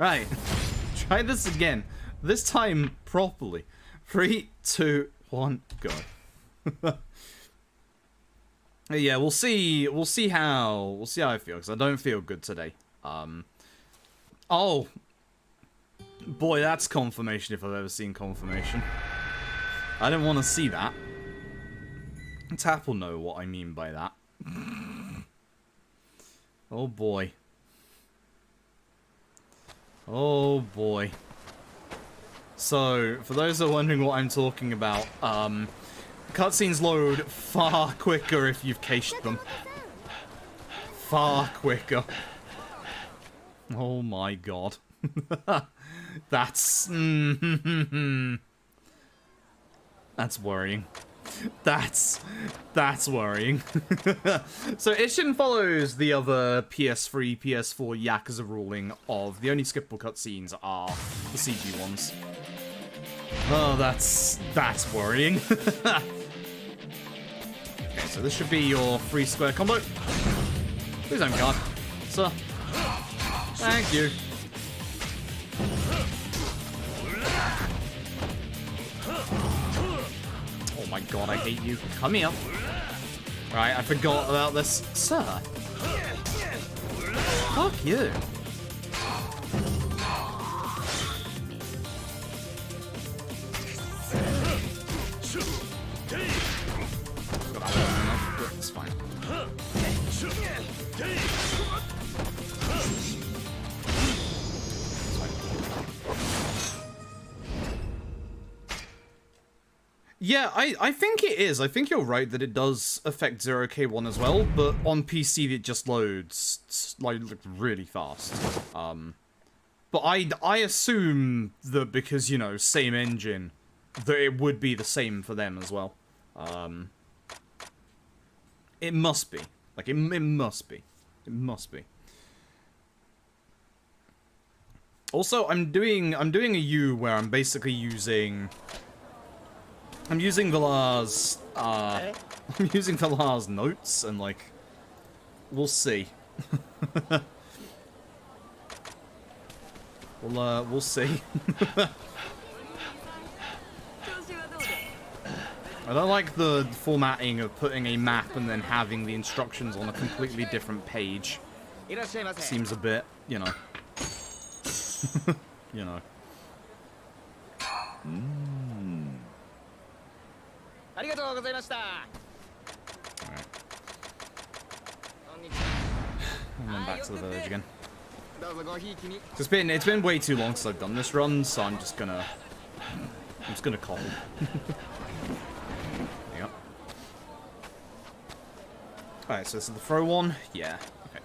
Right. Try this again. This time properly. 3, 2, 1, go. Yeah, we'll see how I feel, because I don't feel good today. Oh. Boy, that's confirmation if I've ever seen confirmation. I didn't want to see that. Tap will know what I mean by that. Oh boy. Oh boy. So, for those that are wondering what I'm talking about, cutscenes load far quicker if you've cached them. Far quicker. Oh my god. That's... that's worrying. That's worrying. So Ishin follows the other PS3, PS4 Yakuza ruling of the only skippable cutscenes are the CG ones. Oh, that's worrying. Okay, so this should be your free square combo. Please don't guard. Sir. Thank you. Oh my god, I hate you. Come here. Right, I forgot about this. Sir. Fuck you. It's fine. Yeah, I think it is. I think you're right that it does affect 0K1 as well, but on PC it just loads like really fast. But I assume that because, you know, same engine, that it would be the same for them as well. It must be. Like, it must be. It must be. Also, I'm doing a U where I'm basically using... I'm using Villar's, I'm using Villar's notes, and, like, we'll see. We'll see. I don't like the formatting of putting a map and then having the instructions on a completely different page. Seems a bit, you know. You know. Alright. And then back to the village again. It's been way too long since I've done this run, so I'm just gonna call. There you go. Alright, so this is the throw one? Yeah. Okay.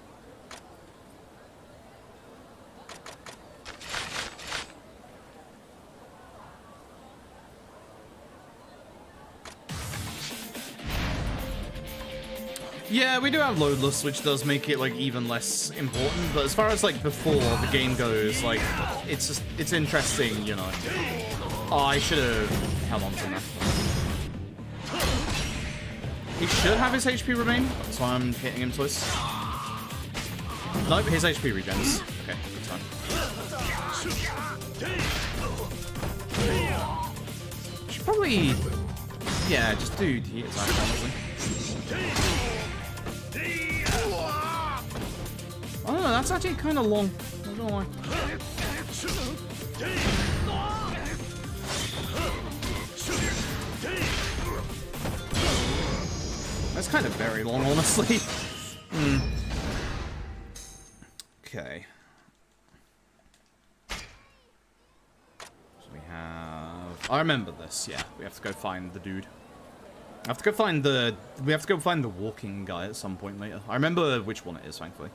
Yeah, we do have loadless, which does make it, like, even less important, but as far as, like, before the game goes, like, it's interesting, you know. Oh, I should have held on to that. He should have his HP remain, that's why I'm hitting him twice. Nope, his HP regens. Okay, good time. Should probably... yeah, just do heat attack, honestly. Oh, no, that's actually kind of long. I don't know why. That's kind of very long, honestly. Okay. So we have... I remember this, yeah. We have to go find the dude. We have to go find the walking guy at some point later. I remember which one it is, thankfully.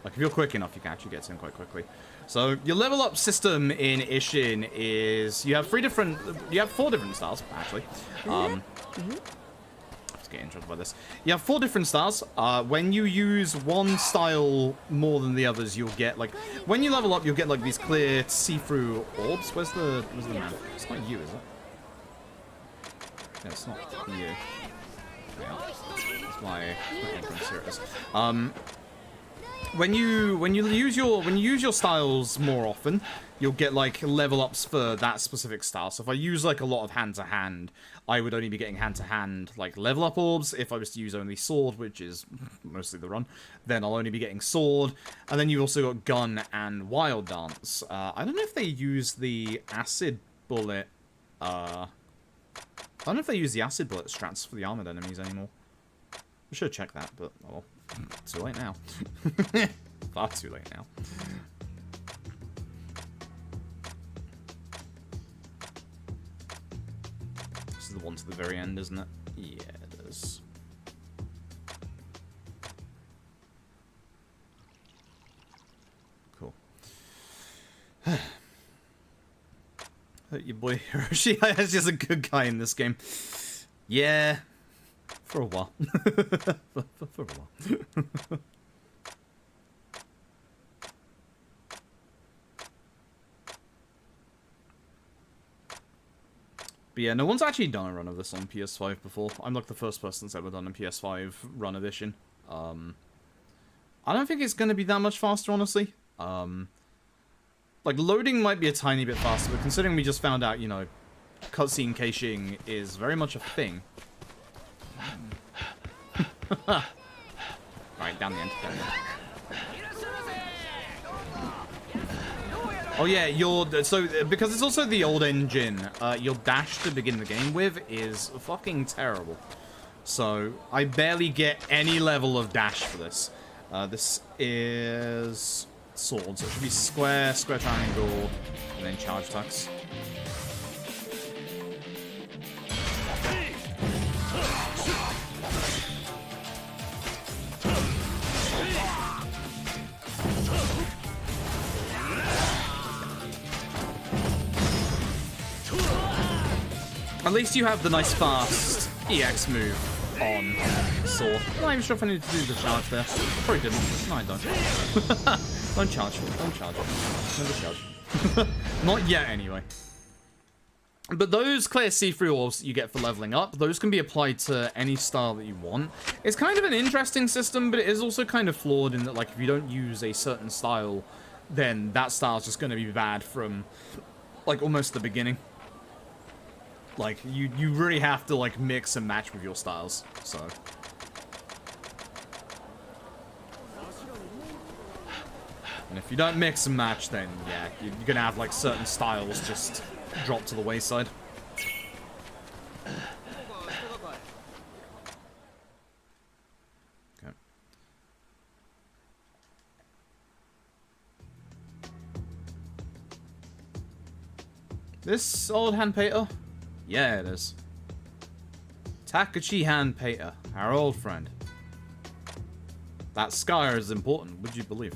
Like, if you're quick enough, you can actually get to him quite quickly. So, your level up system in Ishin is... You have 4 different styles, actually. I have to get interested by this. You have 4 different styles. When you use one style more than the others, you'll get, like... When you level up, you'll get, like, these clear, see-through orbs. Where's the map? It's not you, is it? Yeah, it's not you. Yeah, that's my entrance. Here it is. when you use your styles more often, you'll get like level ups for that specific style. So if I use like a lot of hand to hand, I would only be getting hand to hand like level up orbs. If I was to use only sword, which is mostly the run, then I'll only be getting sword. And then you've also got gun and wild dance. I don't know if they use the acid bullet. I don't know if they use the acid bullet strats for the armored enemies anymore. We should check that, but oh, too late now. Far too late now. This is the one to the very end, isn't it? Yeah, it is. Cool. Your boy Hiroshi is just a good guy in this game. Yeah. For a while. for a while. But yeah, no one's actually done a run of this on PS5 before. I'm like the first person that's ever done a PS5 run edition. I don't think it's going to be that much faster, honestly. Like, loading might be a tiny bit faster, but considering we just found out, you know, cutscene caching is very much a thing. Right, down the end. Down the end. Oh yeah, because it's also the old engine, your dash to begin the game with is fucking terrible. So, I barely get any level of dash for this. This is sword, so it should be square, square triangle, and then charge attacks. At least you have the nice fast EX move on sword. I'm not even sure if I need to do the charge there. Probably didn't. No, I don't. Don't charge. Don't charge. Never charge. Not yet, anyway. But those clear C3 orbs you get for leveling up, those can be applied to any style that you want. It's kind of an interesting system, but it is also kind of flawed in that, like, if you don't use a certain style, then that style's just going to be bad from, like, almost the beginning. Like, you really have to, like, mix and match with your styles, so. And if you don't mix and match, then, yeah, you're gonna have, like, certain styles just drop to the wayside. Okay. This old hand painter? Yeah, it is. Takachi Hand Painter, our old friend. That scar is important, would you believe?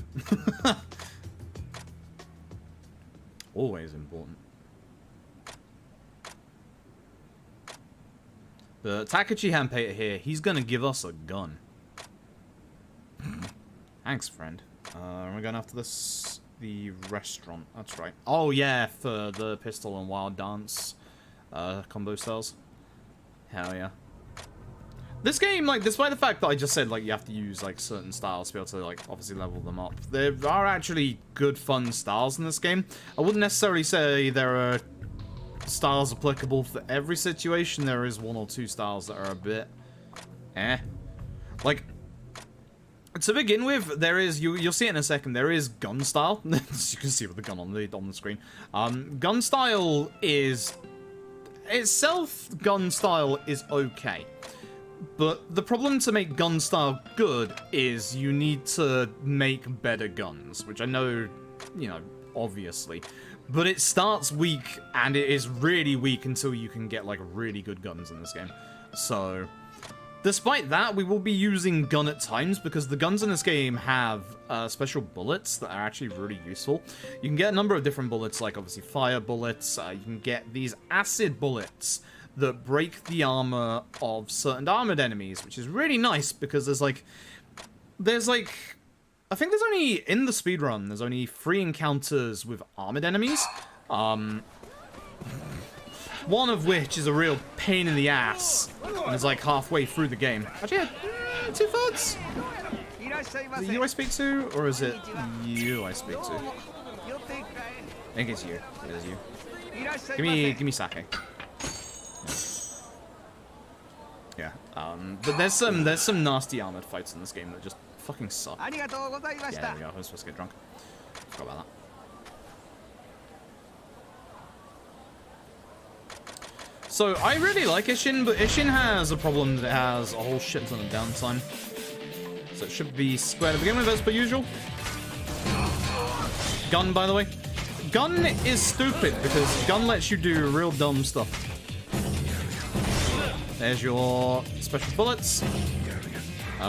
Always important. The Takachi Hand Painter here, he's gonna give us a gun. Thanks, friend. Are we going after this? The restaurant, that's right. Oh yeah, for the pistol and wild dance. Combo styles. Hell yeah. This game, like, despite the fact that I just said, like, you have to use, like, certain styles to be able to, like, obviously level them up, there are actually good, fun styles in this game. I wouldn't necessarily say there are styles applicable for every situation. There is one or two styles that are a bit like, to begin with, there is, you'll see it in a second, there is gun style. As you can see with the gun on the screen. Gun style is... itself, gun style is okay. But the problem to make gun style good is you need to make better guns, which I know, you know, obviously. But it starts weak, and it is really weak until you can get, like, really good guns in this game. So, despite that, we will be using gun at times, because the guns in this game have special bullets that are actually really useful. You can get a number of different bullets, like, obviously, fire bullets. You can get these acid bullets that break the armor of certain armored enemies, which is really nice, because there's, like, I think there's only, in the speedrun, there's only 3 encounters with armored enemies. One of which is a real pain in the ass, and is like halfway through the game. Actually, 2/3? Is it you I speak to, or is it you I speak to? I think it's you. It is you. Give me sake. Yeah. But there's some nasty armored fights in this game that just fucking suck. Yeah, there we go. I was supposed to get drunk. Forgot about that. So, I really like Ishin, but Ishin has a problem that it has a whole shit ton of downtime. So it should be square to begin with, as per usual. Gun, by the way. Gun is stupid, because gun lets you do real dumb stuff. There's your special bullets.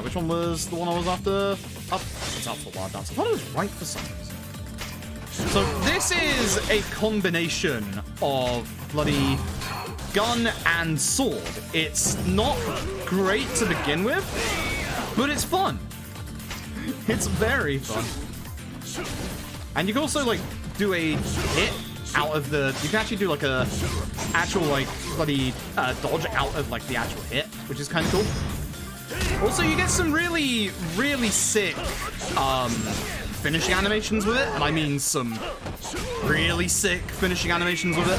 Which one was the one I was after? Up. It's up for Wild Dance. I thought it was right for some reason. So this is a combination of bloody gun and sword. It's not great to begin with, but it's fun. It's very fun. And you can also, like, do a hit out of the... You can actually do, like, a actual, like, bloody dodge out of, like, the actual hit, which is kind of cool. Also, you get some really, really sick finishing animations with it. And I mean some really sick finishing animations with it.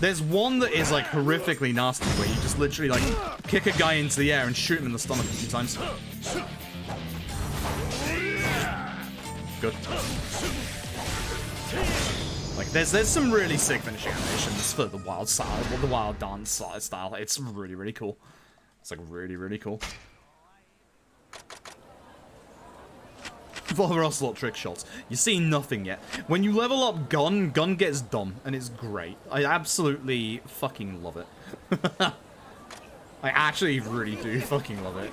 There's one that is, like, horrifically nasty, where you just literally, like, kick a guy into the air and shoot him in the stomach a few times. Good. Like, there's some really sick finishing animations for the wild style, the wild dance style. It's really, really cool. It's, like, really, really cool. Father Ocelot trick shots. You see nothing yet. When you level up gun gets dumb, and it's great. I absolutely fucking love it. I actually really do fucking love it.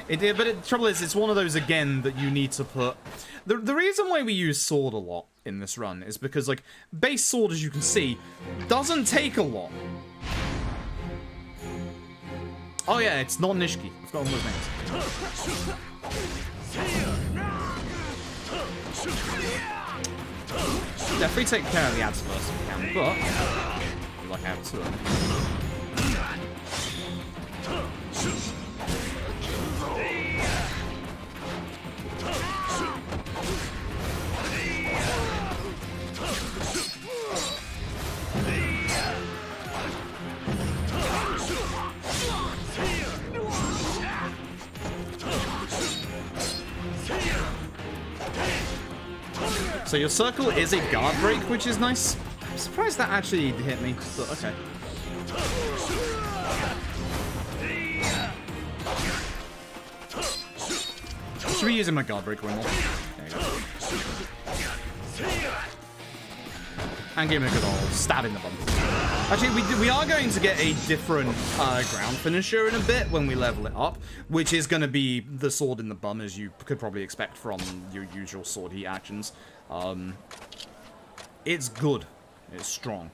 But the trouble is, it's one of those, again, that you need to put... The reason why we use sword a lot in this run is because, like, base sword, as you can see, doesn't take a lot. Oh yeah, it's not Nishiki. I've forgotten what his name is. Definitely take care of the ads first if you can, but like I have two of them. So your circle is a guard break, which is nice. I'm surprised that actually hit me, but okay. I should be using my guard break more. There you go. And give him a good old stab in the bum. Actually, we are going to get a different ground finisher in a bit when we level it up, which is going to be the sword in the bum, as you could probably expect from your usual sword heat actions. It's good. It's strong.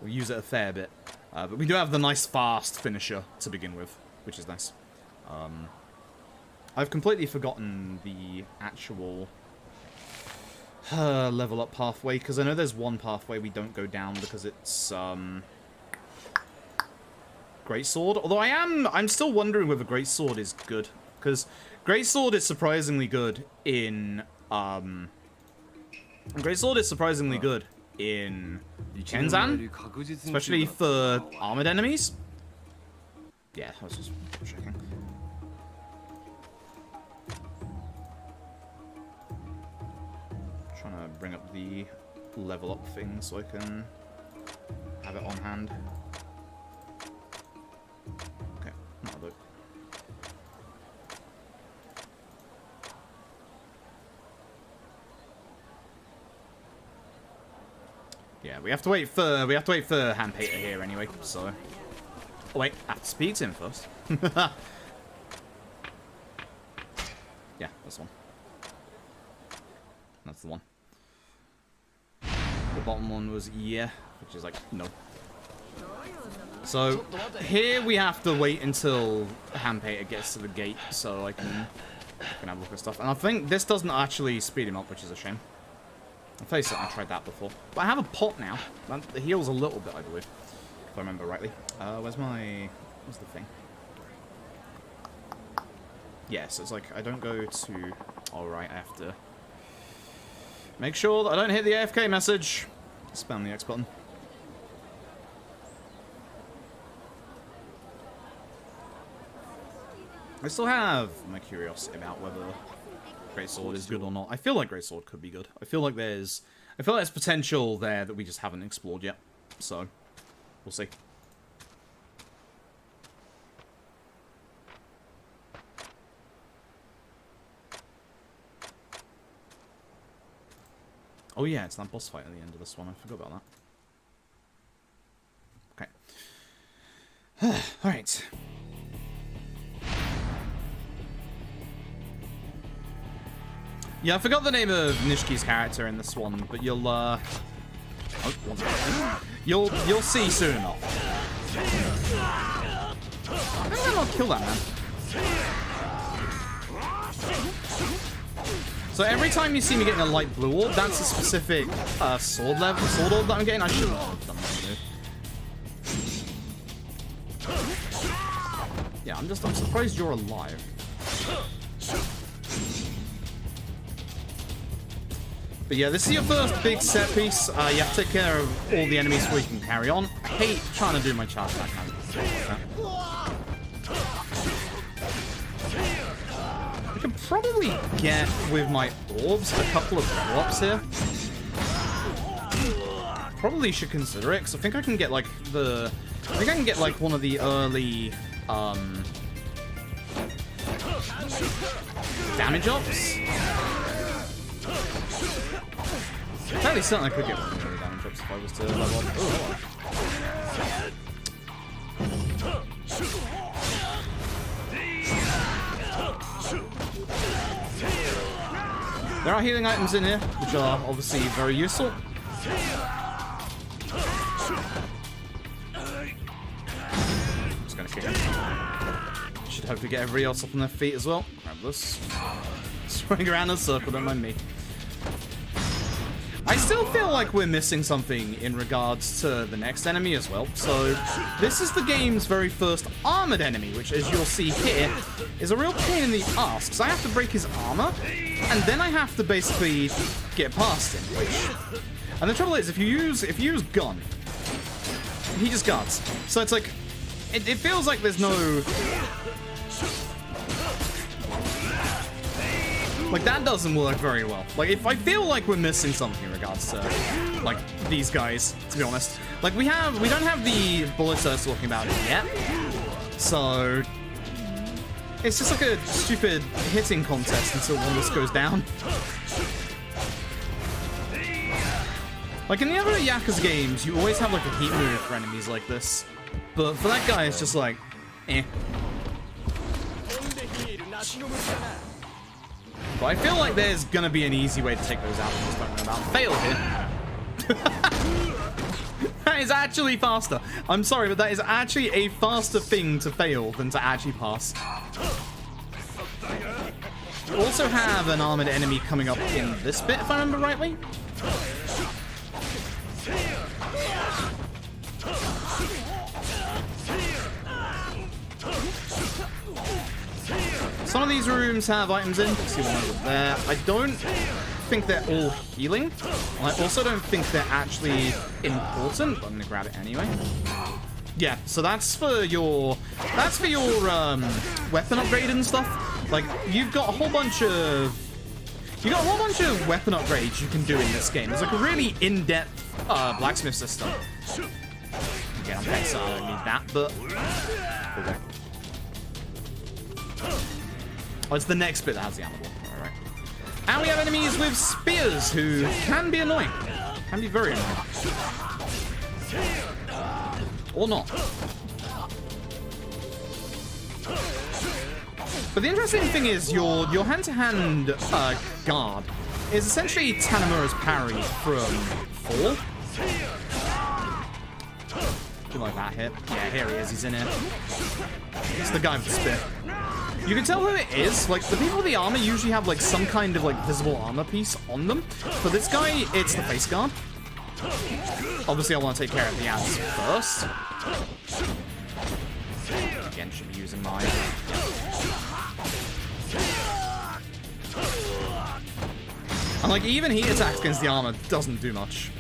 We use it a fair bit. But we do have the nice fast finisher to begin with, which is nice. I've completely forgotten the actual level up pathway, because I know there's one pathway we don't go down because it's Greatsword. Although I'm still wondering whether Greatsword is good, because Greatsword is surprisingly good in Tenzan, especially for armored enemies. Yeah, I was just checking. Trying to bring up the level up thing so I can have it on hand. Okay, that'll do. Yeah, we have to wait for Hand Painter here anyway, so. Oh wait, I have to speak to him first. Yeah, that's the one. That's the one. The bottom one was yeah, which is like no. So here we have to wait until Hand Painter gets to the gate so I can have a look at stuff. And I think this doesn't actually speed him up, which is a shame. I'll face it, I tried that before. But I have a pot now. That heals a little bit, I believe. If I remember rightly. Where's the thing? Yeah, so it's like, I don't go to Alright, I have to make sure that I don't hit the AFK message. Spam the X button. I still have my curiosity about whether Greatsword is good or not. I feel like Greatsword could be good. I feel like there's potential there that we just haven't explored yet. So, we'll see. Oh yeah, it's that boss fight at the end of this one. I forgot about that. Okay. Alright. Yeah, I forgot the name of Nishki's character in this one, but you'll you'll see soon enough. How did I not kill that man? So every time you see me getting a light blue orb, that's a specific sword orb that I'm getting. I should have done that move. Yeah, I'm surprised you're alive. But yeah, this is your first big set piece. You have to take care of all the enemies before you can carry on. I hate trying to do my charge back hand. I could probably get with my orbs a couple of level ups here. Probably should consider it, because I think I can get like one of the early damage ups. Fairly certain I could get one of the early damage ups if I was to level up. Oh, there are healing items in here, which are obviously very useful. I'm just gonna kick him. Should hopefully get everybody else up on their feet as well. Grab this. Swing around in a circle, don't mind me. I still feel like we're missing something in regards to the next enemy as well. So, this is the game's very first armored enemy, which, as you'll see here, is a real pain in the ass, because I have to break his armor, and then I have to basically get past him, and the trouble is, if you use gun, he just guards. So it's like, it feels like there's no... Like, that doesn't work very well. Like, if I feel like we're missing something in regards to, like, these guys, to be honest. Like, we don't have the bullets I was talking about yet. So, it's just like a stupid hitting contest until one of us goes down. Like, in the other Yakuza games, you always have, like, a heat move for enemies like this. But for that guy, it's just like, eh. But I feel like there's gonna be an easy way to take those out. I just don't know about. Fail here. That is actually faster. I'm sorry, but that is actually a faster thing to fail than to actually pass. We also have an armored enemy coming up in this bit, if I remember rightly. Some of these rooms have items in. See one over there. I don't think they're all healing. I also don't think they're actually important, but I'm gonna grab it anyway. Yeah, so that's for your weapon upgrade and stuff. Like, you've got a whole bunch of weapon upgrades you can do in this game. There's like a really in-depth blacksmith system. Again, I'm petty, so I don't need that, but okay. Oh, it's the next bit that has the animal. Alright. And we have enemies with spears who can be annoying. Can be very annoying. Or not. But the interesting thing is your hand-to-hand guard is essentially Tanemura's parry from 4. Do you like that hit? Yeah, here he is. He's in it. It's the guy with the spear. You can tell who it is. Like, the people with the armor usually have, like, some kind of, like, visible armor piece on them. For this guy, it's the face guard. Obviously, I want to take care of the ads first. Again, should be using mine. And like even heat attacks against the armor doesn't do much.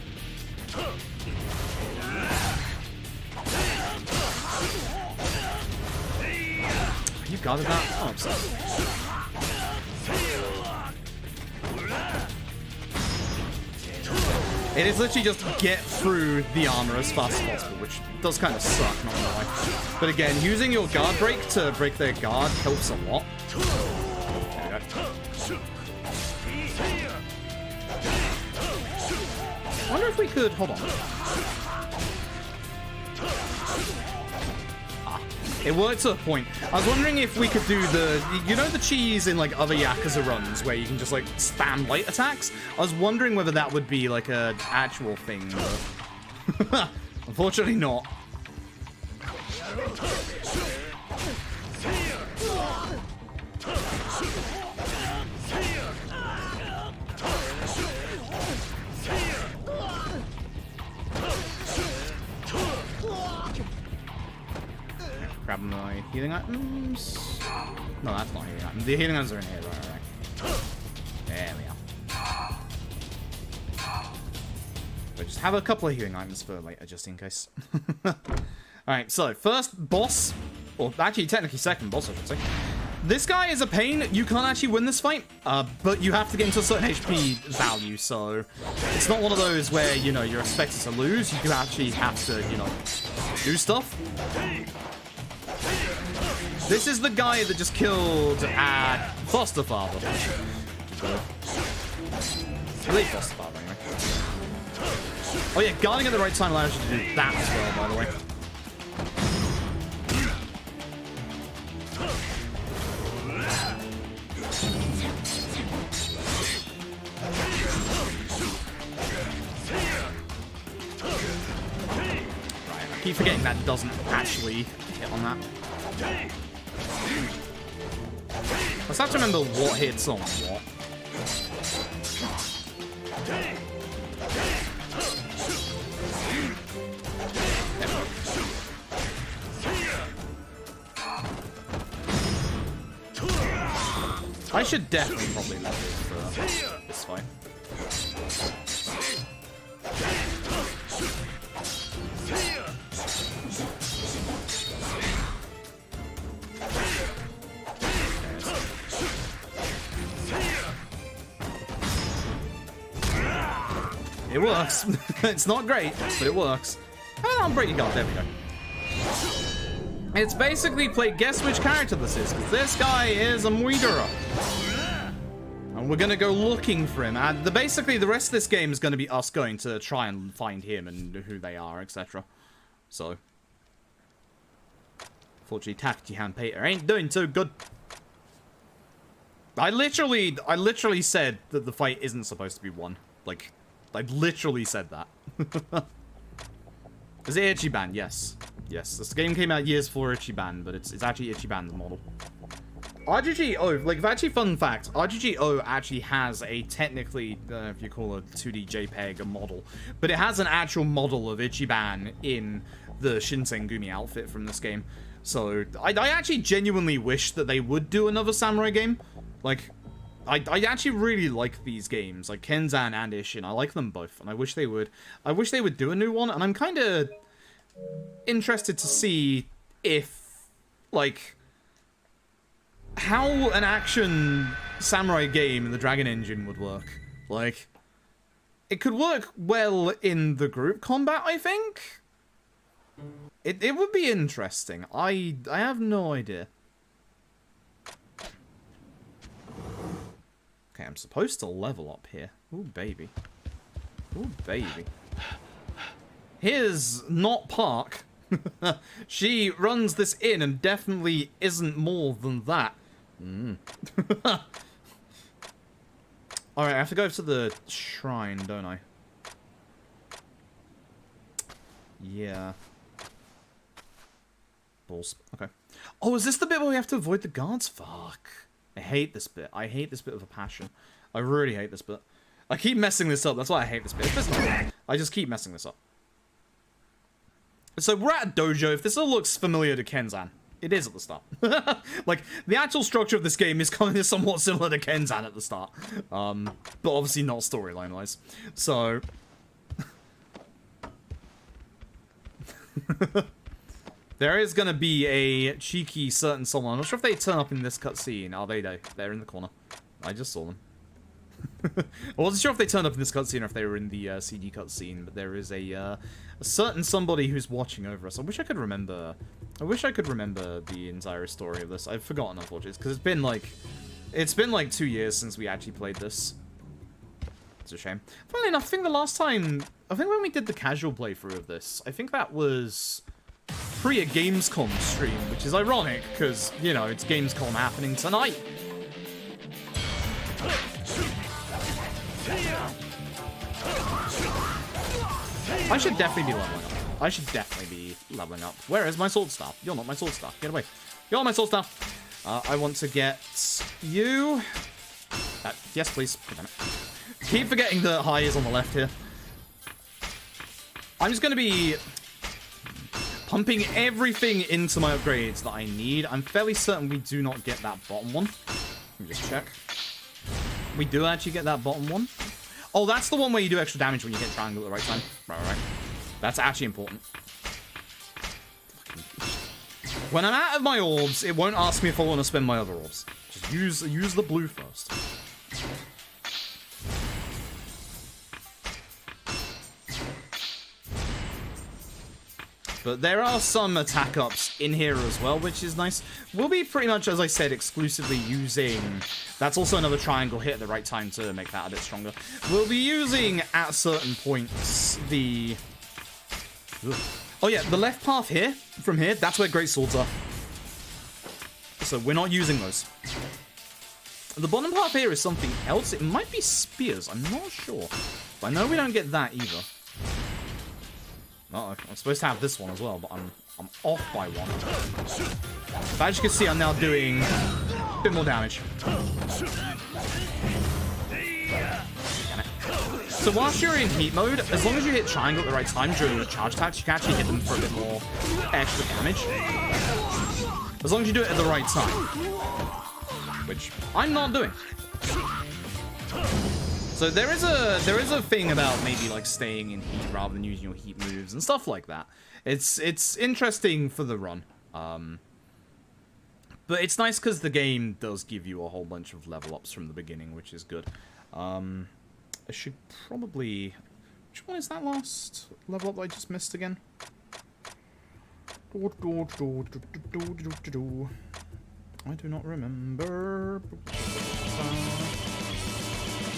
You guarded that? Oh, I'm sorry. It is literally just get through the armor as fast as possible, which does kind of suck, not gonna lie. But again, using your guard break to break their guard helps a lot. There we go. I wonder if we could... Hold on. It worked to a point. I was wondering if we could do the... You know the cheese in, like, other Yakuza runs where you can just, like, spam light attacks? I was wondering whether that would be, like, an actual thing, but... Unfortunately not. Grab my healing items. No, that's not healing items. The healing items are in here, right. There we are. But just have a couple of healing items for later, just in case. Alright, so first boss, or actually technically second boss, I should say. This guy is a pain. You can't actually win this fight, but you have to get into a certain HP value, so it's not one of those where, you know, you're expected to lose. You do actually have to, you know, do stuff. This is the guy that just killed Foster Father. I believe Foster Father, anyway. Oh yeah, guarding at the right time allows you to do that as well, by the way. Right, I keep forgetting that doesn't actually hit on that. I just have to remember what hits on what. I should definitely probably level for this fight. It works. It's not great, but it works. Oh, I'm pretty god. There we go. It's basically play guess which character this is, because this guy is a Muidara. And we're going to go looking for him. And basically, the rest of this game is going to be us going to try and find him and who they are, etc. So. Fortunately, Takuchi Peter ain't doing too good. I literally said that the fight isn't supposed to be won. Like, I literally said that. Is it Ichiban? Yes. Yes, this game came out years before Ichiban, but it's actually Ichiban's model. RGGO, like, actually, fun fact, RGGO actually has a technically, if you call it 2D JPEG, a model, but it has an actual model of Ichiban in the Shinsengumi outfit from this game. So, I actually genuinely wish that they would do another samurai game. Like, I actually really like these games, like Kenzan and Ishin. I like them both, and I wish they would. I wish they would do a new one, and I'm kind of interested to see if, like, how an action samurai game in the Dragon Engine would work. Like, it could work well in the group combat, I think. It would be interesting. I have no idea. Okay, I'm supposed to level up here. Ooh, baby. Ooh, baby. Here's not Park. She runs this inn and definitely isn't more than that. Alright, I have to go to the shrine, don't I? Yeah. Balls. Okay. Oh, is this the bit where we have to avoid the guards? Fuck. I hate this bit. I hate this bit with a passion. I really hate this bit. I keep messing this up. That's why I hate this bit. I just keep messing this up. So we're at a dojo. If this all looks familiar to Kenzan, It is at the start. Like, the actual structure of this game is kind of somewhat similar to Kenzan at the start. But obviously not storyline-wise. So... there is going to be a cheeky certain someone. I'm not sure if they turn up in this cutscene. Are they? They're in the corner. I just saw them. I wasn't sure if they turned up in this cutscene or if they were in the CD cutscene, but there is a certain somebody who's watching over us. I wish I could remember the entire story of this. I've forgotten, unfortunately, because it's been like 2 years since we actually played this. It's a shame. Funnily enough, I think when we did the casual playthrough of this, I think that was pre a Gamescom stream, which is ironic, because, you know, it's Gamescom happening tonight. I should definitely be leveling up. Where is my sword staff? You're not my sword staff. Get away. You're my sword staff. I want to get you. Yes, please. Damn it. Keep forgetting that high is on the left here. I'm just going to be pumping everything into my upgrades that I need. I'm fairly certain we do not get that bottom one. Let me just check. We do actually get that bottom one. Oh, that's the one where you do extra damage when you hit triangle at the right time. Right. That's actually important. When I'm out of my orbs, it won't ask me if I want to spend my other orbs. Just use the blue first. But there are some attack ups in here as well, which is nice. We'll be pretty much, as I said, exclusively using... That's also another triangle hit at the right time to make that a bit stronger. We'll be using, at certain points, the... Oh yeah, the left path here, from here, that's where great swords are. So we're not using those. The bottom path here is something else. It might be spears, I'm not sure. But I know we don't get that either. Uh-oh, I'm supposed to have this one as well, but I'm off by one. But as you can see, I'm now doing a bit more damage. So whilst you're in heat mode, as long as you hit triangle at the right time during the charge attacks, you can actually hit them for a bit more extra damage. As long as you do it at the right time. Which I'm not doing. So there is a thing about maybe like staying in heat rather than using your heat moves and stuff like that. It's interesting for the run. But it's nice because the game does give you a whole bunch of level ups from the beginning, which is good. I should probably... Which one is that last level up that I just missed again? I do not remember.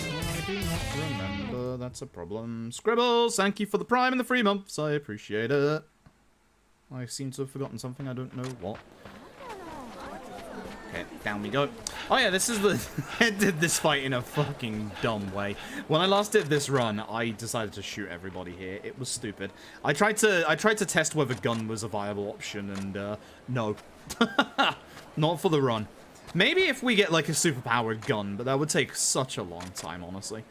I do not remember. That's a problem. Scribbles, thank you for the Prime and the 3 months. I appreciate it. I seem to have forgotten something. I don't know what. Okay, down we go. Oh yeah, this is the... I did this fight in a fucking dumb way. When I last did this run, I decided to shoot everybody here. It was stupid. I tried to test whether gun was a viable option, and no. Not for the run. Maybe if we get like a superpowered gun, but that would take such a long time, honestly.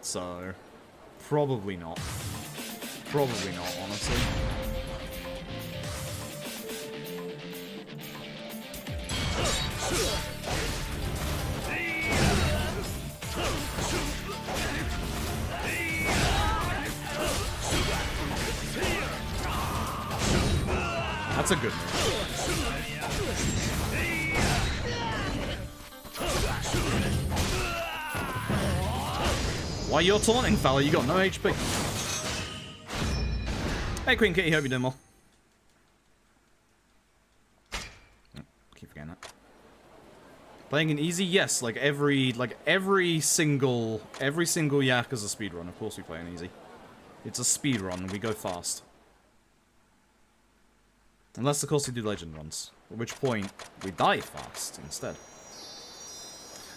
So probably not. Probably not, honestly. That's a good move. Why you're taunting, fella? You got no HP. Hey, Queen Kitty, hope you're doing well. Keep forgetting that. Playing an easy, yes. Like every single Yakuza speedrun. Of course, we play an easy. It's a speedrun. We go fast. Unless, of course, we do legend runs. At which point, we die fast instead.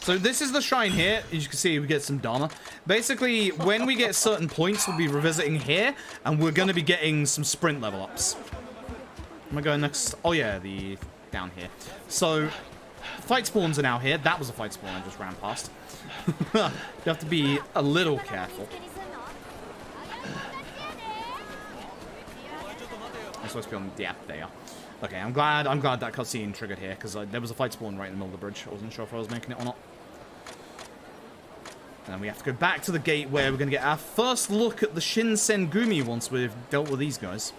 So this is the shrine here. As you can see, we get some Dharma. Basically, when we get certain points, we'll be revisiting here. And we're going to be getting some sprint level ups. Am I going next? Oh yeah, the down here. So, fight spawns are now here. That was a fight spawn I just ran past. You have to be a little careful. I'm supposed to be on... Yeah, they are. Okay, I'm glad that cutscene triggered here, because there was a fight spawn right in the middle of the bridge. I wasn't sure if I was making it or not. And then we have to go back to the gate where we're going to get our first look at the Shinsengumi once we've dealt with these guys.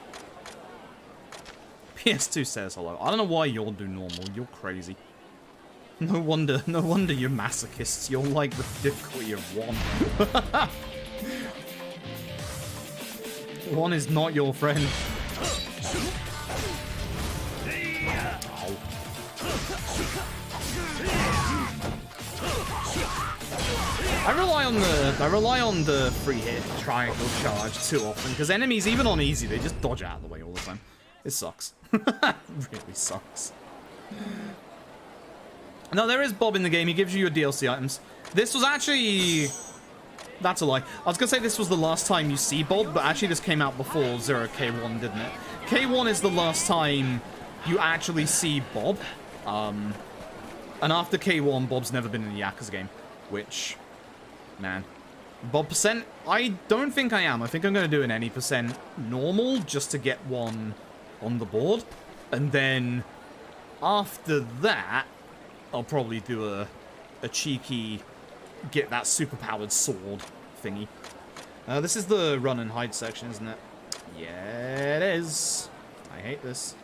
PS2 says hello. I don't know why you'll do normal. You're crazy. No wonder you're masochists. You're like the difficulty of 1. 1 is not your friend. I rely on the free hit triangle charge too often because enemies, even on easy, they just dodge out of the way all the time. It sucks. Really sucks. No, there is Bob in the game. He gives you your DLC items. This was actually... That's a lie. I was going to say this was the last time you see Bob, but actually this came out before 0K1, didn't it? K1 is the last time you actually see Bob. And after K1, Bob's never been in a Yakuza game, which... Man. Bob percent? I don't think I am. I think I'm going to do an any percent normal just to get one on the board. And then after that, I'll probably do a cheeky get that super-powered sword thingy. This is the run and hide section, isn't it? Yeah, it is. I hate this.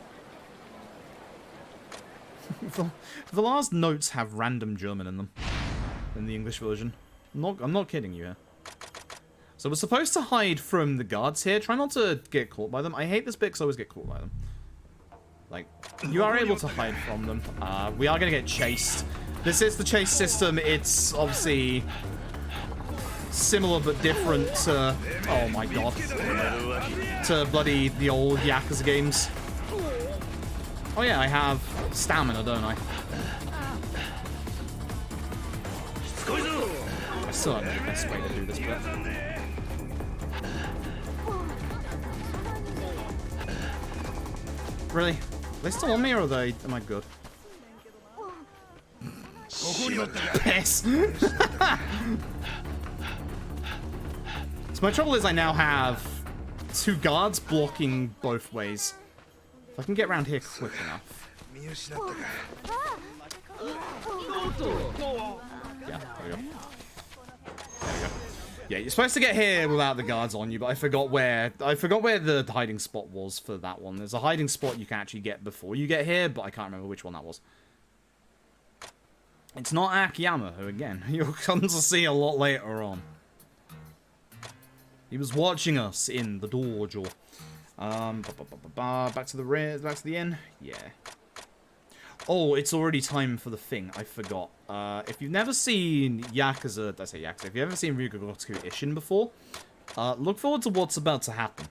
The last notes have random German in them. In the English version. I'm not kidding you here. So we're supposed to hide from the guards here. Try not to get caught by them. I hate this bit because I always get caught by them. Like, you are able to hide from them. We are going to get chased. This is the chase system. It's obviously similar but different to... Oh my god. To bloody the old Yakuza games. Oh yeah, I have stamina, don't I? I still don't know the best way to do this bit. Really? Are they still on me or are they... Am I good? Piss! So my trouble is I now have 2 guards blocking both ways. If I can get around here quick enough. Yeah, there we go. Yeah, you're supposed to get here without the guards on you, but I forgot where the hiding spot was for that one. There's a hiding spot you can actually get before you get here, but I can't remember which one that was. It's not Akiyama, who again, you'll come to see a lot later on. He was watching us in the dojo. Back to the inn. Yeah. Oh, it's already time for the thing. I forgot. If you've never seen Yakuza... Did I say Yakuza? If you've ever seen Yakuza Ishin before, look forward to what's about to happen.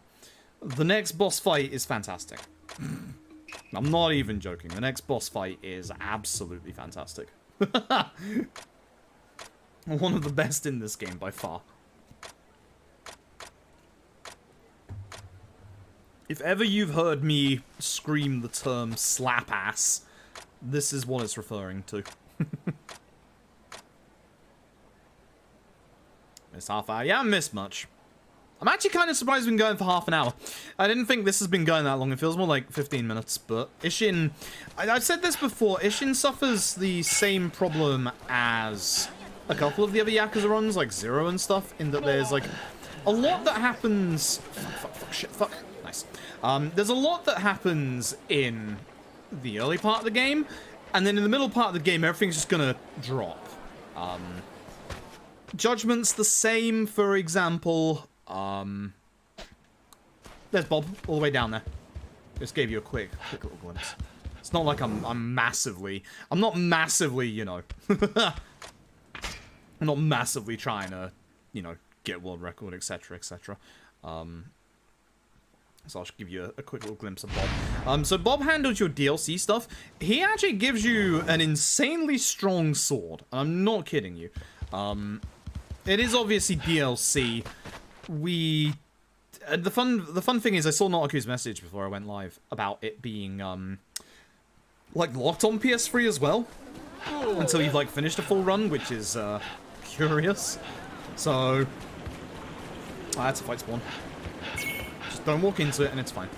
The next boss fight is fantastic. I'm not even joking. The next boss fight is absolutely fantastic. One of the best in this game by far. If ever you've heard me scream the term slap ass, this is what it's referring to. Missed half hour. Yeah, I missed much. I'm actually kind of surprised we've been going for half an hour. I didn't think this has been going that long. It feels more like 15 minutes, but Ishin... I've said this before. Ishin suffers the same problem as a couple of the other Yakuza runs, like Zero and stuff, in that there's, like, a lot that happens... Fuck. Nice. There's a lot that happens in the early part of the game, and then in the middle part of the game, everything's just gonna drop. Judgment's the same, for example... There's Bob, all the way down there. Just gave you a quick little glimpse. It's not like I'm not massively, you know... I'm not massively trying to, you know, get world record, etc., etc. So I'll just give you a quick little glimpse of Bob. So Bob handles your DLC stuff. He actually gives you an insanely strong sword. I'm not kidding you. It is obviously DLC. The fun thing is I saw Notaku's message before I went live about it being like locked on PS3 as well until you've like finished a full run, which is curious. So that's a fight spawn. Just don't walk into it and it's fine.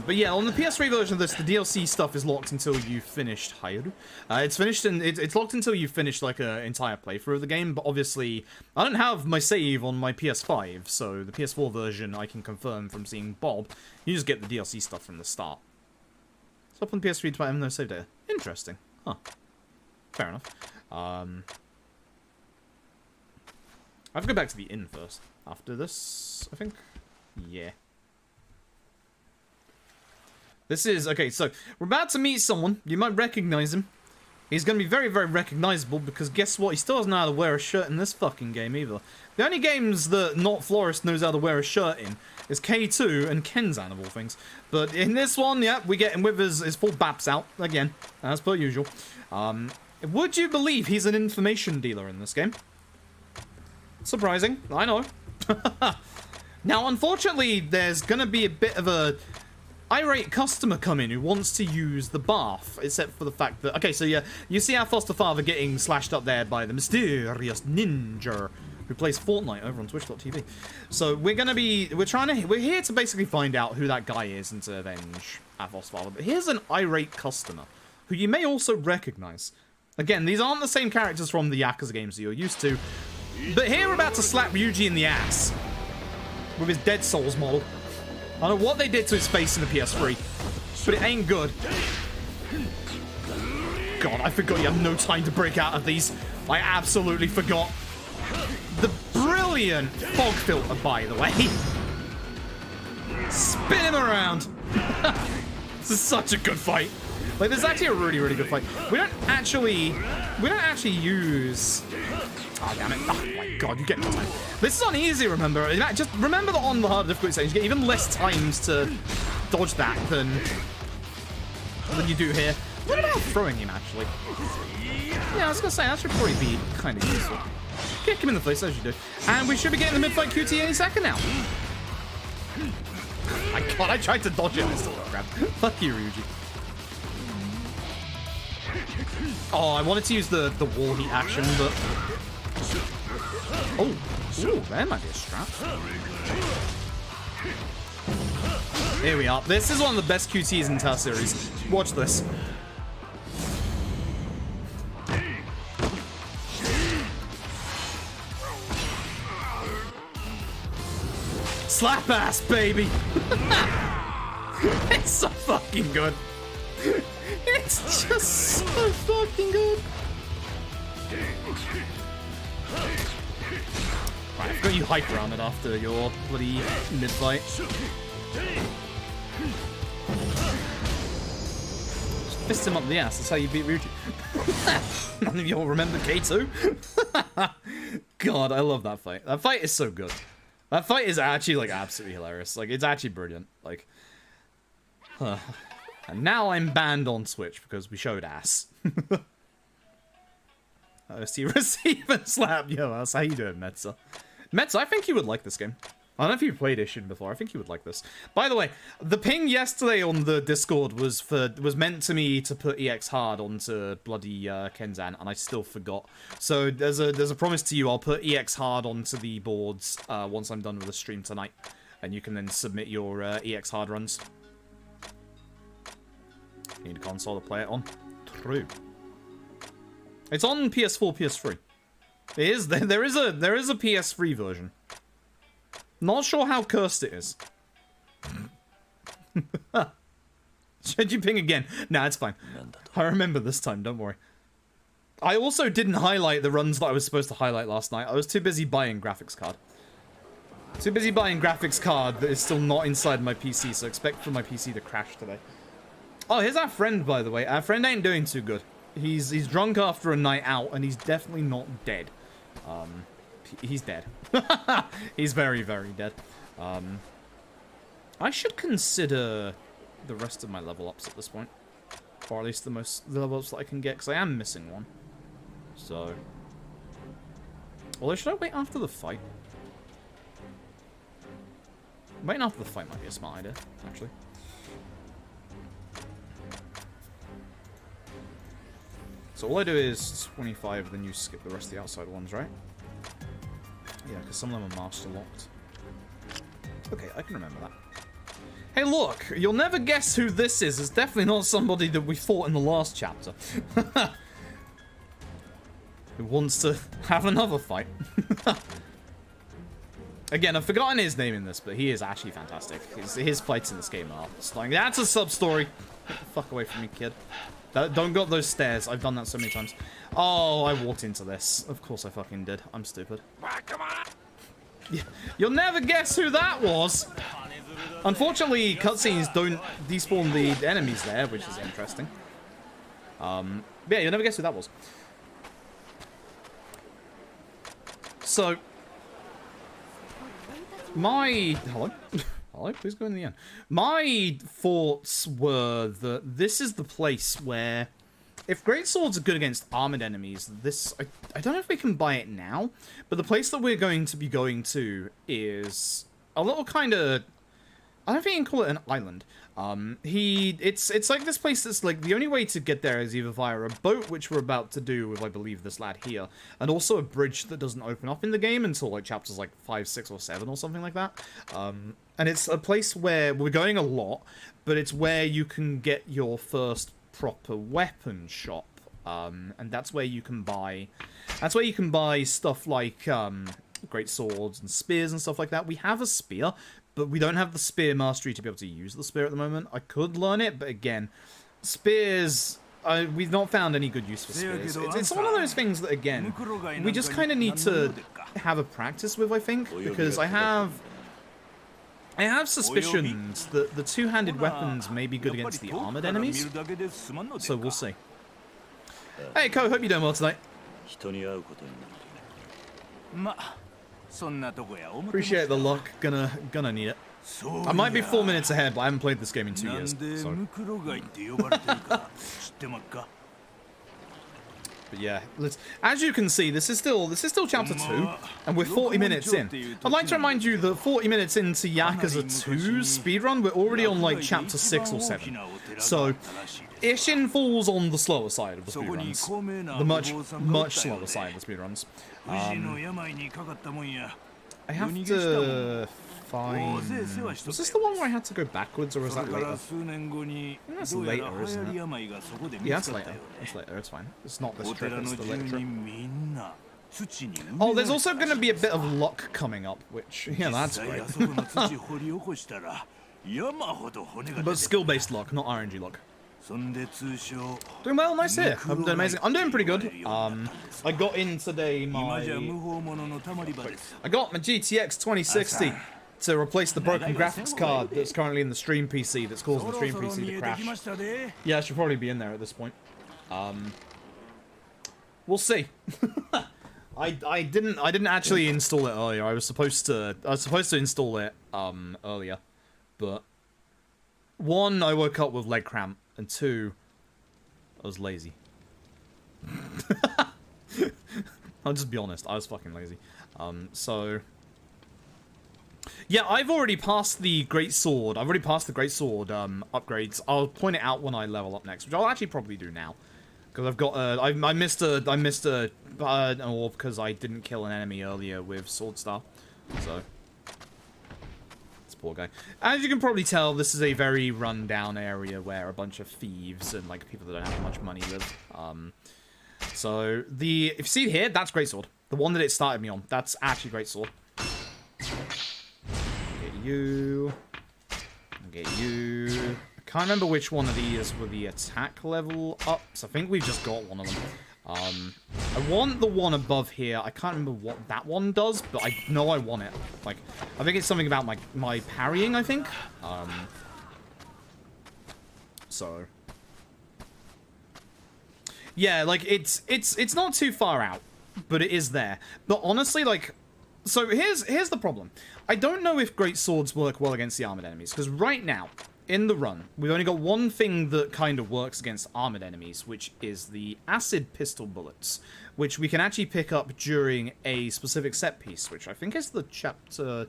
But yeah, on the PS3 version of this, the DLC stuff is locked until you've finished Hairu. It's finished and it's locked until you've finished like an entire playthrough of the game. But obviously, I don't have my save on my PS5, so the PS4 version I can confirm from seeing Bob. You just get the DLC stuff from the start. It's up on PS3 to no save data. Interesting. Huh. Fair enough. I have to go back to the inn first. After this, I think. Yeah. This is, okay, so we're about to meet someone. You might recognize him. He's going to be very, very recognizable because guess what? He still doesn't know how to wear a shirt in this fucking game either. The only games that not Florist knows how to wear a shirt in is K2 and Kenzan of all things. But in this one, yeah, we get him with his full baps out, again, as per usual. Would you believe he's an information dealer in this game? Surprising, I know. Now, unfortunately, there's going to be a bit of a irate customer come in who wants to use the bath, except for the fact that... Okay, so yeah, you see our foster father getting slashed up there by the mysterious ninja who plays Fortnite over on Twitch.tv. So we're here to basically find out who that guy is and to avenge our foster father. But here's an irate customer who you may also recognize. Again, these aren't the same characters from the Yakuza games that you're used to, but here we're about to slap Ryuji in the ass with his Dead Souls model. I don't know what they did to his face in the PS3, but it ain't good. God, I forgot you have no time to break out of these. I absolutely forgot. The brilliant fog filter, by the way. Spin him around. This is such a good fight. Like, this is actually a really, really good fight. We don't actually use... Oh, damn it. Oh, my God, you get no time. This is on easy, remember. Just remember that on the harder difficulty settings, you get even less times to dodge that than you do here. What about throwing him, actually? Yeah, I was going to say, that should probably be kind of useful. Kick him in the face, as you do. And we should be getting the mid-fight QT any second now. My God, I tried to dodge it and I still got grabbed. Fuck you, Ryuji. Oh, I wanted to use the wall heat action, but... Oh, ooh, there might be a strap. Here we are. This is one of the best QTs in the entire series. Watch this. Slap ass, baby! It's so fucking good. It's just so fucking good. Right, I've got you hyped around it after your bloody mid-fight. Just fist him up the ass, that's how you beat Ryuji. None of you all remember K2? God, I love that fight. That fight is so good. That fight is actually, like, absolutely hilarious. Like, it's actually brilliant. Like, and now I'm banned on Switch because we showed ass. See, receive and slap your ass. How you doing, Metza? Metza, I think you would like this game. I don't know if you've played Ishin before. I think you would like this. By the way, the ping yesterday on the Discord was meant to me to put EX hard onto bloody Kenzan, and I still forgot. So there's a promise to you. I'll put EX hard onto the boards once I'm done with the stream tonight, and you can then submit your EX hard runs. You need a console to play it on. True. It's on PS4, PS3. It is. There is a PS3 version. Not sure how cursed it is. Should you ping again? Nah, it's fine. I remember this time, don't worry. I also didn't highlight the runs that I was supposed to highlight last night. I was too busy buying graphics card. Too busy buying graphics card that is still not inside my PC, so expect for my PC to crash today. Oh, here's our friend, by the way. Our friend ain't doing too good. He's drunk after a night out, and he's definitely not dead. He's dead. He's very, very dead. I should consider the rest of my level ups at this point. Or at least the level ups that I can get, because I am missing one. So... Although, should I wait after the fight? Waiting after the fight might be a smart idea, actually. So all I do is 25, then you skip the rest of the outside ones, right? Yeah, because some of them are master locked. Okay, I can remember that. Hey, look, you'll never guess who this is. It's definitely not somebody that we fought in the last chapter. Who wants to have another fight. Again, I've forgotten his name in this, but he is actually fantastic. His fights in this game are stunning. That's a sub-story. Get the fuck away from me, kid. Don't go up those stairs. I've done that so many times. Oh, I walked into this. Of course I fucking did. I'm stupid. Come on. You'll never guess who that was. Unfortunately, cutscenes don't despawn the enemies there, which is interesting. Yeah, you'll never guess who that was. So, hello? Hello, please go in the end. My thoughts were that this is the place where, if great swords are good against armored enemies, I don't know if we can buy it now, but the place that we're going to be going to is a little kind of, I don't think you can call it an island. It's like this place that's like, the only way to get there is either via a boat, which we're about to do with, I believe, this lad here, and also a bridge that doesn't open up in the game until like chapters like 5, 6, or 7 or something like that. And it's a place where we're going a lot, but it's where you can get your first proper weapon shop. And that's where you can buy stuff like great swords and spears and stuff like that. We have a spear, but we don't have the spear mastery to be able to use the spear at the moment. I could learn it, but again, spears, we've not found any good use for spears. It's one of those things that, again, we just kind of need to have a practice with, I think, because I have suspicions that the two-handed weapons may be good against the armored enemies, so we'll see. Hey, Ko, hope you're doing well tonight. Appreciate the luck, gonna need it. I might be 4 minutes ahead, but I haven't played this game in 2 years, so. But yeah, as you can see, this is still chapter 2, and we're 40 minutes in. I'd like to remind you that 40 minutes into Yakuza 2's speedrun, we're already on like chapter 6 or 7. So, Ishin falls on the slower side of the speedruns. The much slower side of the speedruns. I have to find... Was this the one where I had to go backwards, or was that later? I think that's later, isn't it? Yeah, that's later. That's later, it's fine. It's not this trip, it's the later trip. Oh, there's also going to be a bit of luck coming up, which, yeah, that's great. But skill-based luck, not RNG luck. Doing well, nice here. I'm doing amazing. I'm doing pretty good. I got in today I got my GTX 2060 to replace the broken graphics card that's currently in the stream PC that's causing the stream PC to crash. Yeah, I should probably be in there at this point. We'll see. I didn't actually install it earlier. I was supposed to install it earlier, but 1, I woke up with leg cramp, and 2, I was lazy. I'll just be honest, I was fucking lazy. So yeah, I've already passed the great sword. I've already passed the great sword upgrades. I'll point it out when I level up next, which I'll actually probably do now. Because I've got I missed a orb because I didn't kill an enemy earlier with sword style. So this poor guy. As you can probably tell, this is a very run-down area where a bunch of thieves and like people that don't have much money live. So if you see here, that's greatsword. The one that it started me on. That's actually greatsword. Get you. Get you. I can't remember which one of these were the attack level ups. I think we've just got one of them. I want the one above here. I can't remember what that one does, but I know I want it. Like, I think it's something about my parrying, I think. So yeah, like it's not too far out, but it is there. But honestly, like, so here's the problem. I don't know if great swords work well against the armored enemies, because right now, in the run, we've only got one thing that kind of works against armored enemies, which is the acid pistol bullets, which we can actually pick up during a specific set piece, which I think is the chapter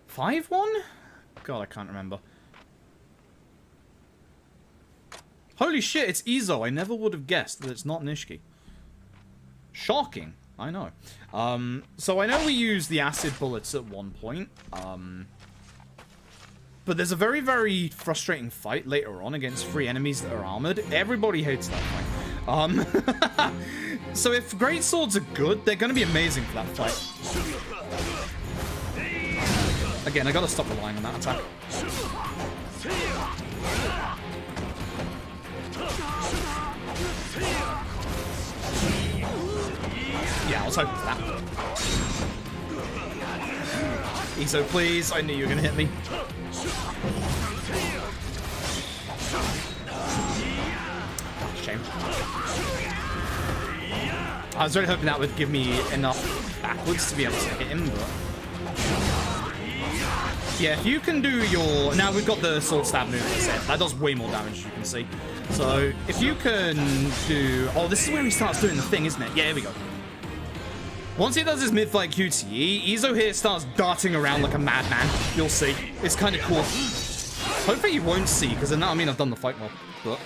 5 one? God, I can't remember. Holy shit, it's Izo. I never would have guessed that it's not Nishiki. Shocking. I know. So I know we use the acid bullets at one point. But there's a very, very frustrating fight later on against 3 enemies that are armored. Everybody hates that fight. So if great swords are good, they're going to be amazing for that fight. Again, I gotta stop relying on that attack. Yeah, I was hoping for that. Iso, please. I knew you were gonna hit me. Shame. I was really hoping that would give me enough backwards to be able to hit him, but... Yeah, if you can do your... Now we've got the sword stab move set. That does way more damage, as you can see. So, if you can do... Oh, this is where he starts doing the thing, isn't it? Yeah, here we go. Once he does his mid-fight QTE, Iso here starts darting around like a madman. You'll see. It's kind of cool. Hopefully you won't see, because then that'll mean I've done the fight well. But...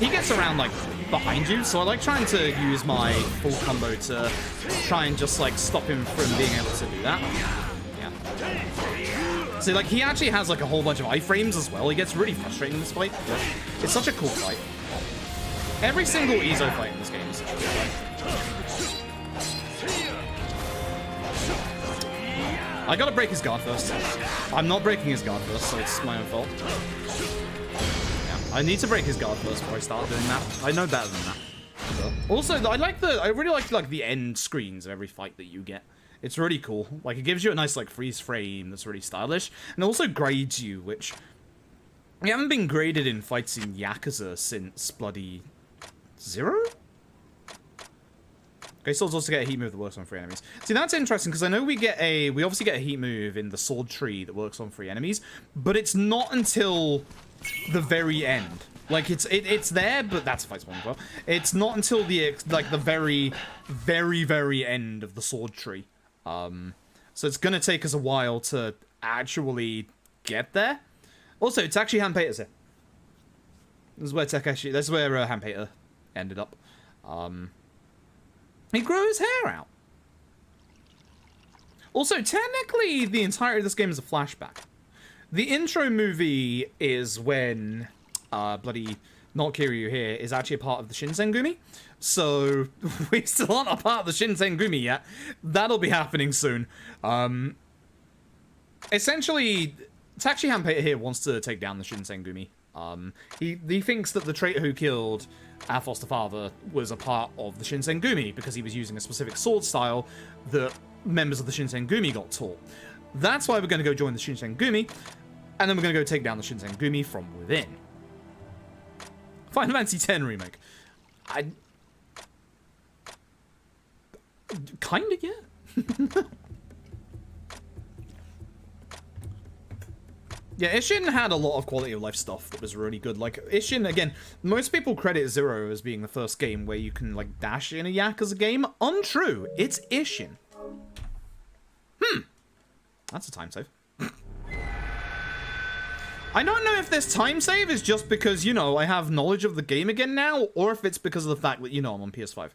He gets around, like, behind you, so I like trying to use my full combo to try and just, like, stop him from being able to do that. Yeah. See, like, he actually has, like, a whole bunch of iframes as well. He gets really frustrating in this fight. But it's such a cool fight. Every single Iso fight in this game is such a cool fight. I gotta break his guard first. I'm not breaking his guard first, so it's my own fault. I need to break his guard first before I start doing that. I know better than that. Also, I really like the end screens of every fight that you get. It's really cool. Like, it gives you a nice, like, freeze frame that's really stylish. And it also grades you, which... We haven't been graded in fights in Yakuza since bloody... 0? Okay, swords also get a heat move that works on 3 enemies. See, that's interesting, because I know we obviously get a heat move in the sword tree that works on 3 enemies, but it's not until... the very end. Like, it's there, but that's a fight spawn as well. It's not until the very, very, very end of the sword tree. So it's gonna take us a while to actually get there. Also, it's actually Hanpeter's here. This is where Takeshi, this is where Hanpeter ended up. He grew his hair out. Also, technically, the entirety of this game is a flashback. The intro movie is when bloody not Kiryu here is actually a part of the Shinsengumi. So we still aren't a part of the Shinsengumi yet. That'll be happening soon. Essentially, Takeshi Hanpeter here wants to take down the Shinsengumi. He thinks that the traitor who killed our foster father was a part of the Shinsengumi because he was using a specific sword style that members of the Shinsengumi got taught. That's why we're going to go join the Shinsengumi, and then we're going to go take down the Shinsengumi from within. Final Fantasy X Remake. Kinda, yeah. Yeah, Ishin had a lot of quality of life stuff that was really good. Like, Ishin, again, most people credit Zero as being the first game where you can, like, dash in a Yakuza game. Untrue. It's Ishin. That's a time save. I don't know if this time save is just because, you know, I have knowledge of the game again now, or if it's because of the fact that, you know, I'm on PS5.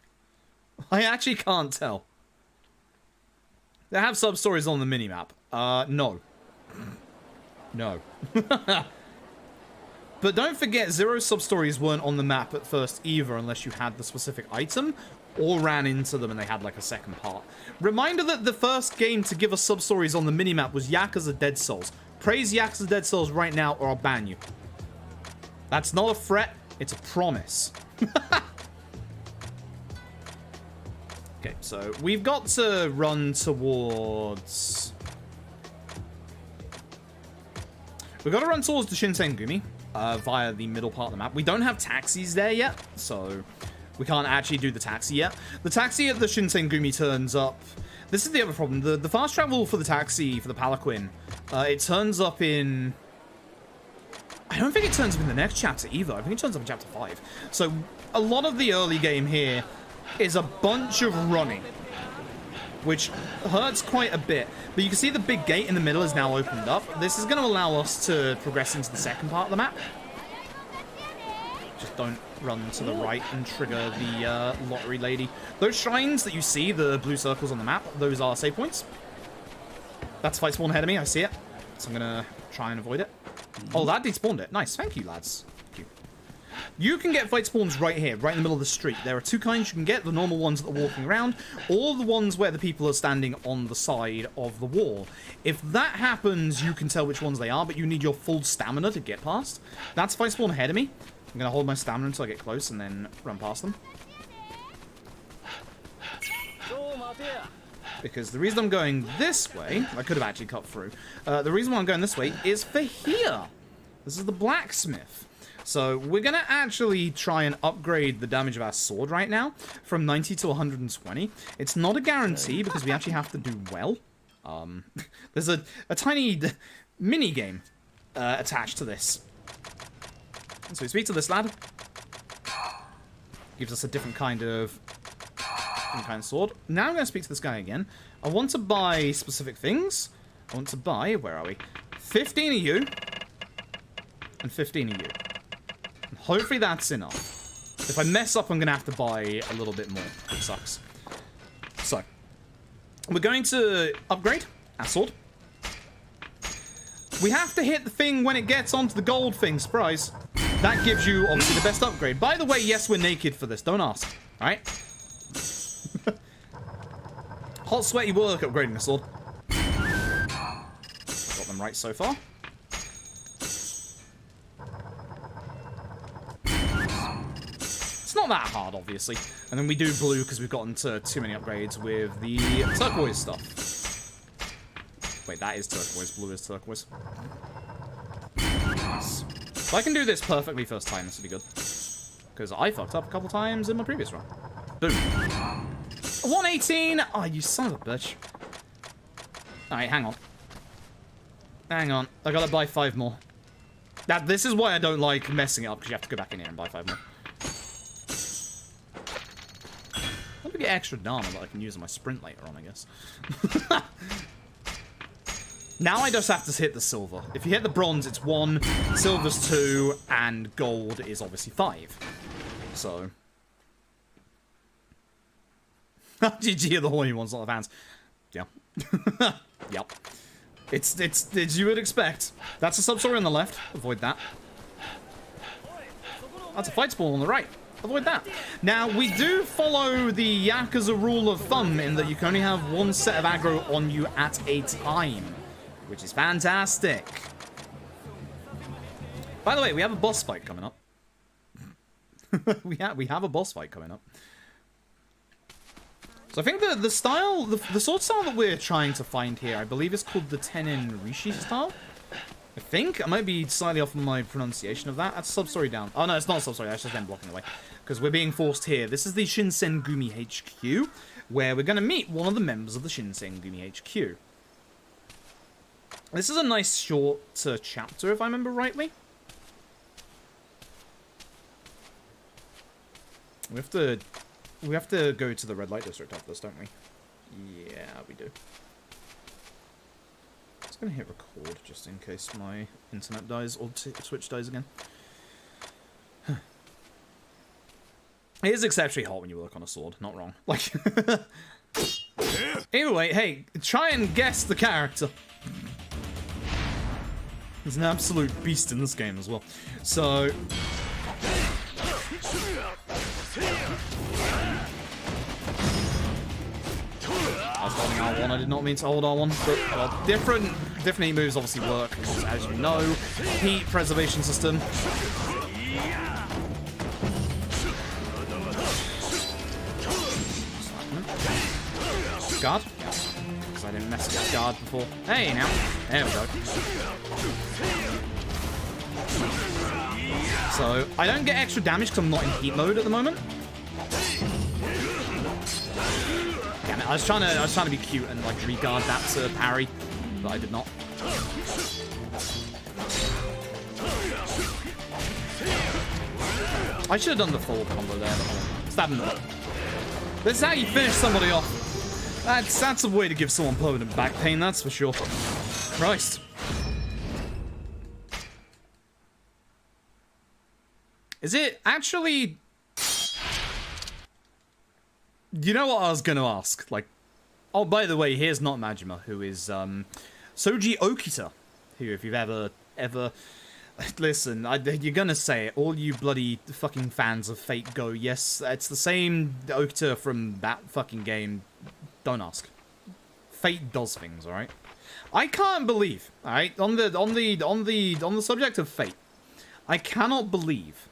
I actually can't tell. They have sub-stories on the minimap. No. No. But don't forget, Zero sub-stories weren't on the map at first either, unless you had the specific item, or ran into them and they had, like, a second part. Reminder that the first game to give us sub-stories on the minimap was Yakuza Dead Souls. Praise Yakuza Dead Souls right now, or I'll ban you. That's not a threat, it's a promise. Okay, so we've got to run towards... We've got to run towards the Shinsengumi via the middle part of the map. We don't have taxis there yet, so we can't actually do the taxi yet. The taxi at the Shinsengumi turns up... This is the other problem. The fast travel for the taxi, for the palanquin, it turns up in... I don't think it turns up in the next chapter either. I think it turns up in chapter 5. So a lot of the early game here is a bunch of running, which hurts quite a bit. But you can see the big gate in the middle is now opened up. This is going to allow us to progress into the second part of the map. Just don't run to the right and trigger the lottery lady. Those shrines that you see, the blue circles on the map, those are save points. That's fight spawn ahead of me, I see it. So I'm gonna try and avoid it. Oh, that despawned it. Nice, thank you, lads. Thank you. You can get fight spawns right here, right in the middle of the street. There are two kinds you can get, the normal ones that are walking around, or the ones where the people are standing on the side of the wall. If that happens, you can tell which ones they are, but you need your full stamina to get past. That's fight spawn ahead of me. I'm gonna hold my stamina until I get close and then run past them. Because the reason I'm going this way, I could have actually cut through. The reason why I'm going this way is for here. This is the blacksmith. So we're going to actually try and upgrade the damage of our sword right now from 90 to 120. It's not a guarantee because we actually have to do well. There's a tiny mini game attached to this. So we speak to this lad. Gives us a different kind of sword. Now I'm going to speak to this guy again. I want to buy specific things. I want to buy, where are we? 15 of you. And 15 of you. And hopefully that's enough. If I mess up, I'm going to have to buy a little bit more. It sucks. So, we're going to upgrade our sword. We have to hit the thing when it gets onto the gold thing. Surprise. That gives you, obviously, the best upgrade. By the way, yes, we're naked for this. Don't ask. Alright? Hot, sweaty work upgrading the sword. Got them right so far. It's not that hard, obviously. And then we do blue because we've gotten to too many upgrades with the turquoise stuff. Wait, that is turquoise. Blue is turquoise. Nice. If I can do this perfectly first time, this would be good. Because I fucked up a couple times in my previous run. Boom. 118! Oh, you son of a bitch. Alright, hang on. Hang on. I gotta buy 5 more. This is why I don't like messing it up, because you have to go back in here and buy 5 more. Let me get extra dharma that I can use on my sprint later on, I guess. Now I just have to hit the silver. If you hit the bronze, it's 1, silver's 2, and gold is obviously 5. So... GG of the horny ones, not the fans. Yeah. Yep. It's as you would expect. That's a sub-story on the left. Avoid that. That's a fight spawn on the right. Avoid that. Now, we do follow the Yakuza rule of thumb in that you can only have 1 set of aggro on you at a time. Which is fantastic. By the way, we have a boss fight coming up. we have a boss fight coming up. So I think the style, the sword style that we're trying to find here, I believe is called the Tenin Rishi style. I think. I might be slightly off on my pronunciation of that. That's sub-story down. Oh no, it's not sub-story, that's just them blocking the way. Because we're being forced here. This is the Shinsengumi HQ, where we're going to meet one of the members of the Shinsengumi HQ. This is a nice short chapter, if I remember rightly. We have to go to the red light district after this, don't we? Yeah, we do. I'm just gonna hit record just in case my internet dies or Twitch dies again. It is exceptionally hot when you work on a sword, not wrong. Like, anyway, hey, try and guess the character. He's an absolute beast in this game as well. So... I was holding R1, I did not mean to hold R1, but well, different heat moves obviously work, because as you know, heat preservation system. Guard? Because I didn't mess with guard before. Hey, now. There we go. So, I don't get extra damage because I'm not in heat mode at the moment. Damn it, I was trying to be cute and like regard that to parry, but I did not. I should have done the full combo there, but stab him up. This is how you finish somebody off. That's a way to give someone permanent back pain, that's for sure. Christ. Is it actually... You know what I was going to ask? Like, oh, by the way, here's not Majima, who is Soji Okita, who, if you've ever... Listen, you're going to say it. All you bloody fucking fans of Fate Go, yes, it's the same Okita from that fucking game. Don't ask. Fate does things, alright? I can't believe, alright, on the subject of Fate, I cannot believe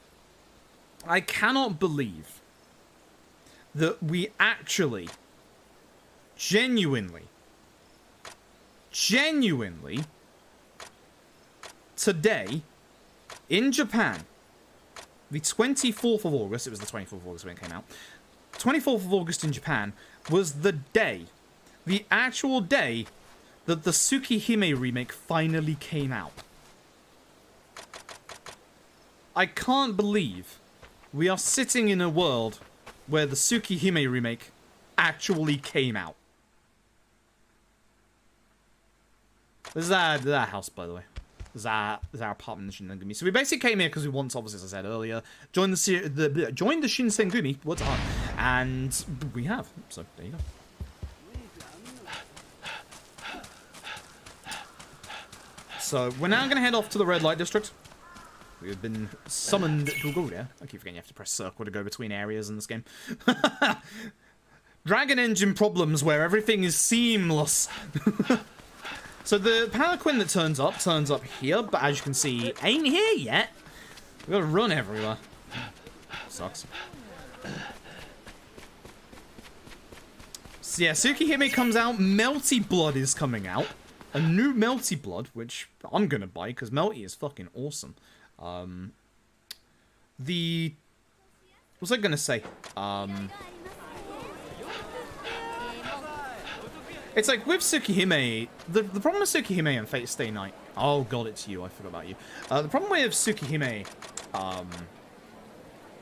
that we actually, genuinely, today, in Japan, the 24th of August, it was the 24th of August when it came out, 24th of August in Japan was the day, the actual day, that the Tsukihime remake finally came out. I can't believe we are sitting in a world where the Tsukihime remake actually came out. This is our house, by the way. This is our apartment in Shinsengumi. So we basically came here because we want, obviously, as I said earlier, join the Shinsengumi. What's on? And we have. So there you go. So we're now going to head off to the red light district. We have been summoned to go there. I keep forgetting you have to press circle to go between areas in this game. Dragon Engine problems where everything is seamless. So the palanquin that turns up here, but as you can see, ain't here yet. We've got to run everywhere. Sucks. So yeah, Tsukihime comes out, Melty Blood is coming out. A new Melty Blood, which I'm gonna buy, because Melty is fucking awesome. What was I gonna say? It's like, with Tsukihime, the problem with Tsukihime and Fate Stay Night... Oh god, it's you, I forgot about you. The problem with Tsukihime,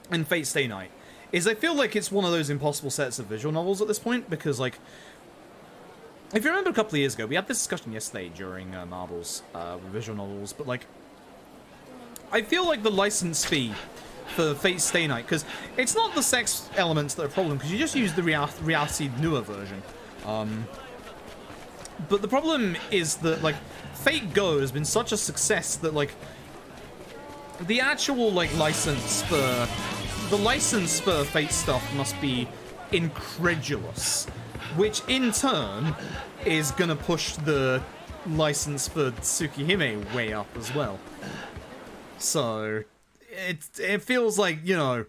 and Fate Stay Night, is I feel like it's one of those impossible sets of visual novels at this point, because, like... If you remember a couple of years ago, we had this discussion yesterday during Marbles, with visual novels, but, like... I feel like the license fee for Fate Stay Night, because it's not the sex elements that are a problem, because you just use the reality newer version. But the problem is that, like, Fate Go has been such a success that, like, the actual, like, license for Fate stuff must be incredulous, which in turn is gonna push the license for Tsukihime way up as well. So it feels like, you know,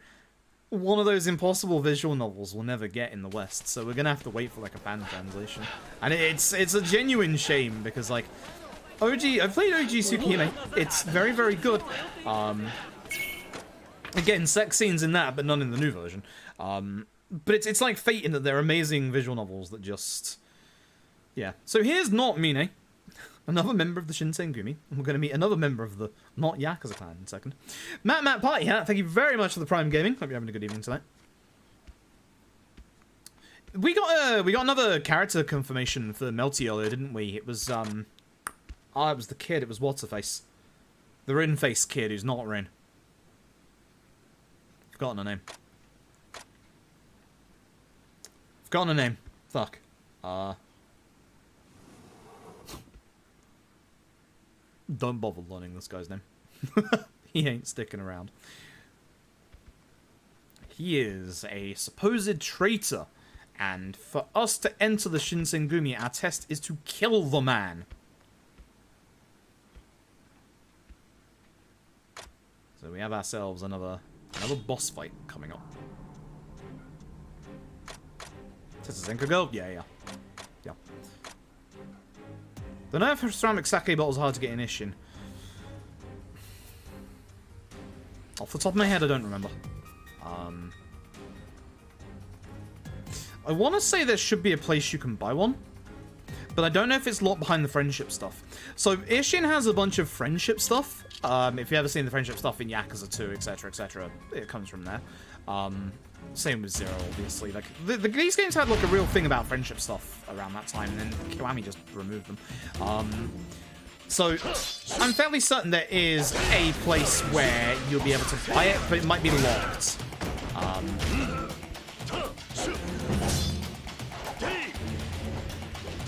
one of those impossible visual novels we'll never get in the West, so we're gonna have to wait for, like, a fan translation. And it's a genuine shame, because, like, I've played OG Tsukihime, it's very, very good. Again, sex scenes in that, but none in the new version. But it's like Fate in that they're amazing visual novels that just... Yeah. So here's not Mine, another member of the Shinsengumi, and we're going to meet another member of the not Yakuza clan in a second. Matt Party Hat, thank you very much for the Prime Gaming. Hope you're having a good evening tonight. We got another character confirmation for Melty earlier, didn't we? It was it was the kid. It was what's-her-face, the Rin-face kid who's not Rin. Forgotten her name. Forgotten her name. Fuck. Don't bother learning this guy's name. He ain't sticking around. He is a supposed traitor, and for us to enter the Shinsengumi, our test is to kill the man. So we have ourselves another boss fight coming up. Tetsuzenka girl? Yeah. Don't know if ceramic sake bottles are hard to get in Ishin. Off the top of my head, I don't remember. I want to say there should be a place you can buy one, but I don't know if it's locked behind the friendship stuff. So Ishin has a bunch of friendship stuff. If you've ever seen the friendship stuff in Yakuza 2, etc., etc., it comes from there. Same with Zero, obviously. Like these games had like a real thing about friendship stuff around that time, and then Kiwami just removed them. So I'm fairly certain there is a place where you'll be able to buy it, but it might be locked.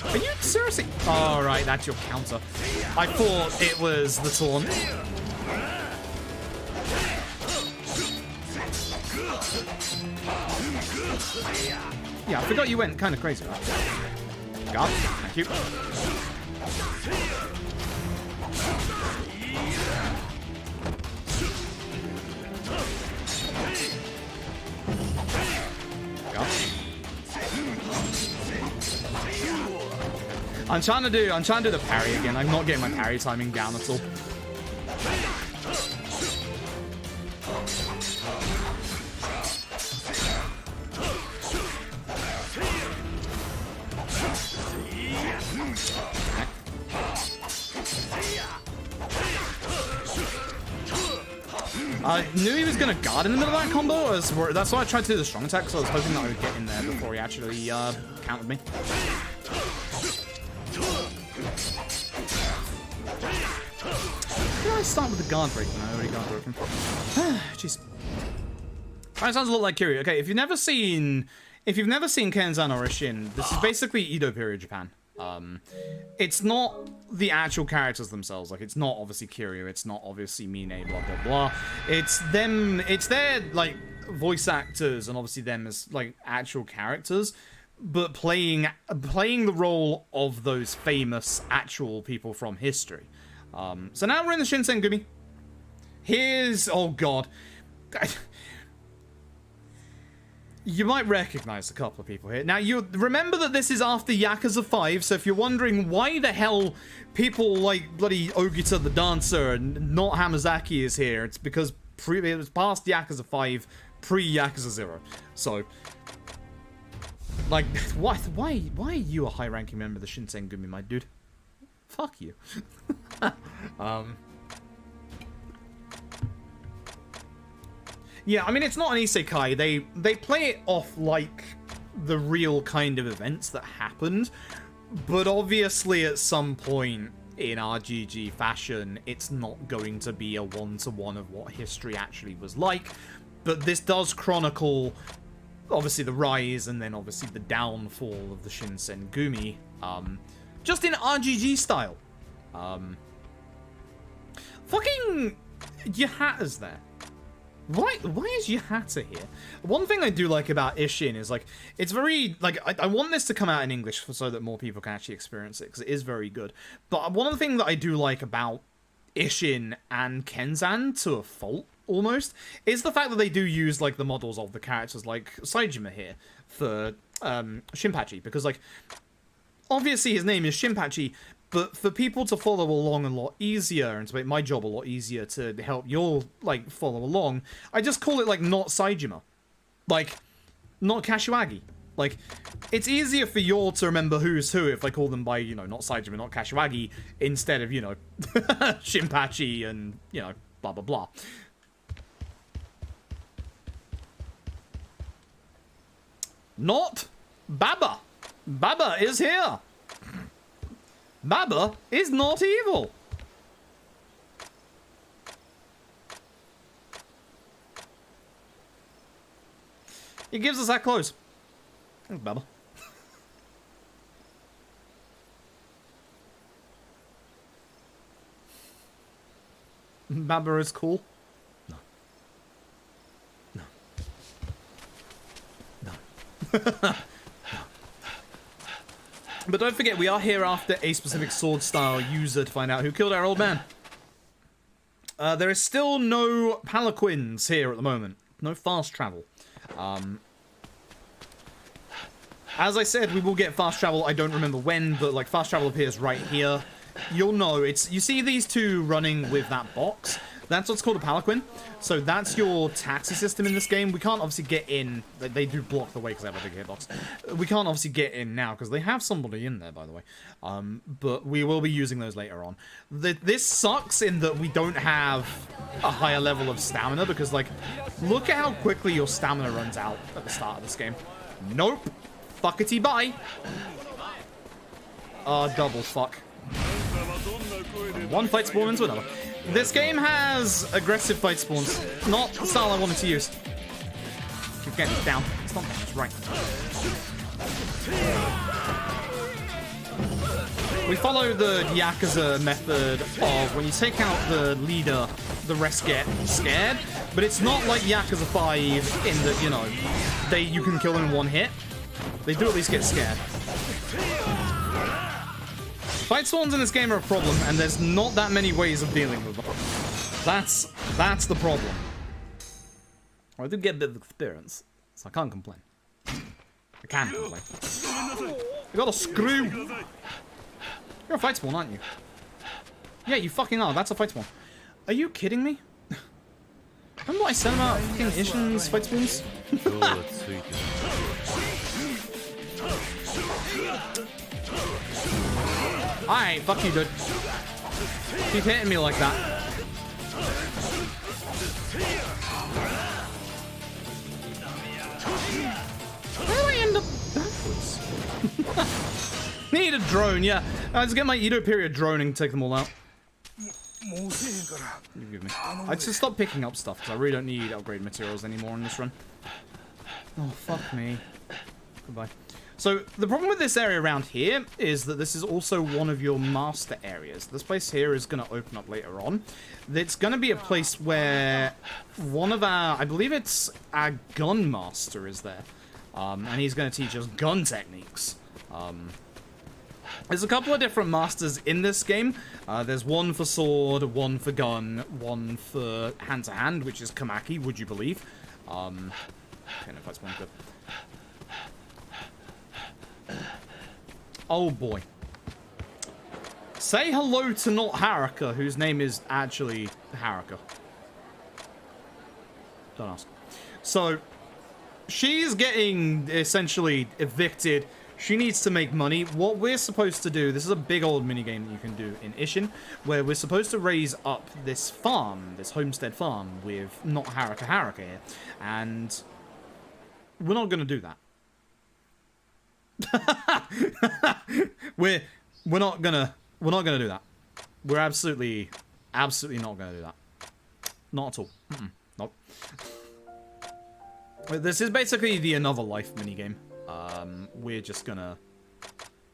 Are you seriously? Oh, right, that's your counter. I thought it was the taunt. Yeah, I forgot you went kind of crazy. God, thank you. God. I'm trying to do the parry again. I'm not getting my parry timing down at all. I knew he was going to guard in the middle of that combo. That's why I tried to do the strong attack, because I was hoping that I would get in there before he actually countered me. Did I start with the guard break? No, I already guard broke him. Jeez. That sounds a lot like Kiryu. Okay, if you've never seen Kenzan or Ishin, this is basically Edo period Japan. It's not the actual characters themselves. Like, it's not obviously Kiryu, it's not obviously Mine, blah blah blah. It's them. It's their like voice actors, and obviously them as like actual characters, but playing the role of those famous actual people from history. So now we're in the Shinsengumi. Here's, oh god. You might recognize a couple of people here. Now, you remember that this is after Yakuza 5, so if you're wondering why the hell people like bloody Ogita the Dancer and not Hamazaki is here, it's because it was past Yakuza 5, pre-Yakuza 0. So, like, why are you a high-ranking member of the Shinsengumi, my dude? Fuck you. Yeah, I mean, it's not an isekai. They play it off like the real kind of events that happened, but obviously at some point in RGG fashion, it's not going to be a one-to-one of what history actually was like, but this does chronicle, obviously, the rise and then obviously the downfall of the Shinsengumi, just in RGG style. Fucking Yahata's there. Why is Yahata here? One thing I do like about Ishin is, like, it's very, like, I want this to come out in English so that more people can actually experience it, because it is very good. But one of the things that I do like about Ishin and Kenzan, to a fault, almost, is the fact that they do use, like, the models of the characters, like Saejima here, for Shinpachi, because, like, obviously his name is Shinpachi, but for people to follow along a lot easier, and to make my job a lot easier to help you, like, follow along, I just call it, like, not Saejima. Like, not Kashiwagi. Like, it's easier for you all to remember who's who if I call them by, you know, not Saejima, not Kashiwagi, instead of, you know, Shinpachi and, you know, blah, blah, blah. Not Baba. Baba is here. Baba is not evil. He gives us that close. Thanks, Baba. Baba is cool. No. No. No. But don't forget, we are here after a specific sword-style user to find out who killed our old man. There is still no palanquins here at the moment. No fast travel. As I said, we will get fast travel. I don't remember when, but, like, fast travel appears right here. You'll know. You see these two running with that box? That's what's called a palanquin. So that's your taxi system in this game. We can't obviously get in. They do block the way because they have a big hitbox. We can't obviously get in now because they have somebody in there, by the way. But we will be using those later on. This sucks in that we don't have a higher level of stamina because, like, look at how quickly your stamina runs out at the start of this game. Nope. Fuckity bye. Double fuck. One fight spawn into another. This game has aggressive fight spawns. Not the style I wanted to use. Keep getting down. It's not damage, right. We follow the Yakuza method of when you take out the leader, the rest get scared. But it's not like Yakuza 5 in that, you know, you can kill them in one hit. They do at least get scared. Fight spawns in this game are a problem, and there's not that many ways of dealing with them. That's the problem. I do get a bit of experience, so I can't complain. I can complain. You got a screw! You're a fight spawn, aren't you? Yeah, you fucking are. That's a fight spawn. Are you kidding me? Remember what I said about fucking Ishin's fight spawns? Alright, fuck you, dude. Keep hitting me like that. Where do I end up backwards? Need a drone, yeah. Let's get my Edo period drone and take them all out. You give me. I just stop picking up stuff because I really don't need upgrade materials anymore in this run. Oh, fuck me. Goodbye. So, the problem with this area around here is that this is also one of your master areas. This place here is going to open up later on. It's going to be a place where one of our, I believe it's our gun master is there. And he's going to teach us gun techniques. There's a couple of different masters in this game. There's one for sword, one for gun, one for hand-to-hand, which is Kamaki, would you believe? I don't know if that's one good. Oh boy. Say hello to not Haruka, whose name is actually Haruka. Don't ask. So, she's getting essentially evicted. She needs to make money. What we're supposed to do, this is a big old minigame that you can do in Ishin, where we're supposed to raise up this farm, this homestead farm, with not Haruka here. And we're not going to do that. we're not gonna do that. We're absolutely not gonna do that. Not at all. Nope. This is basically the Another Life minigame. We're just gonna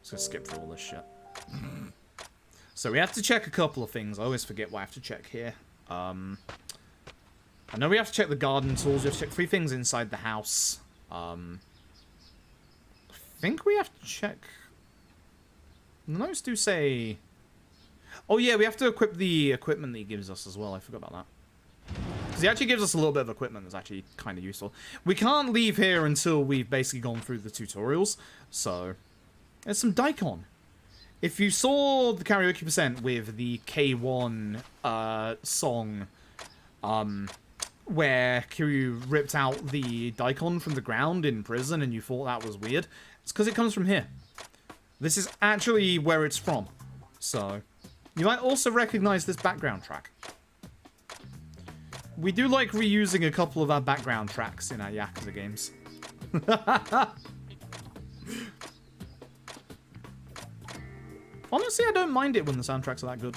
skip through all this shit. So we have to check a couple of things. I always forget what I have to check here. I know we have to check the garden tools. We have to check 3 things inside the house. I think we have to check. The notes do say. Oh yeah, we have to equip the equipment that he gives us as well. I forgot about that. Because he actually gives us a little bit of equipment that's actually kind of useful. We can't leave here until we've basically gone through the tutorials. So, there's some daikon. If you saw the karaoke percent with the K1 song, where Kiryu ripped out the daikon from the ground in prison and you thought that was weird, it's because it comes from here. This is actually where it's from. So, you might also recognize this background track. We do like reusing a couple of our background tracks in our Yakuza games. Honestly, I don't mind it when the soundtracks are that good.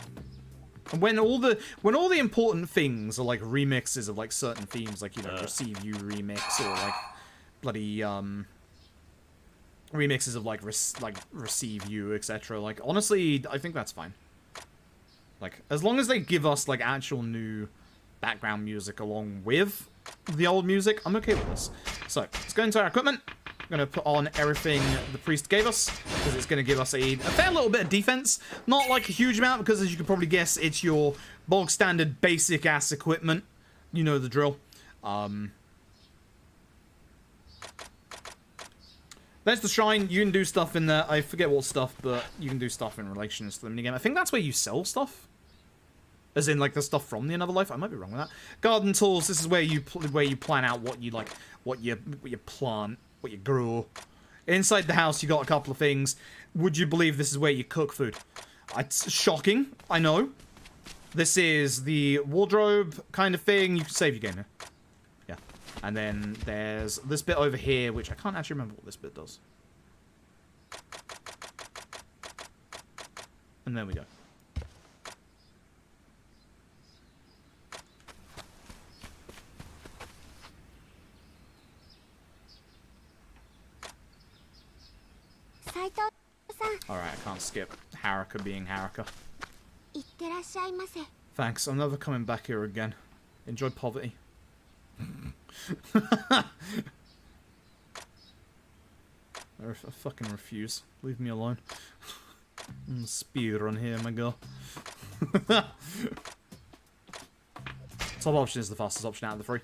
And when all the important things are like remixes of like certain themes, like, you know, Receive You remix, or like bloody remixes of like Receive You, etc. Like, honestly, I think that's fine. Like, as long as they give us like actual new background music along with the old music, I'm okay with this. So, let's go into our equipment. I'm going to put on everything the priest gave us, because it's going to give us a fair little bit of defense. Not like a huge amount, because as you can probably guess, it's your bog standard basic ass equipment. You know the drill. There's the shrine. You can do stuff in there. I forget what stuff, but you can do stuff in relation to the minigame. I think that's where you sell stuff. As in, like, the stuff from the Another Life. I might be wrong with that. Garden tools. This is where you plan out what you like, what you plant, what you grow. Inside the house, you got a couple of things. Would you believe this is where you cook food? It's shocking. I know. This is the wardrobe kind of thing. You can save your game here. Yeah. And then there's this bit over here, which I can't actually remember what this bit does. And there we go. Alright, I can't skip Haruka being Haruka. Thanks, I'm never coming back here again. Enjoy poverty. I fucking refuse. Leave me alone. Speed run here, my girl. Top option is the fastest option out of the three.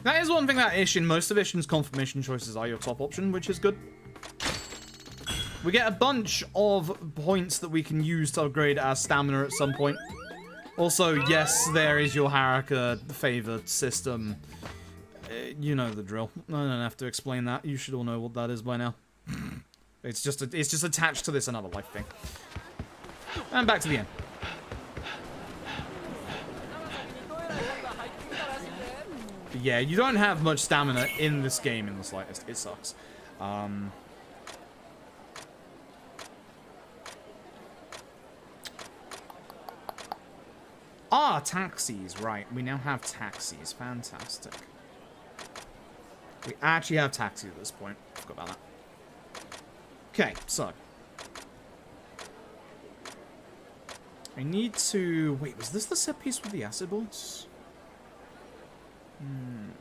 That is one thing that Ishin, most of Ishin's confirmation choices are your top option, which is good. We get a bunch of points that we can use to upgrade our stamina at some point. Also, yes, there is your Haruka favor system. You know the drill. I don't have to explain that. You should all know what that is by now. It's just attached to this another life thing. And back to the end. But yeah, you don't have much stamina in this game in the slightest. It sucks. Ah, taxis, right. We now have taxis. Fantastic. We actually have taxis at this point. Forgot about that. Okay, so. I need to... Wait, was this the set piece with the acid bullets? I'm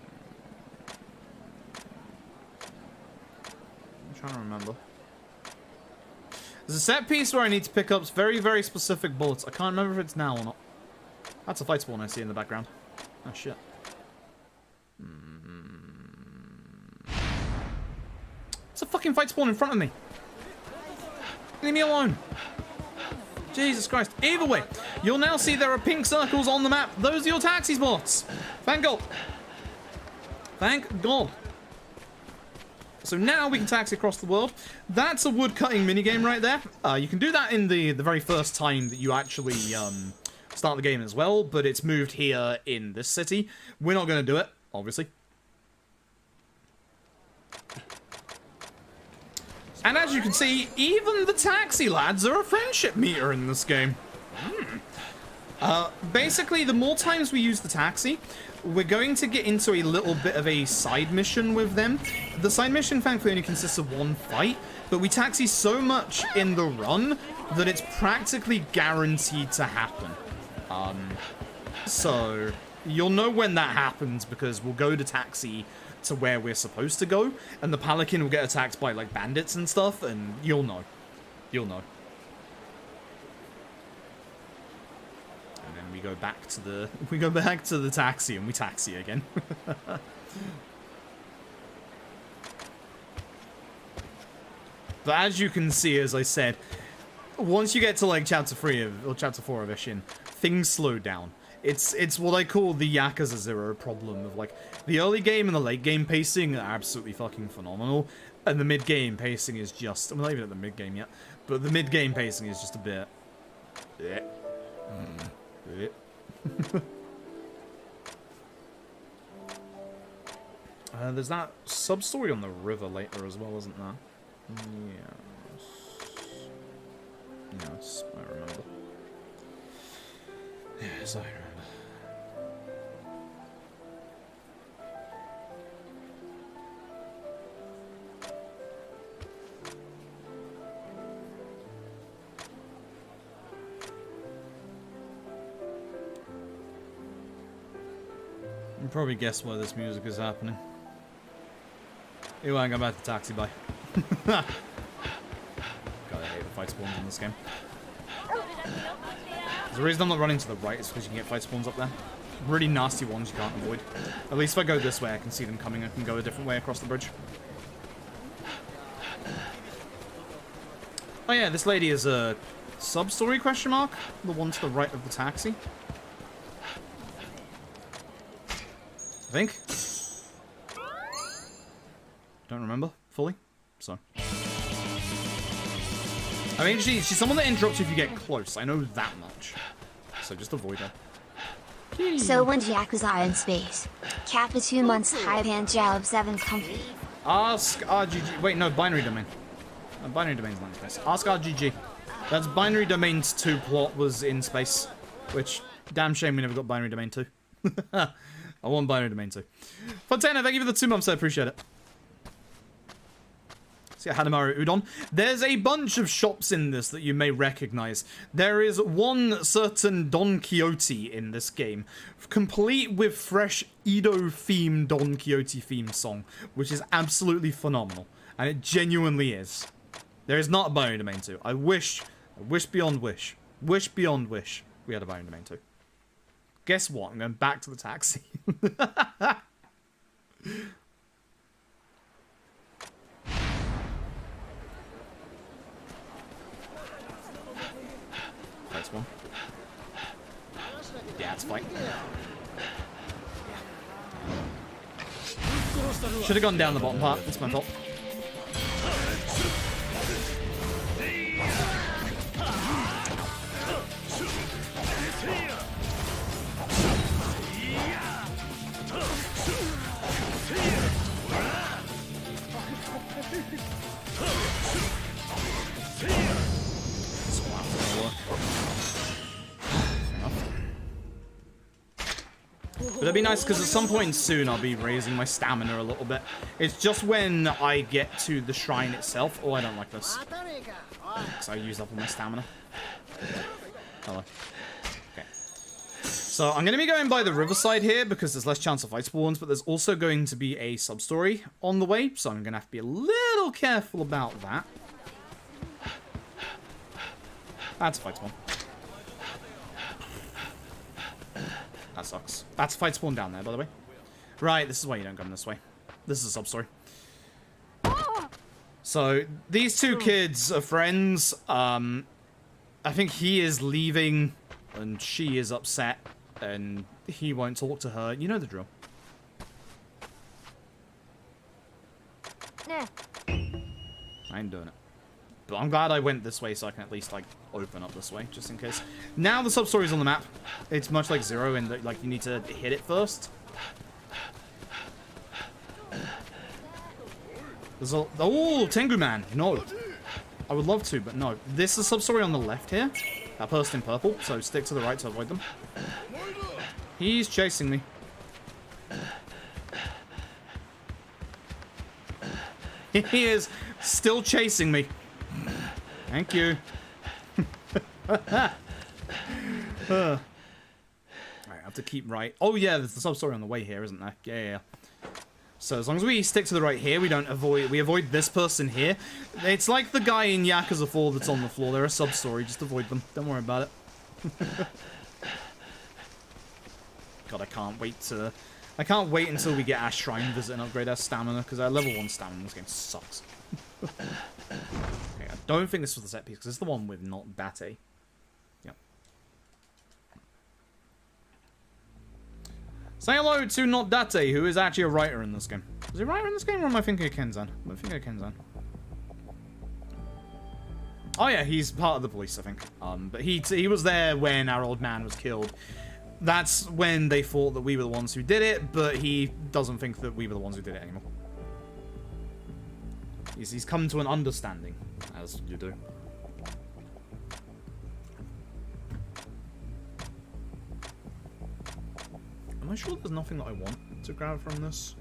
trying to remember. There's a set piece where I need to pick up very, very specific bullets. I can't remember if it's now or not. That's a fight spawn I see in the background. Oh, shit. It's a fucking fight spawn in front of me. Leave me alone. Jesus Christ. Either way, you'll now see there are pink circles on the map. Those are your taxi spots. Thank God. Thank God. So now we can taxi across the world. That's a wood cutting minigame right there. You can do that in the very first time that you actually start the game as well, but it's moved here in this city. We're not going to do it, obviously. And as you can see, even the taxi lads are a friendship meter in this game. Basically, the more times we use the taxi, we're going to get into a little bit of a side mission with them. The side mission, thankfully, only consists of one fight, but we taxi so much in the run that it's practically guaranteed to happen. So you'll know when that happens because we'll go to taxi to where we're supposed to go, and the Pelican will get attacked by like bandits and stuff, and you'll know. You'll know. And then we go back to the taxi and we taxi again. But as you can see, as I said, once you get to like chapter 3 or chapter 4 of Ishin, things slow down. It's what I call the Yakuza 0 problem of like the early game and the late game pacing are absolutely fucking phenomenal, and the mid game pacing is just, I'm not even at the mid game yet, but the mid game pacing is just a bit. There's that sub story on the river later as well, isn't there? Yes, I remember. Yes, I remember. You can probably guess why this music is happening. Anyway, I'm going back to taxi, bye. God, I hate the fight spawns in this game. The reason I'm not running to the right is because you can get fight spawns up there. Really nasty ones you can't avoid. At least if I go this way, I can see them coming. I can go a different way across the bridge. Oh yeah, this lady is a sub-story question mark? The one to the right of the taxi? I think. Don't remember fully, so. I mean, she's someone that interrupts you if you get close. I know that much. So just avoid her. So when's Yakuza in space? Kappa 2 months high pan job 7 comfy. Ask RGG. Wait, no, binary domain. Binary domain's not in space. Ask RGG. That's binary domain's 2 plot was in space. Which, damn shame we never got binary domain 2. I want Binary Domain too. Fontana, thank you for the 2 months. I appreciate it. See, Hanamaru Udon. There's a bunch of shops in this that you may recognize. There is one certain Don Quixote in this game, complete with fresh Edo-themed Don Quixote theme song, which is absolutely phenomenal. And it genuinely is. There is not a Binary Domain 2. I wish beyond wish beyond wish we had a Binary Domain 2. Guess what? I'm going back to the taxi. That's one. Yeah, it's fine. Should have gone down the bottom part. It's my fault. But it'd be nice because at some point soon I'll be raising my stamina a little bit. It's just when I get to the shrine itself. Oh, I don't like this. Because I used up all my stamina. Hello. Okay. So I'm going to be going by the riverside here because there's less chance of fight spawns, but there's also going to be a sub-story on the way, so I'm going to have to be a little careful about that. That's a fight spawn. That sucks. That's a fight spawn down there, by the way. Right, this is why you don't come this way. This is a sub-story. So, these two kids are friends. I think he is leaving, and she is upset, and he won't talk to her. You know the drill. Nah. I ain't doing it. But I'm glad I went this way so I can at least, like, open up this way, just in case. Now the sub-story's on the map. It's much like Zero in that, like, you need to hit it first. There's a... Oh, Tengu Man! No. I would love to, but no. This is a sub-story on the left here. That person in purple, so stick to the right to avoid them. He's chasing me. He is still chasing me. Thank you. Alright, I have to keep right. Oh yeah, there's the sub-story on the way here, isn't there? Yeah. So as long as we stick to the right here, we avoid this person here. It's like the guy in Yakuza 4 that's on the floor. They're a sub-story, just avoid them. Don't worry about it. God, I can't wait until we get our shrine visit and upgrade our stamina, because our level 1 stamina in this game sucks. Okay, I don't think this was the set piece, because it's the one with not Date. Yep. Say hello to Not Date, who is actually a writer in this game. Is he a writer in this game, or am I thinking of Kenzan? I'm thinking of Kenzan. Oh yeah, he's part of the police, I think. But he was there when our old man was killed. That's when they thought that we were the ones who did it, but he doesn't think that we were the ones who did it anymore. He's come to an understanding, as you do. Am I sure there's nothing that I want to grab from this?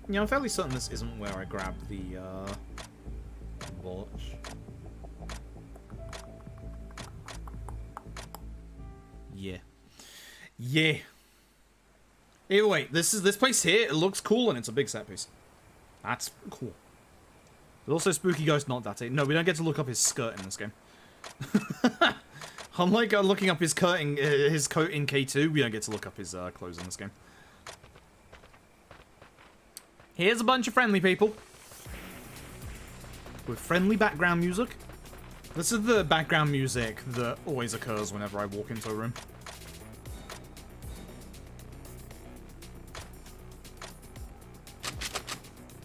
Yeah, I'm fairly certain this isn't where I grabbed the bullets. Yeah. Either way, this place here, it looks cool and it's a big set piece. That's cool. There's also Spooky Ghost, Not Date. No, we don't get to look up his skirt in this game. Unlike looking up his coat in K2, we don't get to look up his clothes in this game. Here's a bunch of friendly people. With friendly background music. This is the background music that always occurs whenever I walk into a room.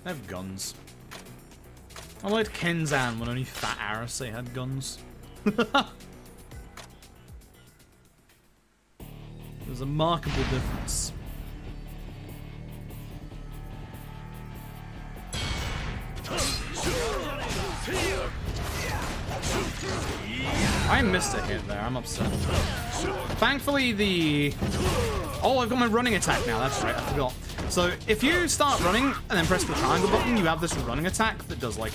They have guns. I liked Kenzan when only Fat Arase had guns. There's a markable difference. I missed a hit there, I'm upset. Thankfully, the... Oh, I've got my running attack now. That's right, I forgot. So, if you start running and then press the triangle button, you have this running attack that does, like,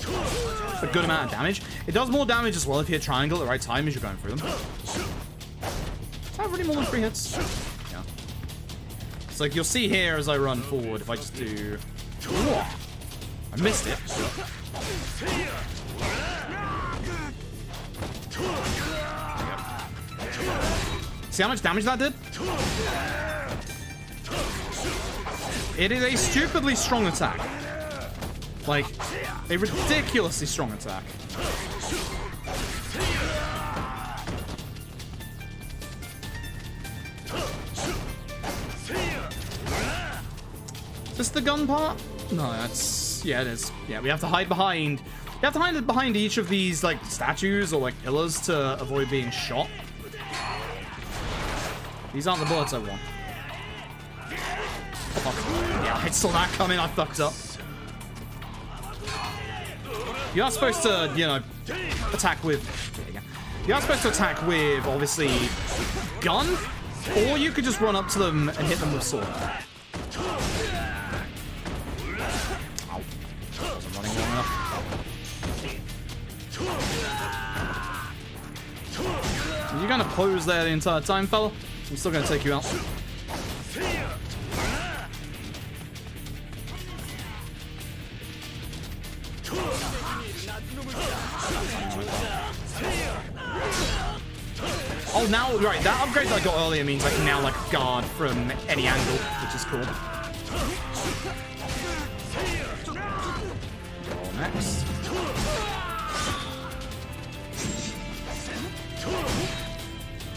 a good amount of damage. It does more damage as well if you hit triangle at the right time as you're going through them. Is that really more than 3 hits? Yeah. It's like, you'll see here as I run forward, if I just do... Whoa. I missed it. See how much damage that did? It is a stupidly strong attack. Like, a ridiculously strong attack. Is this the gun part? No, that's... Yeah, it is. Yeah, we have to hide behind... You have to hide behind each of these, like, statues or, like, pillars to avoid being shot. These aren't the bullets I want. Oh, yeah, I saw that coming. I fucked up. You are supposed to, you know, attack with... There you go. You are supposed to attack with, obviously, gun. Or you could just run up to them and hit them with sword. Ow. Wasn't running long enough. You're gonna pose there the entire time, fella? I'm still gonna take you out. Oh, now, right, that upgrade that I got earlier means I can now, like, guard from any angle, which is cool. Go next.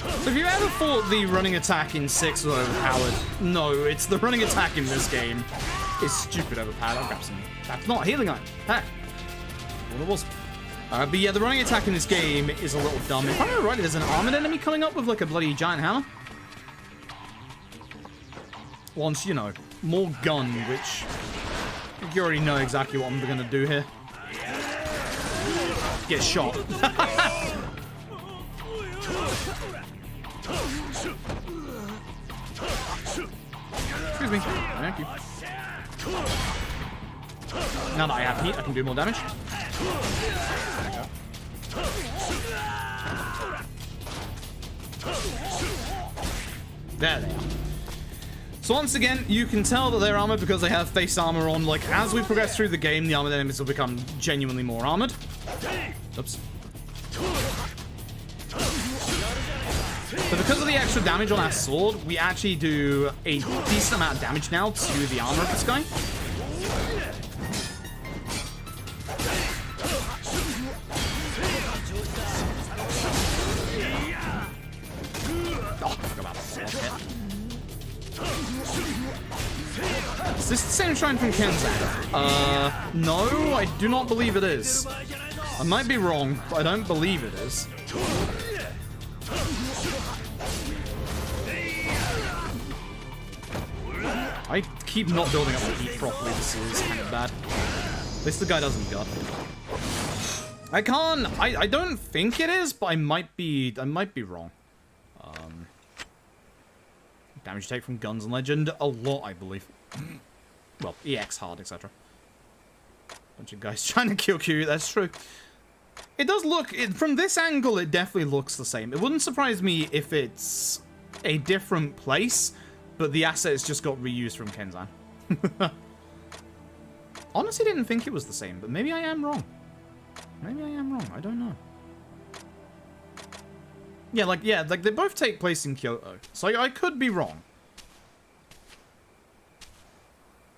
So if you ever thought the running attack in 6 was overpowered, no, it's the running attack in this game is stupid overpowered. I'll grab some. That's not a healing item. Heck. What it was. But yeah, the running attack in this game is a little dumb. If I remember right, there's an armored enemy coming up with like a bloody giant hammer. Once, you know, more gun, which I think you already know exactly what I'm going to do here. Get shot. Excuse me. Thank you. Now that I have heat, I can do more damage. There they are. So once again, you can tell that they're armored because they have face armor on. Like, as we progress through the game, the armored enemies will become genuinely more armored. Oops. But because of the extra damage on our sword, we actually do a decent amount of damage now to the armor of this guy. Oh, I forgot about that. Is this the same shrine from Kenzan? No, I do not believe it is. I might be wrong, but I don't believe it is. I keep not building up the heat properly. This is kind of bad. At least the guy doesn't gut. I can't. I don't think it is, but I might be wrong. Damage you take from guns and legend, a lot, I believe. Well, EX hard, etc. Bunch of guys trying to kill Q. That's true. It does look from this angle. It definitely looks the same. It wouldn't surprise me if it's a different place. But the assets just got reused from Kenzan. Honestly, didn't think it was the same, but maybe I am wrong. Maybe I am wrong. I don't know. Yeah, like they both take place in Kyoto, so I could be wrong.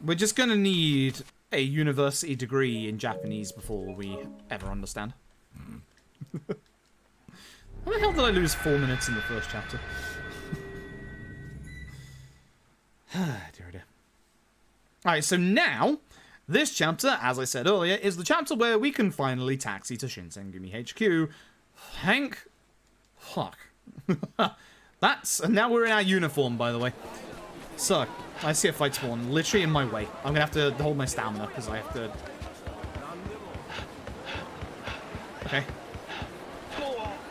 We're just gonna need a university degree in Japanese before we ever understand. How the hell did I lose 4 minutes in the first chapter? Dear, dear. Alright, so now, this chapter, as I said earlier, is the chapter where we can finally taxi to Shinsengumi HQ. Thank fuck. And now we're in our uniform, by the way. So, I see a fight spawn literally in my way. I'm gonna have to hold my stamina, because I have to... Okay.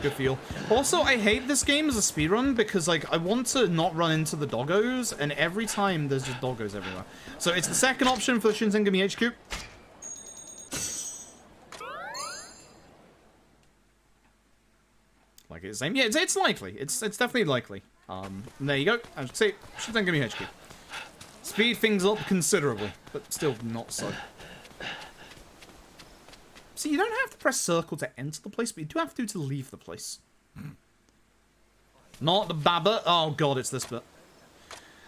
Good feel. Also, I hate this game as a speedrun because, like, I want to not run into the doggos, and every time there's just doggos everywhere. So it's the second option for the Shinsengumi HQ. Like it's the same. Yeah, it's likely. It's definitely likely. There you go. I should say Shinsengumi HQ. Speed things up considerably, but still not so. See, you don't have to press circle to enter the place, but you do have to leave the place. Not the Baba. Oh god, it's this bit.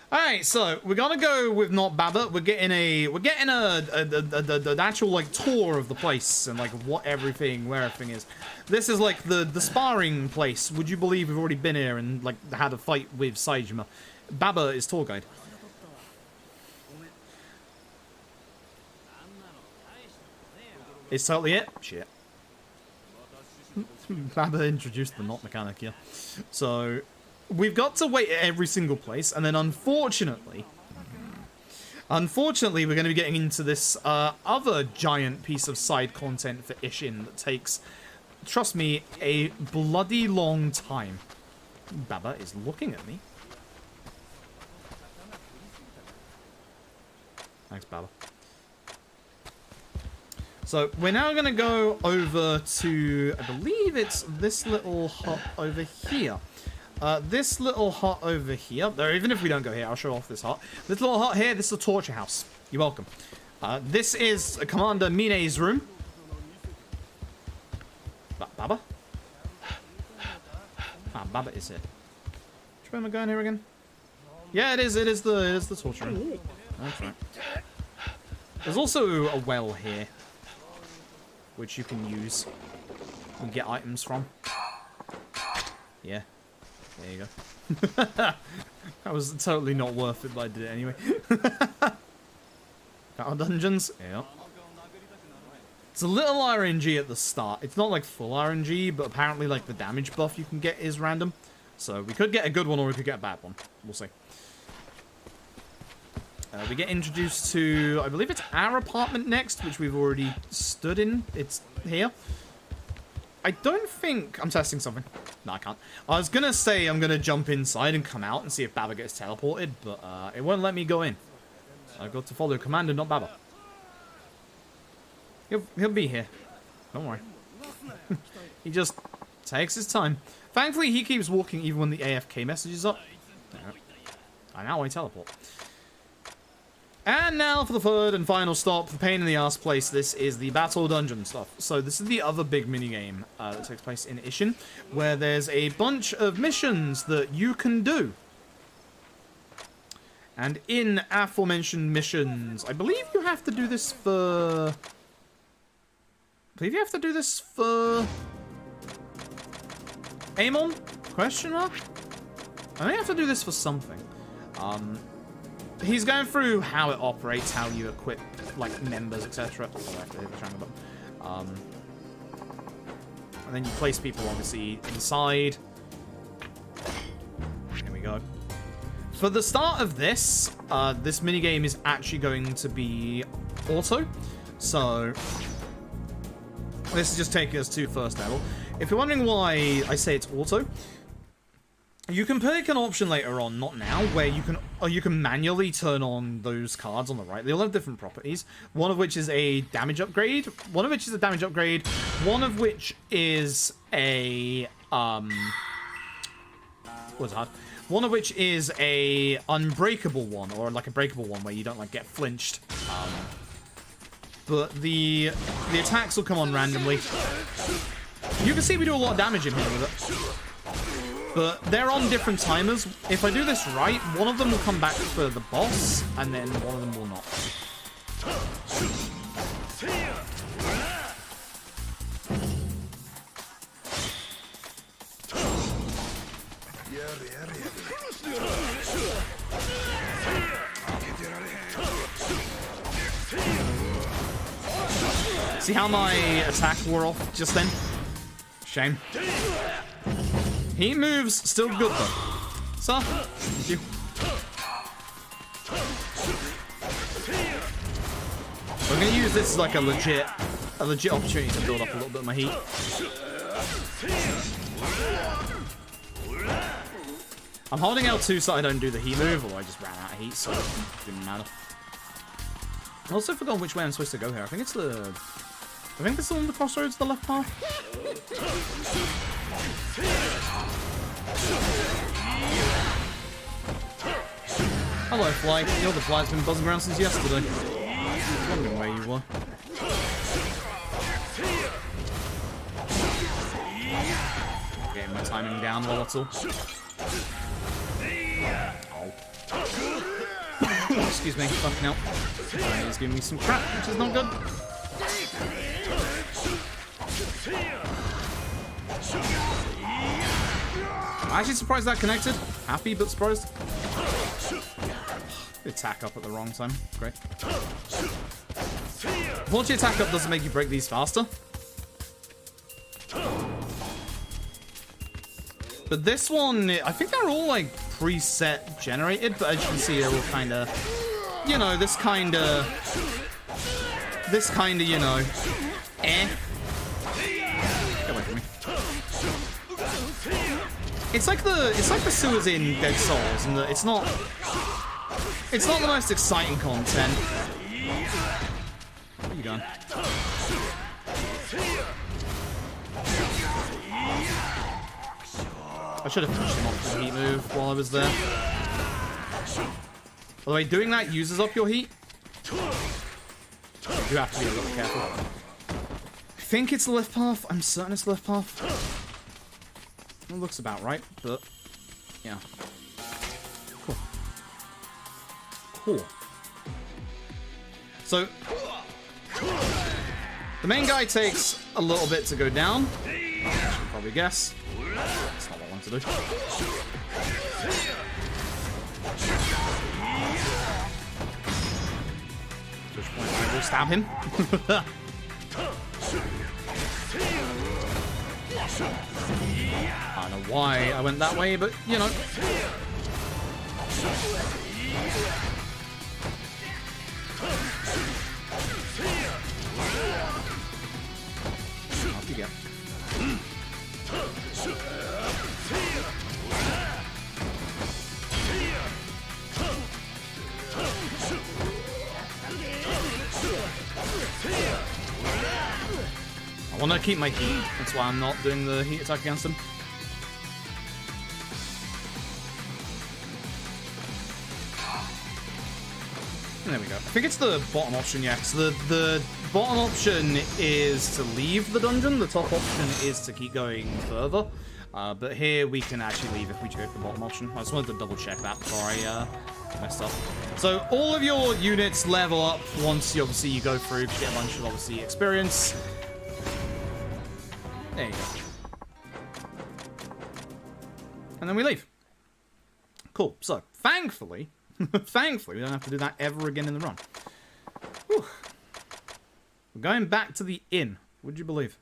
Alright, so we're gonna go with not Baba. We're getting an actual like tour of the place and like where everything is. This is like the sparring place. Would you believe we've already been here and like had a fight with Saejima? Baba is tour guide. It's totally it. Shit. Baba introduced the knot mechanic here. So, we've got to wait at every single place, and then unfortunately, we're going to be getting into this other giant piece of side content for Ishin that takes, trust me, a bloody long time. Baba is looking at me. Thanks, Baba. So, we're now going to go over to, I believe it's this little hut over here. This little hut over here. Though, even if we don't go here, I'll show off this hut. This little hut here, this is a torture house. You're welcome. This is Commander Mine's room. Baba? Ah, Baba is here. Which way am I going here again? Yeah, it is the torture room. That's right. There's also a well here, which you can use and get items from. Yeah. There you go. That was totally not worth it, but I did it anyway. Battle dungeons? Yeah. It's a little RNG at the start. It's not like full RNG, but apparently like the damage buff you can get is random. So we could get a good one or we could get a bad one. We'll see. We get introduced to, I believe it's our apartment next, which we've already stood in. It's here. I don't think... I'm testing something. No, I can't. I was going to say I'm going to jump inside and come out and see if Baba gets teleported, but it won't let me go in. I've got to follow Commander, not Baba. He'll be here. Don't worry. He just takes his time. Thankfully, he keeps walking even when the AFK message is up. And now I teleport. And now for the third and final stop, the pain in the ass place. This is the battle dungeon stuff. So this is the other big minigame that takes place in Ishin, where there's a bunch of missions that you can do. And in aforementioned missions, I believe you have to do this for... Amon? Question mark? I think you have to do this for something. He's going through how it operates, how you equip, like, members, etc. Oh, I have to hit the triangle button. And then you place people, obviously, inside. Here we go. For the start of this, this minigame is actually going to be auto. So, this is just taking us to first level. If you're wondering why I say it's auto, you can pick an option later on, not now, where you can manually turn on those cards on the right. They all have different properties. One of which is a damage upgrade. One of which is a One of which is a unbreakable one, or like a breakable one where you don't like get flinched. But the attacks will come on randomly. You can see we do a lot of damage in here with it. But they're on different timers. If I do this right, one of them will come back for the boss, and then one of them will not. See how my attack wore off just then? Shame. He moves still good though. So, thank you. I'm gonna use this as like a legit opportunity to build up a little bit of my heat. I'm holding L2 so I don't do the heat move, although I just ran out of heat, so it didn't matter. I also forgot which way I'm supposed to go here. I think it's the... I think it's on the crossroads, the left path. Hello, Fly. You're the fly that's been buzzing around since yesterday. I was wondering where you were. Getting my timing down while that's all. Oh. Excuse me, fucking hell. He's giving me some crap, which is not good. I'm actually surprised that connected. Happy, but surprised. Attack up at the wrong time. Great. Unfortunately, attack up doesn't make you break these faster. But this one, I think they're all like preset generated, but as you can see, they're all kind of, you know, this kind of, you know, eh. Get away from me. It's like the sewers in Dead Souls, and it's not the most exciting content. Where are you going? I should have finished him off with the heat move while I was there. By the way, doing that uses up your heat. You do have to be a little careful. I think it's the left path. I'm certain it's the left path. It looks about right, but yeah. Cool. Cool. So, the main guy takes a little bit to go down. As you can probably guess. That's not what I want to do. At which point I will stab him. I don't know why I went that way, but you know. Off you go. I want to keep my heat, that's why I'm not doing the heat attack against him. There we go. I think it's the bottom option, yeah. So the bottom option is to leave the dungeon, the top option is to keep going further. But here we can actually leave if we go for the bottom option. I just wanted to double check that before I messed up. So all of your units level up once you go through, you get a bunch of obviously experience. There you go. And then we leave. Cool. So, thankfully, we don't have to do that ever again in the run. Whew. We're going back to the inn. Would you believe?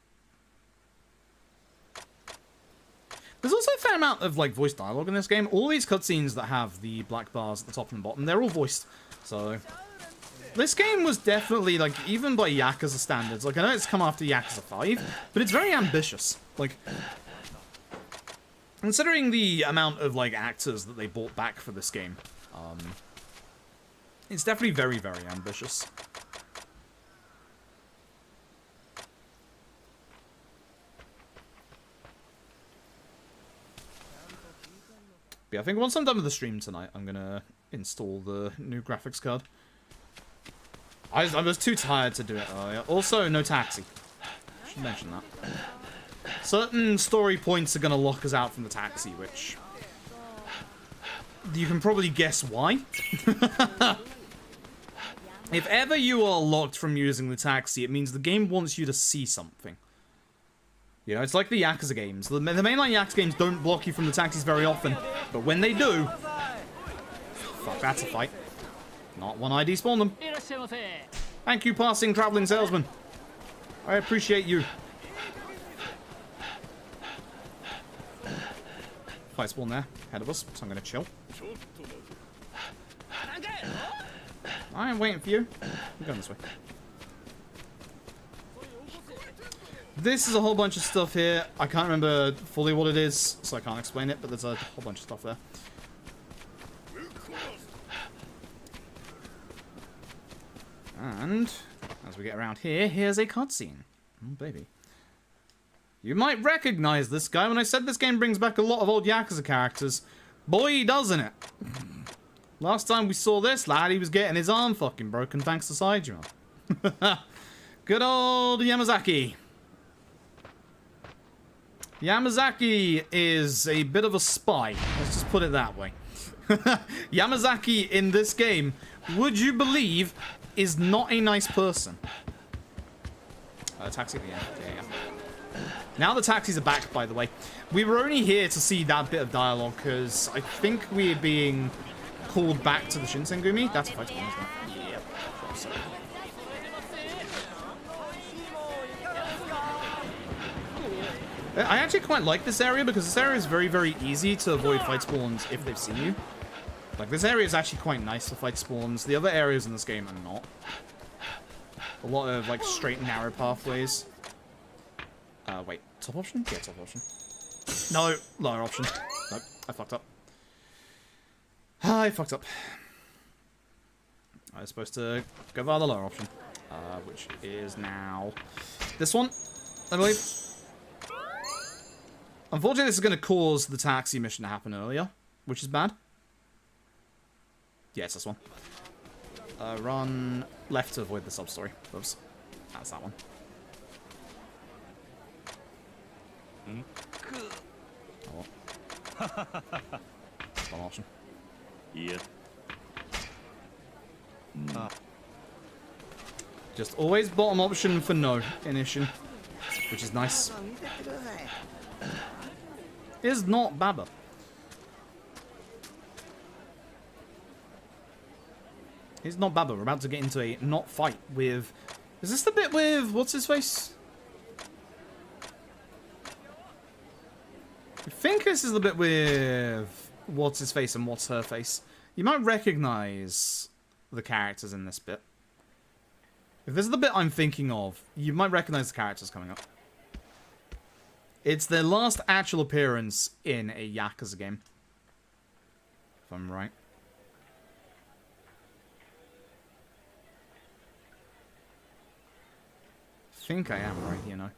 There's also a fair amount of, like, voice dialogue in this game. All these cutscenes that have the black bars at the top and bottom, they're all voiced. So, this game was definitely, like, even by Yakuza standards, like, I know it's come after Yakuza 5, but it's very ambitious. Like, considering the amount of, like, actors that they brought back for this game, it's definitely very, very ambitious. But yeah, I think once I'm done with the stream tonight, I'm gonna install the new graphics card. I was too tired to do it earlier. Also, no taxi. I should mention that. Certain story points are going to lock us out from the taxi, which... you can probably guess why. If ever you are locked from using the taxi, it means the game wants you to see something. You know, it's like the Yakuza games. The mainline Yakuza games don't block you from the taxis very often, but when they do... fuck, that's a fight. Not one I despawn them. Thank you, passing traveling salesman. I appreciate you. Fight spawn there, ahead of us, so I'm gonna chill. I am waiting for you. I'm going this way. This is a whole bunch of stuff here. I can't remember fully what it is, so I can't explain it, but there's a whole bunch of stuff there. And as we get around here, here's a cutscene. Oh, baby. You might recognize this guy. When I said this game brings back a lot of old Yakuza characters, boy, doesn't it? Last time we saw this lad, he was getting his arm fucking broken thanks to Saijima. Good old Yamazaki. Yamazaki is a bit of a spy. Let's just put it that way. Yamazaki in this game, would you believe, is not a nice person. Taxi at the end. Yeah. Now the taxis are back, by the way. We were only here to see that bit of dialogue because I think we're being called back to the Shinsengumi. That's a fight one, isn't it? Yep. So. I actually quite like this area because this area is very, very easy to avoid fight spawns if they've seen you. Like, this area is actually quite nice for fight spawns. The other areas in this game are not. A lot of, like, straight and narrow pathways. Wait. Top option? Yeah, top option. No, lower option. Nope, I fucked up. I fucked up. I was supposed to go via the lower option. Which is now this one, I believe. Unfortunately, this is going to cause the taxi mission to happen earlier, which is bad. Yeah, it's this one. Run left to avoid the sub-story. Oops. That's that one. Oh. One option. Yeah. Just always bottom option for no in Ishin, which is nice. Is not Baba. He's not Baba. We're about to get into a not fight with... Is this the bit with... What's his face? I think this is the bit with... What's his face and what's her face. You might recognize the characters in this bit. If this is the bit I'm thinking of, you might recognize the characters coming up. It's their last actual appearance in a Yakuza game. If I'm right. I think I am right, you know.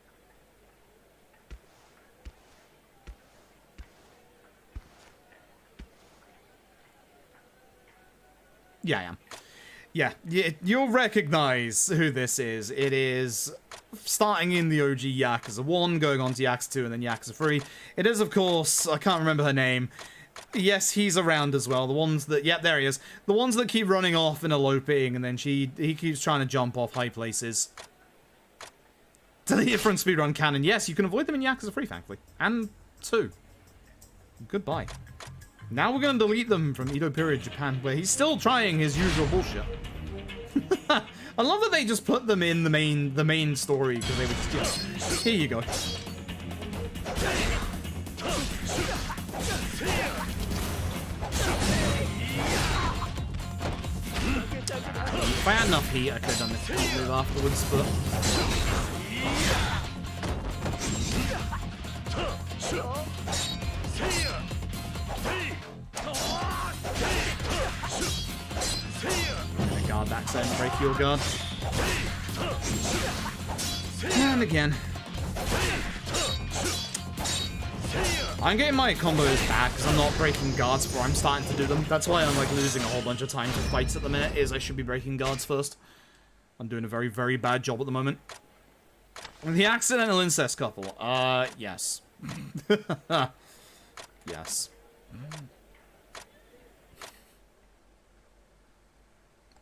Yeah, I am. Yeah, you'll recognize who this is. It is starting in the OG Yakuza 1, going on to Yakuza 2, and then Yakuza 3. It is, of course, I can't remember her name. Yes, he's around as well. The ones that, yep, there he is. The ones that keep running off and eloping, and then he keeps trying to jump off high places. Delete it from speedrun canon. Yes, you can avoid them in Yakuza 3, thankfully. And 2. Goodbye. Now we're going to delete them from Edo period Japan, where he's still trying his usual bullshit. I love that they just put them in the main story, because they were just, you know, here you go. If I had enough heat, I could have done this move afterwards, but... Guard back there and break your guard. And again. I'm getting my combos back because I'm not breaking guards before I'm starting to do them. That's why I'm like losing a whole bunch of time to fights at the minute, is I should be breaking guards first. I'm doing a very, very bad job at the moment. And the accidental incest couple. Yes. Yes.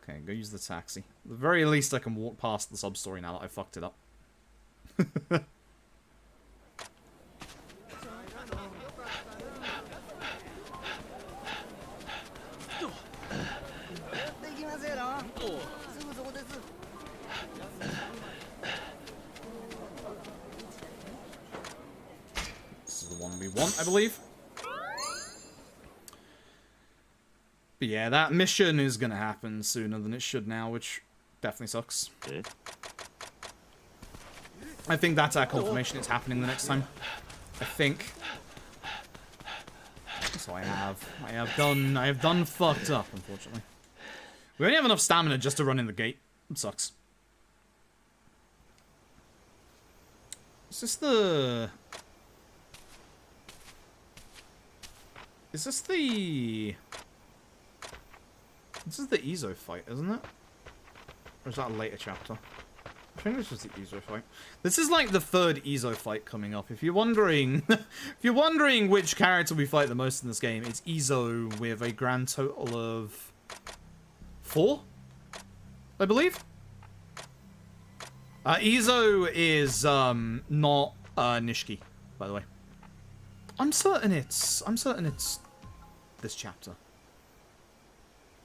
Okay, go use the taxi. At the very least, I can walk past the sub-story now that I fucked it up. This is the one we want, I believe. But yeah, that mission is gonna happen sooner than it should now, which definitely sucks. I think that's our confirmation it's happening the next time. I think. So I have done fucked up, unfortunately. We only have enough stamina just to run in the gate. It sucks. Is this the... Is this the... This is the Ezo fight, isn't it? Or is that a later chapter? I think this was the Ezo fight. This is like the third Ezo fight coming up. If you're wondering, if you're wondering which character we fight the most in this game, it's Ezo with a grand total of 4, I believe. Ezo is not Nishiki, by the way. I'm certain it's this chapter.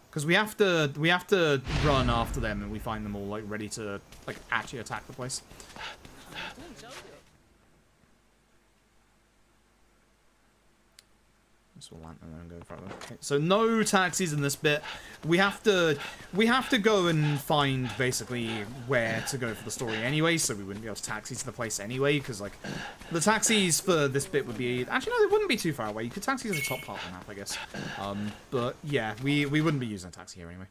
Because we have to run after them and we find them all like ready to like actually attack the place. This will land and then go further. Okay, so no taxis in this bit. We have to go and find basically where to go for the story anyway, so we wouldn't be able to taxi to the place anyway, because like the taxis for this bit would be actually no, they wouldn't be too far away. You could taxi to the top part of the map, I guess. But yeah, we wouldn't be using a taxi here anyway.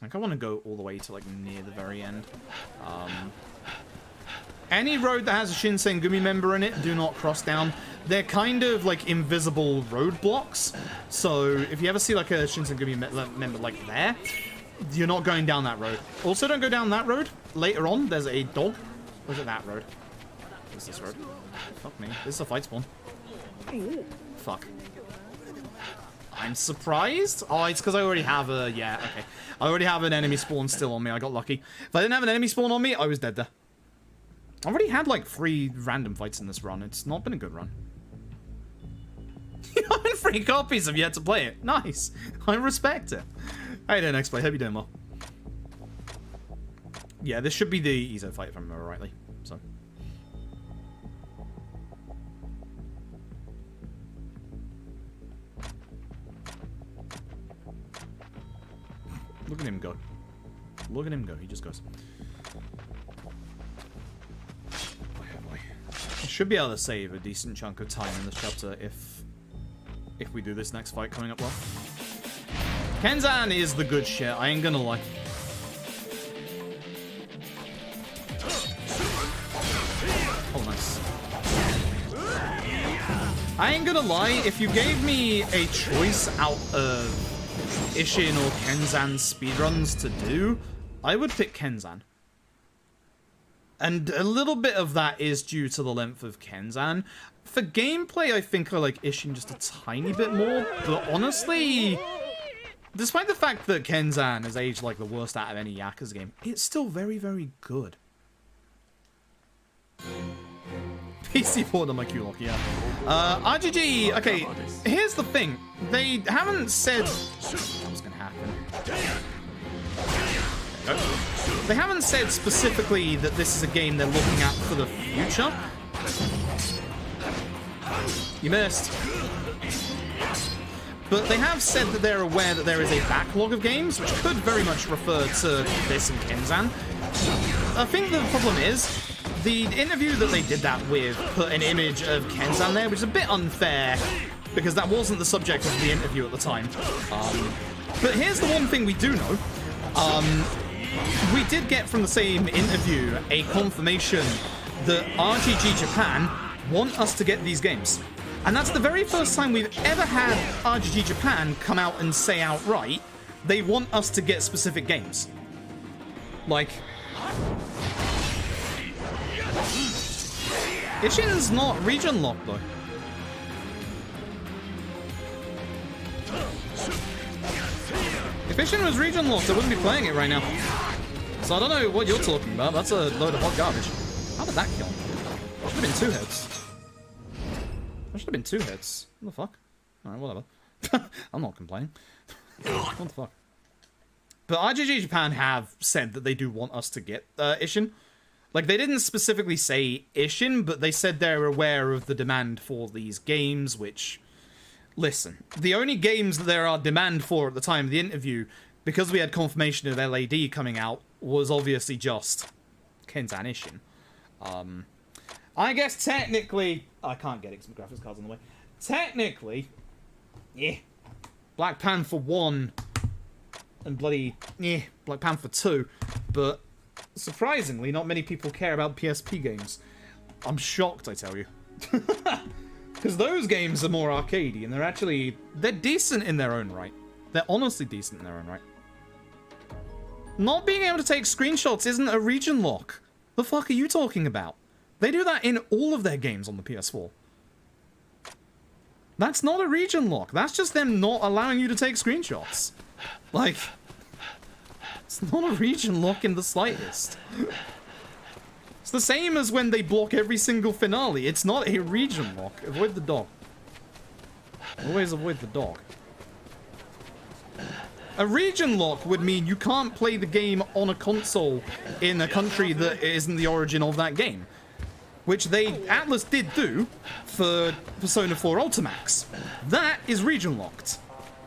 Like I want to go all the way to like near the very end. Any road that has a Shinsengumi member in it, do not cross down. They're kind of like invisible roadblocks. So if you ever see like a Shinsengumi member like there, you're not going down that road. Also, don't go down that road. Later on, there's a dog. Or is it that road? What's this road? Fuck me. This is a fight spawn. Fuck. I'm surprised. Oh, it's because I already have a... Yeah, okay. I already have an enemy spawn still on me. I got lucky. If I didn't have an enemy spawn on me, I was dead there. I've already had like 3 random fights in this run. It's not been a good run. You know, 3 copies have yet to play it. Nice. I respect it. How you doing, X-Play? Hope you're doing well. Yeah, this should be the Ezo fight if I remember rightly. So. Look at him go. Look at him go. He just goes. I should be able to save a decent chunk of time in this chapter if we do this next fight coming up well. Kenzan is the good shit, I ain't gonna lie. Oh, nice. I ain't gonna lie, if you gave me a choice out of Ishin or Kenzan speedruns to do, I would pick Kenzan. And a little bit of that is due to the length of Kenzan. For gameplay, I think I like Ishin just a tiny bit more. But honestly, despite the fact that Kenzan has aged like the worst out of any Yakuza game, it's still very, very good. PC port on my Q-Lock, yeah. RGG, okay, here's the thing. They haven't said... That was gonna happen. They haven't said specifically that this is a game they're looking at for the future. You missed. But they have said that they're aware that there is a backlog of games, which could very much refer to this and Kenzan. I think the problem is, the interview that they did that with put an image of Kenzan there, which is a bit unfair, because that wasn't the subject of the interview at the time. But here's the one thing we do know. We did get from the same interview a confirmation that RGG Japan want us to get these games. And that's the very first time we've ever had RGG Japan come out and say outright they want us to get specific games. Like... Ishin's not region locked though. If Ishin was region locked, I wouldn't be playing it right now. So I don't know what you're talking about. That's a load of hot garbage. How did that kill him? That should have been 2 hits. That should have been 2 hits. What the fuck? Alright, whatever. I'm not complaining. What the fuck? But RGG Japan have said that they do want us to get Ishin. Like, they didn't specifically say Ishin, but they said they're aware of the demand for these games, which... Listen, the only games that there are demand for at the time of the interview, because we had confirmation of LAD coming out, was obviously just Yakuza Ishin. I guess technically... I can't get it because my graphics card's on the way. Technically, yeah, Black Panther 1 and bloody, yeah, Black Panther 2, but surprisingly, not many people care about PSP games. I'm shocked, I tell you. Because those games are more arcadey, and they're decent in their own right. They're honestly decent in their own right. Not being able to take screenshots isn't a region lock. The fuck are you talking about? They do that in all of their games on the PS4. That's not a region lock. That's just them not allowing you to take screenshots. Like, it's not a region lock in the slightest. It's the same as when they block every single finale. It's not a region lock. Avoid the dog. Always avoid the dog. A region lock would mean you can't play the game on a console in a country that isn't the origin of that game. Which Atlas did do for Persona 4 Ultimax. That is region locked.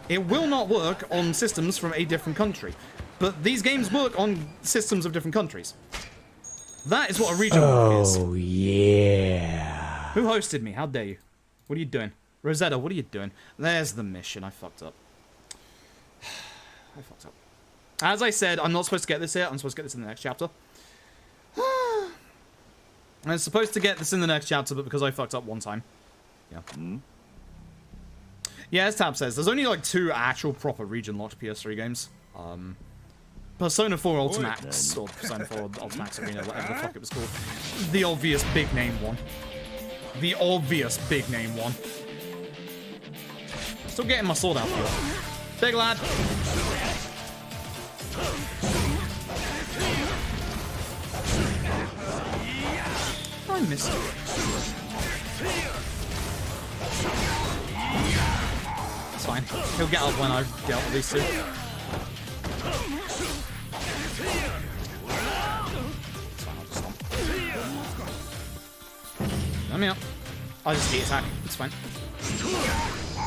It will not work on systems from a different country. But these games work on systems of different countries. That is what a region lock is. Oh, yeah. Who hosted me? How dare you? What are you doing? Rosetta, what are you doing? There's the mission. I fucked up. I fucked up. As I said, I'm not supposed to get this here. I'm supposed to get this in the next chapter. I'm supposed to get this in the next chapter, but because I fucked up one time. Yeah. Yeah, as Tab says, there's only like 2 actual proper region-locked PS3 games. Persona 4 Ultimax, or Persona 4 Ultimax Arena, whatever the fuck it was called. The obvious big name one. The obvious big name one. Still getting my sword out for you. Big lad. I missed it. It's fine. He'll get up when I dealt with these 2. It's fine, I'll just stomp. Let me up. I'll just attack. It's fine.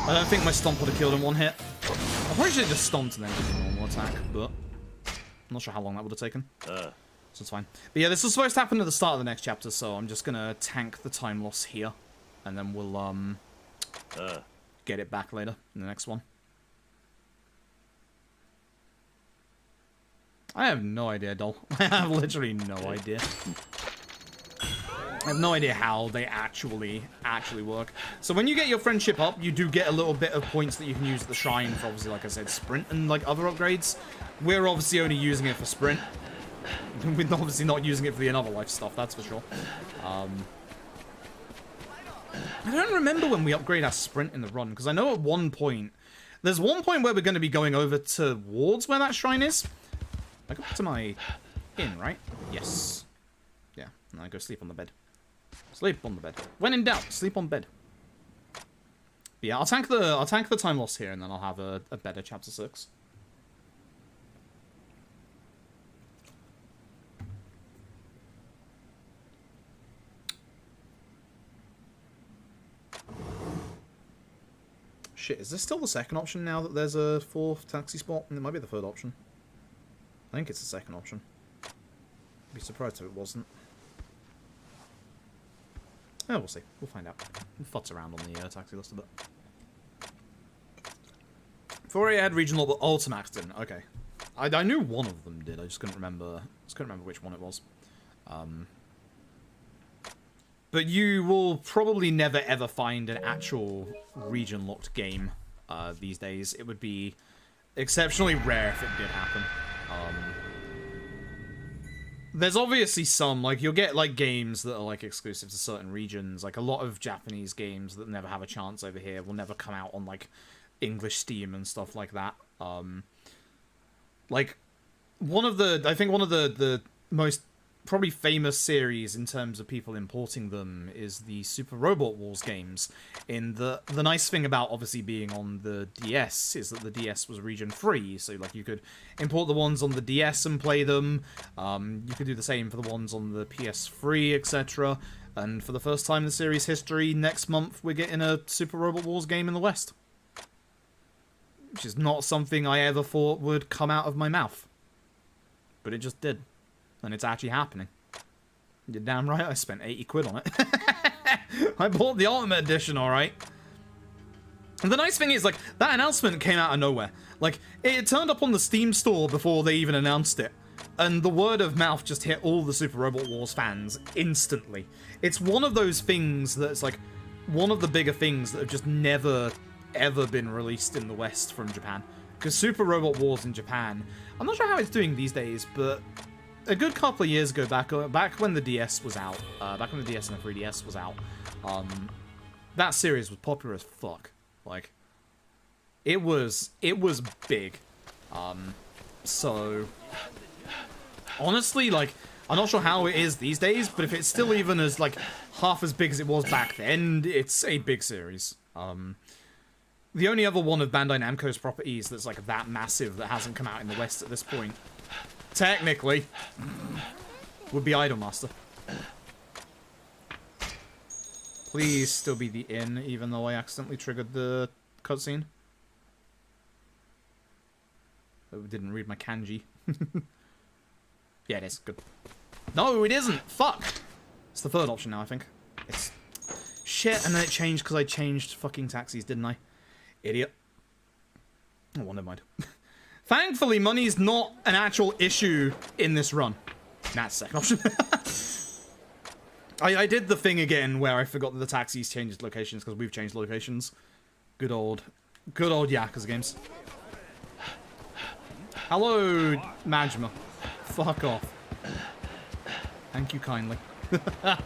I don't think my stomp would have killed in one hit. I probably should have just stomped and then did a normal attack, but I'm not sure how long that would have taken. So it's fine. But yeah, this was supposed to happen at the start of the next chapter, so I'm just gonna tank the time loss here. And then we'll, get it back later in the next one. I have no idea, doll. I have literally no idea. I have no idea how they actually work. So when you get your friendship up, you do get a little bit of points that you can use at the shrine for, obviously, like I said, sprint and like other upgrades. We're obviously only using it for sprint. We're obviously not using it for the Another Life stuff, that's for sure. I don't remember when we upgrade our sprint in the run, because I know at one point... There's one point where we're going to be going over towards where that shrine is. I go back to my inn, right? Yes. Yeah, and I go sleep on the bed. Sleep on the bed. When in doubt, sleep on bed. But yeah, I'll tank the time loss here, and then I'll have a better chapter 6. Shit, is this still the second option now that there's a 4th taxi spot? It might be the 3rd option. I think it's the 2nd option. I'd be surprised if it wasn't. Oh, we'll see. We'll find out. We'll futz around on the taxi list a bit. 4A had regional, but Ultimax didn't. Okay. I knew one of them did. I just couldn't remember. Which one it was. But you will probably never ever find an actual region-locked game these days. It would be exceptionally rare if it did happen. There's obviously some, like, you'll get, like, games that are, like, exclusive to certain regions. Like, a lot of Japanese games that never have a chance over here will never come out on, like, English Steam and stuff like that. Like, I think one of the most probably famous series in terms of people importing them is the Super Robot Wars games. The nice thing about obviously being on the DS is that the DS was region free, so like you could import the ones on the DS and play them. You could do the same for the ones on the PS3, etc. And for the first time in the series history, next month we're getting a Super Robot Wars game in the West. Which is not something I ever thought would come out of my mouth. But but it just did. And it's actually happening. You're damn right I spent 80 quid on it. I bought the Ultimate Edition, alright. And the nice thing is, like, that announcement came out of nowhere. Like, it turned up on the Steam store before they even announced it. And the word of mouth just hit all the Super Robot Wars fans instantly. It's one of those things that's, like, one of the bigger things that have just never, ever been released in the West from Japan. Because Super Robot Wars in Japan, I'm not sure how it's doing these days, but a good couple of years ago, back when the DS was out, back when the DS and the 3DS was out, that series was popular as fuck. Like, it was big. So, honestly, like, I'm not sure how it is these days, but if it's still even as, like, half as big as it was back then, it's a big series. The only other one of Bandai Namco's properties that's, like, that massive that hasn't come out in the West at this point, technically, would be Idolmaster. Please still be the inn, even though I accidentally triggered the cutscene. I didn't read my kanji. Yeah, it is. Good. No, it isn't! Fuck! It's the third option now, I think. It's... Shit, and then it changed because I changed fucking taxis, didn't I? Idiot. Oh, well, never mind. Thankfully, money's not an actual issue in this run. That's the second option. I did the thing again where I forgot that the taxis changed locations because we've changed locations. Good old Yakuza games. Hello, Majima. Fuck off. Thank you kindly. That's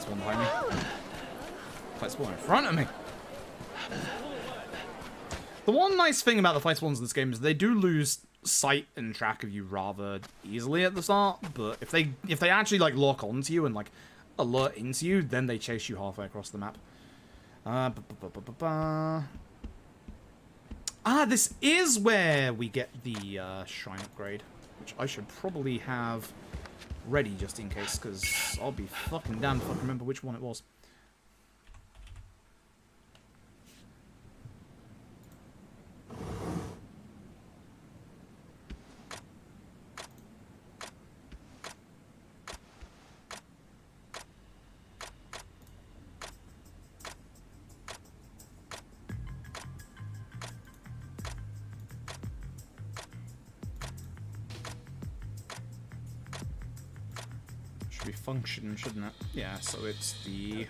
one behind me. That's one in front of me. The one nice thing about the fight spawns in this game is they do lose sight and track of you rather easily at the start, but if they actually like lock onto you and like alert into you, then they chase you halfway across the map. This is where we get the shrine upgrade, which I should probably have ready just in case, because I'll be fucking damned if I can remember which one it was. Function, shouldn't it? Yeah, so it's the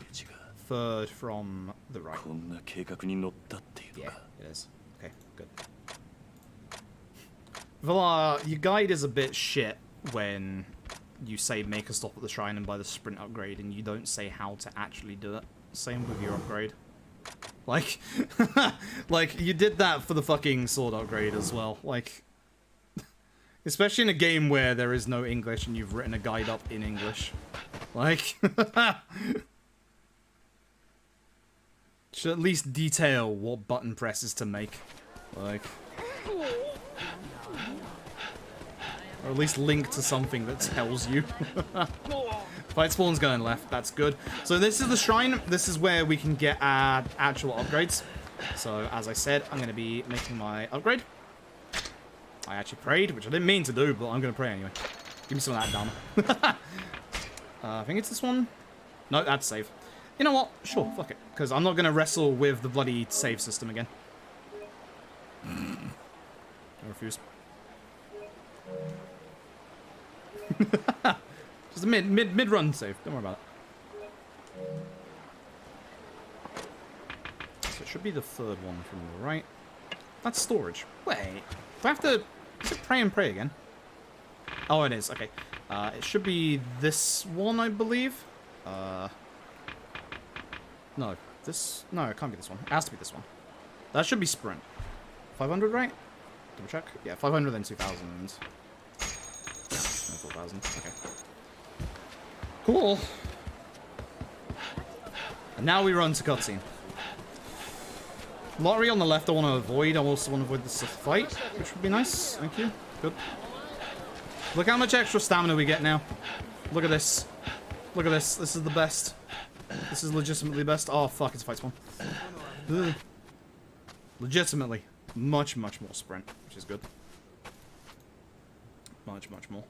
third from the right. Yeah, it is. Okay, good. Villar, your guide is a bit shit when you say make a stop at the shrine and buy the sprint upgrade and you don't say how to actually do it. Same with your upgrade. Like, like, you did that for the fucking sword upgrade as well. Like, especially in a game where there is no English and you've written a guide up in English. Like, should at least detail what button presses to make. Like, or at least link to something that tells you. Fight spawn's going left, that's good. So this is the shrine, this is where we can get our actual upgrades. So as I said, I'm going to be making my upgrade. I actually prayed, which I didn't mean to do, but I'm going to pray anyway. Give me some of that dharma. I think it's this one. No, that's save. You know what? Sure, fuck it. Because I'm not going to wrestle with the bloody save system again. I refuse. Just a mid-run save. Don't worry about it. So it should be the third one from the right. That's storage. Wait. Do I have to... Is it pray and pray again? Oh, it is. Okay. It should be this one, I believe. No. This... No, it can't be this one. It has to be this one. That should be sprint. 500, right? Double check. Yeah, 500 then 2000. No, 4000. Okay. Cool. And now we run to cutscene. Lottery on the left I want to avoid. I also want to avoid the fight, which would be nice. Thank you. Good. Look how much extra stamina we get now. Look at this. Look at this. This is the best. This is legitimately the best. Oh, fuck. It's a fight spawn. Ugh. Legitimately. Much more sprint, which is good. Much more.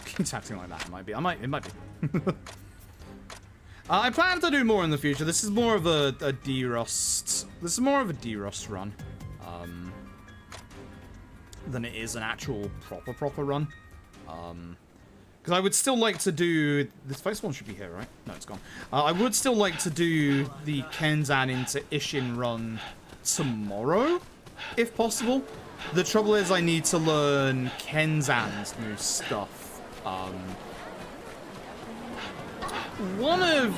Keeps acting like that. It might be. It might be. I plan to do more in the future. This is more of a D-Rust. This is more of a D-Rust run, than it is an actual proper run. Because I would still like to do this first one should be here, right? No, it's gone. I would still like to do the Kenzan into Ishin run tomorrow, if possible. The trouble is, I need to learn Kenzan's new stuff. One of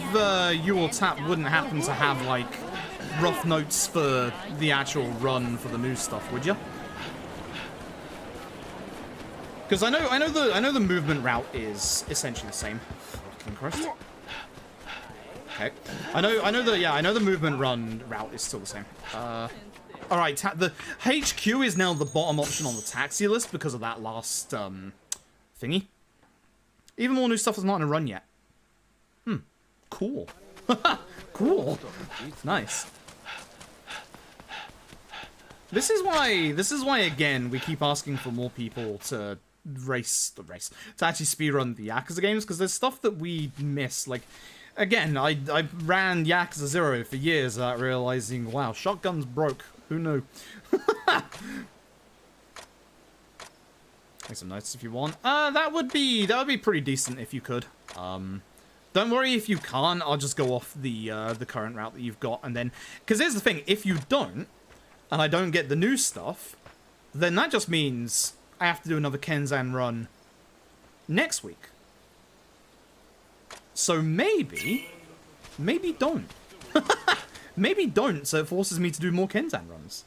you or Tap wouldn't happen to have like rough notes for the actual run for the new stuff, would you? Because I know the movement route is essentially the same. Fucking Christ. Okay. I know the movement route is still the same. All right, the HQ is now the bottom option on the taxi list because of that last thingy. Even more new stuff is not in a run yet. Cool. Cool. Nice. This is why again we keep asking for more people to to actually speedrun the Yakuza games, because there's stuff that we miss. Like, again, I ran Yakuza 0 for years without realizing, wow, shotguns broke. Who knew? Make some notes if you want. That would be pretty decent if you could. Don't worry if you can't. I'll just go off the current route that you've got, and then, because here's the thing: if you don't, and I don't get the new stuff, then that just means I have to do another Kenzan run next week. So maybe don't. Maybe don't, so it forces me to do more Kenzan runs.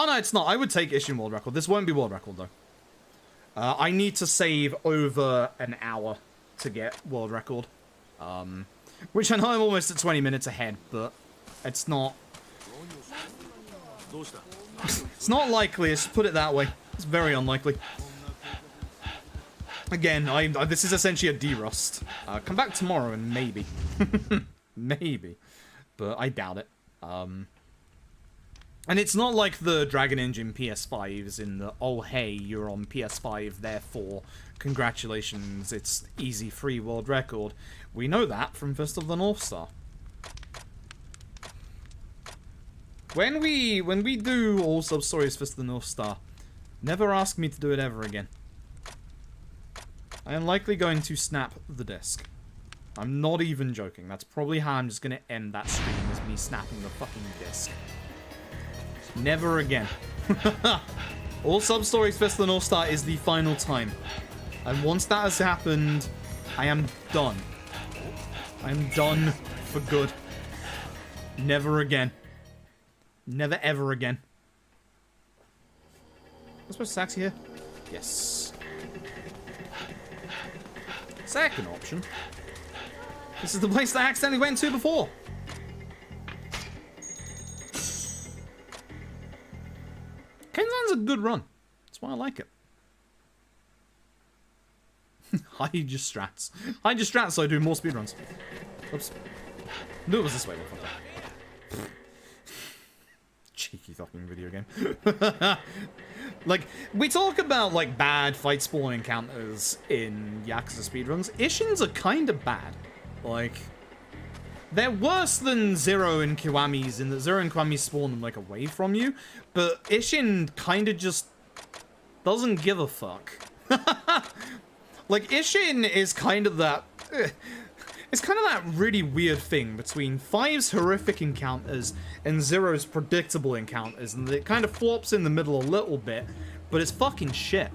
Oh, no, it's not. I would take Ishin World Record. This won't be World Record, though. I need to save over an hour to get World Record. Which I know I'm almost at 20 minutes ahead, but it's not... It's not likely, let's put it that way. It's very unlikely. Again, this is essentially a D-Rust. Come back tomorrow and maybe. Maybe. But I doubt it. And it's not like the Dragon Engine PS5s in the, oh hey, you're on PS5, therefore, congratulations, it's easy free world record. We know that from Fist of the North Star. When we do all sub-stories Fist of the North Star, never ask me to do it ever again. I am likely going to snap the disc. I'm not even joking. That's probably how I'm just going to end that stream, is me snapping the fucking disc. Never again. All sub-stories Fist of the North Star is the final time. And once that has happened, I am done. I am done for good. Never again. Never ever again. Am I supposed to taxi here? Yes. Second option. This is the place that I accidentally went to before. Kenzan's a good run. That's why I like it. Hide your strats. Hide your strats so I do more speedruns. Oops. Knew it was this way. Cheeky fucking video game. Like, we talk about, like, bad fight spawn encounters in Yakuza speedruns. Ishins are kind of bad. Like, they're worse than Zero and Kiwami's, in that Zero and Kiwami spawn them, like, away from you. But Ishin kind of just doesn't give a fuck. Like, Ishin is kind of that... It's kind of that really weird thing between 5's horrific encounters and Zero's predictable encounters, and it kind of flops in the middle a little bit, but it's fucking shit.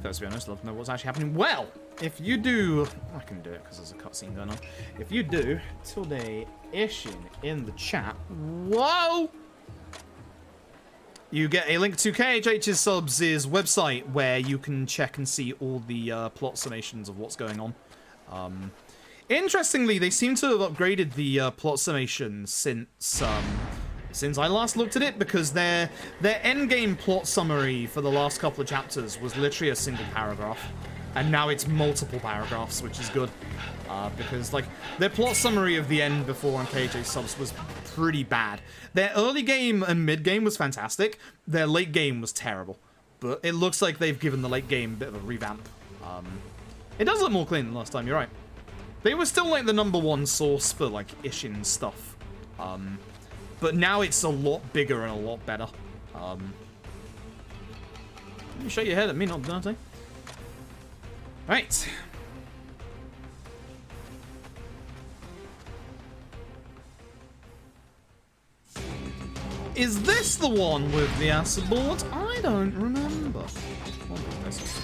First, to be honest, I'd love to know what's actually happening. Well, if you do... I can do it because there's a cutscene going on. If you do, tilde Ishin in the chat... Whoa! you get a link to KHH's Subs' website where you can check and see all the plot summations of what's going on. Interestingly, they seem to have upgraded the plot summation since I last looked at it, because their endgame plot summary for the last couple of chapters was literally a single paragraph, and now it's multiple paragraphs, which is good. Because, like, their plot summary of the end before on KJ Subs was pretty bad. Their early game and mid game was fantastic. Their late game was terrible. But it looks like they've given the late game a bit of a revamp. It does look more clean than last time, you're right. They were still, like, the #1 source for, like, Ishin stuff. But now it's a lot bigger and a lot better. You shake your head at me, not Dante. Right. Is this the one with the acid board? I don't remember. What is this?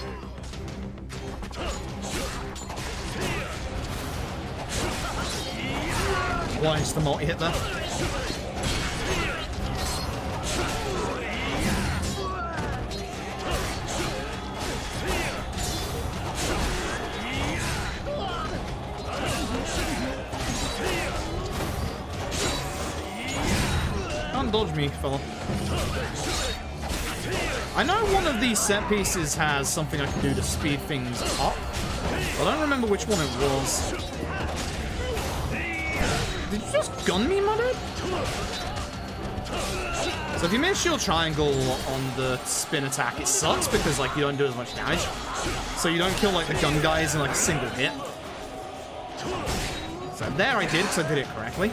Why is the multi-hit there? Can't dodge me, fella. I know one of these set pieces has something I can do to speed things up, but I don't remember which one it was. Did you just gun me, my dude? So if you miss your triangle on the spin attack, it sucks because, like, you don't do as much damage. So you don't kill, like, the gun guys in, like, a single hit. So there I did, because I did it correctly.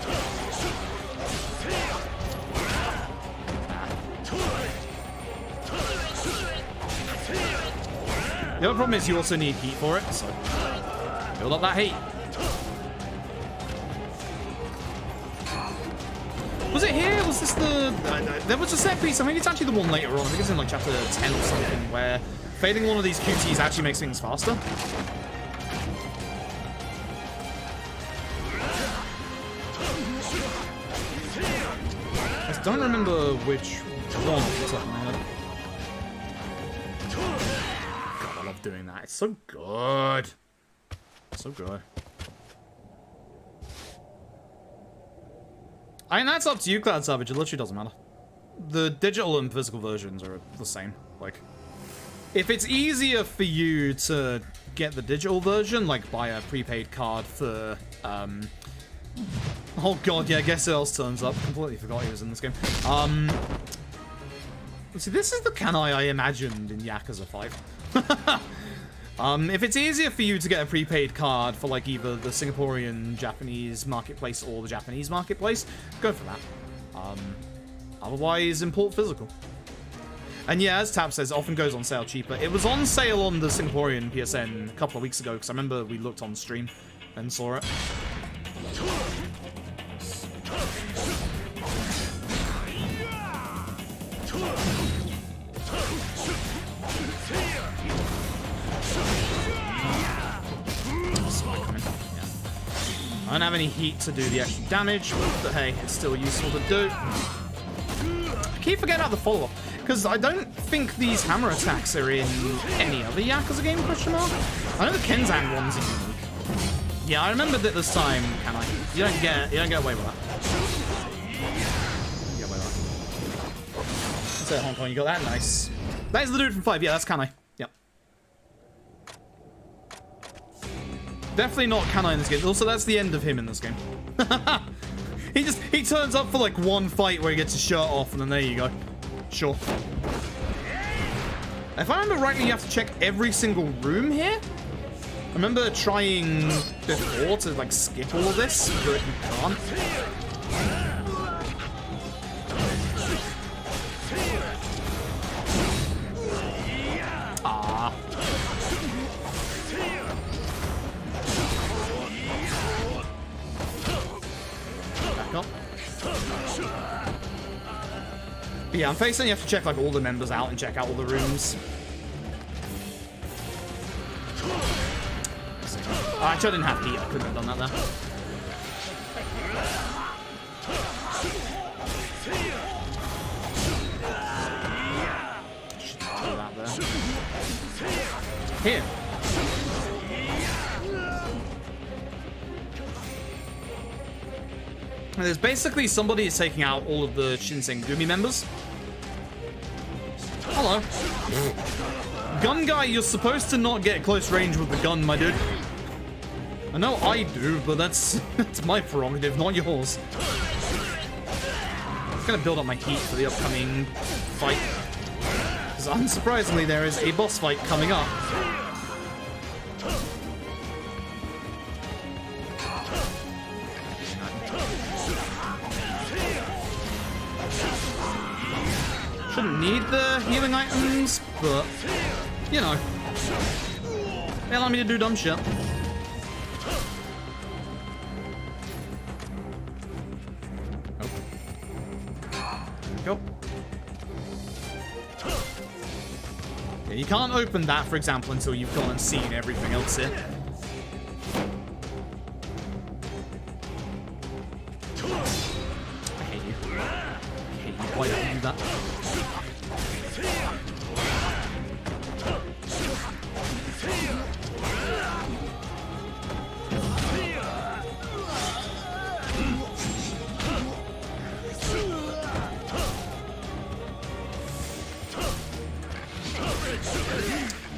The other problem is you also need heat for it, so build up that heat. Was it here? Was this the... there was a set piece. I think it's actually the one later on. I think it's in like chapter 10 or something, where fading one of these QTs actually makes things faster. I just don't remember which one off the top of my head. God, I love doing that. It's so good. So good. I mean, that's up to you, Cloud Savage. It literally doesn't matter. The digital and physical versions are the same. Like, if it's easier for you to get the digital version, like buy a prepaid card for, oh god, yeah, guess who else turns up? Completely forgot he was in this game. See, this is the Kanai I imagined in Yakuza 5. If it's easier for you to get a prepaid card for, like, either the Singaporean Japanese marketplace or the Japanese marketplace, go for that. Otherwise, import physical. And yeah, as Tab says, it often goes on sale cheaper. It was on sale on the Singaporean PSN a couple of weeks ago, because I remember we looked on stream and saw it. I don't have any heat to do the extra damage, but hey, it's still useful to do. I keep forgetting about the follow-up, because I don't think these hammer attacks are in any other Yakuza game, question mark? I know the Kenzan ones are unique. Yeah, I remembered it this time, can I? You don't get away with that. You get away with that. Let's say Hong Kong, you got that? Nice. That is the dude from 5, yeah, that's Kanai. Yep. Definitely not Kanai in this game. Also, that's the end of him in this game. He turns up for like one fight where he gets his shirt off, and then there you go. Sure. If I remember rightly, you have to check every single room here. I remember trying before to like skip all of this, but you can't. Ah. Back up. But yeah, I'm facing you have to check like all the members out and check out all the rooms. Oh, actually, I didn't have heat. I couldn't have done that there. Here. And there's basically somebody taking out all of the Shinsengumi members. Hello. Gun guy, you're supposed to not get close range with the gun, my dude. I know I do, but that's my prerogative, not yours. I'm gonna build up my heat for the upcoming fight. Because unsurprisingly, there is a boss fight coming up. Shouldn't need the healing items, but, you know. They allow me to do dumb shit. Go. Yeah, you can't open that, for example, until you've gone and seen everything else here. I hate you. I hate you. Why don't you do that?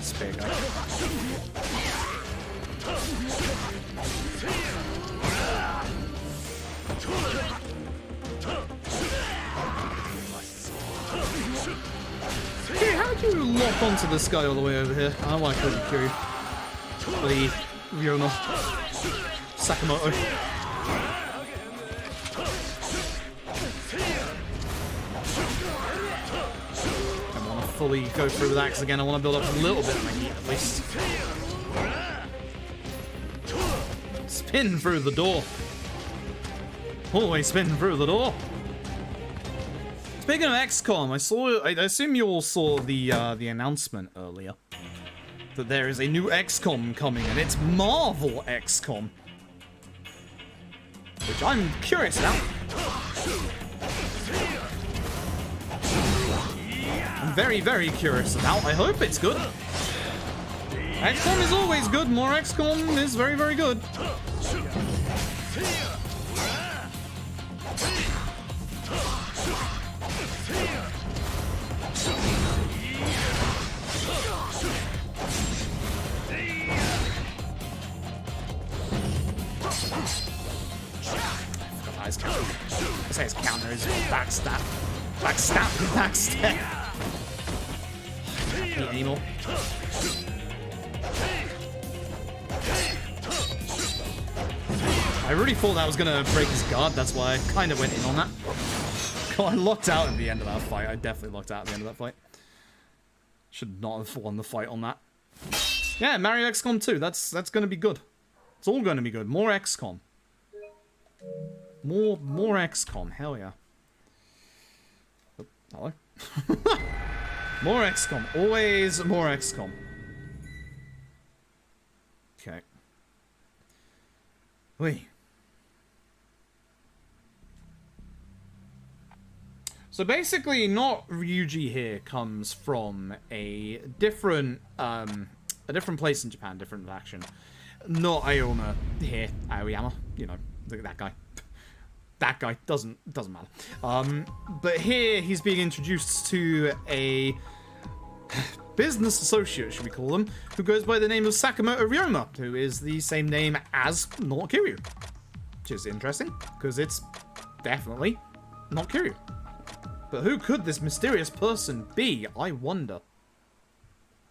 Spare guy. Okay, how do you lock onto this guy all the way over here? I don't want to kill you. Bloody Ryono. Sakamoto. Fully go through with that because again I want to build up a little bit of my heat at least. Spin through the door. Always spin through the door. Speaking of XCOM, I assume you all saw the announcement earlier that there is a new XCOM coming and it's Marvel XCOM, which I'm curious about. I'm very, very curious about. I hope it's good. XCOM is always good. More XCOM is very, very good. I say his counter is backstab. Backstab. Backstab. Can't anymore. I really thought that was gonna break his guard. That's why I kind of went in on that. God, I locked out at the end of that fight. I definitely locked out at the end of that fight. Should not have won the fight on that. Yeah, Mario XCOM 2. That's gonna be good. It's all gonna be good. More XCOM. More XCOM. Hell yeah. Oh, hello. More XCOM. Always more XCOM. Okay. Wait. So basically, not Ryuji here comes from a different place in Japan, different faction. Not Aoyama here, Aoyama. You know, that guy. That guy doesn't matter. But here he's being introduced to a business associate, should we call him, who goes by the name of Sakamoto Ryoma, who is the same name as not Kiryu. Which is interesting, because it's definitely not Kiryu. But who could this mysterious person be, I wonder?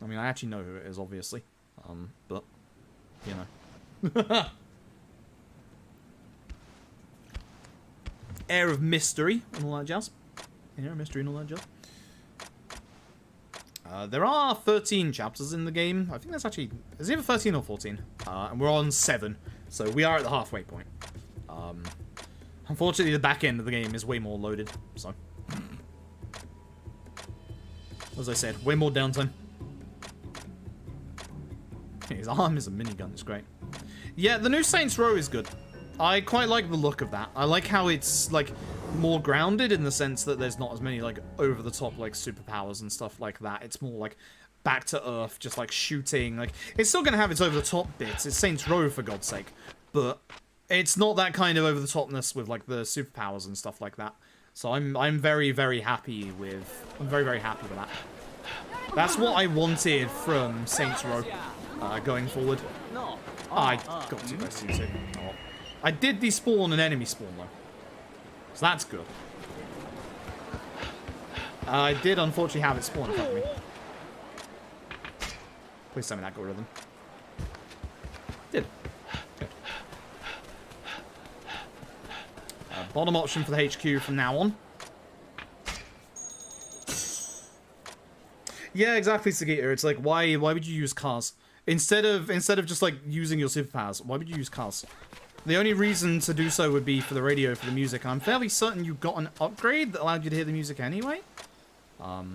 I mean, I actually know who it is, obviously. But, you know. Air of mystery and all that jazz. Air of mystery and all that jazz. There are 13 chapters in the game. I think that's actually... Is it either 13 or 14? And we're on 7. So we are at the halfway point. Unfortunately, the back end of the game is way more loaded. So... As I said, way more downtime. His arm is a minigun. It's great. Yeah, the new Saints Row is good. I quite like the look of that. I like how it's, like, more grounded in the sense that there's not as many, like, over-the-top, like, superpowers and stuff like that. It's more, like, back to earth, just like shooting. Like, it's still gonna have its over-the-top bits. It's Saints Row, for God's sake. But it's not that kind of over-the-topness with like the superpowers and stuff like that. So I'm very, very happy with... I'm very, very happy with that. That's what I wanted from Saints Row going forward. Oh, I got too close to you. Oh. I did despawn an enemy spawn, though. So that's good. I did, unfortunately, have it spawn in front of me. Please tell me that got rid of them. Did. Good. Bottom option for the HQ from now on. Yeah, exactly, Sagita. It's like, why would you use cars? Instead of just like using your superpowers, why would you use cars? The only reason to do so would be for the radio, for the music. And I'm fairly certain you got an upgrade that allowed you to hear the music anyway. Oh,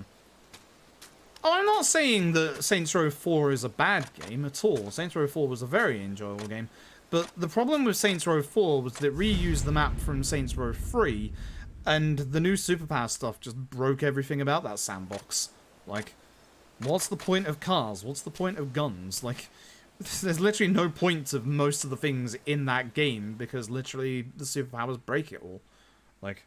I'm not saying that Saints Row 4 is a bad game at all. Saints Row 4 was a very enjoyable game. But the problem with Saints Row 4 was that it reused the map from Saints Row 3. And the new superpower stuff just broke everything about that sandbox. Like, what's the point of cars? What's the point of guns? Like, there's literally no point of most of the things in that game because literally the superpowers break it all. Like,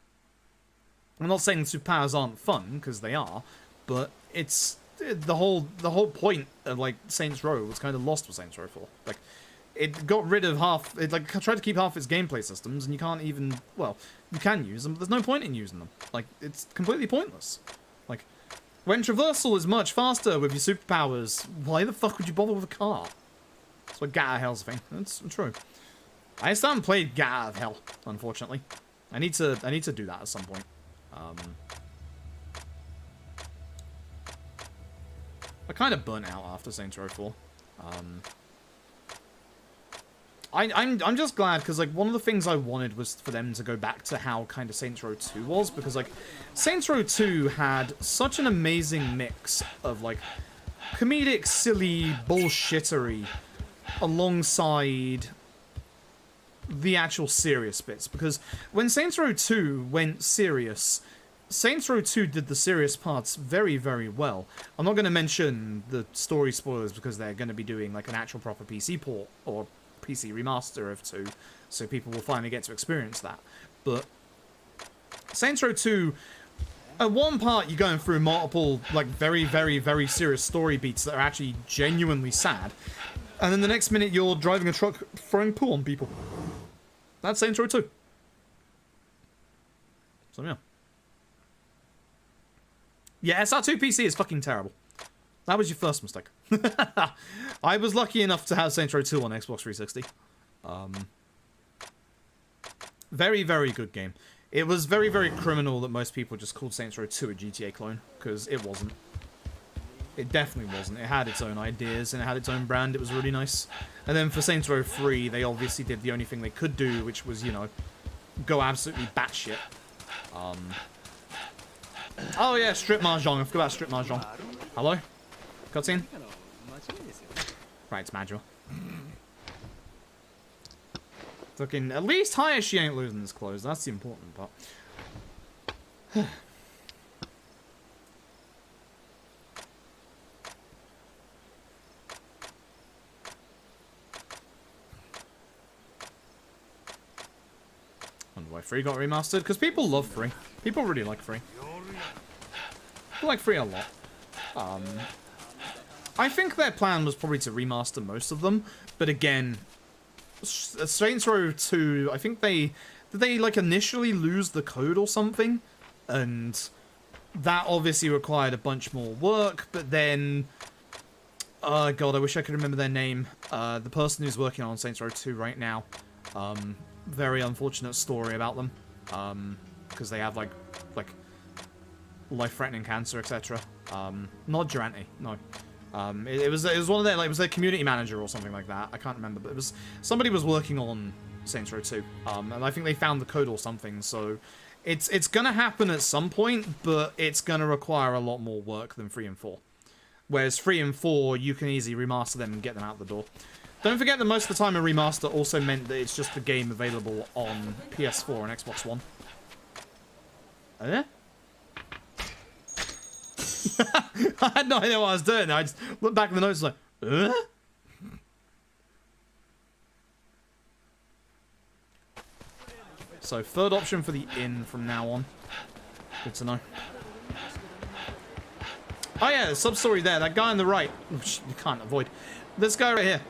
I'm not saying superpowers aren't fun, because they are, but it's the whole point of like Saints Row was kind of lost with Saints Row 4. Like, it got rid of half, it like tried to keep half its gameplay systems, and you can't even, well, you can use them, but there's no point in using them. Like, it's completely pointless. Like, when traversal is much faster with your superpowers, why the fuck would you bother with a car? That's what Get Out of Hell's thing. That's true. I still haven't played Get Out of Hell, unfortunately. I need to do that at some point. I kind of burnt out after Saints Row 4. I'm just glad because like one of the things I wanted was for them to go back to how kind of Saints Row 2 was, because like Saints Row 2 had such an amazing mix of like comedic, silly bullshittery alongside the actual serious bits, because when Saints Row 2 went serious, Saints Row 2 did the serious parts very, very well. I'm not going to mention the story spoilers because they're going to be doing like an actual proper PC port or PC remaster of 2, so people will finally get to experience that. But Saints Row 2, at one part you're going through multiple like very, very, very serious story beats that are actually genuinely sad, and then the next minute you're driving a truck throwing poo on people. That's Saints Row 2. So yeah. Yeah, SR2 PC is fucking terrible. That was your first mistake. I was lucky enough to have Saints Row 2 on Xbox 360. Very, very good game. It was very, very criminal that most people just called Saints Row 2 a GTA clone, because it wasn't. It definitely wasn't. It had its own ideas, and it had its own brand. It was really nice. And then for Saints Row 3, they obviously did the only thing they could do, which was, you know, go absolutely batshit. Oh yeah, strip mahjong. I forgot about strip mahjong. Hello? Cutscene? Right, it's Madra. Looking at least higher, she ain't losing this clothes. That's the important part. Wonder why 3 got remastered? Because people love 3. People really like 3. People like 3 a lot. I think their plan was probably to remaster most of them, but again, Saints Row 2, I think did they like initially lose the code or something? And that obviously required a bunch more work, but then, oh god, I wish I could remember their name. The person who's working on Saints Row 2 right now. Very unfortunate story about them. Because they have like life-threatening cancer, etc. Not Durante, no. It was one of their, like, it was their community manager or something like that. I can't remember, but it was somebody was working on Saints Row 2, and I think they found the code or something. So it's gonna happen at some point, but it's gonna require a lot more work than 3 and 4. Whereas 3 and 4, you can easily remaster them and get them out the door. Don't forget that most of the time a remaster also meant that it's just the game available on PS4 and Xbox One. I had no idea what I was doing. I just looked back at the notes like, So, third option for the inn from now on. Good to know. Oh yeah, the sub-story there. That guy on the right. Which you can't avoid. This guy right here.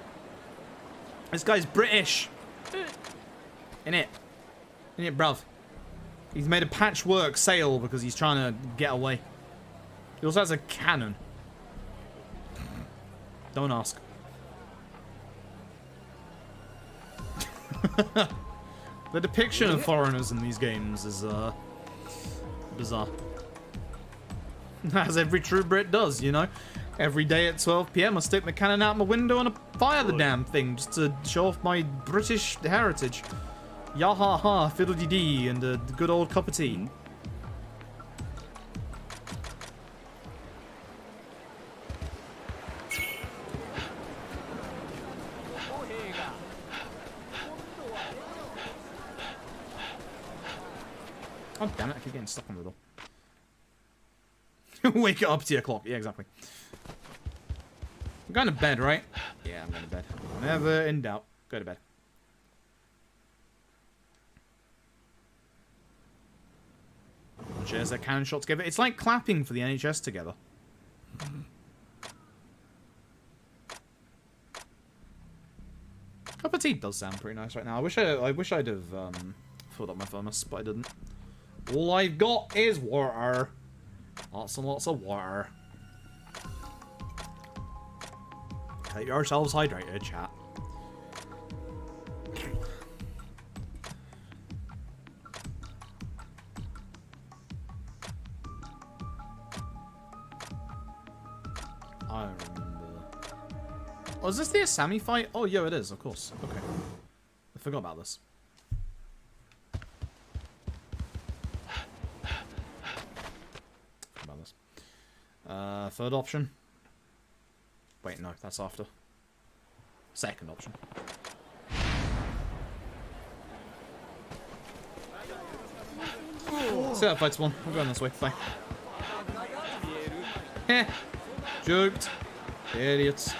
This guy's British. Innit, bruv. He's made a patchwork sail because he's trying to get away. He also has a cannon. Don't ask. The depiction of foreigners in these games is, bizarre. As every true Brit does, you know? Every day at 12 PM, I stick my cannon out my window and I fire the damn thing just to show off my British heritage. Yahaha, fiddle-dee-dee, and a good old cup of tea. Oh, damn it, I keep getting stuck on the door. Wake it up to your clock. Yeah, exactly. I'm going to bed, right? Yeah, I'm going to bed. Never in doubt. Go to bed. Shares their cannon shot together. It's like clapping for the NHS together. Cup of tea does sound pretty nice right now. I wish I'd have filled up my thermos, but I didn't. All I've got is water. Lots and lots of water. Keep yourselves hydrated, chat. I remember. Oh, is this the Asami fight? Oh, yeah, it is, of course. Okay. I forgot about this. Third option. Wait, no, that's after. Second option. See that fight's won. I'm going this way. Bye. Heh. Joked. Idiots.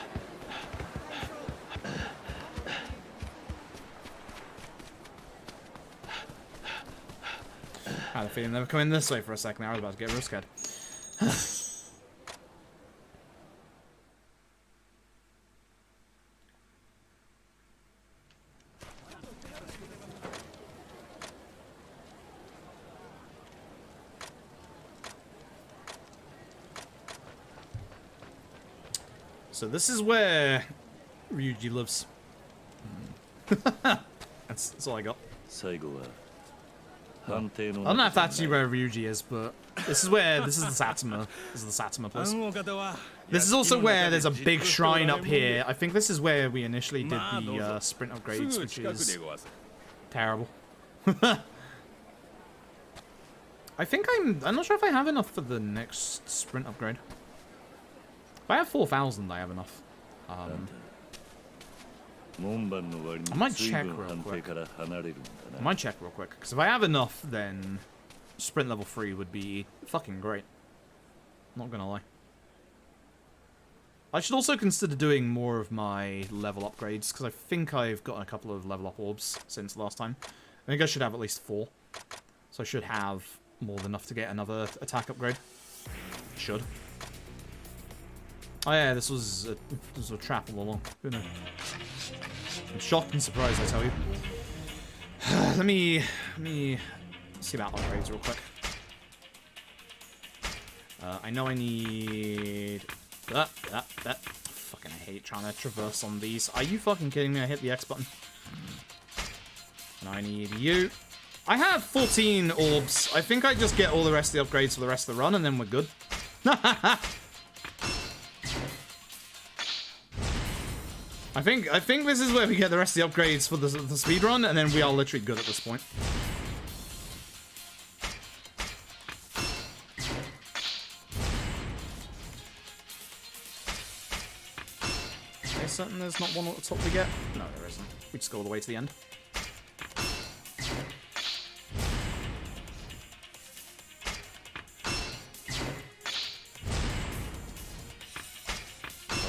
I had a feeling they were coming this way for a second. I was about to get real scared. So this is where Ryuji lives. That's all I got. I don't know if that's where Ryuji is, but this is the Satsuma. This is the Satsuma place. This is also where there's a big shrine up here. I think this is where we initially did the sprint upgrades, which is terrible. I think I'm not sure if I have enough for the next sprint upgrade. If I have 4,000, I have enough. I might check real quick. Because if I have enough, then sprint level 3 would be fucking great. Not gonna lie. I should also consider doing more of my level upgrades, because I think I've gotten a couple of level up orbs since last time. I think I should have at least 4. So I should have more than enough to get another attack upgrade. Should. Oh yeah, this was a trap all along. Who knew? I'm shocked and surprised, I tell you. Let me see about upgrades real quick. I know I need that. Fucking hate trying to traverse on these. Are you fucking kidding me? I hit the X button. And I need you. I have 14 orbs. I think I just get all the rest of the upgrades for the rest of the run, and then we're good. I think this is where we get the rest of the upgrades for the speed run, and then we are literally good at this point. Are you certain there's not one at the top we get? No, there isn't. We just go all the way to the end.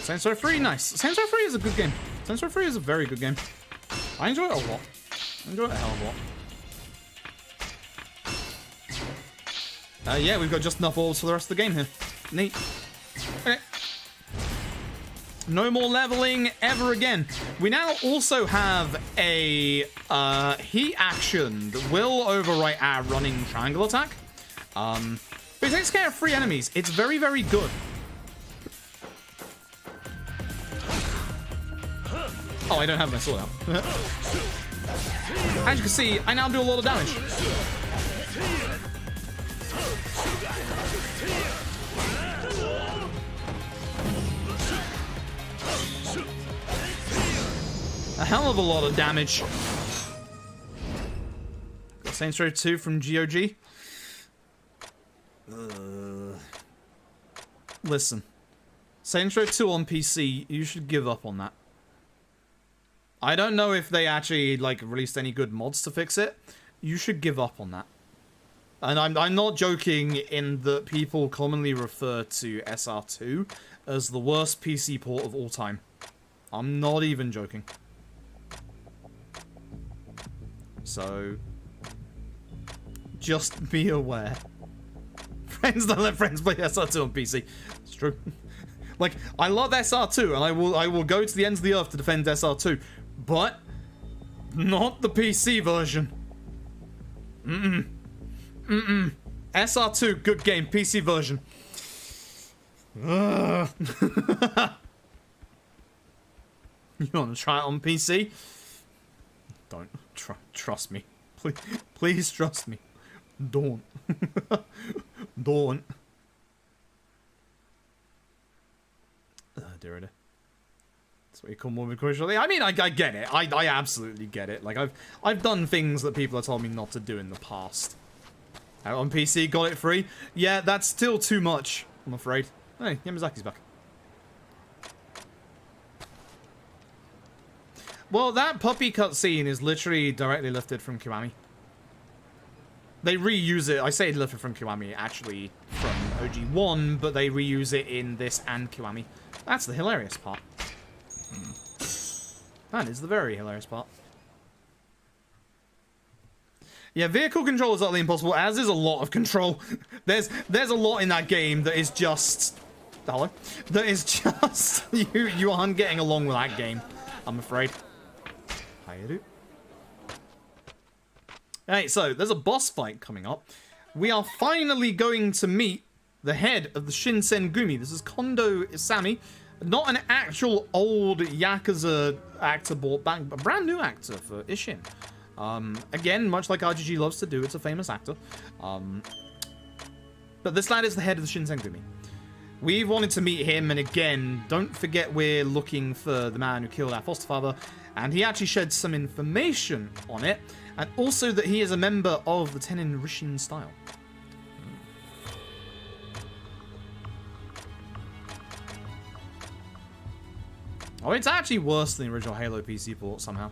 Saints Row 3, nice. Saints Row 3 is a good game. Saints Row 3 is a very good game. I enjoy it a lot. I enjoy it a hell of a lot. Yeah, we've got just enough orbs for the rest of the game here. Neat. Okay. No more leveling ever again. We now also have a heat action that will overwrite our running triangle attack. But it takes care of 3 enemies. It's very, very good. Oh, I don't have my sword out. As you can see, I now do a lot of damage. A hell of a lot of damage. Got Saints Row 2 from GOG. Listen. Saints Row 2 on PC, you should give up on that. I don't know if they actually, like, released any good mods to fix it. You should give up on that. And I'm not joking in that people commonly refer to SR2 as the worst PC port of all time. I'm not even joking. So, just be aware. Friends don't let friends play SR2 on PC. It's true. Like, I love SR2, and I will go to the ends of the earth to defend SR2, but not the PC version. SR2, good game, PC version. You want to try it on PC? Don't. Trust me. Please trust me. Don't. Don't. Dear. That's what you call morbid cruelty. I mean, I get it. I absolutely get it. Like, I've done things that people have told me not to do in the past. Out on PC, got it free. Yeah, that's still too much, I'm afraid. Hey, Yamazaki's back. Well, that puppy cutscene is literally directly lifted from Kiwami. They reuse it. I say lifted from Kiwami, actually from OG1, but they reuse it in this and Kiwami. That's the hilarious part. That is the very hilarious part. Yeah, vehicle control is utterly impossible, as is a lot of control. There's a lot in that game that is just... Hello? That is just... You aren't getting along with that game, I'm afraid. How you do? Alright, so there's a boss fight coming up. We are finally going to meet the head of the Shinsengumi. This is Kondo Isami. Not an actual old Yakuza actor brought back, but a brand new actor for Ishin. Again, much like RGG loves to do, it's a famous actor. But this lad is the head of the Shinsengumi. We've wanted to meet him, and again, don't forget we're looking for the man who killed our foster father, and he actually shed some information on it, and also that he is a member of the Tenin Rishin style. Oh, it's actually worse than the original Halo PC port, somehow.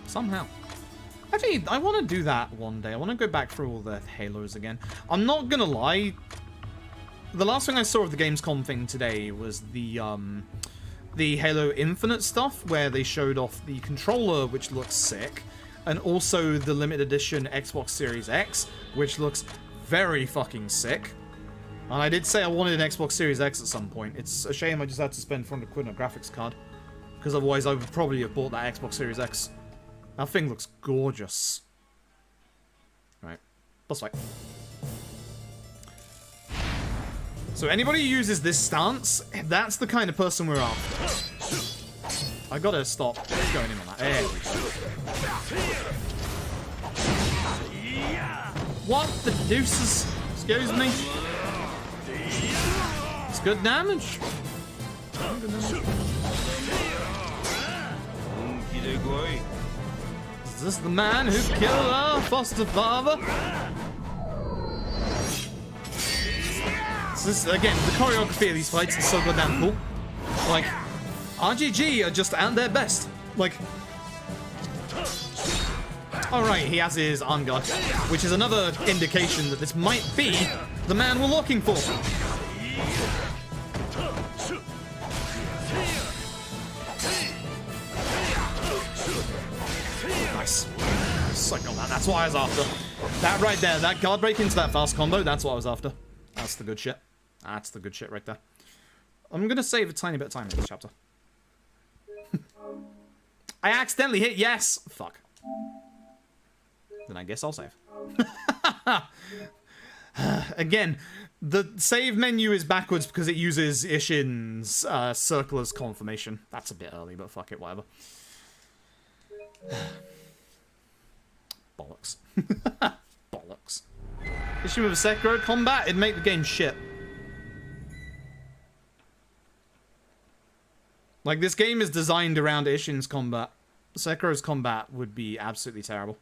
Somehow. Actually, I want to do that one day. I want to go back through all the Halos again. I'm not gonna lie. The last thing I saw of the Gamescom thing today was the Halo Infinite stuff, where they showed off the controller, which looks sick, and also the limited edition Xbox Series X, which looks very fucking sick. And I did say I wanted an Xbox Series X at some point. It's a shame I just had to spend 400 quid on a graphics card, because otherwise I would probably have bought that Xbox Series X. That thing looks gorgeous. Right, boss fight. So anybody who uses this stance, that's the kind of person we're after. I gotta stop going in on that. There we go. What the deuces? Excuse me. It's good damage. Good damage. Is this the man who killed our foster father? This, again, the choreography of these fights is so goddamn cool. Like, RGG are just at their best. Like, alright, he has his arm guard, which is another indication that this might be the man we're looking for. Nice. Nice. I got that. That's what I was after. That right there, that guard break into that fast combo, that's what I was after. That's the good shit. That's the good shit right there. I'm gonna save a tiny bit of time in this chapter. I accidentally hit yes! Fuck. Then I guess I'll save. Again, the save menu is backwards because it uses Ishin's circle as confirmation. That's a bit early, but fuck it, whatever. Bollocks. Bollocks. Issue with Sekiro combat, it'd make the game shit. Like, this game is designed around Ishin's combat. Sekiro's combat would be absolutely terrible.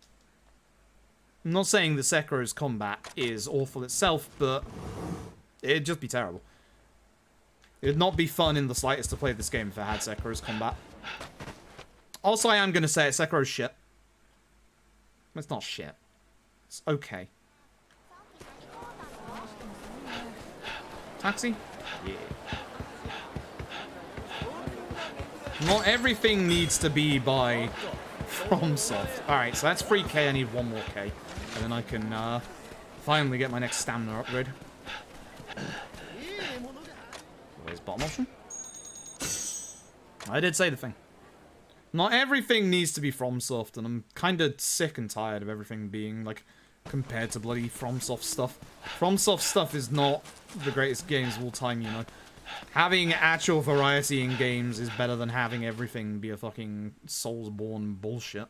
I'm not saying that Sekiro's combat is awful itself, but it'd just be terrible. It'd not be fun in the slightest to play this game if it had Sekiro's combat. Also, I am going to say it, Sekiro's shit. It's not shit. It's okay. Taxi? Yeah. Not everything needs to be by FromSoft. Alright, so that's 3k, I need 1 more k. And then I can finally get my next stamina upgrade. Where's bottom option? I did say the thing. Not everything needs to be FromSoft, and I'm kind of sick and tired of everything being, like, compared to bloody FromSoft stuff. FromSoft stuff is not the greatest games of all time, you know. Having actual variety in games is better than having everything be a fucking Soulsborne bullshit.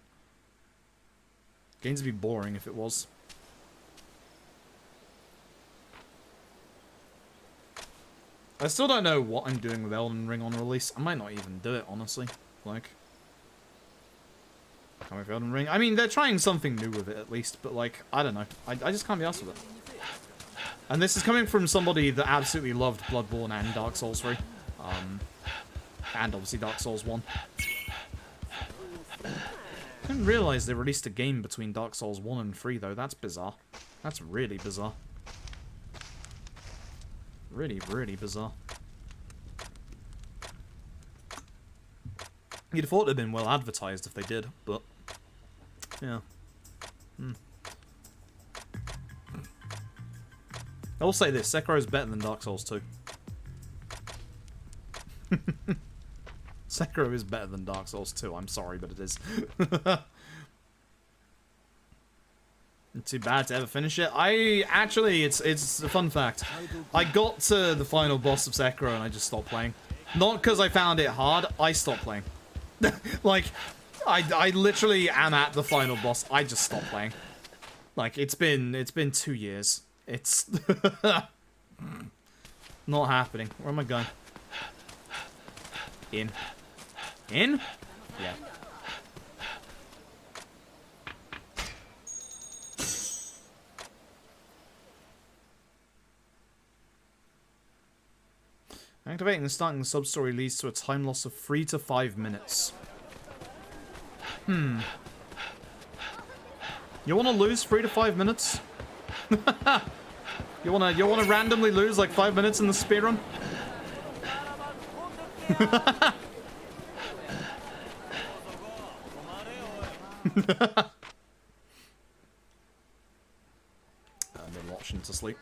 Games would be boring if it was. I still don't know what I'm doing with Elden Ring on release. I might not even do it, honestly. Like, can't wait for Elden Ring. I mean, they're trying something new with it at least, but like, I don't know. I just can't be arsed with it. And this is coming from somebody that absolutely loved Bloodborne and Dark Souls 3. And obviously Dark Souls 1. I didn't realize they released a game between Dark Souls 1 and 3 though. That's bizarre. That's really bizarre. Really, really bizarre. You'd have thought it'd been well advertised if they did, but yeah. I will say this, Sekiro is better than Dark Souls 2. Sekiro is better than Dark Souls 2, I'm sorry, but it is. Too bad to ever finish it. It's a fun fact. I got to the final boss of Sekiro and I just stopped playing. Not because I found it hard, I stopped playing. Like, I literally am at the final boss, I just stopped playing. Like, it's been 2 years. It's not happening. Where am I going? In? In? Yeah. Activating and starting the sub-story leads to a time loss of 3 to 5 minutes. You wanna lose 3 to 5 minutes? You wanna randomly lose like 5 minutes in the speedrun? Middle option to sleep.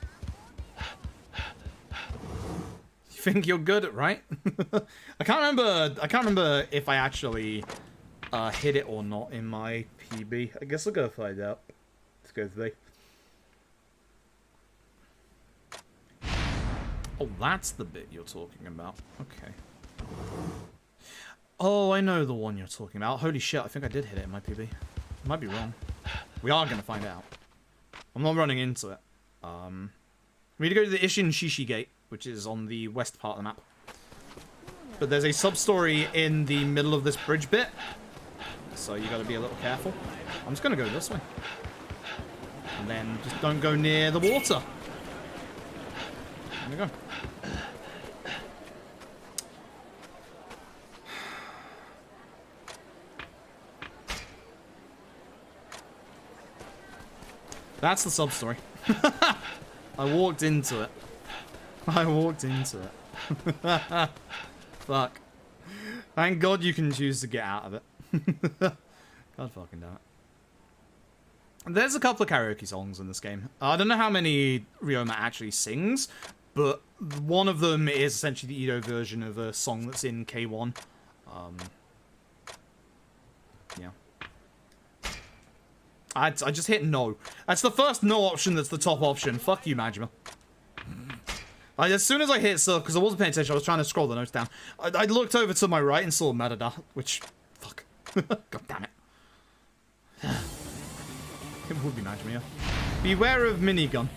You think you're good, right? I can't remember if I actually hit it or not in my PB. I guess I'll go find out. Let's go today. Oh, that's the bit you're talking about. Okay. Oh, I know the one you're talking about. Holy shit, I think I did hit it in my PB. I might be wrong. We are going to find out. I'm not running into it. We need to go to the Ishin Shishi Gate, which is on the west part of the map. But there's a sub-story in the middle of this bridge bit. So you got to be a little careful. I'm just going to go this way. And then just don't go near the water. There we go. That's the sub-story. I walked into it. I walked into it. Fuck. Thank God you can choose to get out of it. God fucking damn it. There's a couple of karaoke songs in this game. I don't know how many Ryoma actually sings, but one of them is essentially the Edo version of a song that's in K1. Yeah. I just hit no. That's the first no option that's the top option. Fuck you, Majima. As soon as I hit sub, because I wasn't paying attention, I was trying to scroll the notes down. I looked over to my right and saw Merida, which... Fuck. God damn it. It would be Majima, yeah. Beware of minigun.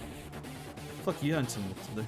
Fuck you, don't tell me what to do.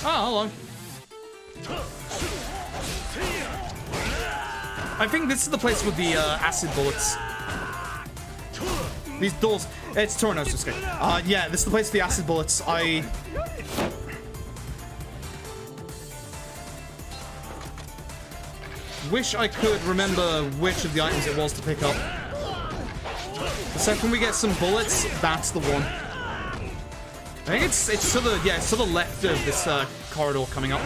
Oh, hello. I think this is the place with the acid bullets. These doors. It's Tornos, just kidding. Yeah, this is the place with the acid bullets. I wish I could remember which of the items it was to pick up. The second we get some bullets, that's the one. I think it's to the it's to the left of this corridor coming up.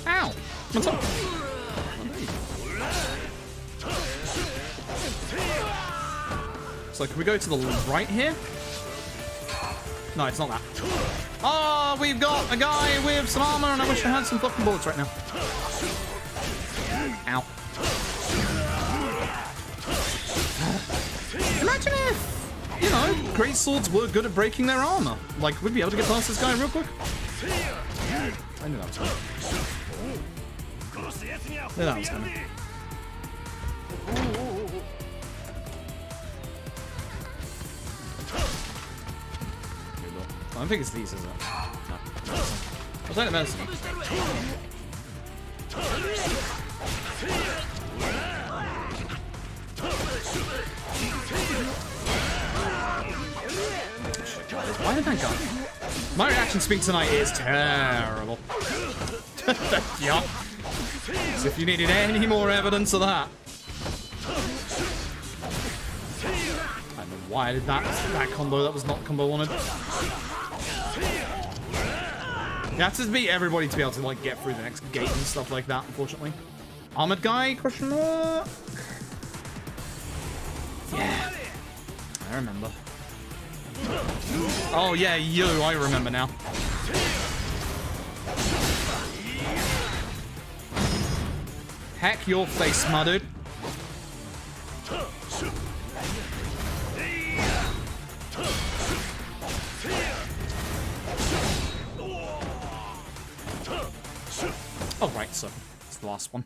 Ow! What's up? So can we go to the right here? No, it's not that. Oh, we've got a guy with some armor, and I wish I had some fucking bullets right now. Ow! Imagine if, you know, great swords were good at breaking their armor. Like, we'd be able to get past this guy real quick. I knew that was coming. I knew that was coming. I don't think it's these, is it? No. I'll take the medicine. Why did that go? My reaction speed tonight is terrible. Yup. As if you needed any more evidence of that. I don't know why I did that combo. That was not the combo I wanted. You have to beat everybody to be able to like get through the next gate and stuff like that, unfortunately. Armored guy? Question mark? Yeah. I remember. Oh yeah, you. I remember now. Heck your face, my dude. Oh, right, so it's the last one.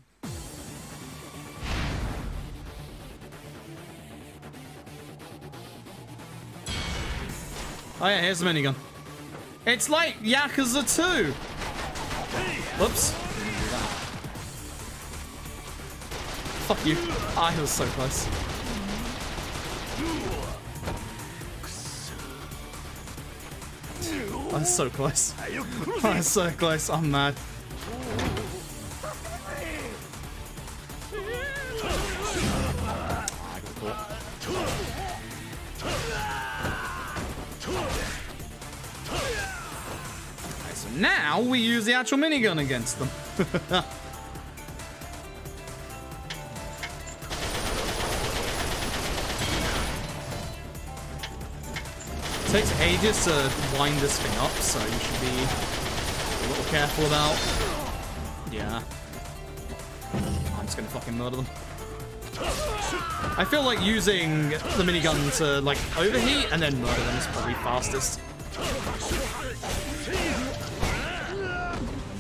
Oh yeah, here's the minigun. It's like Yakuza 2! Whoops. Fuck you. Ah, he was so close. I'm so close. I'm so close. I'm mad. Now we use the actual minigun against them. It takes ages to wind this thing up, so you should be a little careful about. Yeah. I'm just gonna fucking murder them. I feel like using the minigun to like overheat and then murder them is probably fastest.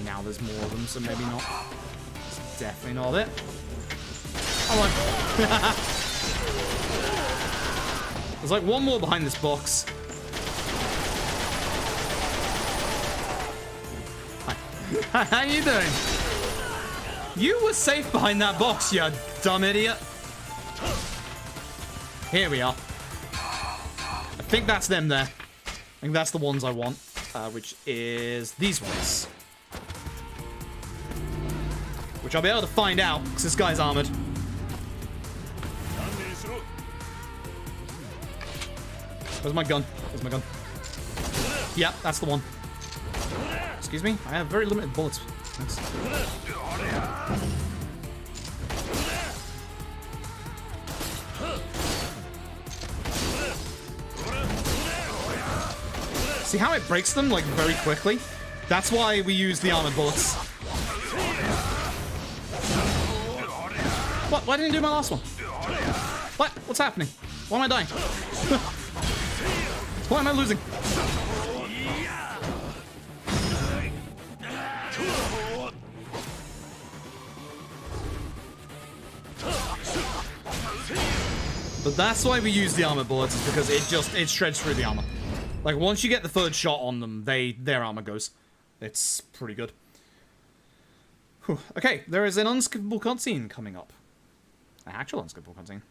Now there's more of them, so maybe not. That's definitely not it. Oh, there's like one more behind this box. Hi. How you doing? You were safe behind that box, you dumb idiot. Here we are. I think that's them there. I think that's the ones I want, which is these ones. Which I'll be able to find out, because this guy's armored. Where's my gun? Where's my gun? Yeah, that's the one. Excuse me? I have very limited bullets. Thanks. See how it breaks them, like, very quickly? That's why we use the armored bullets. What? Why didn't you do my last one? What? What's happening? Why am I dying? Why am I losing? But that's why we use the armor bullets, is because it shreds through the armor. Like, once you get the third shot on them, their armor goes. It's pretty good. Whew. Okay, there is an unskippable cutscene coming up. An actual unskippable cutscene.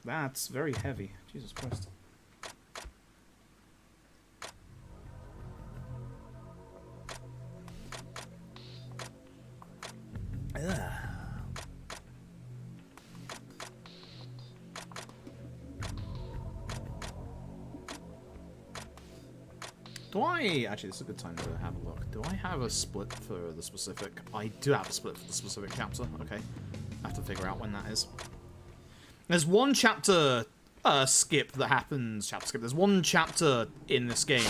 That's very heavy. Jesus Christ. Ugh. Do I... Actually, this is a good time to have a look. Do I have a split for the specific... I do have a split for the specific chapter. Okay. I have to figure out when that is. There's one chapter skip that happens... Chapter skip. There's one chapter in this game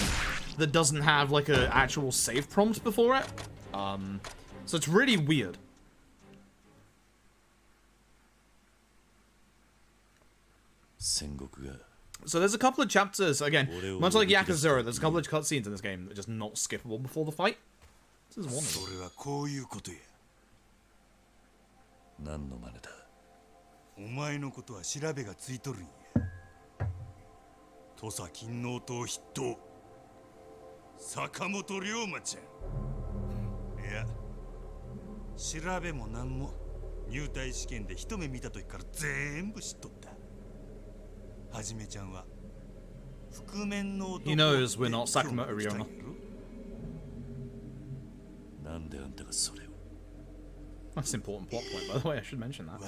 that doesn't have, like, an actual save prompt before it. So it's really weird. So there's a couple of chapters, again, much like Yakuza 0, there's a couple of cutscenes in this game that are just not skippable before the fight. This is one of them. He knows we're not Sakamoto Ryoma. That's an important plot point, by the way, I should mention that.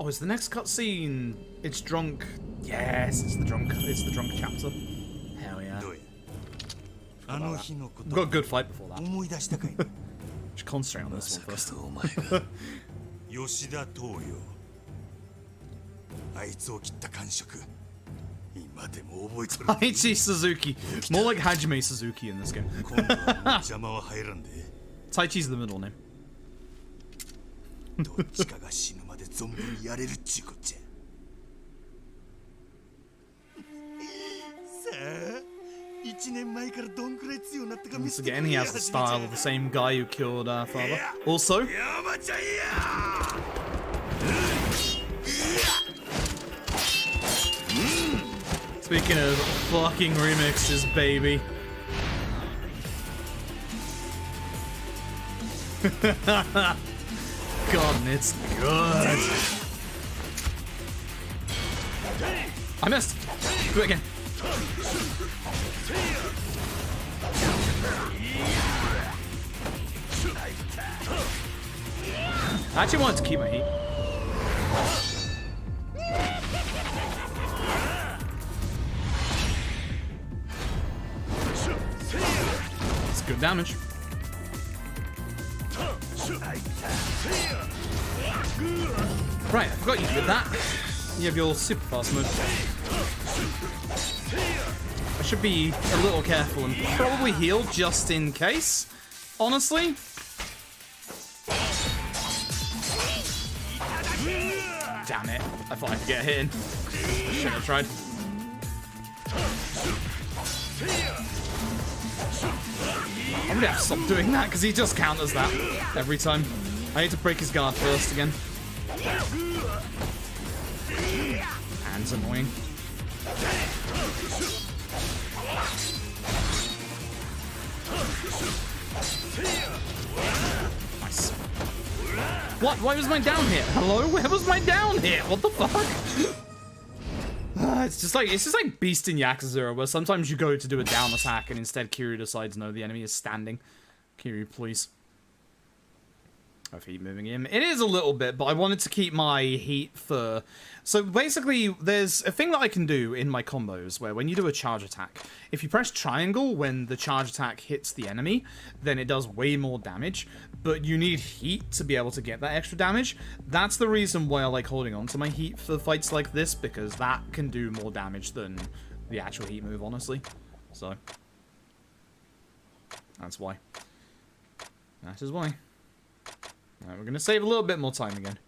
Oh, is the next cutscene? It's drunk. Yes, it's the drunk chapter. Hell yeah. We've got a good fight before that. Just concentrate on this one first. Haichi Suzuki. More like Hajime Suzuki in this game. Taichi's the middle name. Once again, he has the style of the same guy who killed our father. Also, speaking of fucking remixes, baby. God, it's good. I missed. Do it again. I actually wanted to keep my heat. It's good damage. Right, I forgot you did that. You have your super fast mode. I should be a little careful and probably heal just in case. Honestly. Damn it. I thought I could get a hit in. Should have tried. I'm gonna have to stop doing that because he just counters that every time. I need to break his guard first again. And it's annoying. Nice. What? Why was my down hit? Hello? Where was my down hit? What the fuck? It's just like Beast in Yakuza, where sometimes you go to do a down attack and instead Kiryu decides no, the enemy is standing. Kiryu, please. Of heat moving in. It is a little bit, but I wanted to keep my heat for... So basically, there's a thing that I can do in my combos where when you do a charge attack, if you press triangle when the charge attack hits the enemy, then it does way more damage, but you need heat to be able to get that extra damage. That's the reason why I like holding on to my heat for fights like this, because that can do more damage than the actual heat move, honestly. So, that's why. That is why. Alright, we're going to save a little bit more time again.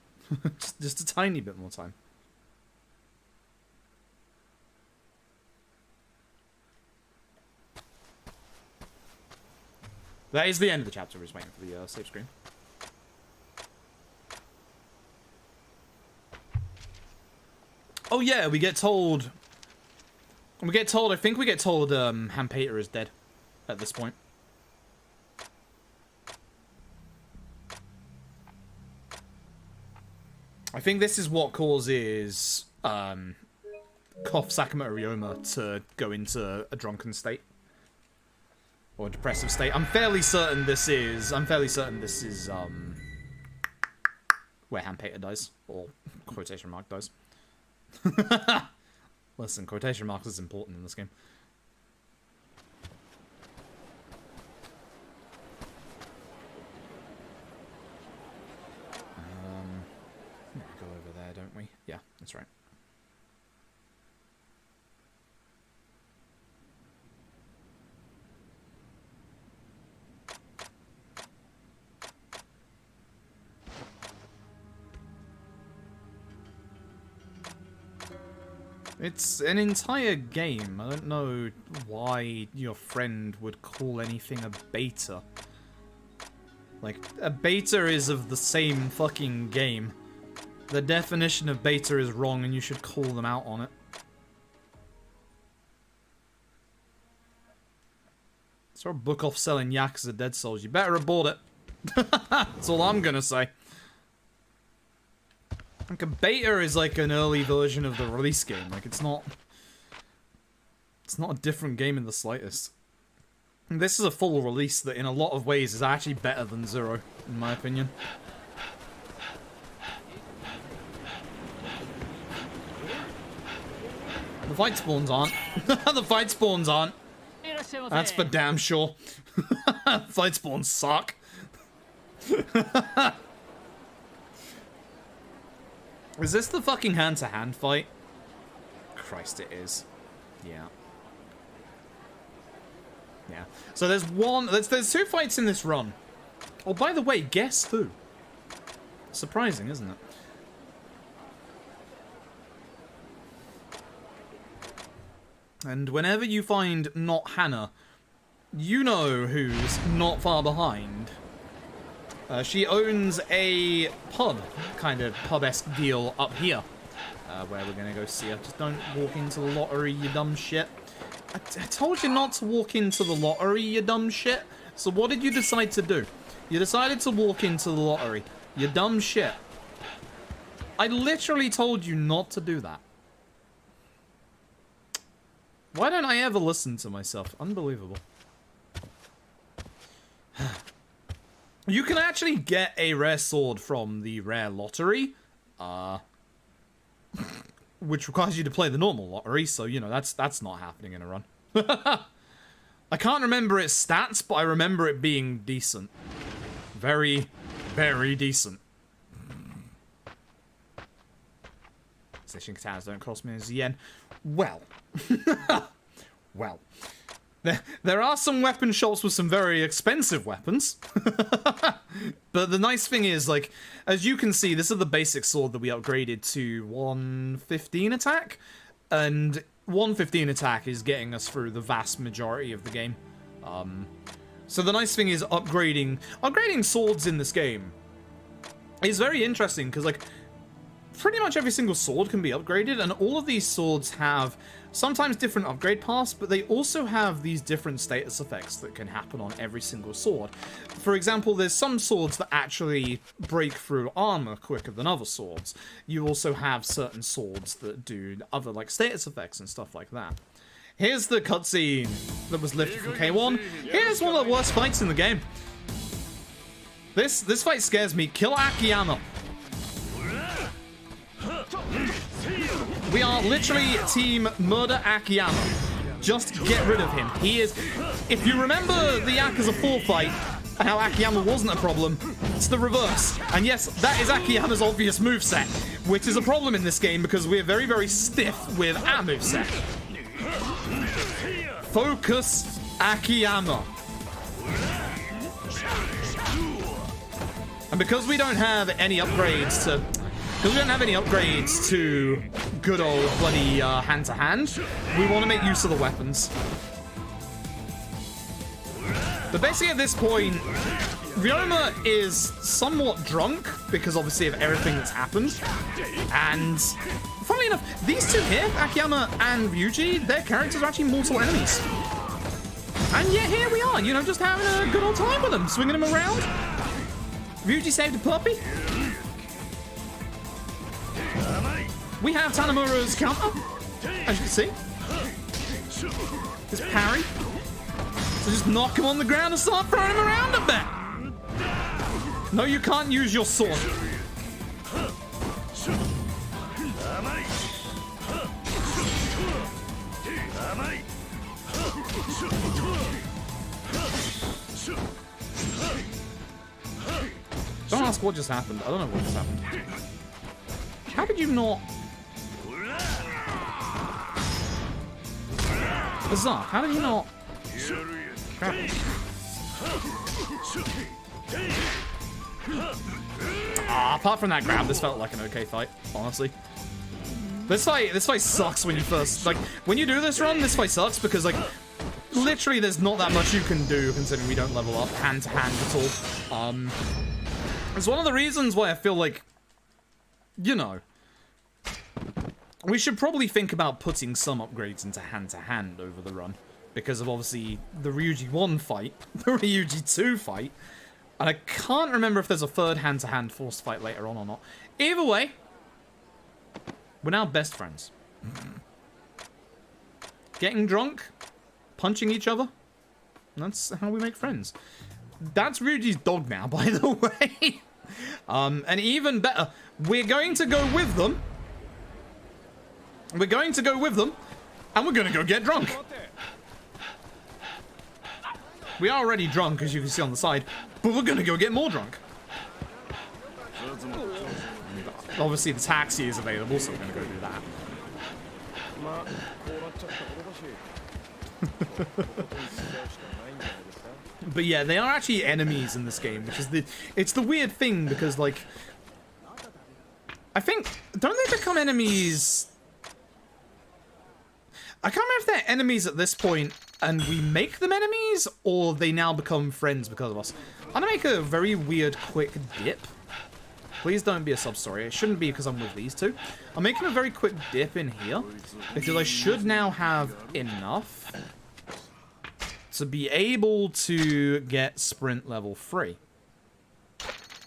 just a tiny bit more time. That is the end of the chapter. We're just waiting for the save screen. Oh yeah, we get told... I think we get told Hanpater is dead at this point. I think this is what causes Kof Sakamoto Ryoma to go into a drunken state. Or a depressive state. I'm fairly certain this is where Hanpater dies. Or quotation mark dies. Listen, quotation marks is important in this game. Go over there, don't we? Yeah, that's right. It's an entire game. I don't know why your friend would call anything a beta. Like, a beta is of the same fucking game. The definition of beta is wrong and you should call them out on it. So a book off selling Yakuza Dead Souls. You better have bought it. That's all I'm gonna say. Like, a beta is like an early version of the release game. Like, it's not a different game in the slightest. And this is a full release that in a lot of ways is actually better than Zero, in my opinion. The fight spawns aren't. The fight spawns aren't. That's for damn sure. Fight spawns suck. Is this the fucking hand-to-hand fight? Christ, it is. Yeah. Yeah. So there's there's two fights in this run. Oh, by the way, guess who? Surprising, isn't it? And whenever you find not Hannah, you know who's not far behind. She owns a pub, kind of pub-esque deal up here, where we're gonna go see her. Just don't walk into the lottery, you dumb shit. I told you not to walk into the lottery, you dumb shit. So what did you decide to do? You decided to walk into the lottery, you dumb shit. I literally told you not to do that. Why don't I ever listen to myself? Unbelievable. You can actually get a rare sword from the rare lottery, which requires you to play the normal lottery, so, you know, that's not happening in a run. I can't remember its stats, but I remember it being decent. Very, very decent. Station katanas don't cost me a yen. Well. Well. There are some weapon shops with some very expensive weapons. But the nice thing is, like, as you can see, this is the basic sword that we upgraded to 115 attack. And 115 attack is getting us through the vast majority of the game. So the nice thing is upgrading swords in this game is very interesting, because, like, pretty much every single sword can be upgraded, and all of these swords have sometimes different upgrade paths, but they also have these different status effects that can happen on every single sword. For example, there's some swords that actually break through armor quicker than other swords. You also have certain swords that do other, like, status effects and stuff like that. Here's the cutscene that was lifted from K1. Here's one of the worst fights in the game. This fight scares me. Kill Akiyama. We are literally team murder Akiyama. Just get rid of him. He is... If you remember the Yakuza 4 fight, and how Akiyama wasn't a problem, it's the reverse. And yes, that is Akiyama's obvious moveset, which is a problem in this game because we're very, very stiff with our moveset. Focus Akiyama. And because we don't have any upgrades to... Because we don't have any upgrades to good old bloody hand-to-hand, we want to make use of the weapons. But basically at this point, Ryoma is somewhat drunk, because obviously of everything that's happened. And, funnily enough, these two here, Akiyama and Ryuji, their characters are actually mortal enemies. And yet here we are, you know, just having a good old time with them, swinging them around. Ryuji saved a puppy. We have Tanemura's counter, as you can see. His parry. So just knock him on the ground and start throwing him around a bit. No, you can't use your sword. Don't ask what just happened. I don't know what just happened. How did you not... Bizarre. How did you not... Crap. Apart from that grab, this felt like an okay fight, honestly. This fight sucks when you first... Like, when you do this run, this fight sucks because, like, literally there's not that much you can do considering we don't level up hand-to-hand at all. It's one of the reasons why I feel like, you know, we should probably think about putting some upgrades into hand-to-hand over the run. Because of, obviously, the Ryuji 1 fight, the Ryuji 2 fight, and I can't remember if there's a third hand-to-hand forced fight later on or not. Either way, we're now best friends. Getting drunk, punching each other, that's how we make friends. That's Ryuji's dog now, by the way. And even better, we're going to go with them. We're going to go with them, and we're going to go get drunk. We are already drunk, as you can see on the side, but we're going to go get more drunk. Obviously, the taxi is available, so we're going to go do that. But yeah, they are actually enemies in this game, which is it's the weird thing, because, like, I think, don't they become enemies? I can't remember if they're enemies at this point and we make them enemies, or they now become friends because of us. I'm gonna make a very weird quick dip. Please don't be a sub-story. It shouldn't be because I'm with these two. I'm making a very quick dip in here because I should now have enough to be able to get sprint level 3.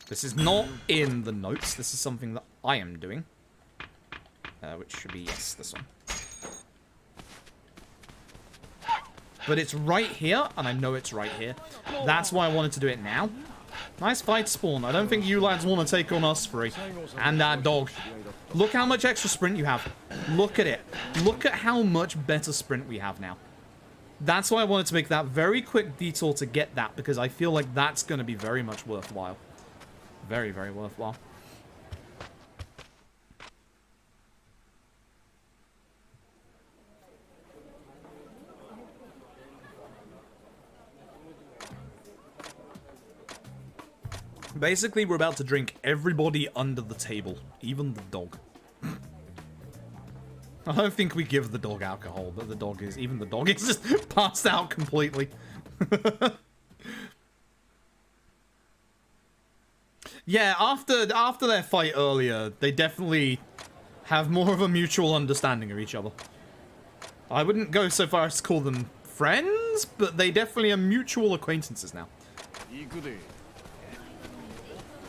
This is not in the notes. This is something that I am doing. Which should be, yes, this one. But it's right here, and I know it's right here. That's why I wanted to do it now. Nice fight, Spawn. I don't think you lads want to take on us three. And that dog. Look how much extra sprint you have. Look at it. Look at how much better sprint we have now. That's why I wanted to make that very quick detour to get that, because I feel like that's going to be very much worthwhile. Very, very worthwhile. Basically, we're about to drink everybody under the table, even the dog. I don't think we give the dog alcohol, but the dog is, even the dog is just passed out completely. Yeah, after their fight earlier, they definitely have more of a mutual understanding of each other. I wouldn't go so far as to call them friends, but they definitely are mutual acquaintances now.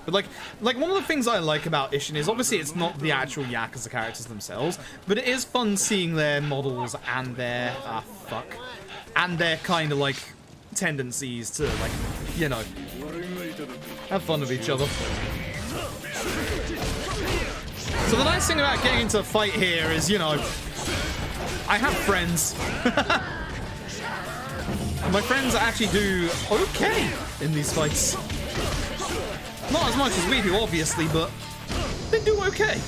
But like one of the things I like about Ishin is obviously it's not the actual Yakuza characters themselves, but it is fun seeing their models and their and their kind of like tendencies to like, you know, have fun with each other. So the nice thing about getting into a fight here is, you know, I have friends. And my friends actually do okay in these fights. Not as much as we do, obviously, but they do okay.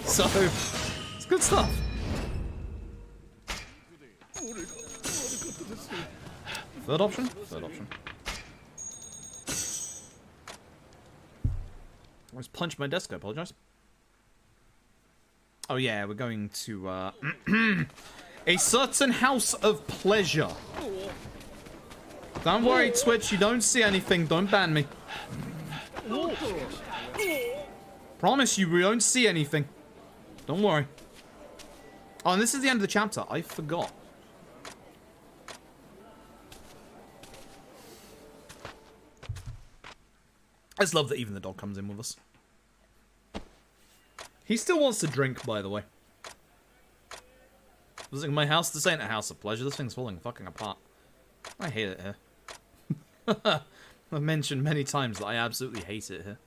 So, it's good stuff. Third option? Third option. I just punched my desk, I apologize. Oh yeah, we're going to, a certain house of pleasure. Don't worry, Twitch, you don't see anything, don't ban me. Promise you, we don't see anything. Don't worry. Oh, and this is the end of the chapter. I forgot. I just love that even the dog comes in with us. He still wants to drink, by the way. Visiting my house? This ain't a house of pleasure. This thing's falling fucking apart. I hate it here. I've mentioned many times that I absolutely hate it here.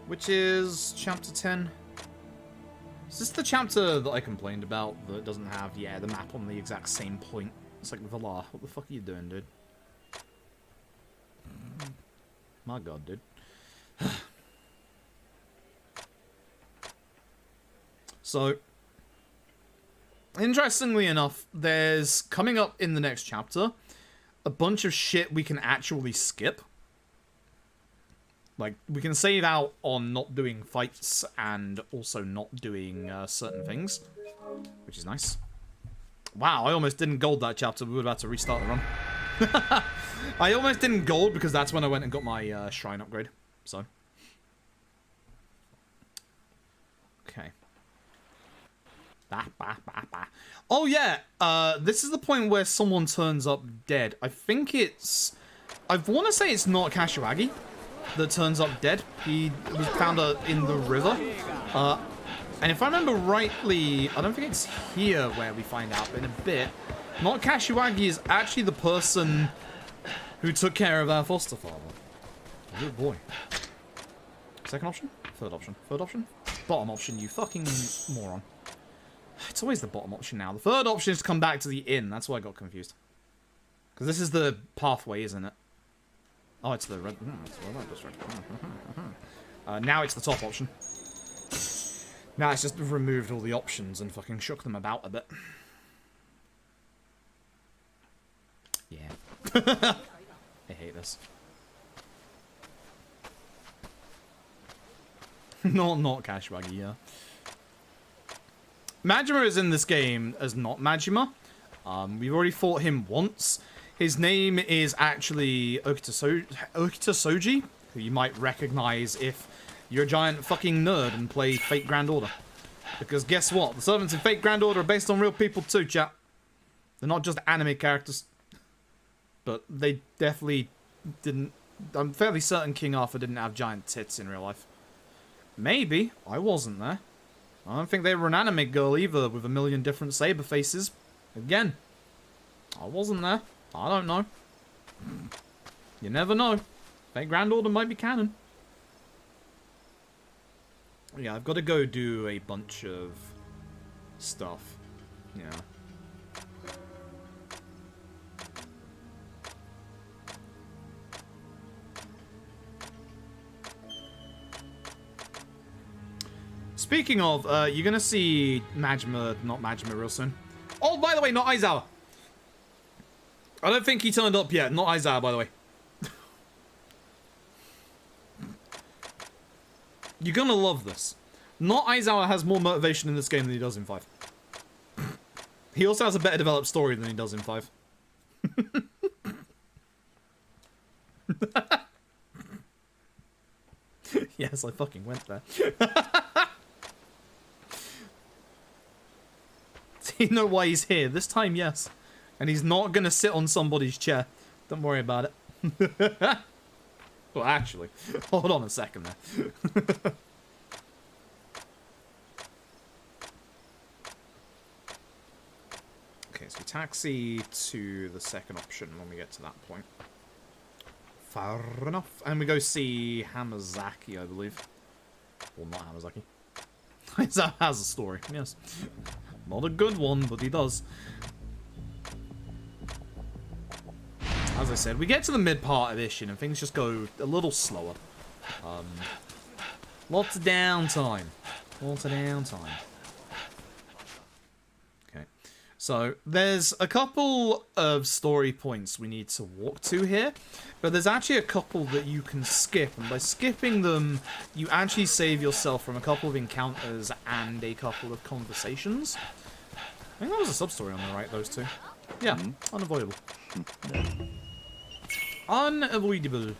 Which is chapter 10. Is this the chapter that I complained about that doesn't have, yeah, the map on the exact same point? It's like, Valar, what the fuck are you doing, dude? My god, dude. So, interestingly enough, there's, coming up in the next chapter, a bunch of shit we can actually skip. Like, we can save out on not doing fights and also not doing certain things, which is nice. Wow, I almost didn't gold that chapter. We were about to restart the run. I almost didn't gold because that's when I went and got my shrine upgrade. So. Okay. Oh yeah, this is the point where someone turns up dead. I think it's... I want to say it's not Kashiwagi that turns up dead. He was found in the river. And if I remember rightly, I don't think it's here where we find out, but in a bit, not Kashiwagi is actually the person who took care of our foster father. Good boy. Second option? Third option? Third option? Bottom option, you fucking moron. It's always the bottom option now. The third option is to come back to the inn. That's why I got confused. Because this is the pathway, isn't it? Oh, it's the red... it's the red district. Now it's the top option. Now it's just removed all the options and fucking shook them about a bit. Yeah. I hate this. not Kashiwagi, yeah. Majima is in this game as not Majima. We've already fought him once. His name is actually Okita Soji, who you might recognize if you're a giant fucking nerd and play Fate Grand Order. Because guess what? The servants in Fate Grand Order are based on real people too, chat. They're not just anime characters. But they definitely didn't... I'm fairly certain King Arthur didn't have giant tits in real life. Maybe. I wasn't there. I don't think they were an anime girl either, with a million different saber faces. Again, I wasn't there. I don't know. You never know. Fate Grand Order might be canon. Yeah, I've got to go do a bunch of stuff. Yeah. Speaking of, you're gonna see Majima, not Majima, real soon. Oh, by the way, not Aizawa. I don't think he turned up yet. Not Aizawa, by the way. You're gonna love this. Not Aizawa has more motivation in this game than he does in 5. He also has a better developed story than he does in 5. Yes, I fucking went there. Do you know why he's here? This time, yes. And he's not gonna sit on somebody's chair. Don't worry about it. Well, actually, hold on a second there. Okay, so we taxi to the second option when we get to that point. Fair enough. And we go see Hamazaki, I believe. Well, not Hamazaki. He has a story, yes. Not a good one, but he does. As I said, we get to the mid part of Ishin and things just go a little slower. Lots of downtime. Lots of downtime. Okay. So, there's a couple of story points we need to walk to here. But there's actually a couple that you can skip. And by skipping them, you actually save yourself from a couple of encounters and a couple of conversations. I think that was a sub-story on the right, those two. Yeah, unavoidable. Unavoidable.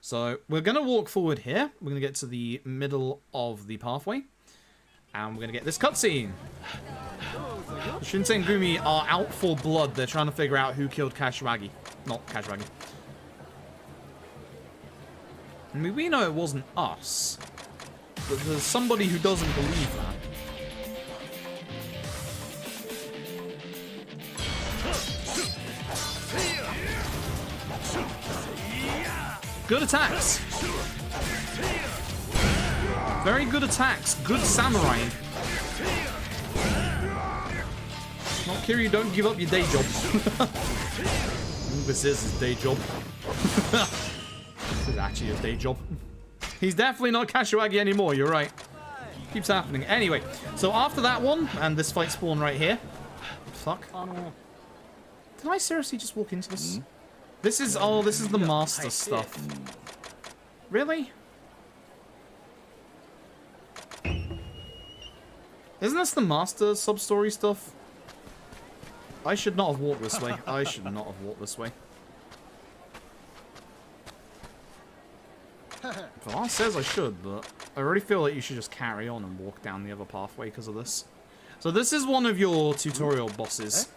So, we're going to walk forward here. We're going to get to the middle of the pathway. And we're going to get this cutscene. Shinsei and Gumi are out for blood. They're trying to figure out who killed Kashiwagi. Not Kashiwagi. I mean, we know it wasn't us. But there's somebody who doesn't believe that. Good attacks. Very good attacks. Good samurai. Not Kiryu, don't give up your day job. This is his day job. This is actually his day job. He's definitely not Kashiwagi anymore, you're right. Keeps happening. Anyway, so after that one, and this fight spawn right here. Fuck. Did I seriously just walk into this? This is, oh, this is the master stuff. Really? Isn't this the master sub-story stuff? I should not have walked this way. I should not have walked this way. Valar says I should, but I already feel like you should just carry on and walk down the other pathway because of this. So this is one of your tutorial bosses.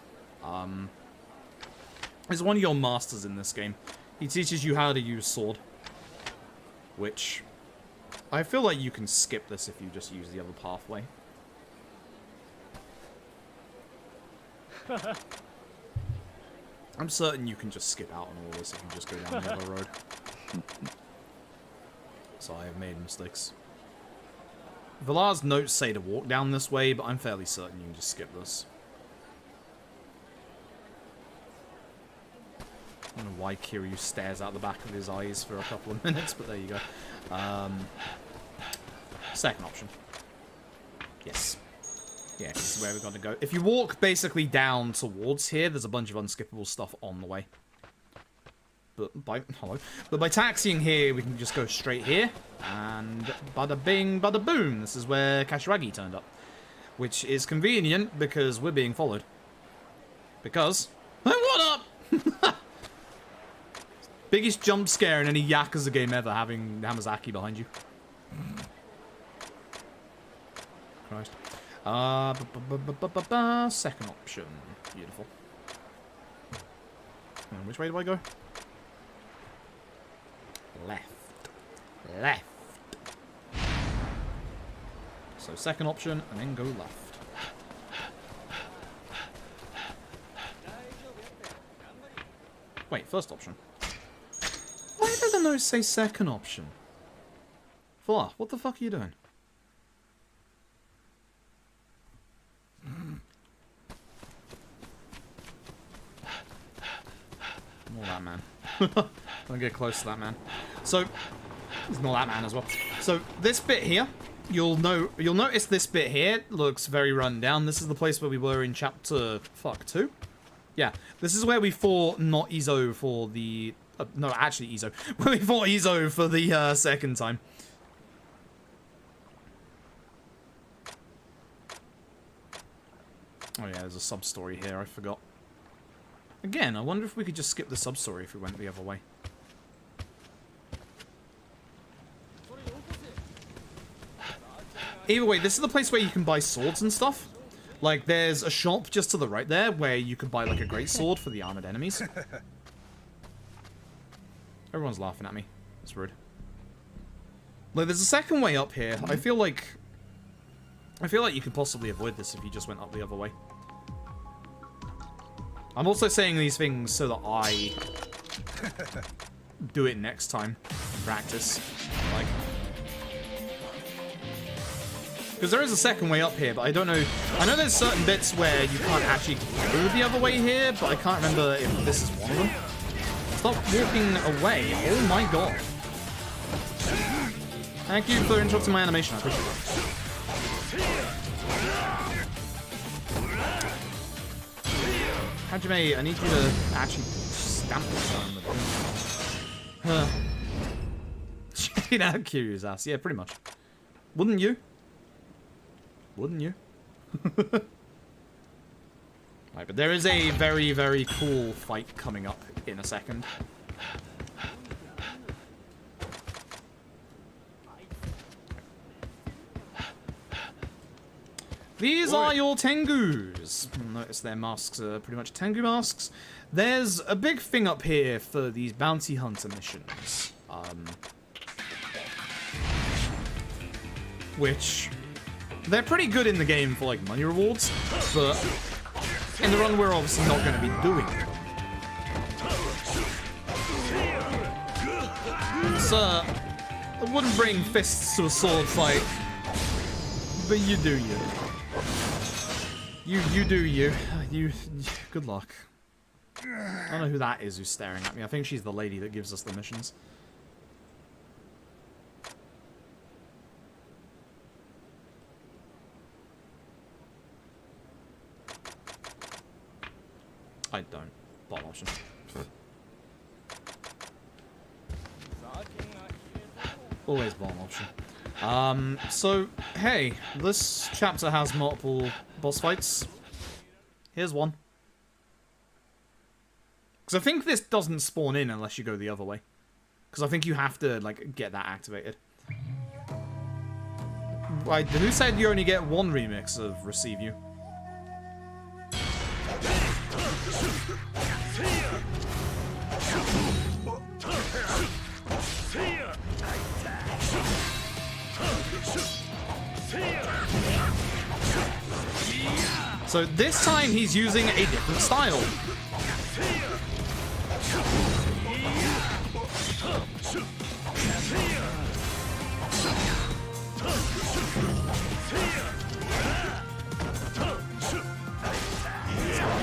He's one of your masters in this game. He teaches you how to use sword. Which, I feel like you can skip this if you just use the other pathway. I'm certain you can just skip out on all this if you just go down the other road. So I have made mistakes. Valar's notes say to walk down this way, but I'm fairly certain you can just skip this. I don't know why Kiryu stares out the back of his eyes for a couple of minutes, but there you go. Second option. Yes. Yeah, this is where we're going to go. If you walk basically down towards here, there's a bunch of unskippable stuff on the way. But by taxiing here, we can just go straight here. And bada bing, bada boom. This is where Kashiwagi turned up. Which is convenient because we're being followed. Because... What up? Biggest jump scare in any Yakuza game ever, having Hamazaki behind you. Christ. Second option. Beautiful. And which way do I go? Left. Left. So second option, and then go left. Wait, first option. Why did the note say second option? Valar, what the fuck are you doing? Ignore that man. Don't get close to that man. So, ignore that man as well. So this bit here, you'll notice this bit here looks very run down. This is the place where we were in chapter 2. Yeah, this is where we fought not Izo for the no, actually Izo. Where we fought Izo for the second time. Oh yeah, there's a sub-story here, I forgot. Again, I wonder if we could just skip the sub-story if we went the other way. Either way, this is the place where you can buy swords and stuff. Like, there's a shop just to the right there where you can buy, like, a great sword for the armored enemies. Everyone's laughing at me. That's rude. Like, there's a second way up here. I feel like you could possibly avoid this if you just went up the other way. I'm also saying these things so that I do it next time in practice. Like, because there is a second way up here, but I don't know. I know there's certain bits where you can't actually go the other way here, but I can't remember if this is one of them. Stop walking away. Oh my god. Thank you for interrupting my animation. I appreciate it. Hajime, I need you to actually stamp this on the check it out, Kiryu's ass. Yeah, pretty much. Wouldn't you? Wouldn't you? Right, but there is a very, very cool fight coming up in a second. These are your Tengus. Notice their masks are pretty much Tengu masks. There's a big thing up here for these bounty hunter missions. Which, they're pretty good in the game for, like, money rewards, but in the run we're obviously not going to be doing them. So, I wouldn't bring fists to a sword fight, but you do you. You do you. Good luck. I don't know who that is who's staring at me. I think she's the lady that gives us the missions. I don't. Bottom option. Always bottom option. So, hey, this chapter has multiple boss fights. Here's one. Because I think this doesn't spawn in unless you go the other way. Because I think you have to, like, get that activated. Wait, who said you only get one remix of Receive You? So this time he's using a different style.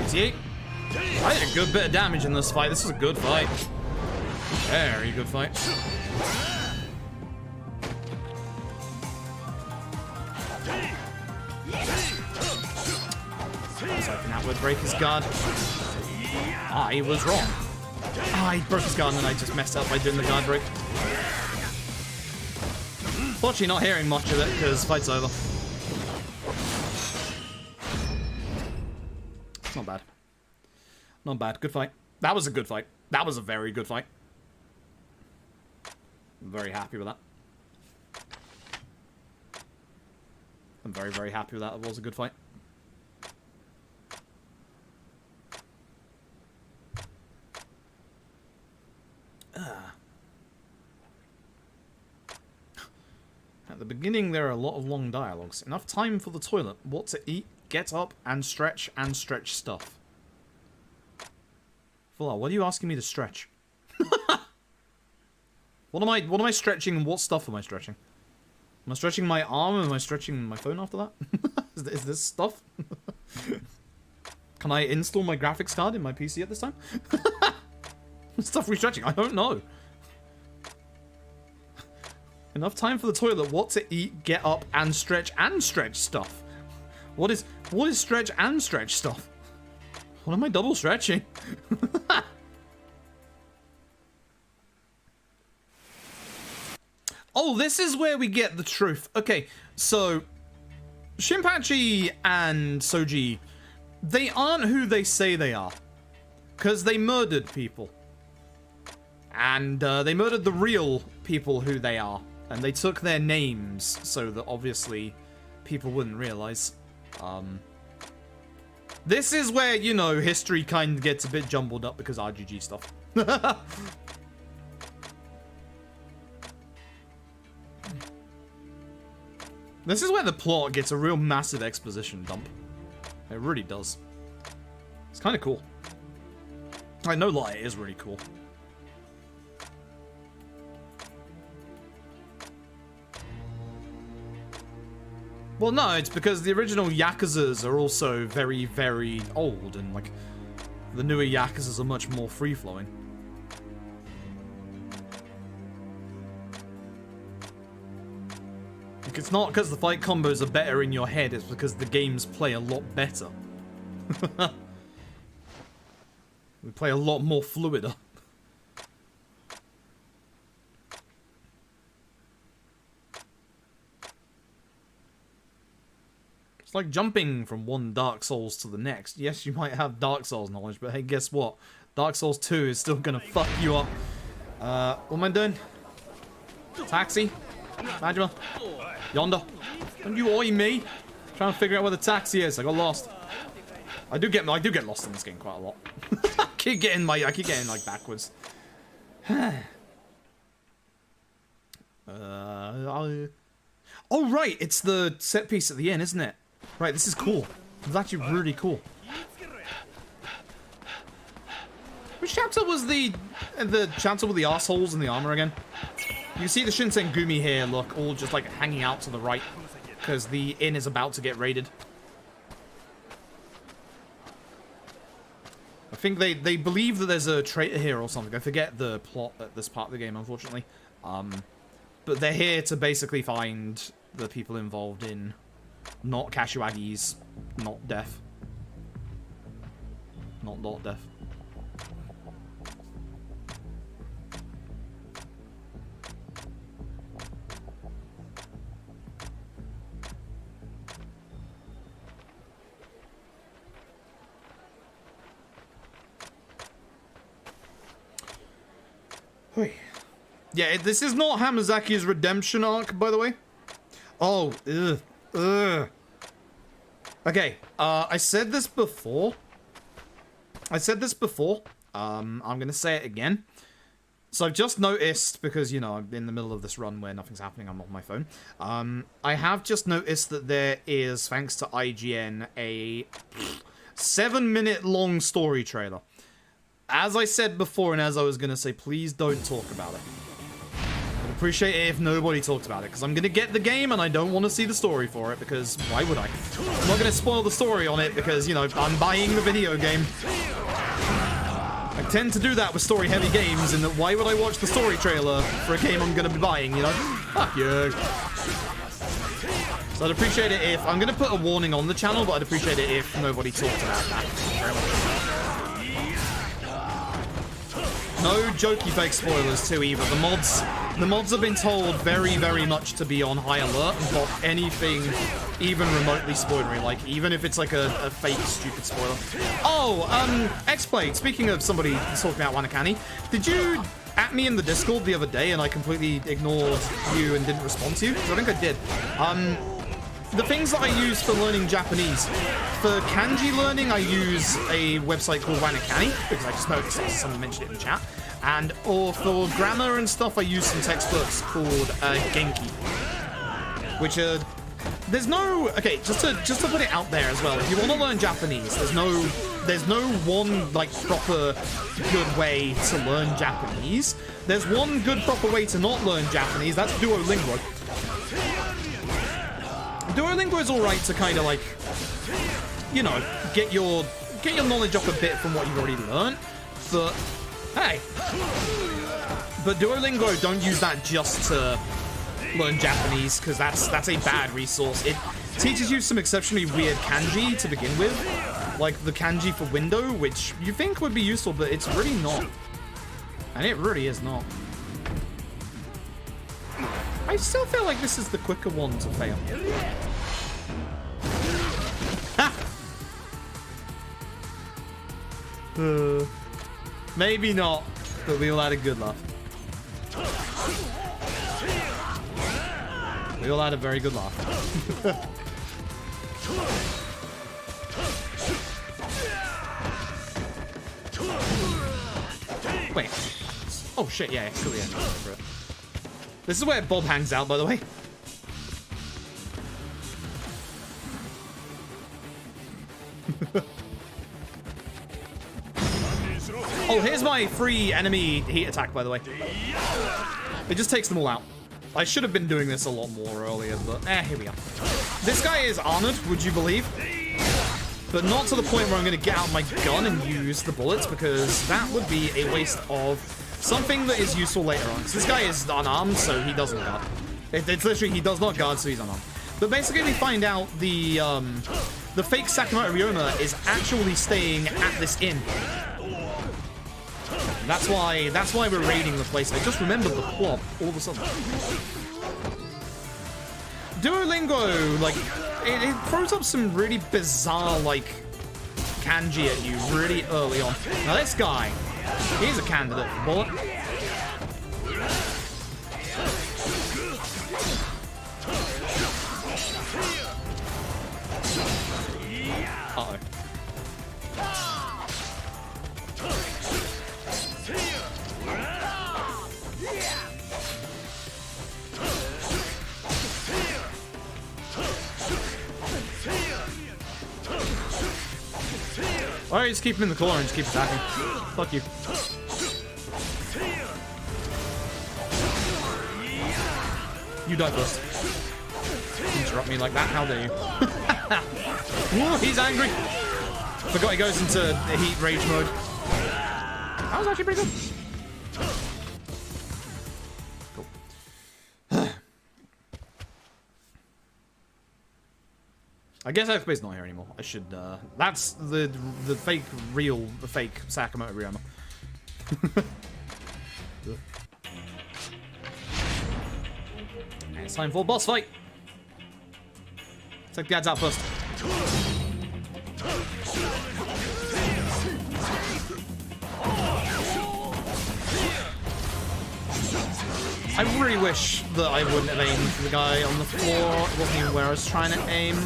See? I did a good bit of damage in this fight. This is a good fight. Very good fight. Hoping that would break his guard. I was wrong. He broke his guard and I just messed up by doing the guard break. Fortunately not hearing much of it because fight's over. Not bad. Not bad. Good fight. That was a good fight. That was a very good fight. I'm very happy with that. I'm very, very happy with that. It was a good fight. At the beginning, there are a lot of long dialogues. Enough time for the toilet. What to eat, get up, and stretch stuff. Full what are you asking me to stretch? What am I stretching and what stuff am I stretching? Am I stretching my arm? Am I stretching my phone after that? Is this stuff? Can I install my graphics card in my PC at this time? What stuff are we stretching? I don't know. Enough time for the toilet. What to eat, get up, and stretch stuff. What is stretch and stretch stuff? What am I double stretching? Oh, this is where we get the truth. Okay, so Shinpachi and Soji they aren't who they say they are. Because they murdered people. And they murdered the real people who they are. And they took their names so that obviously people wouldn't realize. This is where, you know, history kind of gets a bit jumbled up because RGG stuff. This is where the plot gets a real massive exposition dump. It really does. It's kind of cool. Like, no lie, it is really cool. Well, no, it's because the original Yakuzas are also very, very old, and, like, the newer Yakuzas are much more free-flowing. Like, it's not because the fight combos are better in your head, it's because the games play a lot better. We play a lot more fluider. It's like jumping from one Dark Souls to the next. Yes, you might have Dark Souls knowledge, but hey, guess what? Dark Souls 2 is still gonna fuck you up. What am I doing? Taxi? Majima? Yonder? Don't you oi me? Trying to figure out where the taxi is. I got lost. I do get lost in this game quite a lot. I keep getting like backwards. Oh right, it's the set piece at the end, isn't it? Right, this is cool. It's actually really cool. Which chapter was the chapter with the assholes in the armor again? You see the Shinsengumi here, look, all just like hanging out to the right because the inn is about to get raided. I think they believe that there's a traitor here or something. I forget the plot at this part of the game, unfortunately. But they're here to basically find the people involved in not Kashiwagi's not death. Not death. Yeah, this is not Hamazaki's redemption arc, by the way. Oh, ugh. Okay, I said this before. I'm gonna say it again. So I've just noticed, because, you know, I'm in the middle of this run where nothing's happening, I'm on my phone. I have just noticed that there is, thanks to IGN, a 7-minute long story trailer. As I said before, and as I was gonna say, please don't talk about it. I'd appreciate it if nobody talked about it, because I'm gonna get the game and I don't want to see the story for it, because why would I? I'm not gonna spoil the story on it because, you know, I'm buying the video game. I tend to do that with story-heavy games, in that why would I watch the story trailer for a game I'm gonna be buying, you know? Fuck you. So I'd appreciate it if... I'm gonna put a warning on the channel, but I'd appreciate it if nobody talked about that. Very much. No jokey fake spoilers too either. The mods have been told very, very much to be on high alert and block anything even remotely spoilery, like even if it's like a fake stupid spoiler. Oh, X-Plate, speaking of somebody talking about Wanakani, did you at me in the Discord the other day and I completely ignored you and didn't respond to you? I think I did. The things that I use for learning Japanese. For kanji learning, I use a website called Wanakani, because I just noticed it, someone mentioned it in the chat. Or for grammar and stuff, I use some textbooks called Genki. Which are... There's no... Okay, just to put it out there as well, if you want to learn Japanese, there's no one, like, proper good way to learn Japanese. There's one good proper way to not learn Japanese, that's Duolingo. Duolingo is alright to kind of like, you know, get your knowledge up a bit from what you've already learned, but hey. But Duolingo, don't use that just to learn Japanese, because that's a bad resource. It teaches you some exceptionally weird kanji to begin with, like the kanji for window, which you think would be useful, but it's really not. And it really is not. I still feel like this is the quicker one to fail. Ha! Maybe not, but we all had a good laugh. We all had a very good laugh. Wait. Oh shit, yeah, cool, yeah. This is where Bob hangs out, by the way. Oh, here's my free enemy heat attack, by the way. It just takes them all out. I should have been doing this a lot more earlier, but here we go. This guy is armored, would you believe? But not to the point where I'm going to get out my gun and use the bullets, because that would be a waste of something that is useful later on. Because this guy is unarmed, so he doesn't guard. It's literally, he does not guard, so he's unarmed. But basically, we find out the fake Sakamoto Ryoma is actually staying at this inn. That's why we're raiding the place. I just remembered the plot all of a sudden. Duolingo, like, it throws up some really bizarre, like, kanji at you really early on. Now this guy, he's a candidate for bullet. Uh-oh. Alright, just keep him in the corner and just keep attacking. Fuck you. You die first. Interrupt me like that, how dare you. Ooh, he's angry. Forgot he goes into heat rage mode. That was actually pretty good. Cool. I guess X-Bay's not here anymore. I should, that's the fake Sakamoto Ryoma. And it's time for a boss fight. Take the ads out first. I really wish that I wouldn't have aimed for the guy on the floor. It wasn't even where I was trying to aim.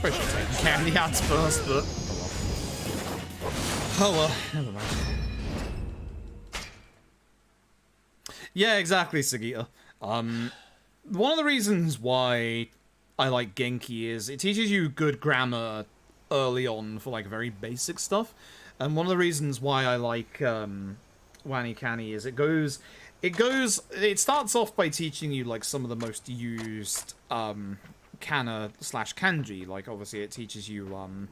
I should take candy ads first, but oh well, never mind. Yeah, exactly, Sagita. One of the reasons why I like Genki is it teaches you good grammar early on for like very basic stuff, and one of the reasons why I like Wani Kani is it starts off by teaching you like some of the most used kana / kanji. Like obviously it teaches you one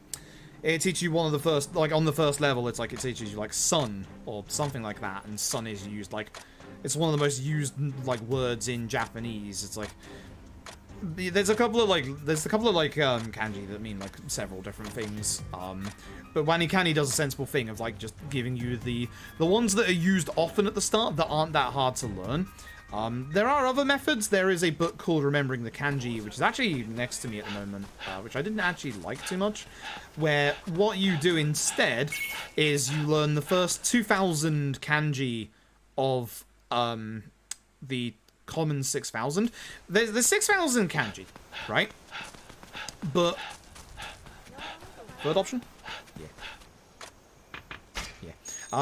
of the first, like on the first level it's like it teaches you like sun or something like that, and sun is used like it's one of the most used like words in Japanese. It's like there's a couple of kanji that mean like several different things, but Wani Kani does a sensible thing of like just giving you the ones that are used often at the start that aren't that hard to learn. There are other methods. There is a book called Remembering the Kanji, which is actually next to me at the moment, which I didn't actually like too much, where what you do instead is you learn the first 2,000 kanji of the common 6,000. There's 6,000 kanji, right? But third option? Yeah.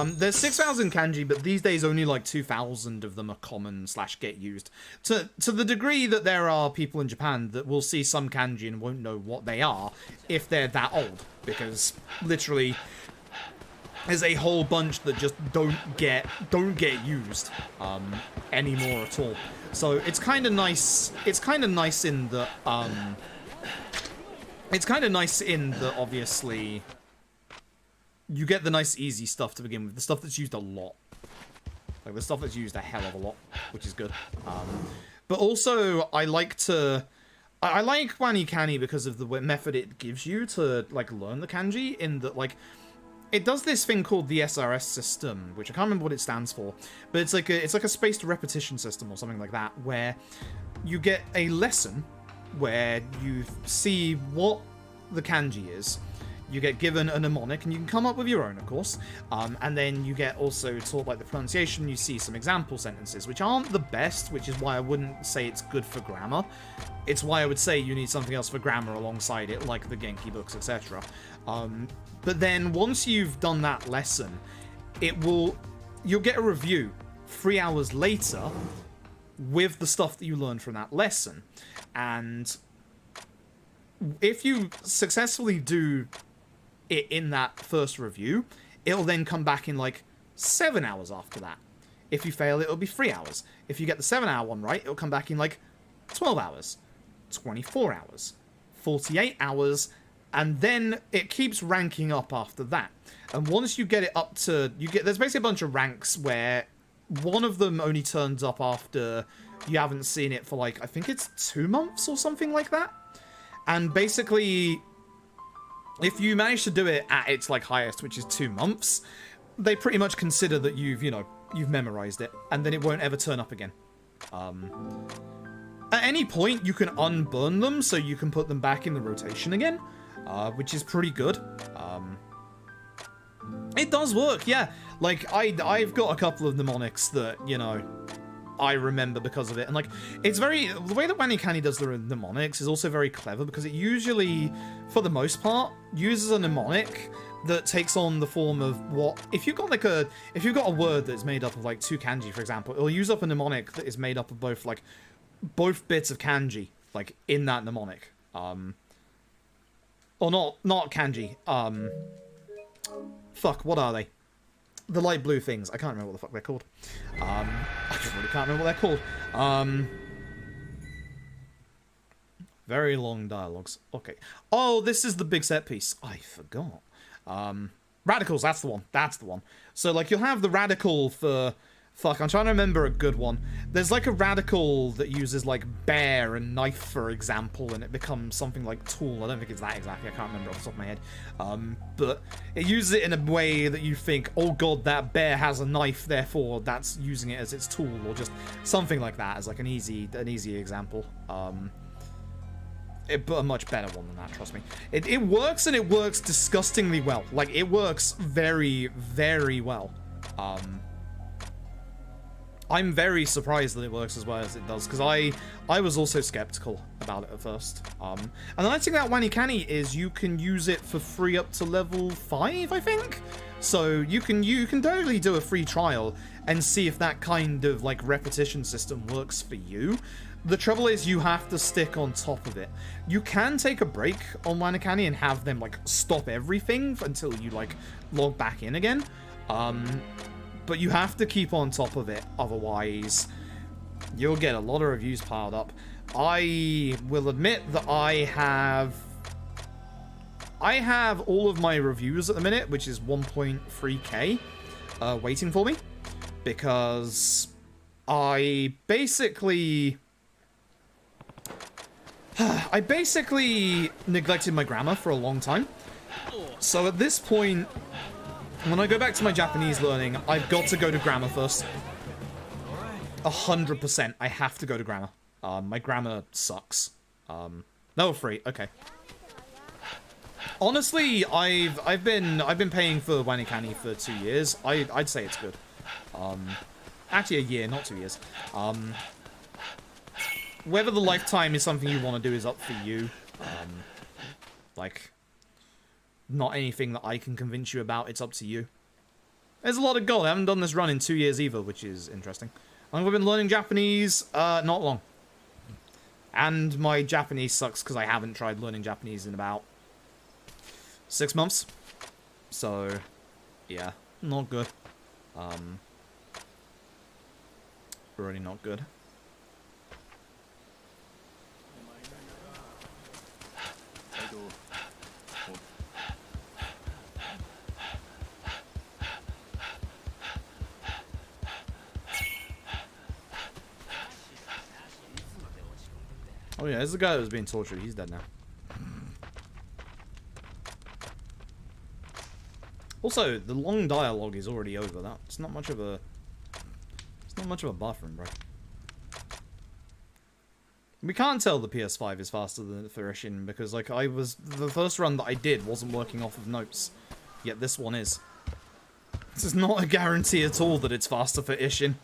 There's 6,000 kanji, but these days only like 2,000 of them are common / get used. To the degree that there are people in Japan that will see some kanji and won't know what they are if they're that old. Because literally there's a whole bunch that just don't get used anymore at all. So it's kind of nice. It's kind of nice in the obviously you get the nice easy stuff to begin with, the stuff that's used a lot, like the stuff that's used a hell of a lot, which is good. But also I like Wani Kanny because of the method it gives you to like learn the kanji, in that like it does this thing called the SRS system, which I can't remember what it stands for, but it's like a spaced repetition system or something like that, where you get a lesson where you see what the kanji is. You get given a mnemonic, and you can come up with your own, of course. And then you get also taught like the pronunciation. You see some example sentences, which aren't the best, which is why I wouldn't say it's good for grammar. It's why I would say you need something else for grammar alongside it, like the Genki books, etc. But then once you've done that lesson, you'll get a review 3 hours later with the stuff that you learned from that lesson. And if you successfully do it in that first review, it'll then come back in like 7 hours after that. If you fail, it'll be 3 hours. If you get the 7-hour one right, it'll come back in like 12 hours, 24 hours, 48 hours, and then it keeps ranking up after that. And once you get it up to, there's basically a bunch of ranks where one of them only turns up after you haven't seen it for like, I think it's 2 months or something like that. And basically, if you manage to do it at its like highest, which is 2 months, they pretty much consider that you've memorized it, and then it won't ever turn up again. At any point, you can unburn them, so you can put them back in the rotation again, which is pretty good. It does work, yeah. Like, I've got a couple of mnemonics that, I remember because of it. And, like, it's the way that Wani Kanny does the mnemonics is also very clever, because it usually, for the most part, uses a mnemonic that takes on the form of if you've got a word that's made up of, like, 2 kanji, for example, it'll use up a mnemonic that is made up of both bits of kanji, like, in that mnemonic. Or not kanji, fuck, what are they? The light blue things. I can't remember what the fuck they're called. I really can't remember what they're called. Very long dialogues. Okay. Oh, this is the big set piece. I forgot. Radicals, that's the one. That's the one. So, like, you'll have the radical for... Fuck, I'm trying to remember a good one. There's, like, a radical that uses, like, bear and knife, for example, and it becomes something like tool. I don't think it's that exactly. I can't remember off the top of my head. But it uses it in a way that you think, oh god, that bear has a knife, therefore that's using it as its tool, or just something like that as, like, an easy example. But a much better one than that, trust me. It works, and it works disgustingly well. Like, it works very, very well. I'm very surprised that it works as well as it does, because I was also skeptical about it at first. And the nice thing about Wani Kanny is you can use it for free up to level 5, I think? So you can totally do a free trial and see if that kind of, like, repetition system works for you. The trouble is you have to stick on top of it. You can take a break on Wani Kanny and have them, like, stop everything until you, like, log back in again. But you have to keep on top of it, otherwise you'll get a lot of reviews piled up. I will admit that I have all of my reviews at the minute, which is 1.3k, waiting for me, because I basically neglected my grammar for a long time. So at this point, when I go back to my Japanese learning, I've got to go to grammar first. 100%, I have to go to grammar. My grammar sucks. No, free. Okay. Honestly, I've been paying for Wani Kanny for 2 years. I'd say it's good. Actually, a year, not 2 years. Whether the lifetime is something you want to do is up for you. Like, not anything that I can convince you about. It's up to you. There's a lot of gold. I haven't done this run in 2 years either, which is interesting. I've been learning Japanese, not long. And my Japanese sucks because I haven't tried learning Japanese in about 6 months. So, Yeah, not good. Really not good. Oh yeah, there's the guy that was being tortured. He's dead now. Also, the long dialogue is already over. That it's not much of a buffering, bro. We can't tell the PS5 is faster than for Ishin because, like, the first run that I did wasn't working off of notes, yet this one is. This is not a guarantee at all that it's faster for Ishin.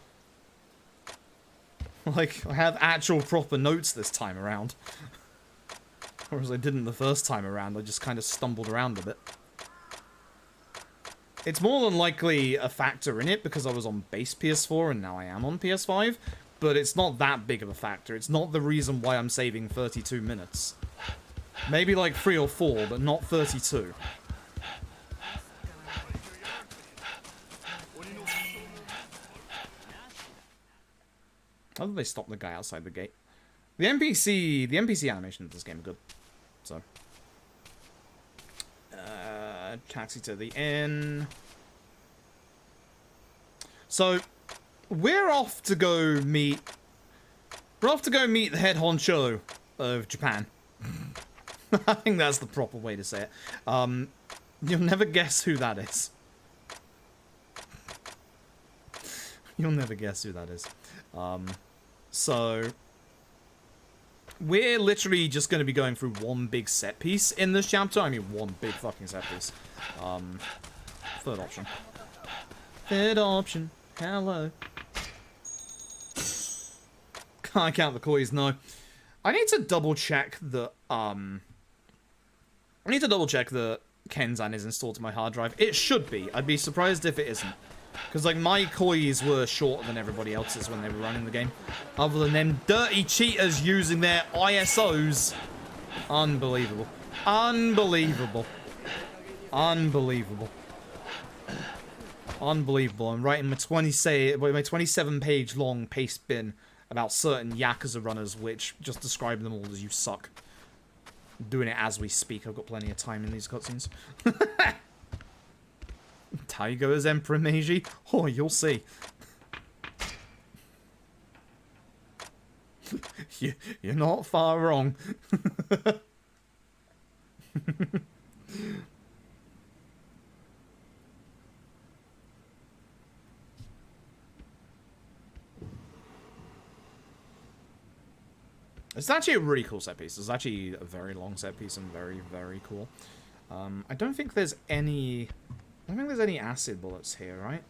Like, I have actual proper notes this time around. Whereas I didn't the first time around, I just kind of stumbled around a bit. It's more than likely a factor in it because I was on base PS4 and now I am on PS5, but it's not that big of a factor. It's not the reason why I'm saving 32 minutes. Maybe like 3 or 4, but not 32. How did they stop the guy outside the gate? The NPC animation of this game is good. So, taxi to the inn. So, we're off to go meet the head honcho of Japan. I think that's the proper way to say it. You'll never guess who that is. You'll never guess who that is. So, we're literally just going to be going through one big set piece in this chapter. I mean, one big fucking set piece. Third option. Third option. Hello. Can't count the coins, no. I need to double check that, Kenzan is installed to my hard drive. It should be. I'd be surprised if it isn't. Because, like, my coins were shorter than everybody else's when they were running the game. Other than them dirty cheaters using their ISOs. Unbelievable. Unbelievable. Unbelievable. Unbelievable. I'm writing my 27-page long paste bin about certain Yakuza runners, which just describe them all as you suck. I'm doing it as we speak. I've got plenty of time in these cutscenes. Taigo as Emperor Meiji? Oh, you'll see. You're not far wrong. It's actually a really cool set piece. It's actually a very long set piece and very, very cool. I don't think there's any acid bullets here, right?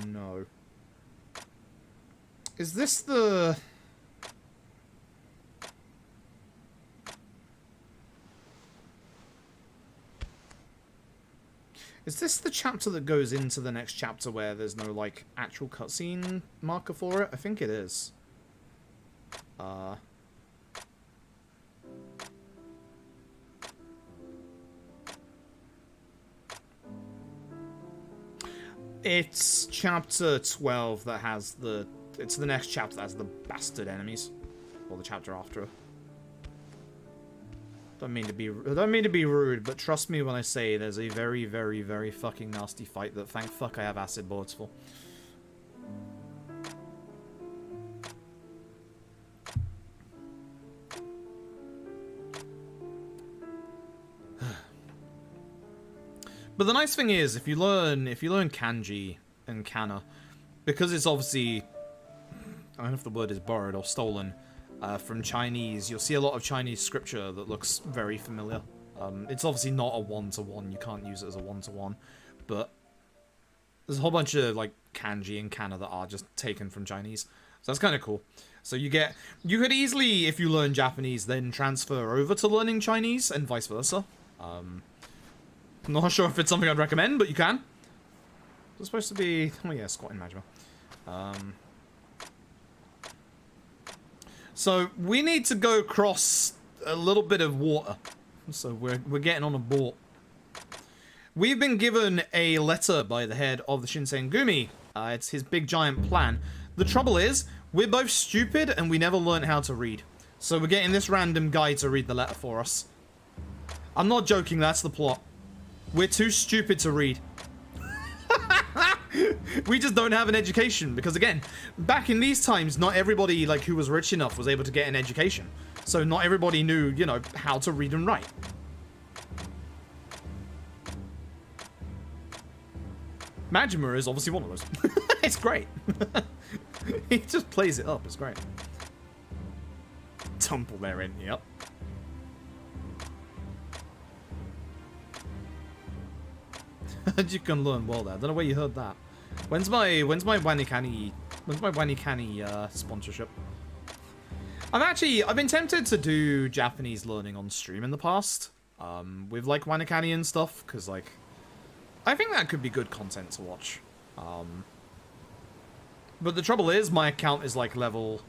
No. Is this the... Is this the chapter that goes into the next chapter where there's no, like, actual cutscene marker for it? I think it is. It's chapter 12 that has the... It's the next chapter that has the bastard enemies. Or the chapter after. Don't mean to be rude, but trust me when I say there's a very, very, very fucking nasty fight that thank fuck I have acid bullets for. But the nice thing is, if you learn kanji and kana, because it's obviously, I don't know if the word is borrowed or stolen from Chinese, you'll see a lot of Chinese scripture that looks very familiar. It's obviously not a one-to-one, you can't use it as a one-to-one, but there's a whole bunch of like kanji and kana that are just taken from Chinese. So that's kind of cool. So you could easily, if you learn Japanese, then transfer over to learning Chinese and vice versa. I'm not sure if it's something I'd recommend, but you can. It's supposed to be... Oh yeah, squatting Majima. So we need to go across a little bit of water. So we're getting on a boat. We've been given a letter by the head of the Shinsengumi. It's his big giant plan. The trouble is, we're both stupid and we never learned how to read. So we're getting this random guy to read the letter for us. I'm not joking, that's the plot. We're too stupid to read. We just don't have an education because, again, back in these times, not everybody like who was rich enough was able to get an education. So not everybody knew, you know, how to read and write. Majima is obviously one of those. It's great. He just plays it up. It's great. Tumble therein. Yep. You can learn well there. I don't know where you heard that. When's my Wanikani sponsorship? I've been tempted to do Japanese learning on stream in the past. With like Wanikani and stuff, because like I think that could be good content to watch. But the trouble is my account is like level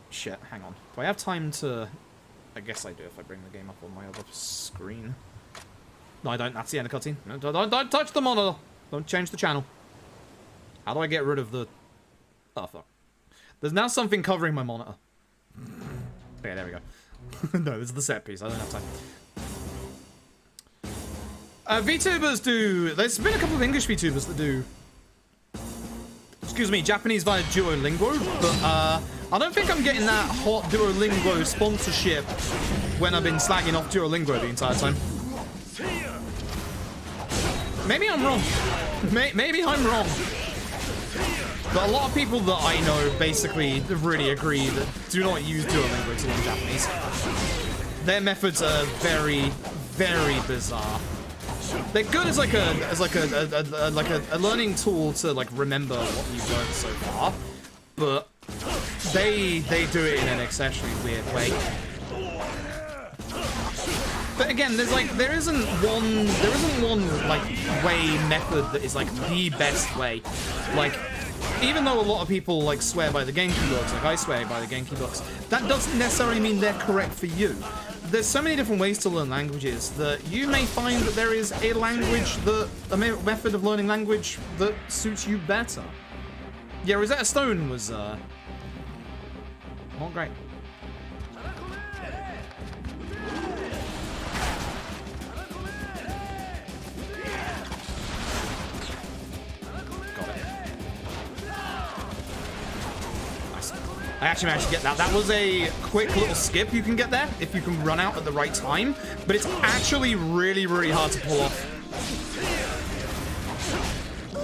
shit, hang on. Do I have time to I guess I do if I bring the game up on my other screen. No, I don't. That's the end of cutscene. No, don't touch the monitor. Don't change the channel. How do I get rid of the... Oh, fuck. There's now something covering my monitor. Okay, there we go. No, this is the set piece. I don't have time. VTubers do... There's been a couple of English VTubers that do... Excuse me, Japanese via Duolingo, but I don't think I'm getting that hot Duolingo sponsorship when I've been slagging off Duolingo the entire time. Maybe I'm wrong. Maybe I'm wrong. But a lot of people that I know basically really agree that do not use Duolingo to learn Japanese. Their methods are very, very bizarre. They're good as like a learning tool to like remember what you've learned so far, but they do it in an exceptionally weird way. But again, there isn't one like method that is like the best way. Like, even though a lot of people like swear by the Genki books, like I swear by the Genki books, that doesn't necessarily mean they're correct for you. There's so many different ways to learn languages that you may find that there is a method of learning language that suits you better. Yeah, Rosetta Stone was not great. I actually managed to get that. That was a quick little skip you can get there if you can run out at the right time, but it's actually really, really hard to pull off.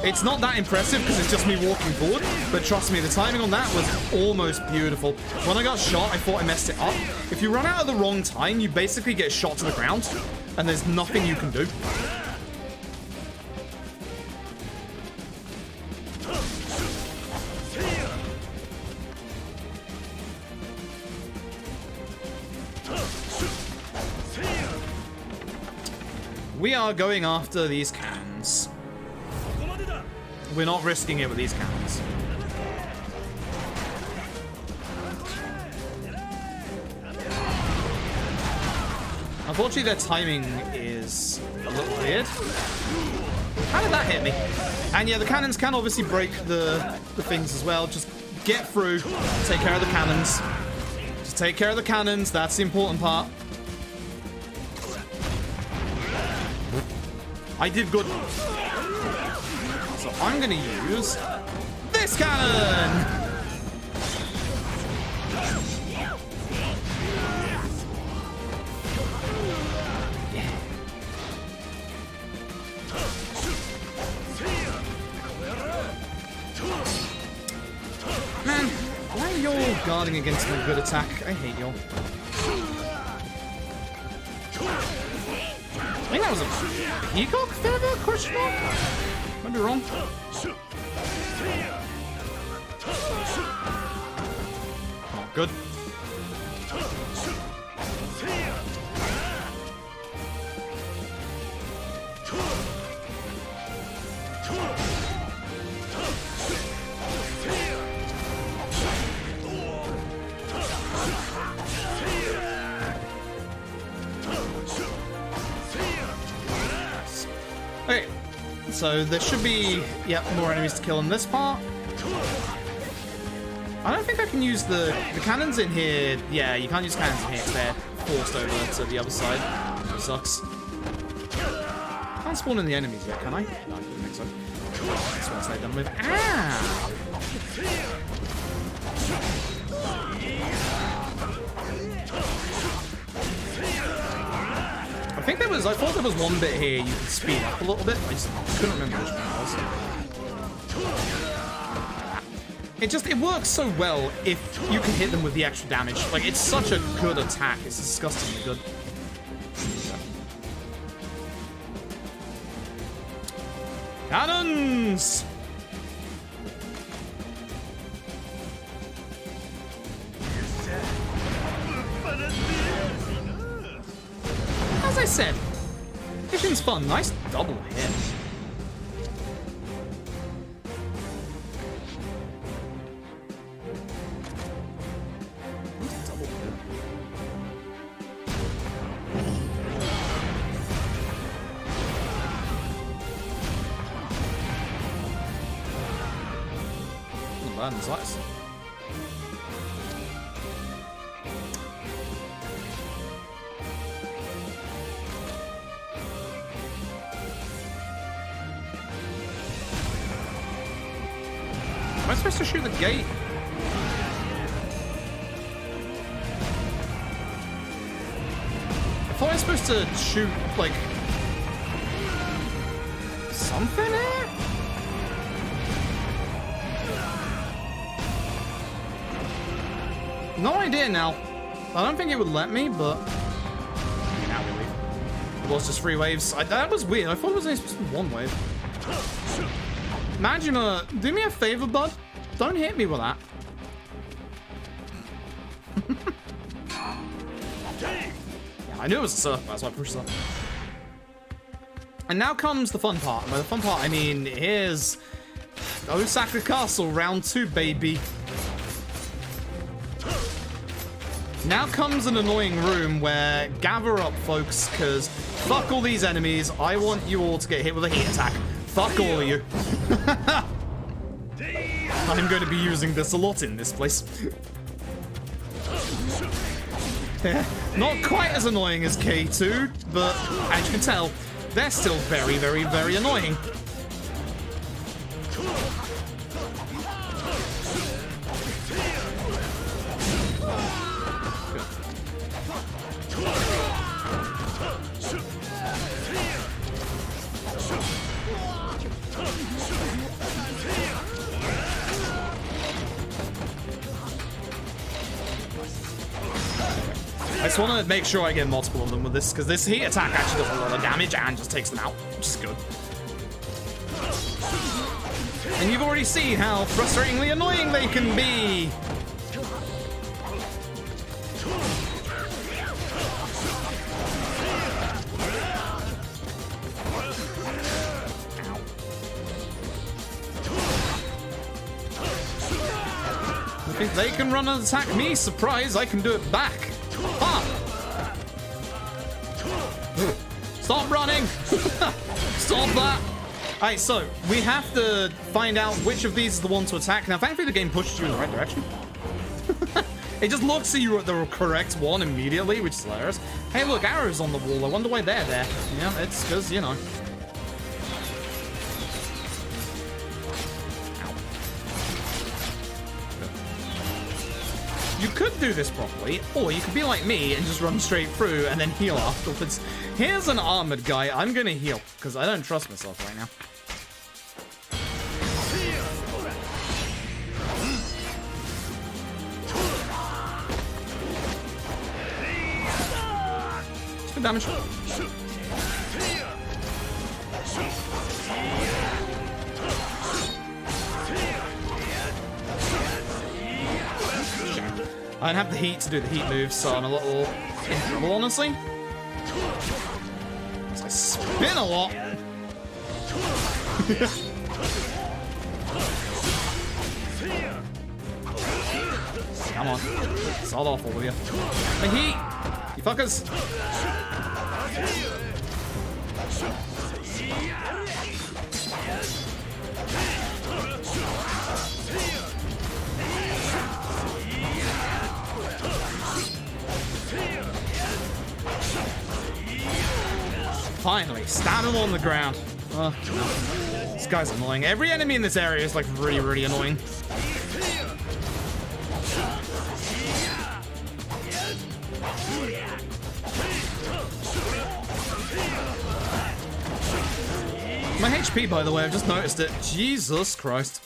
It's not that impressive because it's just me walking forward, but trust me, the timing on that was almost beautiful. When I got shot, I thought I messed it up. If you run out at the wrong time, you basically get shot to the ground, and there's nothing you can do. We are going after these cannons. We're not risking it with these cannons. Unfortunately, their timing is a little weird. How did that hit me? And yeah, the cannons can obviously break the things as well. Just get through, take care of the cannons. Just take care of the cannons, that's the important part. I did good. So I'm gonna use this cannon! Yeah. Man, why are you all guarding against my good attack? I hate y'all. I think that was a peacock feather? Question mark? Might be wrong. Oh, good. Okay, so there should be, yep, more enemies to kill in this part. I don't think I can use the cannons in here. Yeah, you can't use cannons in here because they're forced over to the other side. That sucks. Can't spawn in the enemies yet, can I? No, I don't think so. This one's they're done with. Ah! I thought there was one bit here you could speed up a little bit. I just couldn't remember which one it was. It works so well if you can hit them with the extra damage. Like, it's such a good attack. It's disgustingly good. Cannons! As I said, Ishin's fun. Nice double hit. Nice double hit. Not bad in size. Am I supposed to shoot the gate? I thought I was supposed to shoot, like, something here? No idea now. I don't think it would let me, but now we leave. It was just 3 waves. That was weird. I thought it was only supposed to be 1 wave. Imagine do me a favor, bud. Don't hit me with that. Yeah, I knew it was a surf, that's why I pushed it up. And now comes the fun part. By the fun part, I mean, here's Osaka Castle, round 2, baby. Now comes an annoying room where gather up, folks, because fuck all these enemies. I want you all to get hit with a heat attack. Fuck all of you. I'm going to be using this a lot in this place. Not quite as annoying as K2, but as you can tell, they're still very, very, very annoying. I just want to make sure I get multiple of them with this, because this heat attack actually does a lot of damage and just takes them out, which is good. And you've already seen how frustratingly annoying they can be. If they can run and attack me, surprise, I can do it back. Ah. Stop running! Stop that! Alright, so we have to find out which of these is the one to attack. Now, thankfully, the game pushes you in the right direction. It just looks at you at the correct one immediately, which is hilarious. Hey, look, arrows on the wall. I wonder why they're there. Yeah, it's because, you know. You could do this properly, or you could be like me and just run straight through and then heal afterwards. Here's an armored guy. I'm gonna heal, because I don't trust myself right now. It's good damage. I don't have the heat to do the heat moves, so I'm a little in trouble, honestly. So I spin a lot. Come on. Sod off, all of you. The heat! You fuckers! Finally, stab him on the ground. Oh, no. This guy's annoying. Every enemy in this area is like really, really annoying. My HP, by the way, I've just noticed it. Jesus Christ.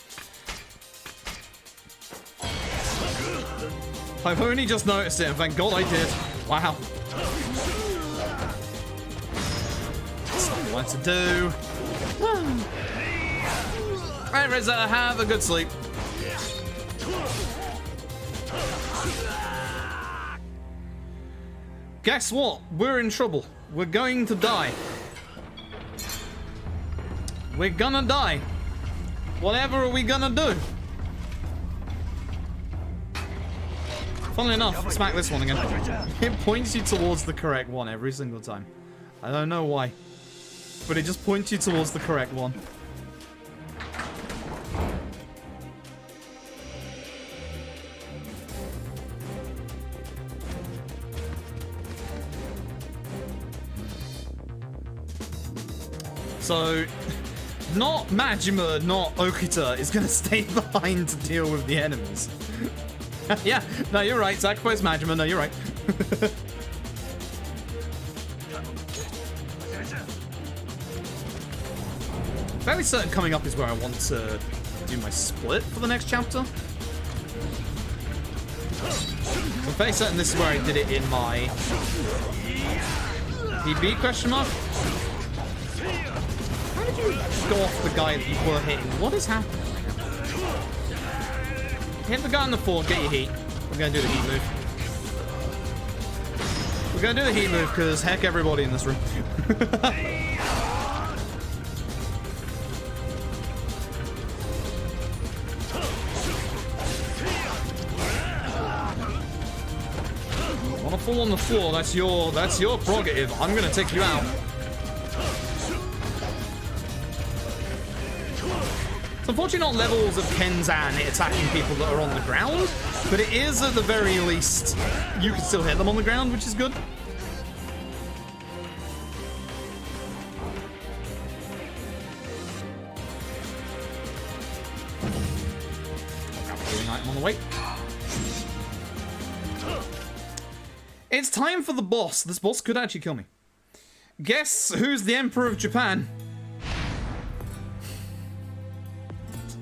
I've only just noticed it, and thank God I did. Wow. That's not what I wanted to do. Alright, Reza, have a good sleep. Guess what? We're in trouble. We're going to die. We're gonna die. Whatever are we gonna do? Funnily enough, smack this one again. It points you towards the correct one every single time. I don't know why, but it just points you towards the correct one. So, not Majima, not Okita is gonna stay behind to deal with the enemies. Yeah, no, you're right. Sacrifice Majima. No, you're right. Fairly certain coming up is where I want to do my split for the next chapter. I'm fairly certain this is where I did it in my PB question mark. How did you go off the guy that you were hitting? What is happening? Hit the guy on the floor, get your heat. We're gonna do the heat move. We're gonna do the heat move because heck everybody in this room. Wanna fall on the floor, that's your prerogative. I'm gonna take you out. It's unfortunately not levels of Kenzan attacking people that are on the ground, but it is at the very least, you can still hit them on the ground, which is good. Grab a healing item on the way. It's time for the boss. This boss could actually kill me. Guess who's the Emperor of Japan?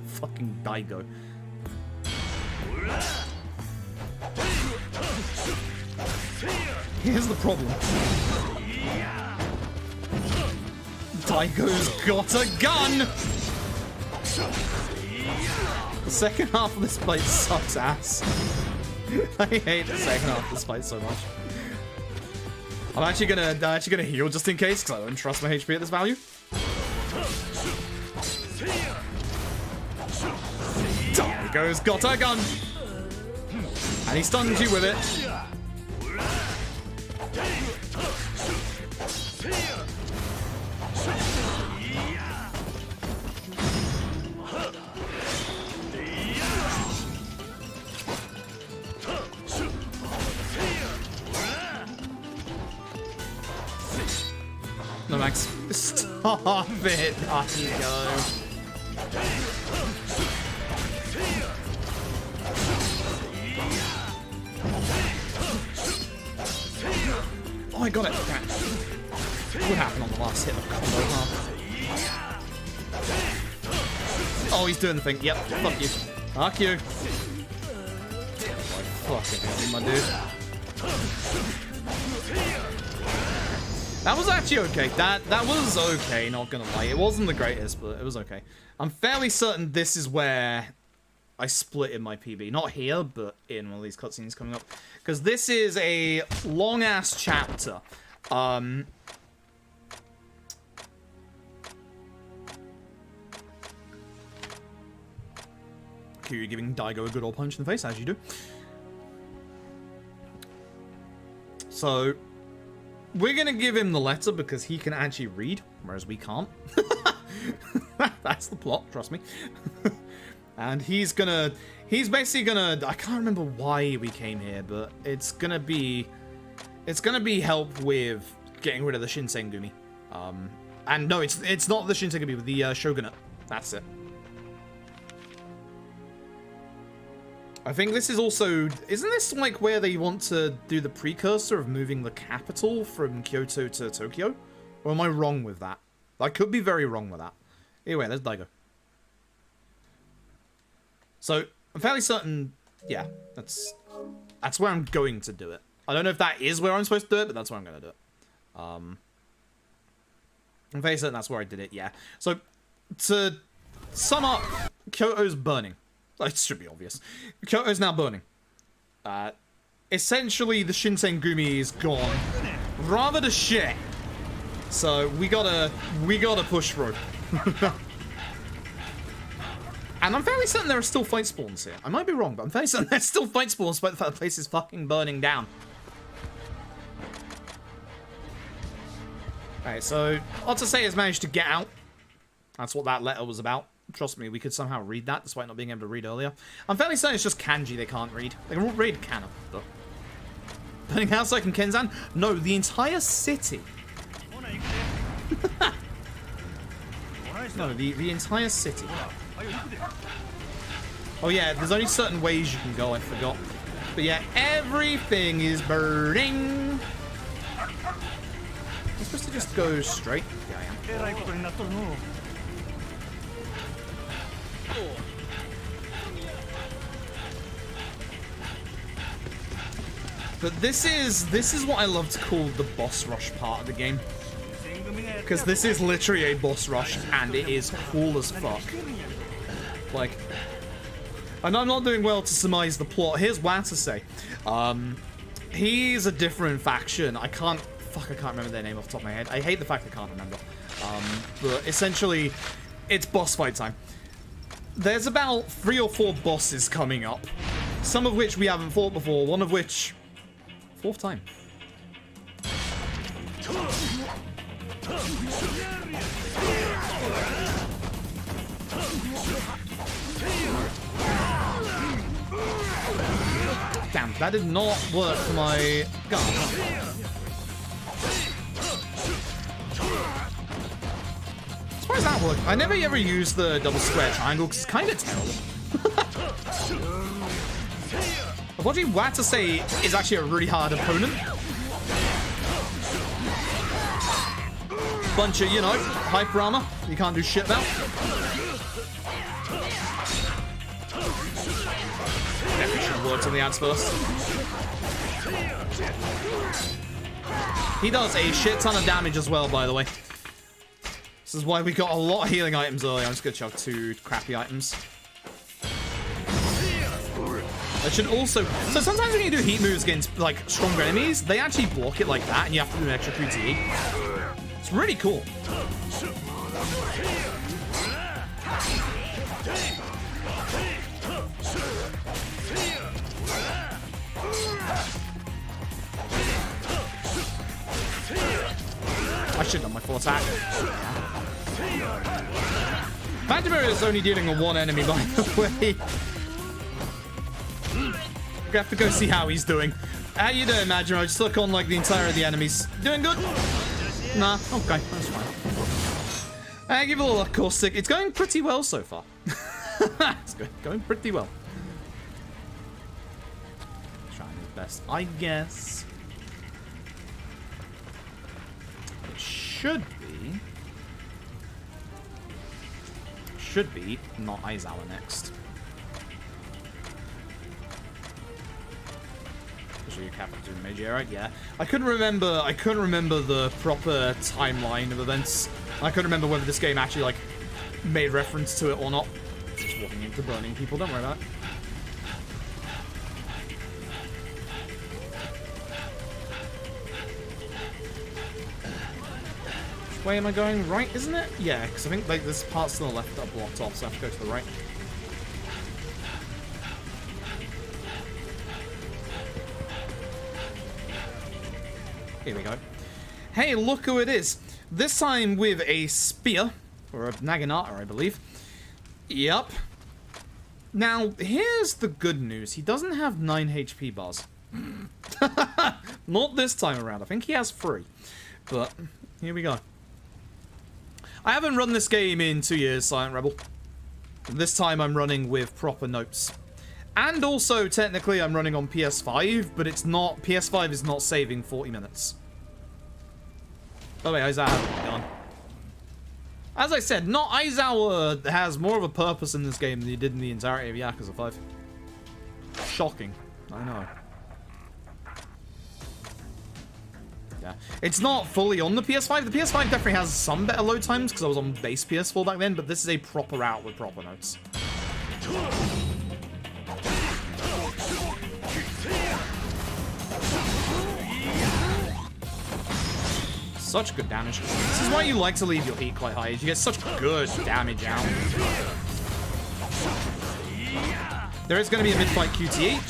Fucking Daigo. Here's the problem. Daigo's got a gun! The second half of this fight sucks ass. I hate the second half of this fight so much. I'm actually gonna heal just in case, because I don't trust my HP at this value. Daigo's got a gun! And he stuns you with it. No, Max. Stop it! Off you go. Oh, I got it. Damn. What happened on the last hit of combo, huh? Oh, he's doing the thing. Yep. Fuck you. Fuck you. Fucking hell, my dude. That was actually okay. That was okay, not gonna lie. It wasn't the greatest, but it was okay. I'm fairly certain this is where I split in my PB. Not here, but in one of these cutscenes coming up. Because this is a long-ass chapter. Kiryu giving Daigo a good old punch in the face, as you do. So, we're going to give him the letter because he can actually read, whereas we can't. That's the plot, trust me. And he's basically gonna, I can't remember why we came here, but it's gonna be help with getting rid of the Shinsengumi. And no, it's not the Shinsengumi, but the Shogunate. That's it. I think this is also, isn't this like where they want to do the precursor of moving the capital from Kyoto to Tokyo? Or am I wrong with that? I could be very wrong with that. Anyway, there's Daigo. So, I'm fairly certain, yeah, that's where I'm going to do it. I don't know if that is where I'm supposed to do it, but that's where I'm going to do it. I'm fairly certain that's where I did it, yeah. So, to sum up, Kyoto's burning. It should be obvious. Kyoto's now burning. Essentially, the Shinsengumi is gone. Rather to shit. So, we gotta push through. And I'm fairly certain there are still fight spawns here. I might be wrong, but I'm fairly certain there's still fight spawns despite the fact the place is fucking burning down. Okay, so Otasei has managed to get out. That's what that letter was about. Trust me, we could somehow read that despite not being able to read earlier. I'm fairly certain it's just kanji they can't read. They can read kana, though. Burning house like in Kenzan? No, the entire city. No, the entire city. Oh yeah, there's only certain ways you can go, I forgot. But yeah, everything is burning. I'm supposed to just go straight? Yeah, I am. But this is what I love to call the boss rush part of the game. Because this is literally a boss rush, and it is cool as fuck. Like, and I'm not doing well to surmise the plot. Here's Watasei. He's a different faction. I can't remember their name off the top of my head. I hate the fact I can't remember. But essentially, it's boss fight time. There's about 3 or 4 bosses coming up. Some of which we haven't fought before, one of which... 4th time. Damn, that did not work for my gun. As far as that worked, I never ever used the double square triangle because it's kind of terrible. Unfortunately, Watasei is actually a really hard opponent. Bunch of, you know, hyper armor you can't do shit about. Definitely should have worked on the ads first. He does a shit ton of damage as well, by the way. This is why we got a lot of healing items earlier. I'm just gonna chuck 2 crappy items. I should also... So sometimes when you do heat moves against, like, stronger enemies, they actually block it like that, and you have to do an extra QTE. It's really cool. I should have done my full attack. Majima is only dealing with 1 enemy, by the way. We have to go see how he's doing. How you doing, Majima? Just look on like the entire of the enemies. Doing good? Nah, okay, that's fine. I give it a little caustic. It's going pretty well so far. It's going pretty well. Trying his best, I guess. It should be not Aizawa next. You captured Meiji, right? Yeah. I couldn't remember the proper timeline of events. I couldn't remember whether this game actually like made reference to it or not. Just walking into burning people, don't worry about it. Which way am I going? Right, isn't it? Yeah, because I think like there's parts to the left that are blocked off, so I have to go to the right. Here we go. Hey, look who it is. This time with a spear, or a naginata, I believe. Yup. Now, here's the good news. He doesn't have 9 HP bars. Not this time around. I think he has 3. But, here we go. I haven't run this game in 2 years, Silent Rebel. This time I'm running with proper notes. And also, technically, I'm running on PS5, but it's not... PS5 is not saving 40 minutes. By the way, Aizawa hasn't gone. As I said, not Aizawa has more of a purpose in this game than he did in the entirety of Yakuza 5. Shocking. I know. Yeah. It's not fully on the PS5. The PS5 definitely has some better load times because I was on base PS4 back then, but this is a proper out with proper notes. Such good damage. This is why you like to leave your heat quite high, is you get such good damage out. There is going to be a mid-fight QTE.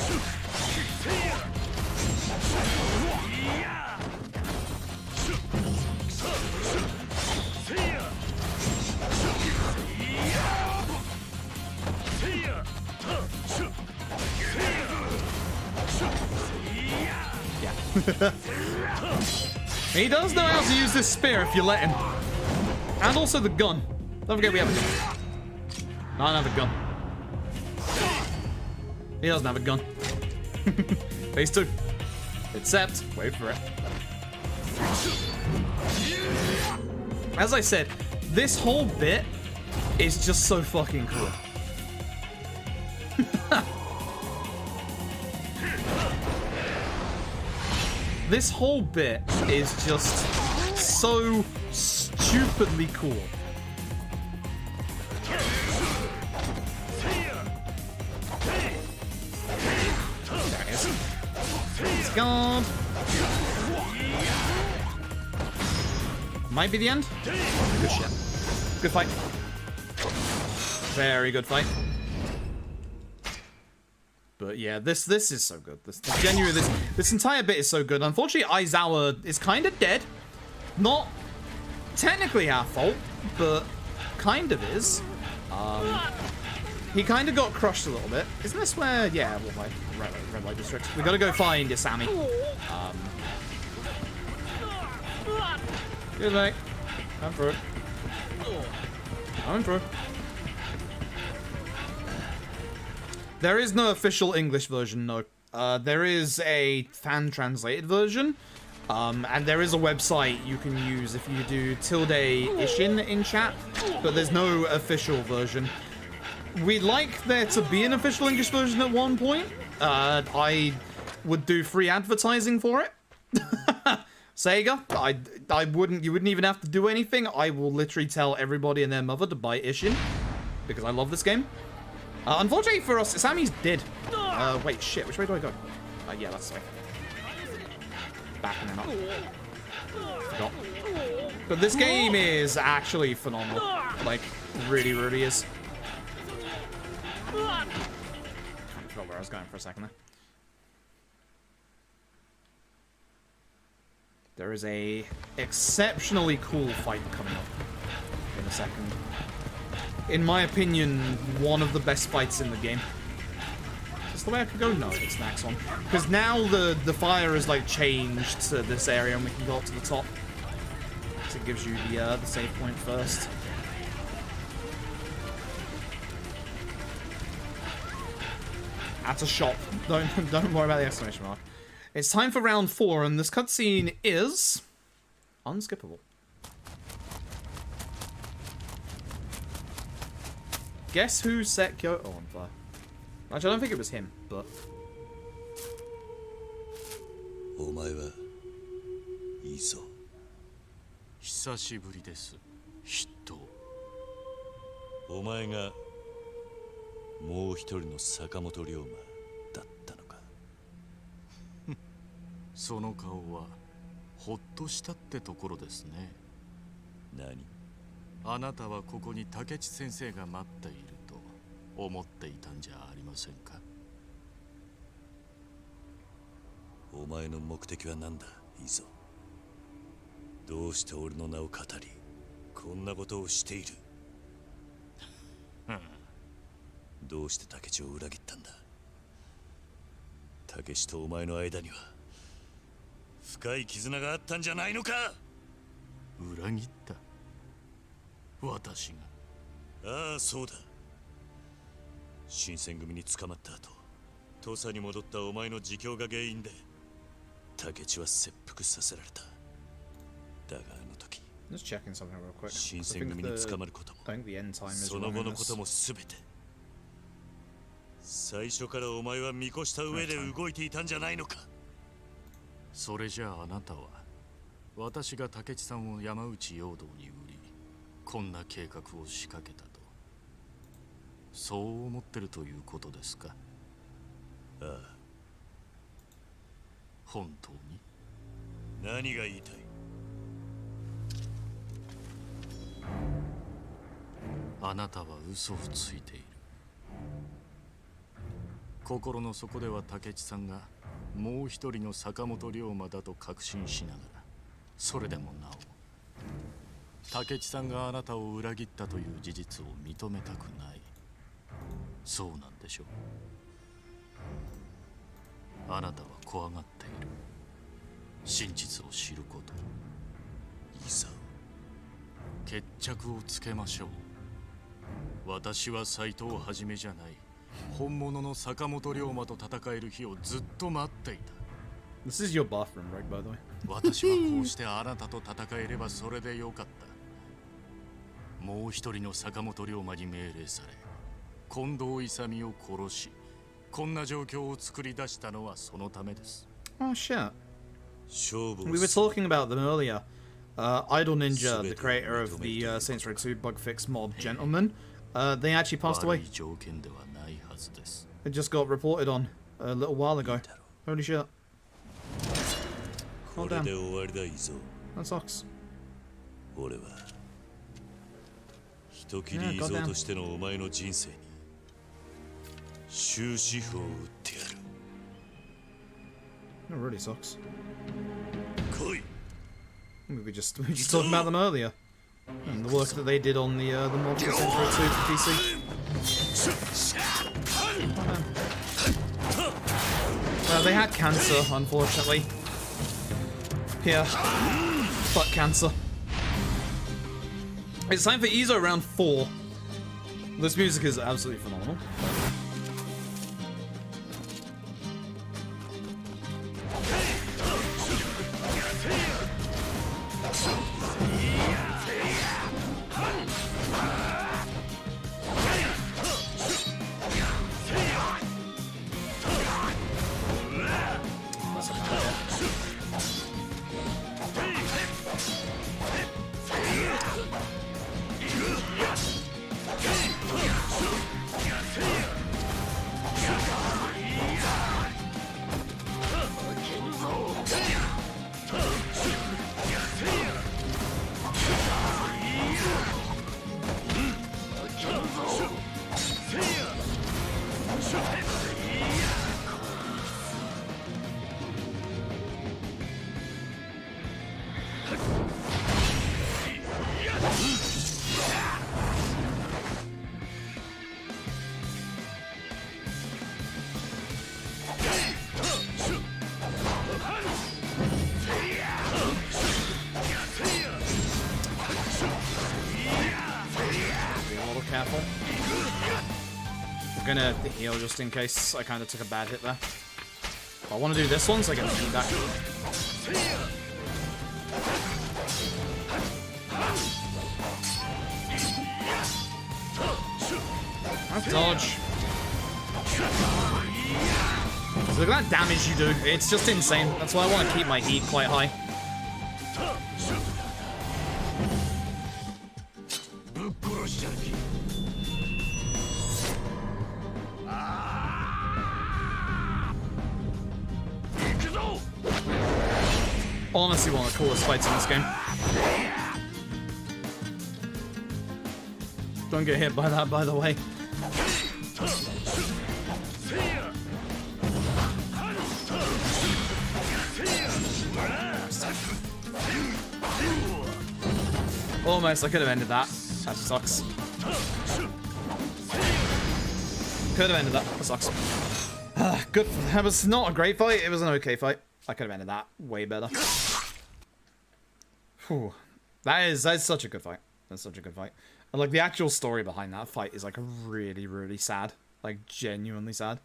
Yeah. He does know how to use this spear if you let him. And also the gun. Don't forget we have a gun. No, I don't have a gun. He doesn't have a gun. Phase 2. Except, wait for it. As I said, this whole bit is just so fucking cool. This whole bit is just so stupidly cool. There it is. He's gone. Might be the end. Good shit. Good fight. Very good fight. But yeah, this is so good. This entire bit is so good. Unfortunately, Aizawa is kind of dead. Not technically our fault, but kind of is. He kind of got crushed a little bit. Isn't this where? Yeah, red light district. We gotta go find Isami. Good night. I'm through. I'm through. There is no official English version, no. There is a fan-translated version, and there is a website you can use if you do ~Ishin in chat, but there's no official version. We'd like there to be an official English version at one point. I would do free advertising for it. Sega, you wouldn't even have to do anything. I will literally tell everybody and their mother to buy Ishin, because I love this game. Unfortunately for us, Isami's dead. Wait, shit, which way do I go? Yeah, that's the way. Back and then up. Forgot. But this game is actually phenomenal. Like, really, really is. I forgot where I was going for a second there. There is a exceptionally cool fight coming up in a second. In my opinion, one of the best fights in the game. Is this the way I could go? No, it's the next one. Because now the fire is like changed to this area and we can go up to the top. So it gives you the save point first. At a shop. Don't worry about the exclamation mark. It's time for round 4 and this cutscene is unskippable. Guess who set Kyoto on fire? Actually, I don't think it was him, but... お前はいいぞ。久しぶりです。筆頭。お前がもう一人の坂本龍馬だったのか。その顔はほっとしたってところですね。何？あなたはここに竹地先生が待っていると思っていたんじゃありませんか。お前の目的は何だ、いいぞ。どうして俺の名を語りこんなことをしているどうして竹地を裏切ったんだ竹地とお前の間には深い絆があったんじゃないのか裏切った？私が？ああそうだ新選組に捕まった後土佐に戻ったお前の自供が原因で竹地は切腹させられただがあの時 Just checking something real quick. 新選組に捕まることも I think the end time is その wrong 後 in のこと this. も全て最初からお前は見越した上で動いていたんじゃないのかそれじゃああなたは私が竹地さんを山内陽道に売りこんな計画を仕掛けたとそう思ってるということですか？ああ本当に？何が言いたいあなたは嘘をついている。心の底では竹地さんがもう一人の坂本龍馬だと確信しながらそれでもなお竹地さんがあなたを裏切ったという事実を認めたくない。そうなんでしょう。あなたは怖がっている。真実を知ること。いざ決着をつけましょう。私は斎藤はじめじゃない本物の坂本龍馬と戦える日をずっと待っていた。 This is your bathroom, right, by the way? 私はこうしてあなたと戦えればそれでよかった。もう一人の坂本龍馬に命令され近藤勇を殺しこんな状況を作り出したのはそのためです。 Oh shit. 勝負 We were talking about them earlier. Idol Ninja, the creator of the Saints Row 2 bug fix mod Gentleman, they actually passed 悪 away. い条件ではないはずです。 It just got reported on a little while ago. Holy shit. これで終わりだいぞ That sucks. 俺は人斬り伊蔵としてのお前の人生に終止符を打ってやる It really sucks. 来い We were just talking about them earlier. And the work that they did on the mod for Saints Row 2 for PC. They had cancer, unfortunately. Yeah. Fuck cancer. It's time for EZO round 4. This music is absolutely phenomenal. Careful. I'm gonna heal just in case I kind of took a bad hit there. But I want to do this one so I get the feedback. Nice dodge. So look at that damage you do. It's just insane. That's why I want to keep my heat quite high. Honestly, one of the coolest fights in this game. Don't get hit by that, by the way. Almost, I could have ended that. That sucks. Could have ended that. That sucks. Good. That was not a great fight. It was an okay fight. I could have ended that way better. Whew. That's such a good fight. That's such a good fight. And like the actual story behind that fight is like really, really sad. Like genuinely sad.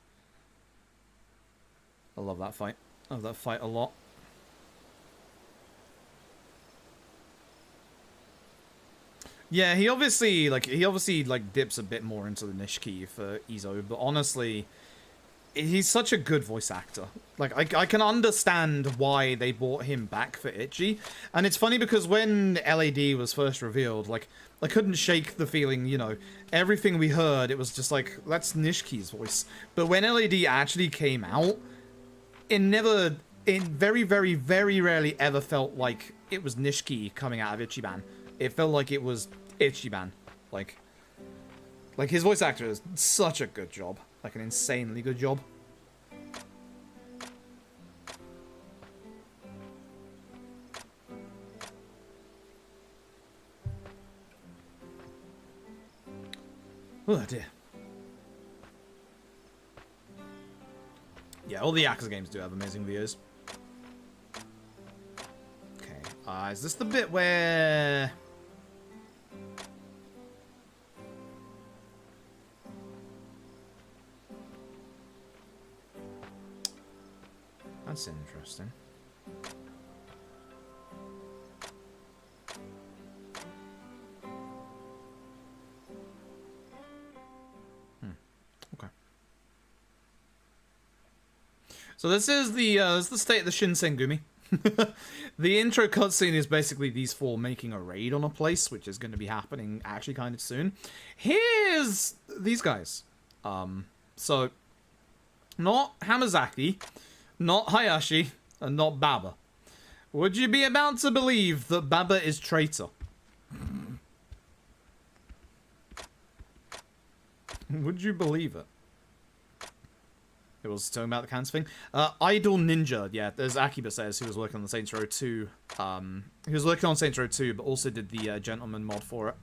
I love that fight. I love that fight a lot. Yeah, he obviously dips a bit more into the Nishiki for Izo, but honestly, he's such a good voice actor. Like, I can understand why they brought him back for Ichi. And it's funny because when LAD was first revealed, like, I couldn't shake the feeling, you know, everything we heard, it was just like, that's Nishiki's voice. But when LAD actually came out, it very, very, very rarely ever felt like it was Nishiki coming out of Ichiban. It felt like it was Ichiban. Like his voice actor does such a good job. Like an insanely good job. Oh dear. Yeah, all the Yakuza games do have amazing videos. Okay, is this the bit where... That's interesting. Okay. So this is the state of the Shinsengumi. The intro cutscene is basically these four making a raid on a place, which is going to be happening actually kind of soon. Here's these guys. So not Hamazaki, not Hayashi, and not Baba. Would you be about to believe that Baba is traitor? Would you believe it? It was talking about the cancer thing. Idol Ninja, yeah, as Akiba says, who was working on the Saints Row 2. He was working on Saints Row 2, but also did the Gentleman mod for it.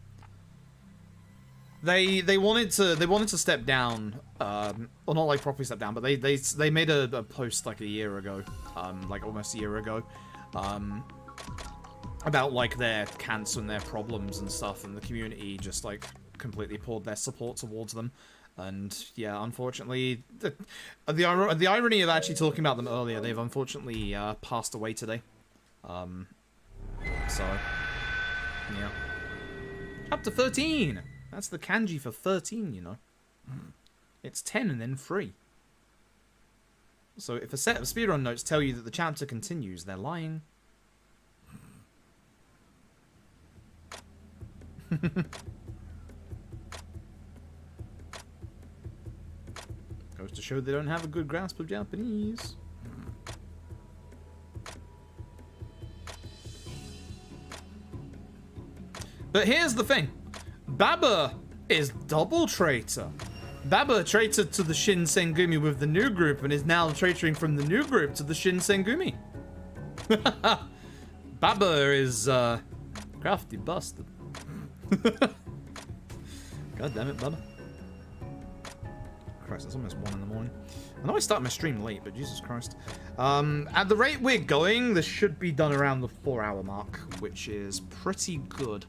They wanted to step down, or not like properly step down, but they made a post like a year ago, like almost a year ago, about like their cancer and their problems and stuff, and the community just like completely poured their support towards them. And yeah, unfortunately, the irony of actually talking about them earlier, they've unfortunately passed away today. So yeah, chapter 13. That's the kanji for 13, you know. It's 10 and then 3. So if a set of speedrun notes tell you that the chapter continues, they're lying. Goes to show they don't have a good grasp of Japanese. But here's the thing. Baba is double traitor. Baba traitor to the Shinsengumi with the new group and is now traitoring from the new group to the Shinsengumi. Baba is crafty bastard. God damn it, Baba. Christ, it's almost 1 in the morning. I know I start my stream late, but Jesus Christ. At the rate we're going, this should be done around the 4-hour mark, which is pretty good.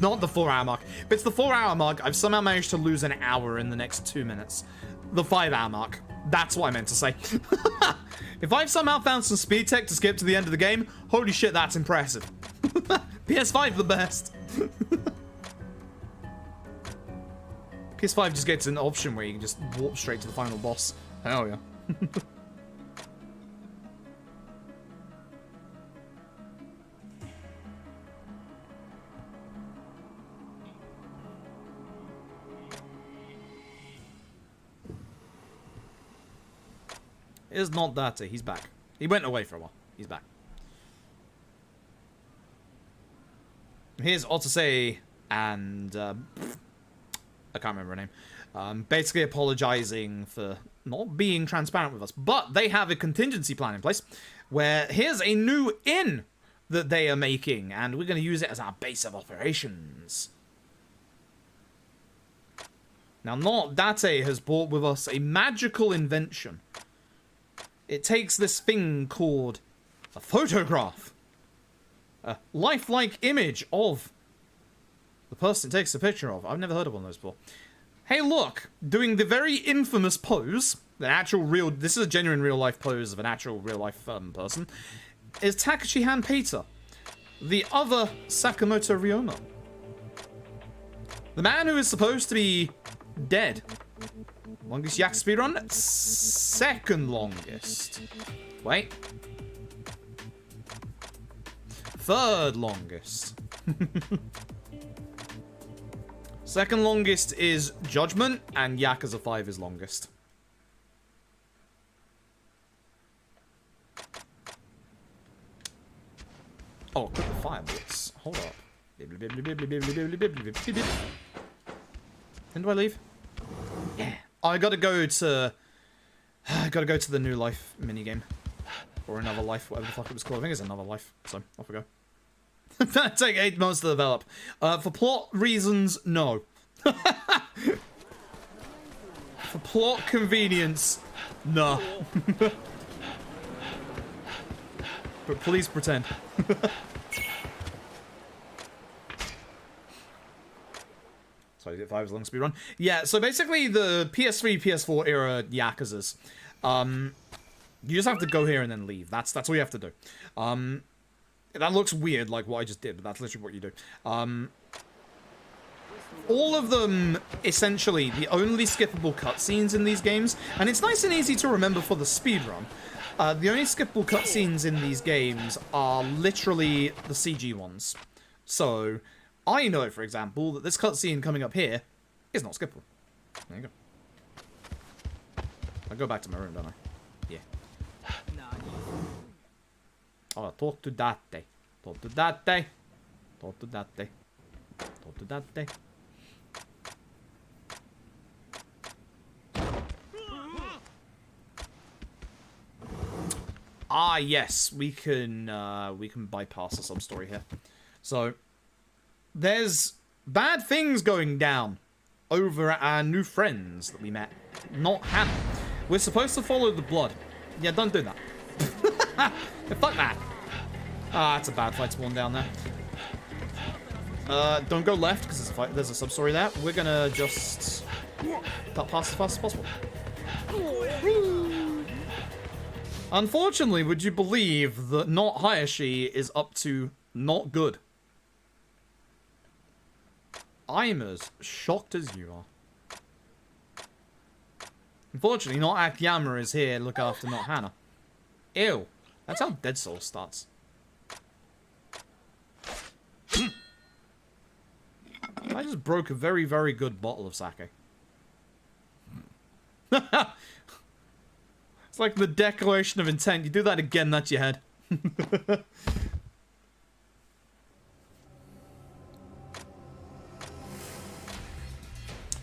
Not the 4-hour mark. If it's the 4-hour mark, I've somehow managed to lose an hour in the next 2 minutes. The 5-hour mark. That's what I meant to say. If I've somehow found some speed tech to skip to the end of the game, holy shit, that's impressive. PS5 the best. PS5 just gets an option where you can just warp straight to the final boss. Hell yeah. It's not that. He's back. He went away for a while. He's back. Here's Otase and I can't remember her name. Basically apologizing for not being transparent with us. But they have a contingency plan in place where here's a new inn that they are making, and we're going to use it as our base of operations. Now, Not Date has brought with us a magical invention. It takes this thing called a photograph. A lifelike image of the person it takes a picture of. I've never heard of one of those before. Hey, look, doing the very infamous pose, this is a genuine real-life pose of an actual real-life person, is Takashi Han Peter, the other Sakamoto Ryoma. The man who is supposed to be dead. Longest Yakuza speedrun? Second longest. Wait. Third longest. Second longest is Judgment, and Yakuza 5 is longest. Oh, quick fire bullets. Hold up. When do I leave? Yeah. I gotta go to the New Life minigame. Or Another Life, whatever the fuck it was called. I think it's Another Life, so off we go. That'd take 8 months to develop. For plot reasons, no. For plot convenience, no. But please pretend. Sorry, if I was long speed run. Yeah, so basically the PS3, PS4 era Yakuzas. You just have to go here and then leave. That's all you have to do. That looks weird, like what I just did, but that's literally what you do. All of them, essentially, the only skippable cutscenes in these games, and it's nice and easy to remember for the speedrun, the only skippable cutscenes in these games are literally the CG ones. So, I know, for example, that this cutscene coming up here is not skippable. There you go. I go back to my room, don't I? Yeah. Oh, talk to Date. Talk to Date. Talk to Date. Talk to Date. Ah, yes, we can bypass the sub-story here. So, there's bad things going down over at our new friends that we met. Not Hannah. We're supposed to follow the blood. Yeah, don't do that. Fuck that. Ah, it's a bad fight spawn down there. Don't go left, because there's a sub-story there. We're gonna just cut past as fast as possible. Unfortunately, would you believe that Not Hayashi is up to not good? I'm as shocked as you are. Unfortunately, Not Akiyama is here to look after Not Hannah. Ew. That's how Dead Souls starts. I just broke a very, very good bottle of sake. It's like the Declaration of Intent. You do that again, that's your head.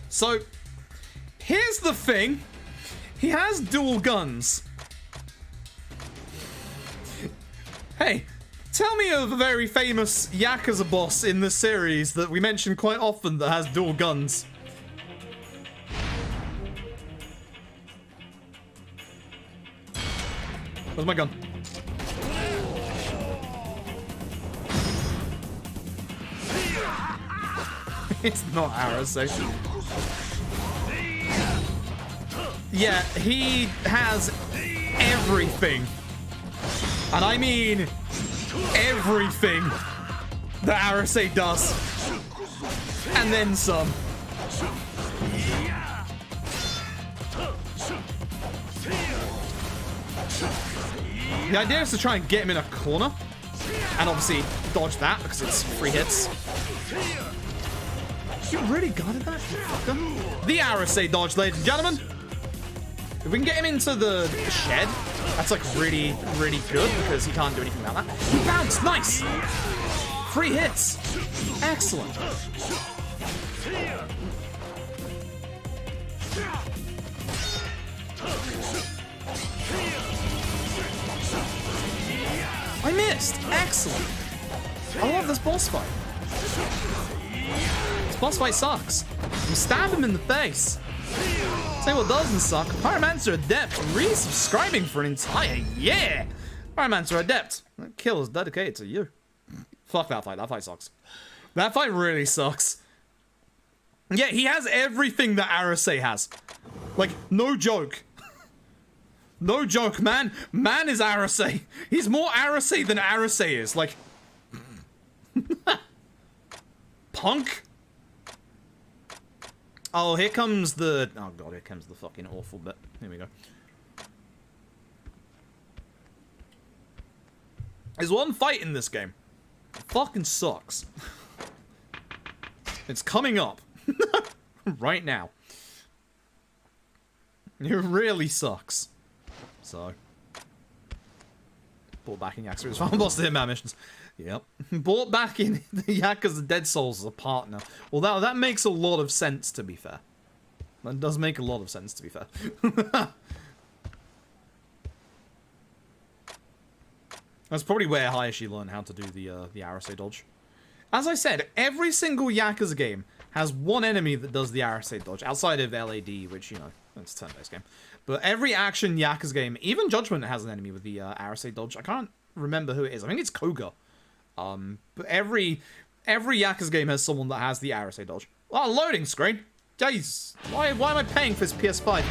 So, here's the thing. He has dual guns. Hey, tell me of a very famous Yakuza boss in the series that we mention quite often that has dual guns. Where's my gun? It's not Arase. Yeah, he has everything. And I mean everything that Arase does. And then some. The idea is to try and get him in a corner. And obviously dodge that because it's 3 hits. You really guarded that, you fucker? The Arase dodge, ladies and gentlemen. If we can get him into the shed, that's like really, really good because he can't do anything about that. He bounced, nice! 3 hits. Excellent. I missed! Excellent! I love this boss fight. This boss fight sucks. You stab him in the face. Say what doesn't suck. Pyromancer Adept resubscribing for an entire year! Pyromancer Adept. That kill is dedicated to you. Fuck that fight. That fight sucks. That fight really sucks. Yeah, he has everything that Arase has. Like, no joke. No joke, man. Man is Arase. He's more Arase than Arase is. Like... Punk? Oh, here comes the... Oh god, here comes the fucking awful bit. Here we go. There's one fight in this game. It fucking sucks. It's coming up. Right now. It really sucks. So. Brought back in Yakuza's Final Boss to Hitman missions. Yep. Brought back in the Yakuza Dead Souls as a partner. Well, that makes a lot of sense, to be fair. That does make a lot of sense, to be fair. That's probably where Hayashi learned how to do the Arase dodge. As I said, every single Yakuza game has one enemy that does the Arase dodge, outside of LAD, which, you know, it's a turn-based game. But every action Yakuza game, even Judgment has an enemy with the Arase dodge. I can't remember who it is. I think it's Koga. But every Yakuza game has someone that has the Arase dodge. Oh, loading screen. Jeez. Why am I paying for this PS5?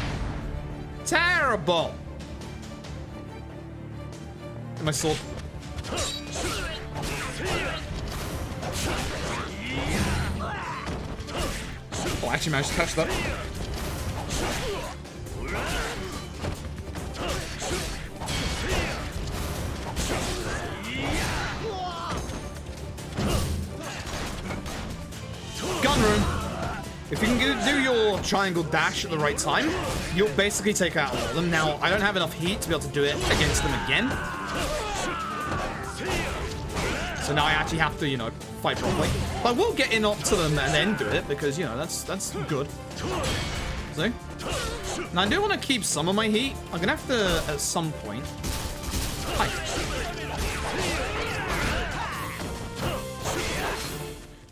Terrible. My sword. Oh, I actually managed to catch that. Gun room. If you can do your triangle dash at the right time, you'll basically take out all of them. Now, I don't have enough heat to be able to do it against them again. So now I actually have to, you know, fight properly. But I will get in up to them and then do it, because, you know, that's good. See? Now, I do want to keep some of my heat. I'm going to have to, at some point... Hi.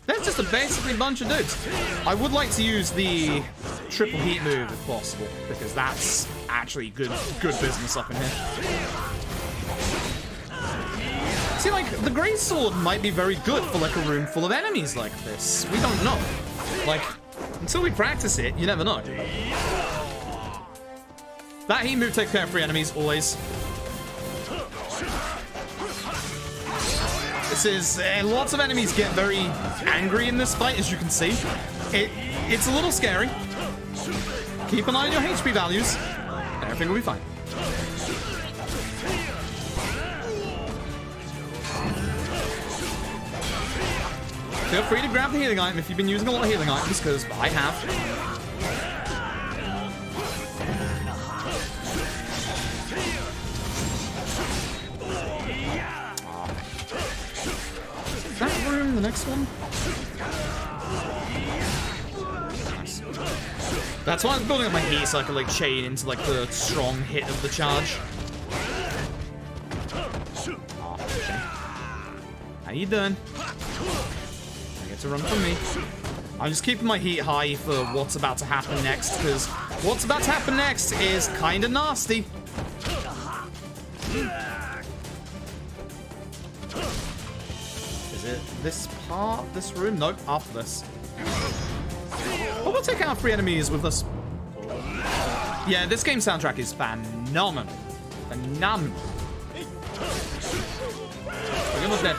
There's just a basically bunch of dudes. I would like to use the triple heat move if possible, because that's actually good business up in here. See, like, the Grey Sword might be very good for, like, a room full of enemies like this. We don't know. Like, until we practice it, you never know. That heat move takes care of 3 enemies, always. This is... lots of enemies get very angry in this fight, as you can see. It's a little scary. Keep an eye on your HP values, and everything will be fine. Feel free to grab the healing item if you've been using a lot of healing items, because I have. Is that room the next one? Nice. That's why I was building up my heat, so I could, like, chain into, like, the strong hit of the charge. How you doing? To run from me. I'm just keeping my heat high for what's about to happen next, because what's about to happen next is kind of nasty. Is it this part? This room? Nope, after this. Oh, we'll take out 3 enemies with this. Yeah, this game soundtrack is phenomenal. Phenomenal. We're almost dead.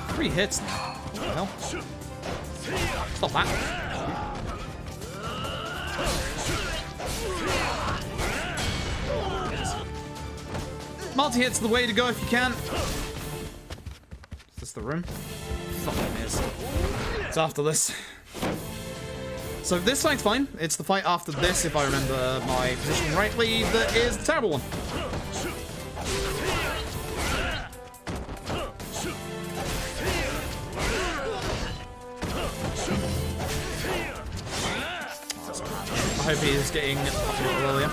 3 hits now. What the hell? Stop that. Multi-hit's the way to go if you can. Is this the room? Fucking is. It's after this. So this fight's fine. It's the fight after this, if I remember my position rightly, that is the terrible one. I hope he is getting up a little earlier.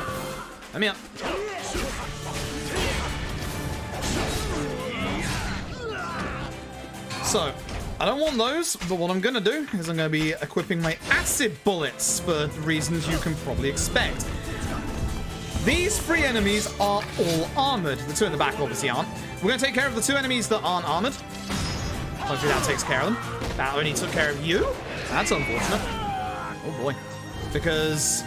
Let me up. So, I don't want those, but what I'm gonna do is I'm gonna be equipping my acid bullets for reasons you can probably expect. These 3 enemies are all armored. The 2 in the back obviously aren't. We're gonna take care of the 2 enemies that aren't armored. Hopefully that takes care of them. That only took care of you? That's unfortunate. Oh boy. Because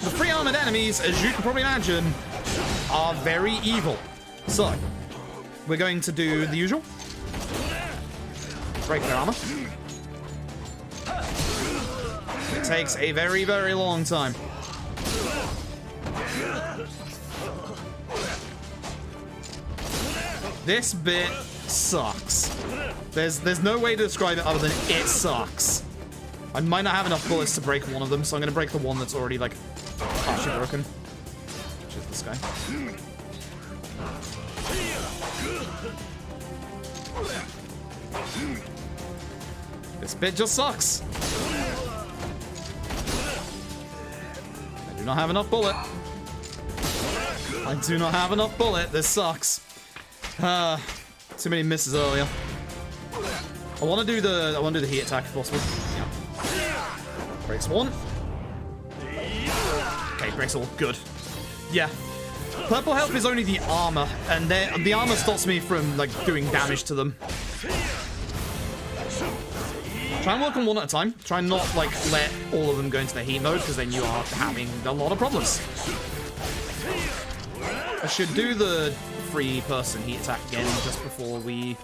the 3 armored enemies, as you can probably imagine, are very evil. So, we're going to do the usual. Break their armor. It takes a very, very long time. This bit sucks. There's no way to describe it other than it sucks. I might not have enough bullets to break one of them, so I'm gonna break the one that's already like partially broken. Which is this guy. This bit just sucks. I do not have enough bullet. I do not have enough bullet. This sucks. Too many misses earlier. I want to do the heat attack if possible. Yeah. Breaks one. Okay, breaks all. Good. Yeah. Purple health is only the armor, and the armor stops me from like doing damage to them. Try and work on one at a time. Try and not like let all of them go into the heat mode, because then you are having a lot of problems. I should do the 3-person heat attack again just before we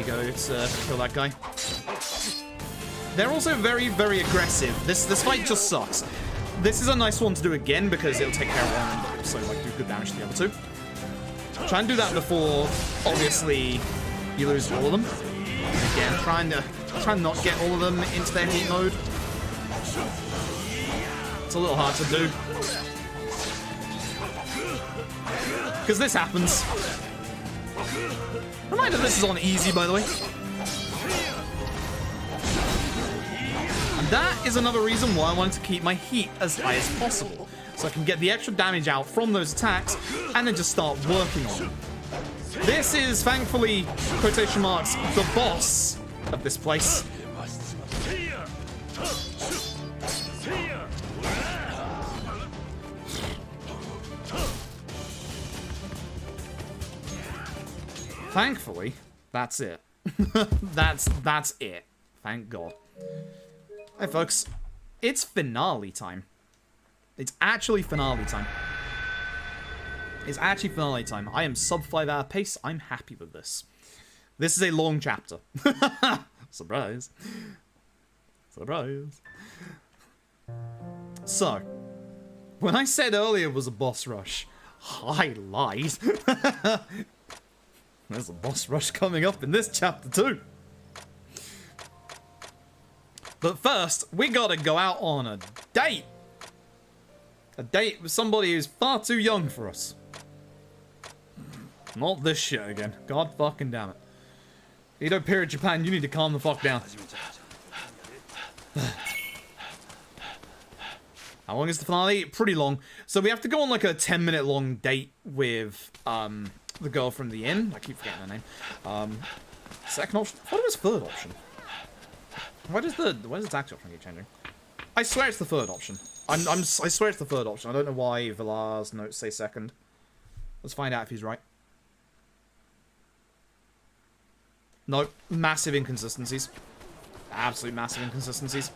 go to kill that guy. They're also very, very aggressive. This fight just sucks. This is a nice one to do again because it'll take care of one and also like do good damage to the other 2. Try and do that before, obviously, you lose all of them. Again, try and not get all of them into their heat mode. It's a little hard to do. Because this happens. Reminder, this is on easy, by the way. And that is another reason why I wanted to keep my heat as high as possible. So I can get the extra damage out from those attacks and then just start working on them. This is, thankfully, quotation marks, the boss of this place. Thankfully, that's it. that's it. Thank God. Hey folks, it's finale time. It's actually finale time. It's actually finale time. I am sub 5 hour pace. I'm happy with this. This is a long chapter. Surprise. Surprise. So, when I said earlier it was a boss rush, I lied. There's a boss rush coming up in this chapter too. But first, we gotta go out on a date. A date with somebody who's far too young for us. Not this shit again. God fucking damn it. Edo period Japan, you need to calm the fuck down. How long is the finale? Pretty long. So we have to go on like a 10-minute long date with the girl from the inn. I keep forgetting her name. Second option? I thought it was third option. Why does the tax option keep changing? I swear it's the third option. I swear it's the third option. I don't know why Villar's notes say second. Let's find out if he's right. No, massive inconsistencies. Absolute massive inconsistencies.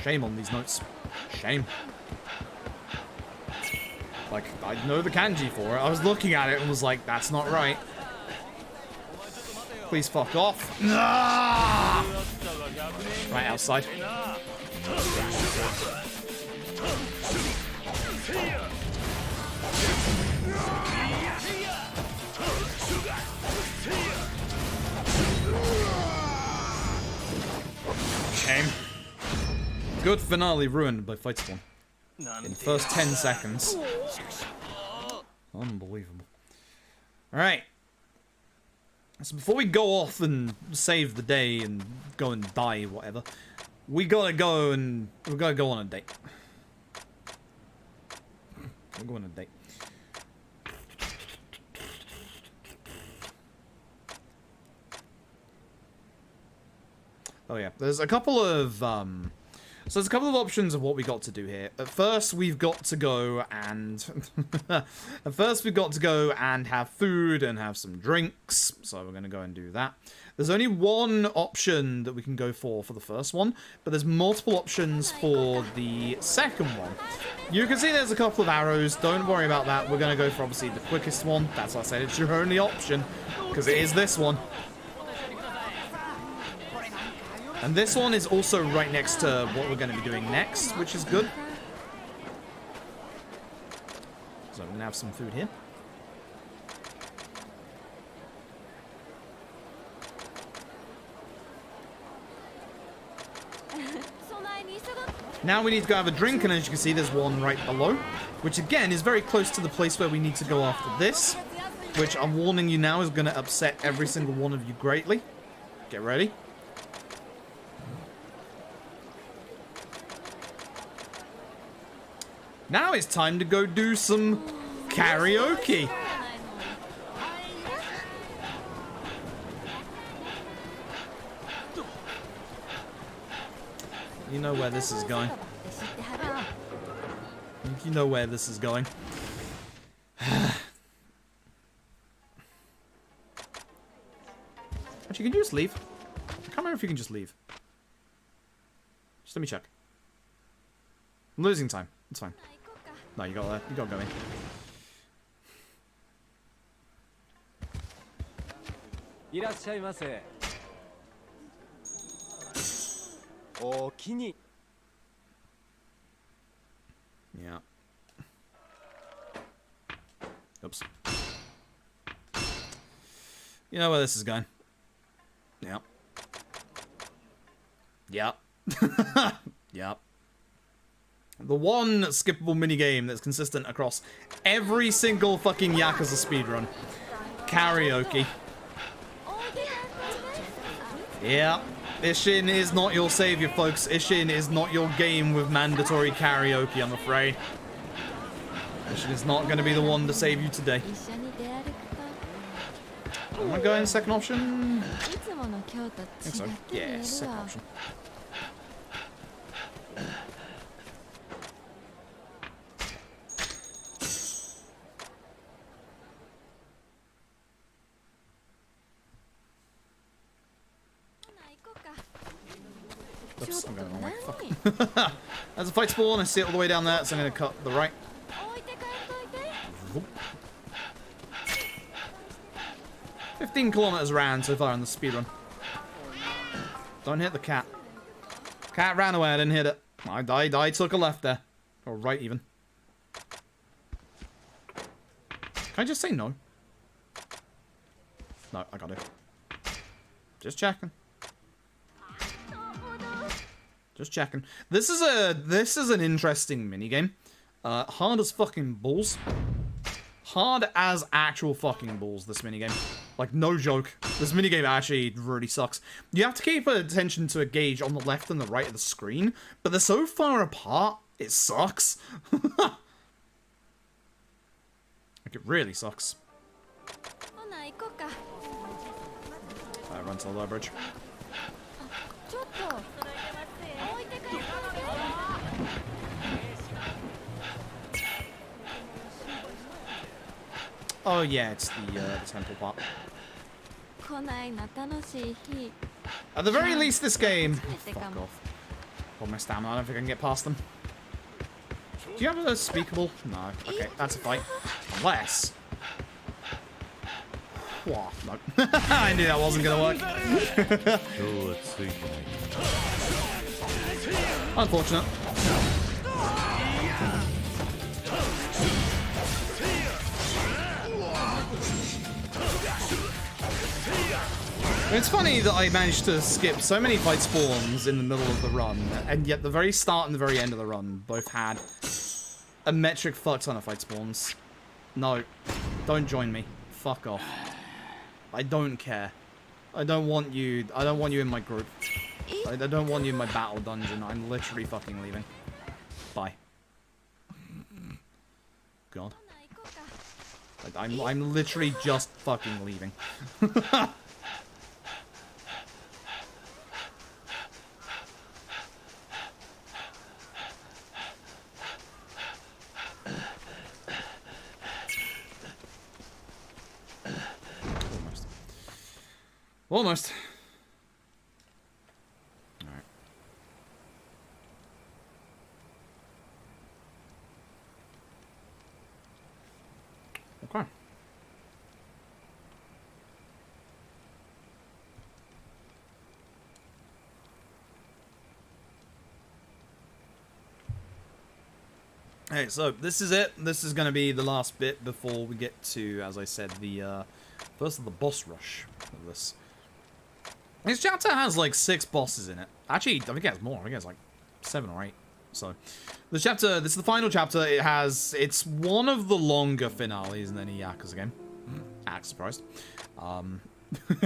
Shame on these notes. Shame. Like, I know the kanji for it. I was looking at it and was like, that's not right. Please fuck off. Ah! Right outside. Shame. Good finale ruined by fight spawn. In the first 10 seconds. Unbelievable. Alright. So before we go off and save the day and go and die, whatever, we gotta go on a date. We'll go on a date. Oh yeah, there's a couple of so there's a couple of options of what we got to do here. At first, we've got to go and have food and have some drinks. So we're gonna go and do that. There's only one option that we can go for the first one, but there's multiple options for the second one. You can see there's a couple of arrows. Don't worry about that. We're gonna go for obviously the quickest one. That's why I said it's your only option, because it is this one. And this one is also right next to what we're going to be doing next, which is good. So I'm going to have some food here. Now we need to go have a drink, and as you can see, there's one right below, which again is very close to the place where we need to go after this, which I'm warning you now is going to upset every single one of you greatly. Get ready. Now it's time to go do some karaoke. You know where this is going. You know where this is going. Actually, can you just leave? I can't remember if you can just leave. Just let me check. I'm losing time. It's fine. No, you gotta go in. Yeah. Oops. You know where this is going. Yep. Yep. Yep. The one skippable minigame that's consistent across every single fucking Yakuza speedrun. Karaoke. Yeah. Ishin is not your savior, folks. Ishin is not your game with mandatory karaoke, I'm afraid. Ishin is not going to be the one to save you today. Am I going second option? I think so. Yeah, second option. Oops, I'm going the wrong way. Fuck. There's a fight spawn. I see it all the way down there, so I'm going to cut the right. Whoop. 15 kilometers around so far on the speedrun. Don't hit the cat. Cat ran away, I didn't hit it. I took a left there. Or right, even. Can I just say no? No, I got it. Just checking. Just checking. This is an interesting minigame. Hard as fucking balls. Hard as actual fucking balls, this minigame. Like, no joke. This minigame actually really sucks. You have to keep attention to a gauge on the left and the right of the screen, but they're so far apart, it sucks. Like, it really sucks. I run to the lower bridge. Oh yeah, it's the temple part. At the very least, this game. Oh, fuck off. Got my stamina. I don't think I can get past them. Do you have a speakable? No. Okay, that's a fight. Unless. Whoa, no. I knew that wasn't gonna work. Unfortunate. It's funny that I managed to skip so many fight spawns in the middle of the run, and yet the very start and the very end of the run both had a metric fuck ton of fight spawns. No, don't join me. Fuck off. I don't care. I don't want you in my group. I don't want you in my battle dungeon. I'm literally fucking leaving. Bye. God. Like, I'm literally just fucking leaving. Almost. Alright. Okay. Hey, so this is it. This is going to be the last bit before we get to, as I said, the first of the boss rush of this. This chapter has like 6 bosses in it. Actually, I think it has more. I think it has like 7 or 8. So, this is the final chapter. It's one of the longer finales in any Yakuza game. Act surprised.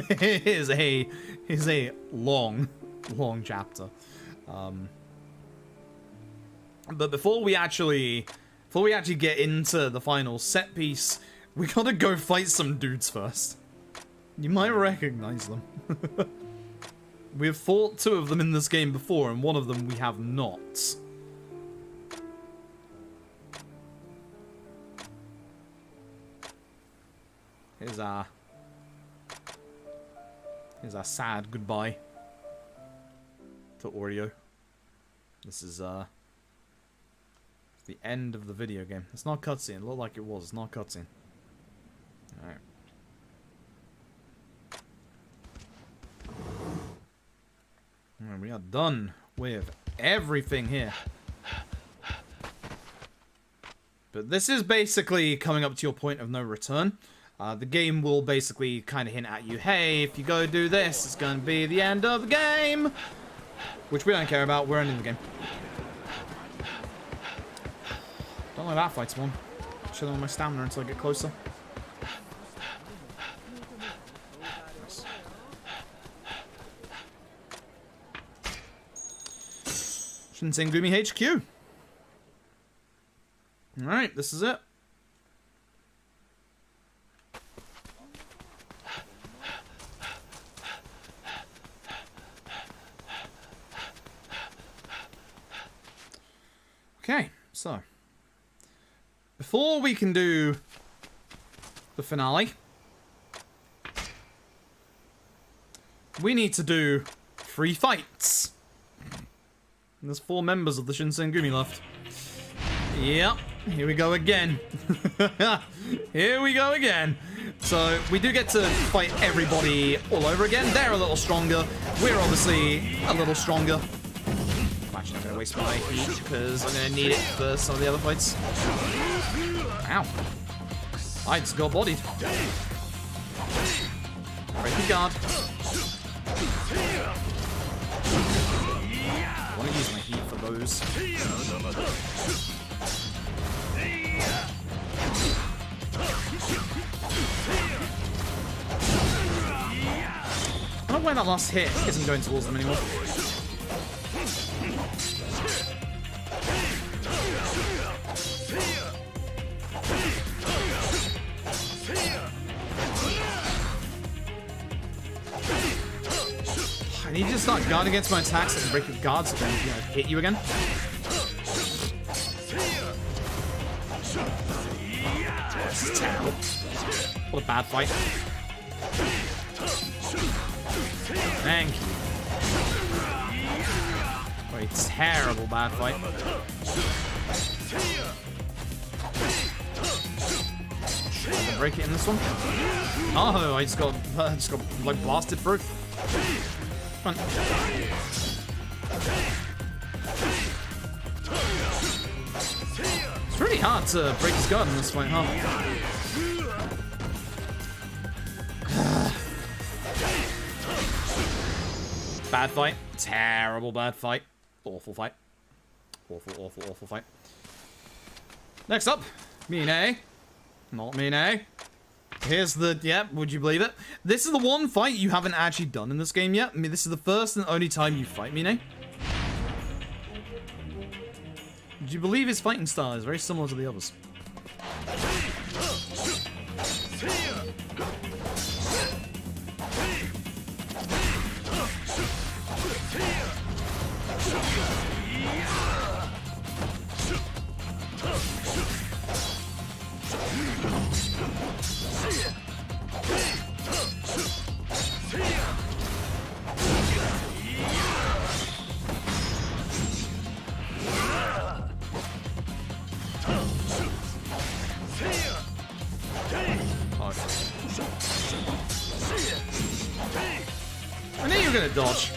It is a long chapter. But before we actually get into the final set piece, we gotta go fight some dudes first. You might recognize them. We have fought 2 of them in this game before, and one of them we have not. Here's our sad goodbye to Oreo. This is the end of the video game. It's not cutscene. It looked like it was. It's not cutscene. Alright. Alright, we are done with everything here. But this is basically coming up to your point of no return. The game will basically kind of hint at you, hey, if you go do this, it's going to be the end of the game. Which we don't care about. We're ending the game. Don't like that fight, Swan. Chilling on my stamina until I get closer. Nice. Shinsengumi HQ. Alright, this is it. Okay, so before we can do the finale, we need to do 3 fights. And there's 4 members of the Shinsengumi left. Yep, here we go again. Here we go again. So we do get to fight everybody all over again. They're a little stronger. We're obviously a little stronger. I'm actually not going to waste my heat because I'm going to need it for some of the other fights. Ow. I just got bodied. Break the guard. I want to use my heat for those. I don't know why that last hit isn't going towards them anymore. I need to start guarding against my attacks and break the guards so I can, hit you again. This is terrible. What a bad fight. Thank you. What a terrible bad fight. I can break it in this one. Oh, I just got like blasted through. Come on. It's really hard to break his guard in this fight, huh? Bad fight. Terrible bad fight. Awful fight. Awful, awful, awful fight. Next up, Mine. Not Mine. Here's the, yep, would you believe it? This is the one fight you haven't actually done in this game yet. I mean, this is the first and only time you fight Mine. Would you believe his fighting style is very similar to the others? gonna dodge.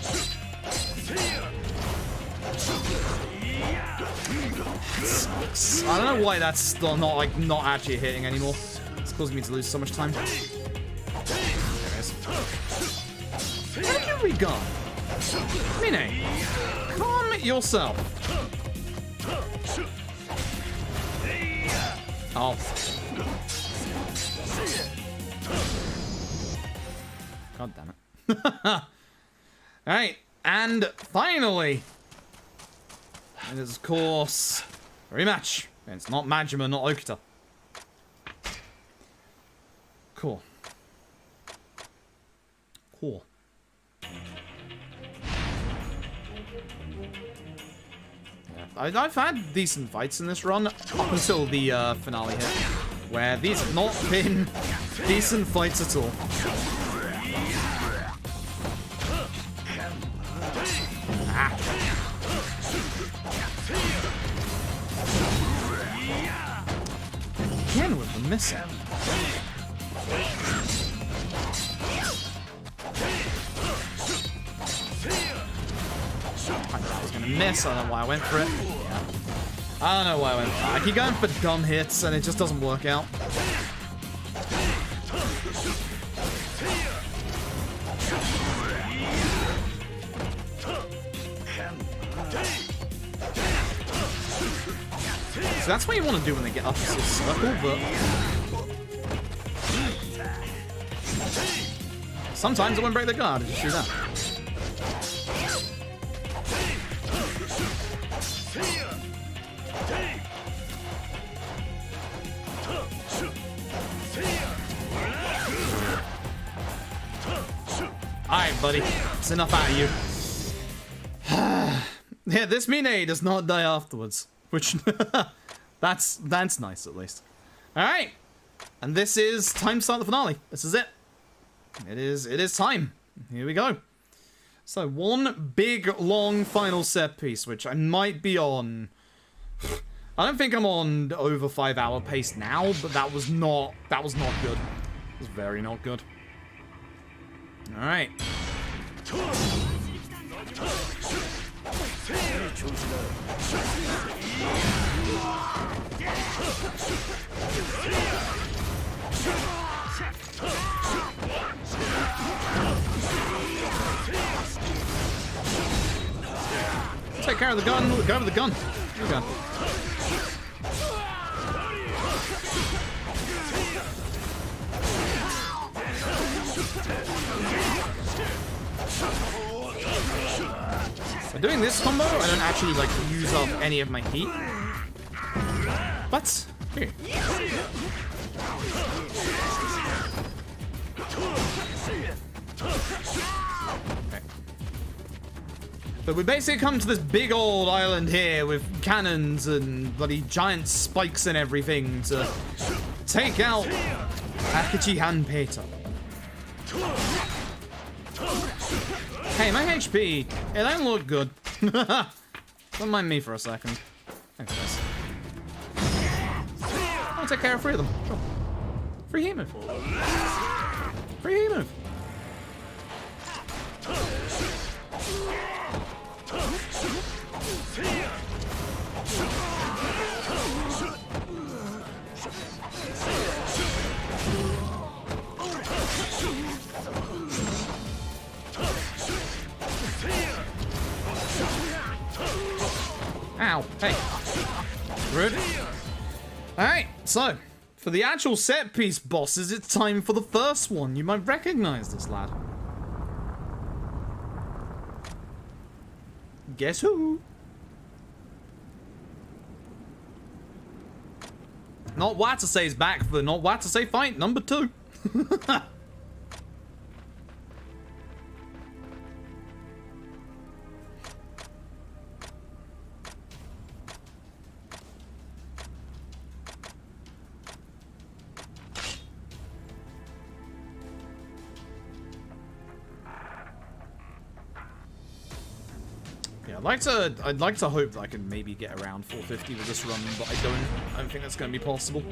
Sucks. I don't know why that's still not actually hitting anymore. It's causing me to lose so much time. There it is. Where have we gone? Mine, calm yourself. Oh. God damn it. Alright, and finally, it is, of course, a rematch. And it's not Majima, not Okita. Cool. Cool. I've had decent fights in this run, up until the finale hit, where these have not been decent fights at all. Ah. Again with the missing. I thought I was gonna miss. I don't know why I went for it. Yeah. I don't know why I went for it. I keep going for dumb hits and it just doesn't work out. So that's what you want to do when they get up to this circle, but sometimes it won't break the guard. Just do that. Alright, buddy. It's enough out of you. Yeah, this Mine does not die afterwards. Which, that's nice, at least. Alright. And this is time to start the finale. This is it. It is time. Here we go. So, one big, long final set piece, which I might be on... I don't think I'm on over 5 hour pace now, but that was not good. It was very not good. Alright. Take care of the gun. Go over the gun. Here we go. By doing this combo, I don't actually like use up any of my heat. But here. Okay. But we basically come to this big old island here with cannons and bloody giant spikes and everything to take out Akechi Hanpeita. Hey, my HP, it don't look good. Don't mind me for a second. Thanks, guys. I'll take care of 3 of them. Sure. Free heat move. Free heat move. Ow. Hey. Rude. Alright, so, for the actual set piece bosses, it's time for the first one. You might recognize this lad. Guess who? Not Watasei's back for the Not Watasei fight number 2. I'd like to hope that I can maybe get around 450 with this run, but I don't think that's going to be possible.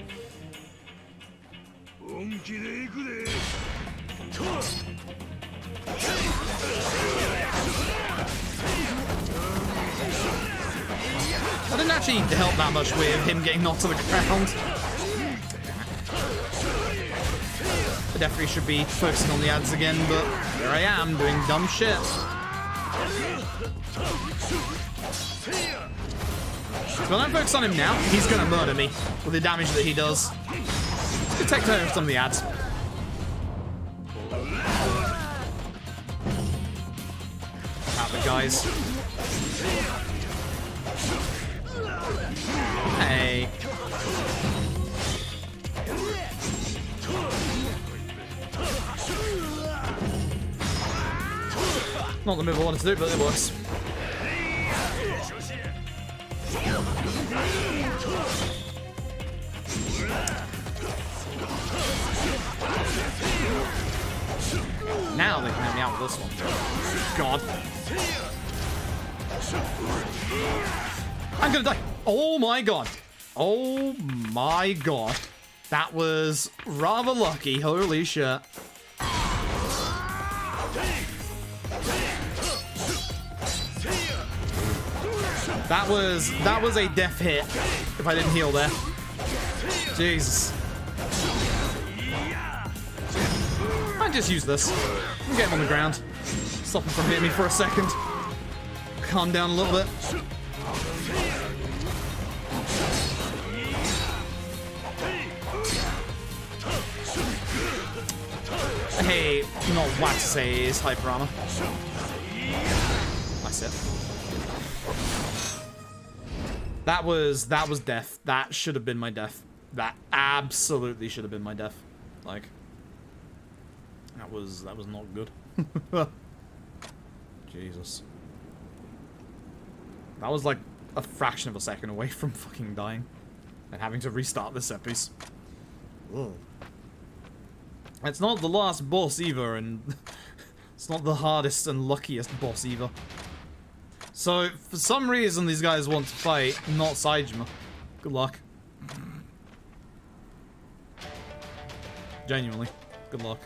actually help that much with him getting knocked to the ground. I definitely should be focusing on the ads again, but here I am doing dumb shit. So when I focus on him now, he's gonna murder me with the damage that he does. Let's take care of some of the ads. Have it, guys. Hey. Not the move I wanted to do, but it works. Now they can help me out with this one. God. I'm gonna die. Oh my god. Oh my god. That was rather lucky. Holy shit. That was a death hit if I didn't heal there. Jesus. I just use this. Get him on the ground. Stop him from hitting me for a second. Calm down a little bit. Hey, not what to say is hyper armor. That's it. That was death. That should have been my death. That absolutely should have been my death. Like, that was not good. Jesus. That was like a fraction of a second away from fucking dying and having to restart this episode. Ugh. It's not the last boss either, and it's not the hardest and luckiest boss either. So, for some reason, these guys want to fight, not Saejima. Good luck. Genuinely. Good luck.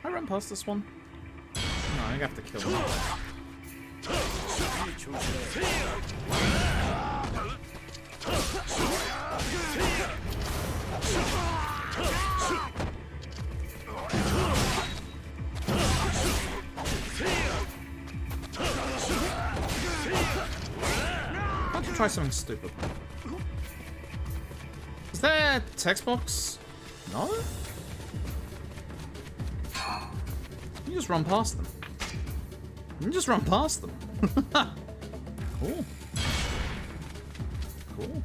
I run past this one? No, I have to kill him. Why don't you try something stupid? Is there a text box? No? You just run past them. You just run past them. Cool. Cool.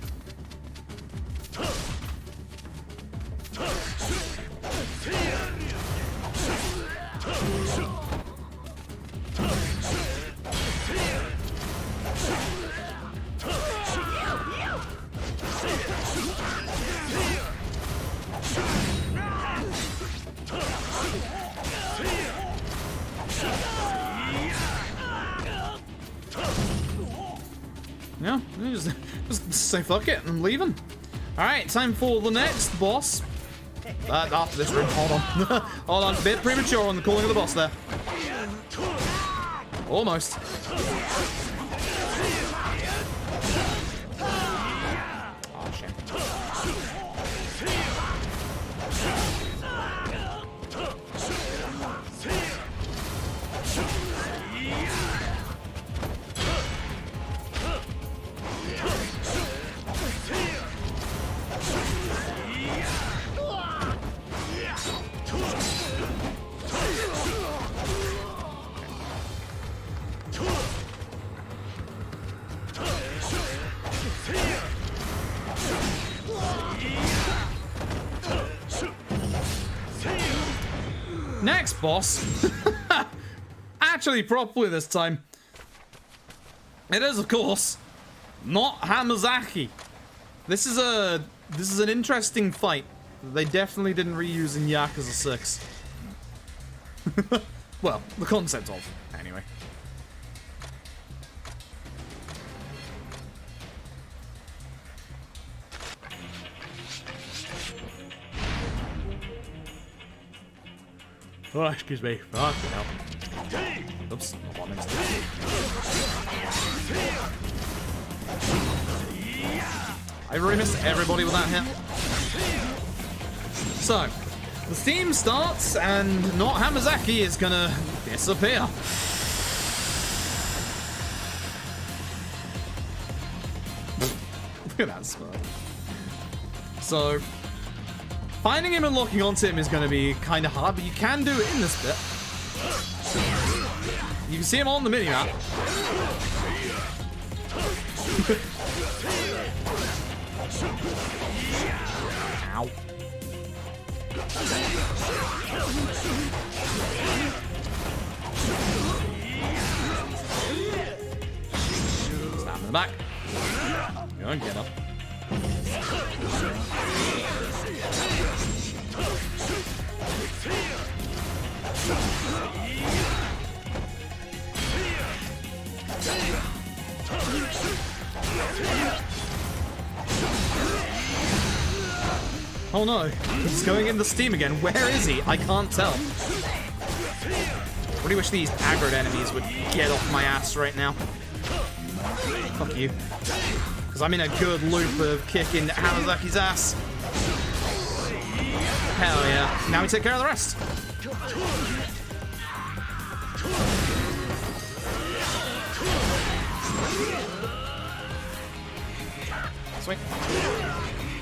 Yeah, just say fuck it, I'm leaving. Alright, time for the next boss. After this room, hold on. Hold on, a bit premature on the calling of the boss there. Almost. Oh, shit. Next boss. Actually, properly this time. It is, of course, not Hamazaki. This is an interesting fight that they definitely didn't reuse in Yakuza 6. Well, the concept of, anyway. Oh, excuse me. Fucking hell. Oops, not what I meant to do. I really missed everybody with that hit. So, the theme starts, and not Hamazaki is gonna disappear. Look at that spell. So, finding him and locking onto him is gonna be kind of hard, but you can do it in this bit. You can see him on the minimap. Ow. Stab him in the back. Go and get up. Oh no, he's going into Steam again. Where is he? I can't tell. Really wish these aggroed enemies would get off my ass right now. Fuck you. Because I'm in a good loop of kicking Hamazaki's ass. Hell yeah. Now we take care of the rest. Sweet.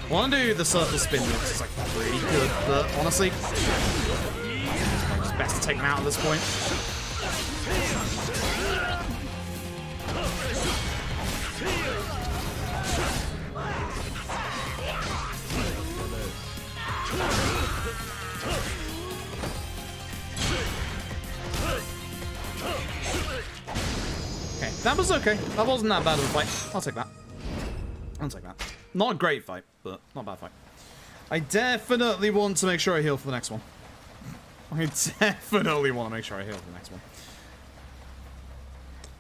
I want to do the circle spin because it's like really good, but honestly, it's best to take him out at this point. Okay, that was okay. That wasn't that bad of a fight. I'll take that. I'll take that. Not a great fight, but not a bad fight. I definitely want to make sure I heal for the next one. I definitely want to make sure I heal for the next one.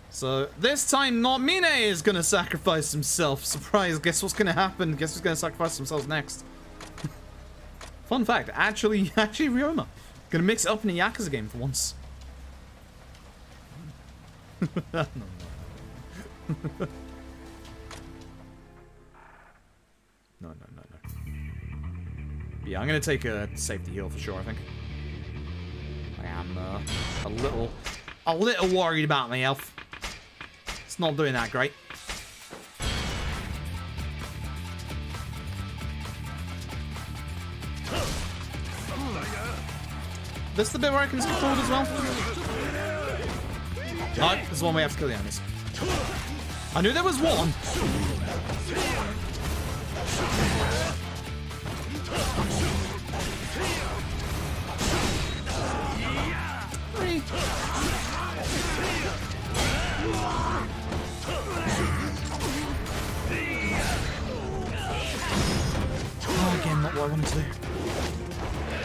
So, this time, not Mine is going to sacrifice himself. Surprise, guess what's going to happen? Guess who's going to sacrifice themselves next? Fun fact, actually Ryoma. Going to mix it up in a Yakuza game for once. No. No. Yeah, I'm gonna take a safety heal for sure, I think. I am a little worried about my health. It's not doing that great. This is the bit where I can skip forward as well? No, this is the one we have to kill the enemies. I knew there was one. Oh, again, not what I wanted to do.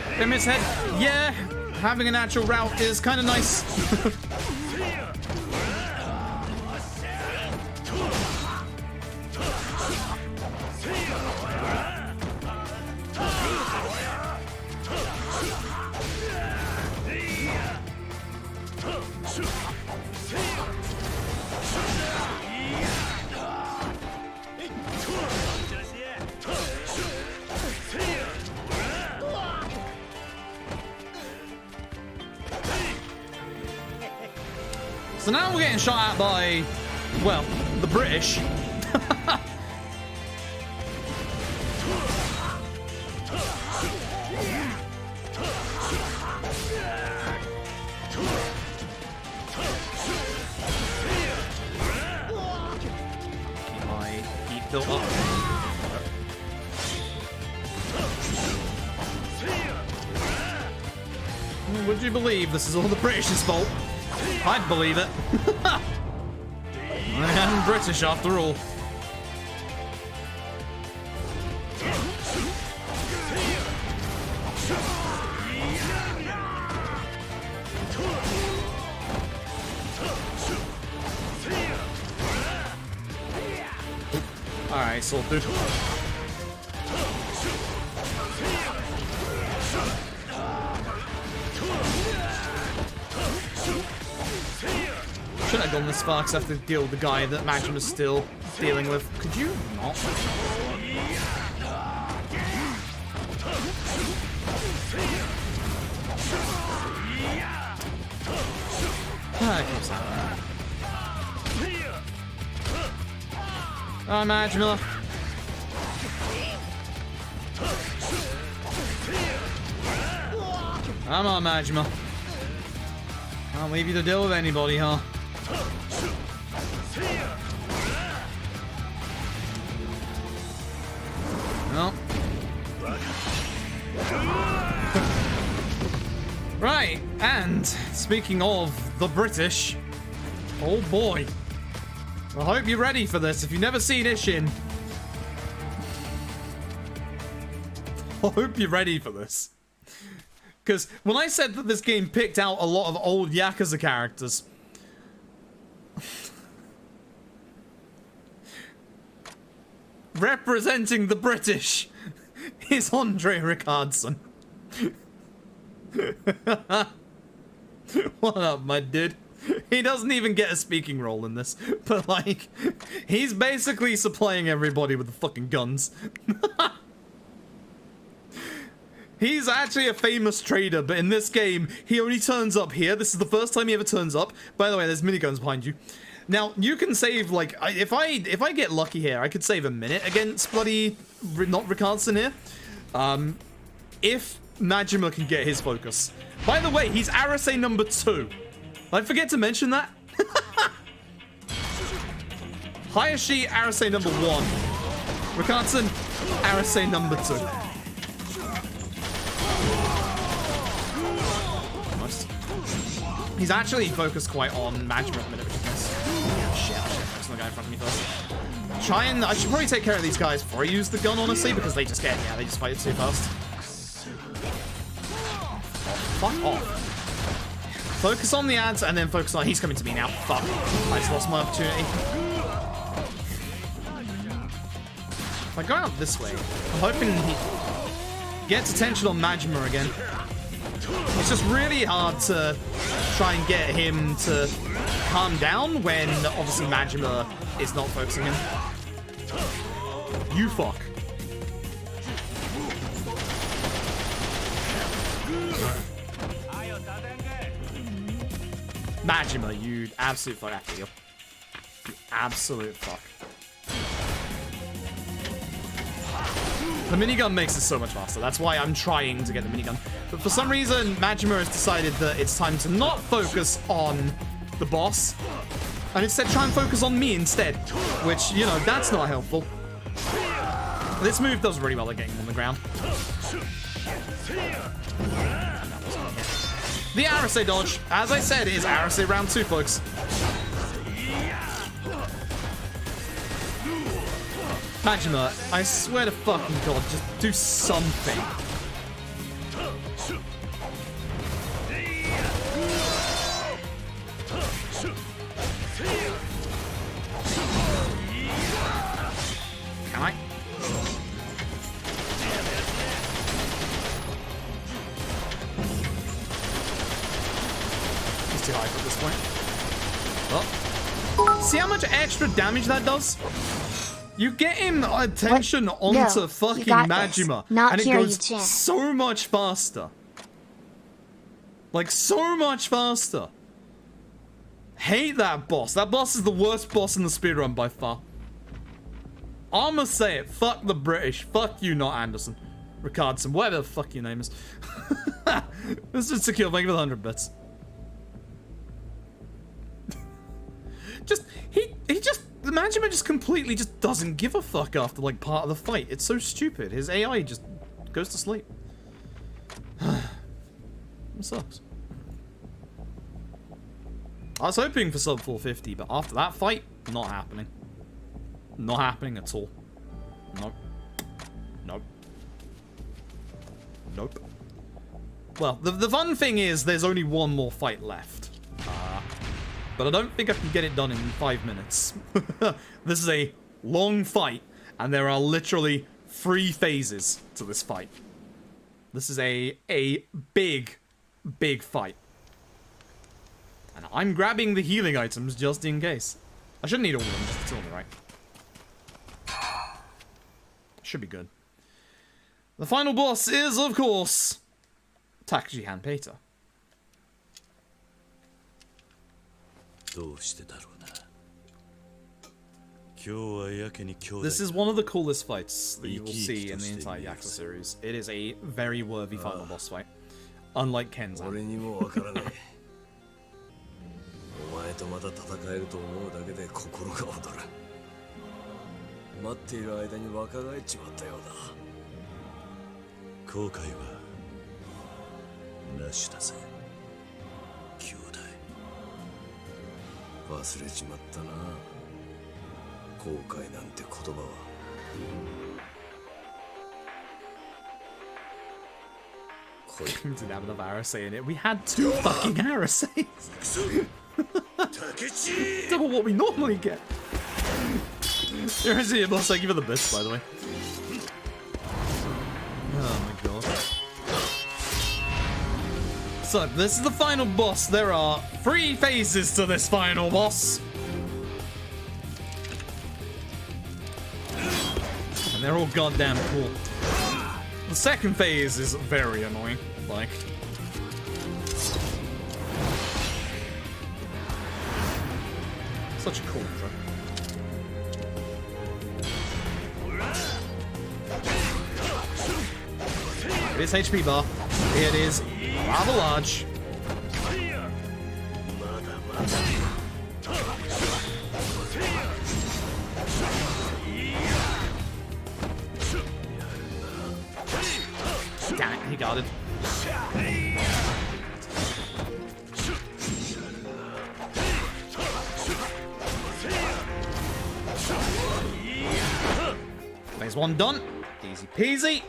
Hit him in his head. Yeah, having a natural route is kind of nice. So now we're getting shot at by, well, the British. Keep my heat built up. Would you believe this is all the British's fault? I'd believe it. I am British after all. Alright, so dude. shouldn't have gone this far because I have to deal with the guy that Magnum is still dealing with. Could you not? Oh, Magnum. Come on, Majima. Can't leave you to deal with anybody, huh? No. Right, and speaking of the British, oh boy. I hope you're ready for this. If you've never seen Ishin, I hope you're ready for this. Because when I said that this game picked out a lot of old Yakuza characters, representing the British is Andre Ricardson. What up, my dude? He doesn't even get a speaking role in this, but like, he's basically supplying everybody with the fucking guns. He's actually a famous trader, but in this game, he only turns up here. This is the first time he ever turns up. By the way, there's miniguns behind you. Now, you can save, like, if I get lucky here, I could save a minute against bloody, not Ricardson here. If Majima can get his focus. By the way, he's Arase number 2. I forget to mention that. Hayashi, Arase number 1. Ricardson, Arase number 2. He's actually focused quite on Majima at the minute, which is nice. Yeah, shit. That's the guy in front of me first. I should probably take care of these guys before I use the gun, honestly, because they just fight it too fast. Fuck off. Focus on the ads and then focus on... He's coming to me now. Fuck. I just lost my opportunity. If I go out this way, I'm hoping he gets attention on Majima again. It's just really hard to try and get him to calm down when obviously Majima is not focusing him. You fuck. Majima, you absolute fuck after you. You absolute fuck. The minigun makes it so much faster. That's why I'm trying to get the minigun. But for some reason, Majima has decided that it's time to not focus on the boss, and instead try and focus on me instead. Which, you know, that's not helpful. This move does really well at getting him on the ground. The Arase dodge, as I said, is Arase round 2, folks. Majima, I swear to fucking God, just do something. Can I? He's too high at this point. Oh. See how much extra damage that does? You get him attention onto fucking Majima, and it goes so much faster. Like, so much faster. Hate that boss. That boss is the worst boss in the speedrun by far. I'ma say it. Fuck the British. Fuck you, not Anderson. Ricardson. Whatever the fuck your name is. This is secure. Thank you for the 100 bits. The Majima just completely just doesn't give a fuck after, like, part of the fight. It's so stupid. His AI just goes to sleep. It sucks. I was hoping for sub 450, but after that fight, not happening. Not happening at all. Nope. Nope. Nope. Well, the fun thing is there's only one more fight left. But I don't think I can get it done in 5 minutes. This is a long fight, and there are literally 3 phases to this fight. This is a big, big fight. And I'm grabbing the healing items just in case. I shouldn't need all of them, just the two on the right. Should be good. The final boss is, of course, Takeshi Hanpeter. This is one of the coolest fights that you will see in the entire Yakuza series. It is a very worthy final boss fight. Unlike Kenzan. お前とまた戦えると思うだけで心が躍る。待っている間に若返っちまったようだ。後悔はなしだぜ、兄弟。忘れちまったな。後悔なんて言葉は。Didn't have enough Arasay in it. We had 2 fucking Arasays. Double what we normally get. Arasay boss, thank you for the bits, by the way. Oh my god. So, this is the final boss. There are 3 phases to this final boss. And they're all goddamn cool. The second phase is very annoying, like... Such a cool intro. It is HP bar. It is rather large. Damn it, he guarded. Phase 1 done. Easy peasy.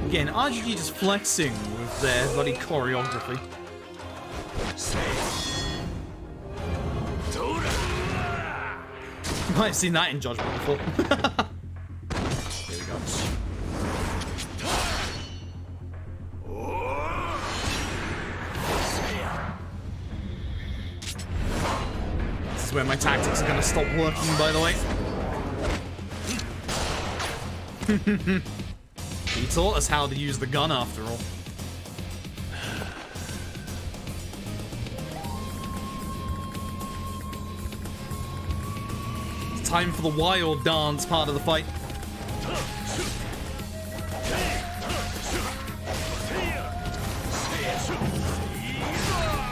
Again, RGG just flexing with their bloody choreography. You might have seen that in Judgment before. Here we go. This is where my tactics are gonna stop working, by the way. He taught us how to use the gun after all. It's time for the wild dance part of the fight.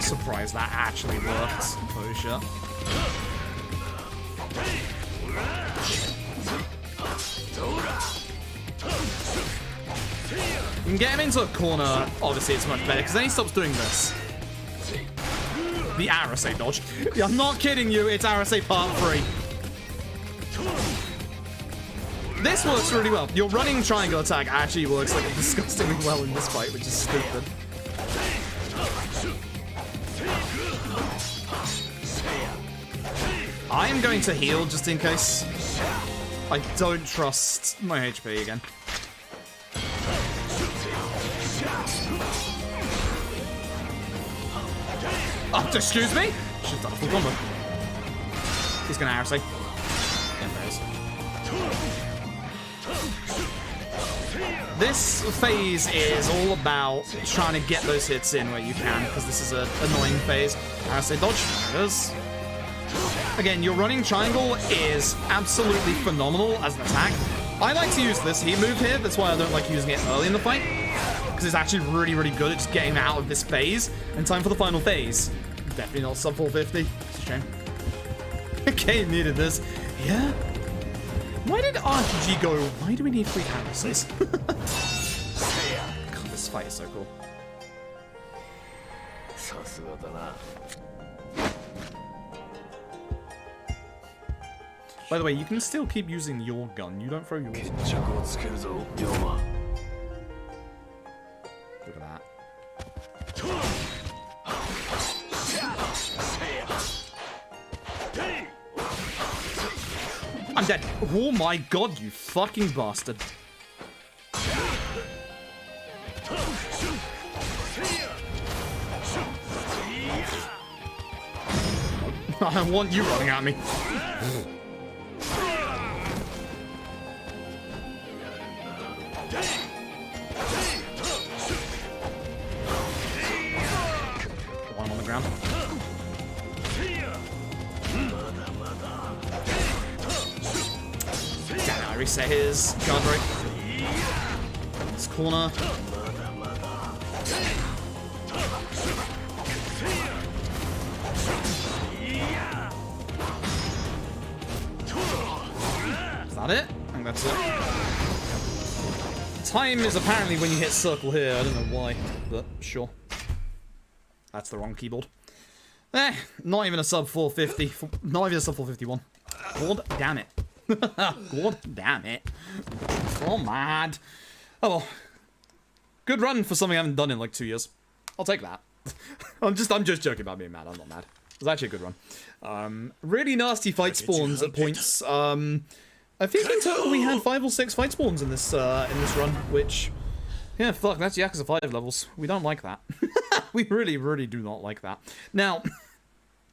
Surprised that actually worked. Oh shit. You can get him into a corner, obviously it's much better, because then he stops doing this. The Arasay dodge. Yeah, I'm not kidding you, it's Arasay part 3. This works really well. Your running triangle attack actually works like disgustingly well in this fight, which is stupid. I am going to heal just in case. I don't trust my HP again. Oh, excuse me? Should've done a full combo. He's gonna Arasay. This phase is all about trying to get those hits in where you can, because this is an annoying phase. Arasay dodge. There it is. Again, your running triangle is absolutely phenomenal as an attack. I like to use this heat move here, that's why I don't like using it early in the fight. Because it's actually really, really good at just getting out of this phase. And time for the final phase. Definitely not sub 450. It's a shame. Okay, needed this. Yeah? Why did RGG go, why do we need 3 Arasays? God, this fight is so cool. By the way, you can still keep using your gun. You don't throw yours. Look at that. I'm dead. Oh my god, you fucking bastard. I want you running at me. One on the ground. Damn it, I reset his guard break. This corner. Is that it? I think that's it. Time is apparently when you hit circle here. I don't know why, but sure. That's the wrong keyboard. Not even a sub 450. Not even a sub 451. God damn it. God damn it. So mad. Oh well. Good run for something I haven't done in like 2 years. I'll take that. I'm just joking about being mad. I'm not mad. It was actually a good run. Really nasty fight spawns at points. I think in total we had 5 or 6 fight spawns in this run, which, yeah, fuck, that's Yakuza 5 levels. We don't like that. We really, really do not like that. Now,